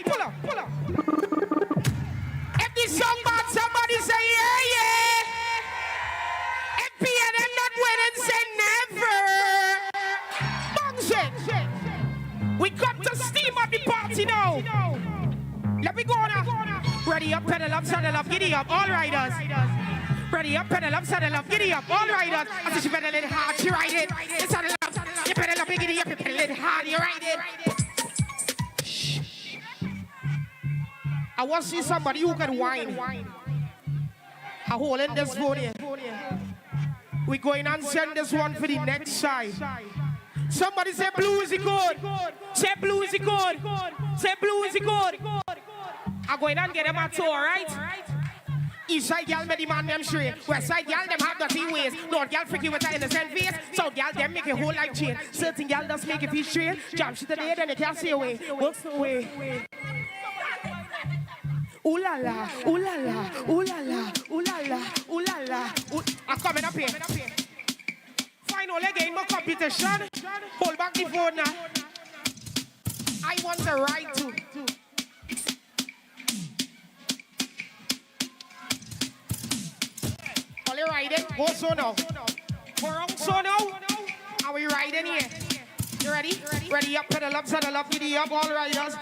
Pull up. If this song bad, somebody say yeah. If PNM not winning, say never. Bounce it. We got to steam up the party now. Let me go now. Ready up, pedal up, saddle up, giddy up. All riders. Ready up, pedal up, saddle up, giddy up. All riders. I said she pedal it hard, she ride it. You saddle up, you pedal up, giddy up, you pedal it hard, you ride it. Shh. I want to see somebody who can whine. I hold in this phone here. We're going and send this one for the next side. Somebody say blue is the code. Say blue is the code. I'm going and get them at all, right? East side girl make the man them straight. West side girl them have dirty ways. North girl freaky with her innocent face. South girl them make a whole life change. Certain girl just make it feel straight. Jump shit today then they can't see away. Works the way. Ooh la la, ooh la la, ooh la la, ooh la la, ooh la la. I'm coming up here. Final again, more competition. Hold back the phone now. I want to ride too. Only riding. Go so now. Go wrong so now. Are we riding here? You ready? Ready up, pedal up, saddle up, giddy up, all riders,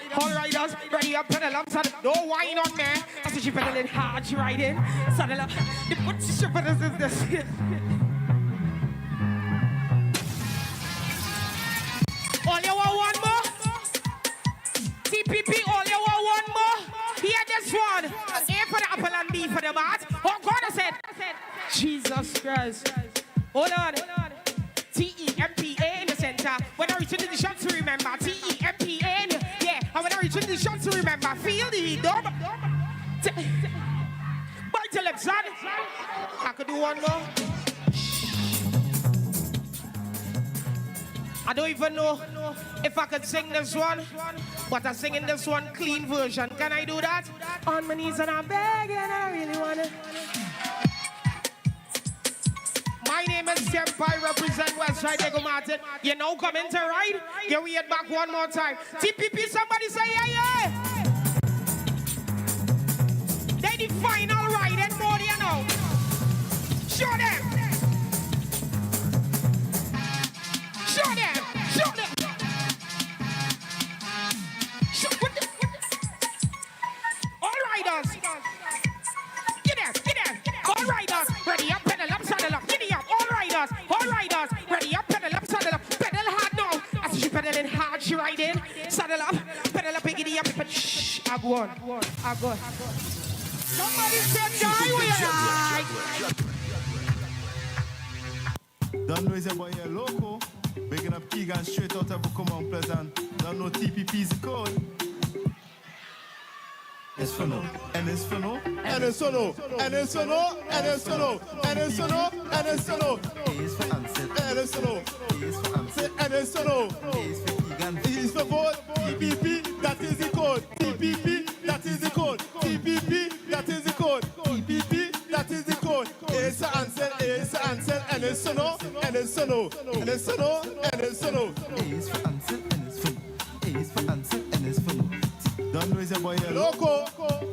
ready up, pedal up, saddle up. Don't whine on me. I see she pedaling hard, she riding, saddle up. The foot she pedals is this. All you want one more? TPP, all you want one more? Hear this one. A for the apple and B for the mat. Oh God, I said. Jesus Christ. Hold on. T-E-M-P-A in the center. When I reach into the shots to remember. T-E-M-P-A in the, yeah. And when I reach into the shots to remember. Feel the dub. Bite your lips, son. I could do one more. I don't even know if I could sing this one, but I'm singing this one clean version. Can I do that? On my knees and I'm begging, I really want it. My name is Senpai, represent Westside Ego Martin. You know, coming to ride? Get we head back one more time. TPP, somebody say yeah, yeah. They the final ride and more, you know. Show them. Show them. Show them. Show them. All riders. Get them. All riders. Ready up, pedal up, saddle up. Giddy up. All riders. Ready up, pedal up, saddle up. Pedal hard now. As she pedaling hard, she riding. Saddle up, giddy up. Shh. I go on. Somebody said die with Don't know it's about your loco. Waking up Keigon straight out of Buccoo Pleasant. Don't know TPP's code. It's for no. And it's for no. And it's for no. And it's for no. And it's for no. And it's for no. And it's for no. It's for answer. And it's for no. It's for answer. And it's for no. It's for Keigon. It's for vote. TPP, that is the code. TPP, that is the code. TPP, that is the code. TPP, that is the code. It's the answer. It's the answer. And it's for no. And it's for no. And it's for no. And it's for no. It's for answer. And it's for no. It's for answer. And it's for no. Don't know it's a boy loco.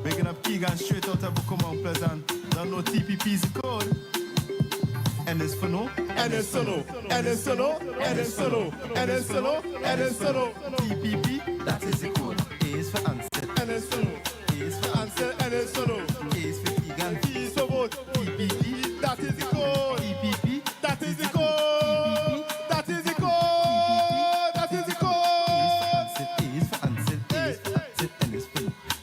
Waking up Keigon straight out of Buccoo Pleasant. Don't know TPP's code. And it's for no. And it's for no. And it's for no. And it's for no. And it's for no. And it's for no. TPP, that is the code. A is for answer. And it's for no. A is for answer. And it's for no. A is for Keigon. T is for vote. TPP, that is the code. TPP, that is the code. That is the code. That is the code. A is for answer. A is for answer. A is for answer.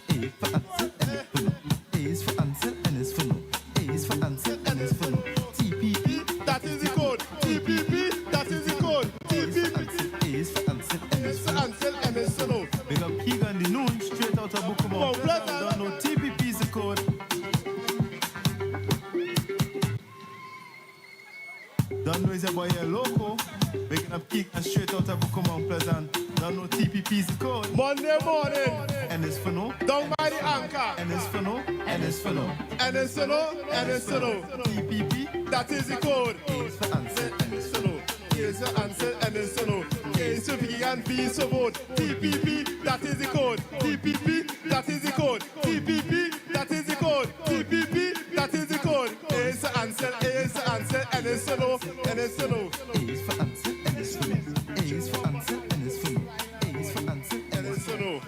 A is for answer. And it's for no. A is for answer. And it's for no. A is for answer. And it's for no. TPP, that is the code. TPP, that is the code. TPP, A is for answer. And it's for answer. And it's for no. Big up Keigon Denoon straight out of Buccoo Pleasant. Don't know TPP is the code. Don't know it's a boy here loco. Waking up Keigon straight out of Buccoo Pleasant. Don't know TPP is the code. Monday morning. And it's for no. Down by the anchor. And it's for no. And it's for no. And it's for no. And it's for no. TPP, that is the code. A is for answer. And it's for no. A is for answer. And it's for no. A is for V and B is for vote. TPP, that is the code. TPP, that is the code. TPP, that is the code. TPP, that is the code. A is for answer. A is for answer. And it's for no. And it's for no. A is for answer. And it's for no. A is for answer. And it's for no. A is for answer. And it's for no.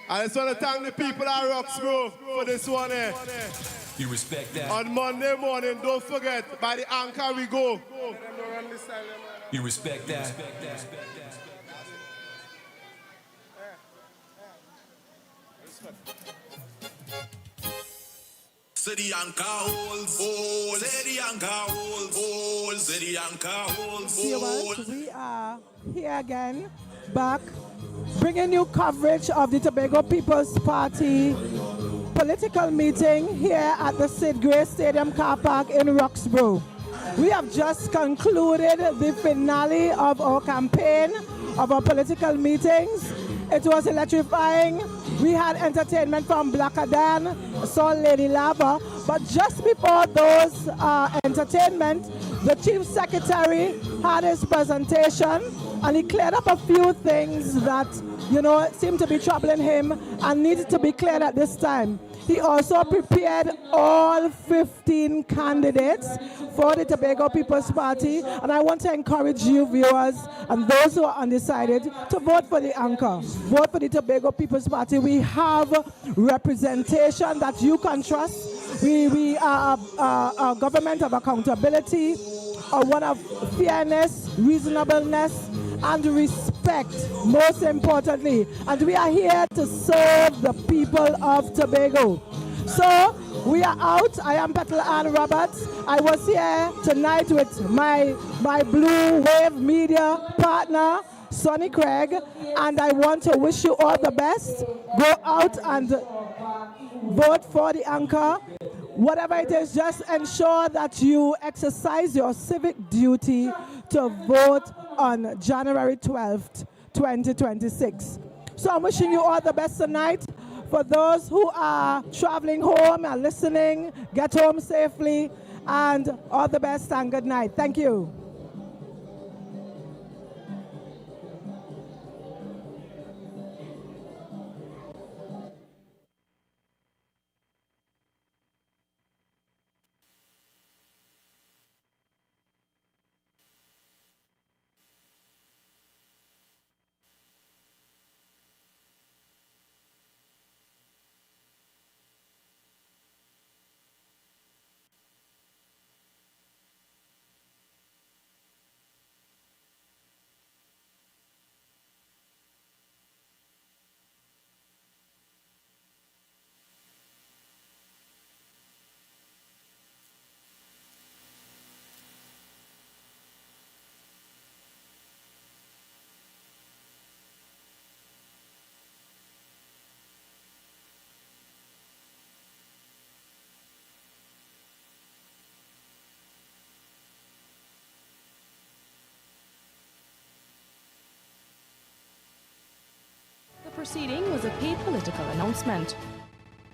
I just want to thank the people at Roxborough for this one here. You respect that? On Monday morning, don't forget, by the anchor we go. You respect that? Say the anchor holds, hold. Say the anchor holds, hold. Say the anchor holds, hold. We are here again, back, bringing you coverage of the Tobago People's Party political meeting here at the Cyd Gray Stadium car park in Roxborough. We have just concluded the finale of our campaign, of our political meetings. It was electrifying. We had entertainment from Blackadan, saw Lady Lava, but just before those entertainment, the Chief Secretary had his presentation, And he cleared up a few things that, seemed to be troubling him and needed to be cleared at this time. He also prepared all 15 candidates for the Tobago People's Party, and I want to encourage you viewers and those who are undecided to vote for the anchor. Vote for the Tobago People's Party. We have representation that you can trust. We are a government of accountability, one of fairness, reasonableness, and respect, most importantly. And we are here to serve the people of Tobago. So we are out. I am Petal Ann Roberts. I was here tonight with my Blue Wave Media partner, Sonny Craig, and I want to wish you all the best. Go out and vote for the anchor. Whatever it is, just ensure that you exercise your civic duty to vote on January 12th, 2026. So I'm wishing you all the best tonight. For those who are traveling home and listening, get home safely, and all the best and good night. Thank you. The proceeding was a paid political announcement.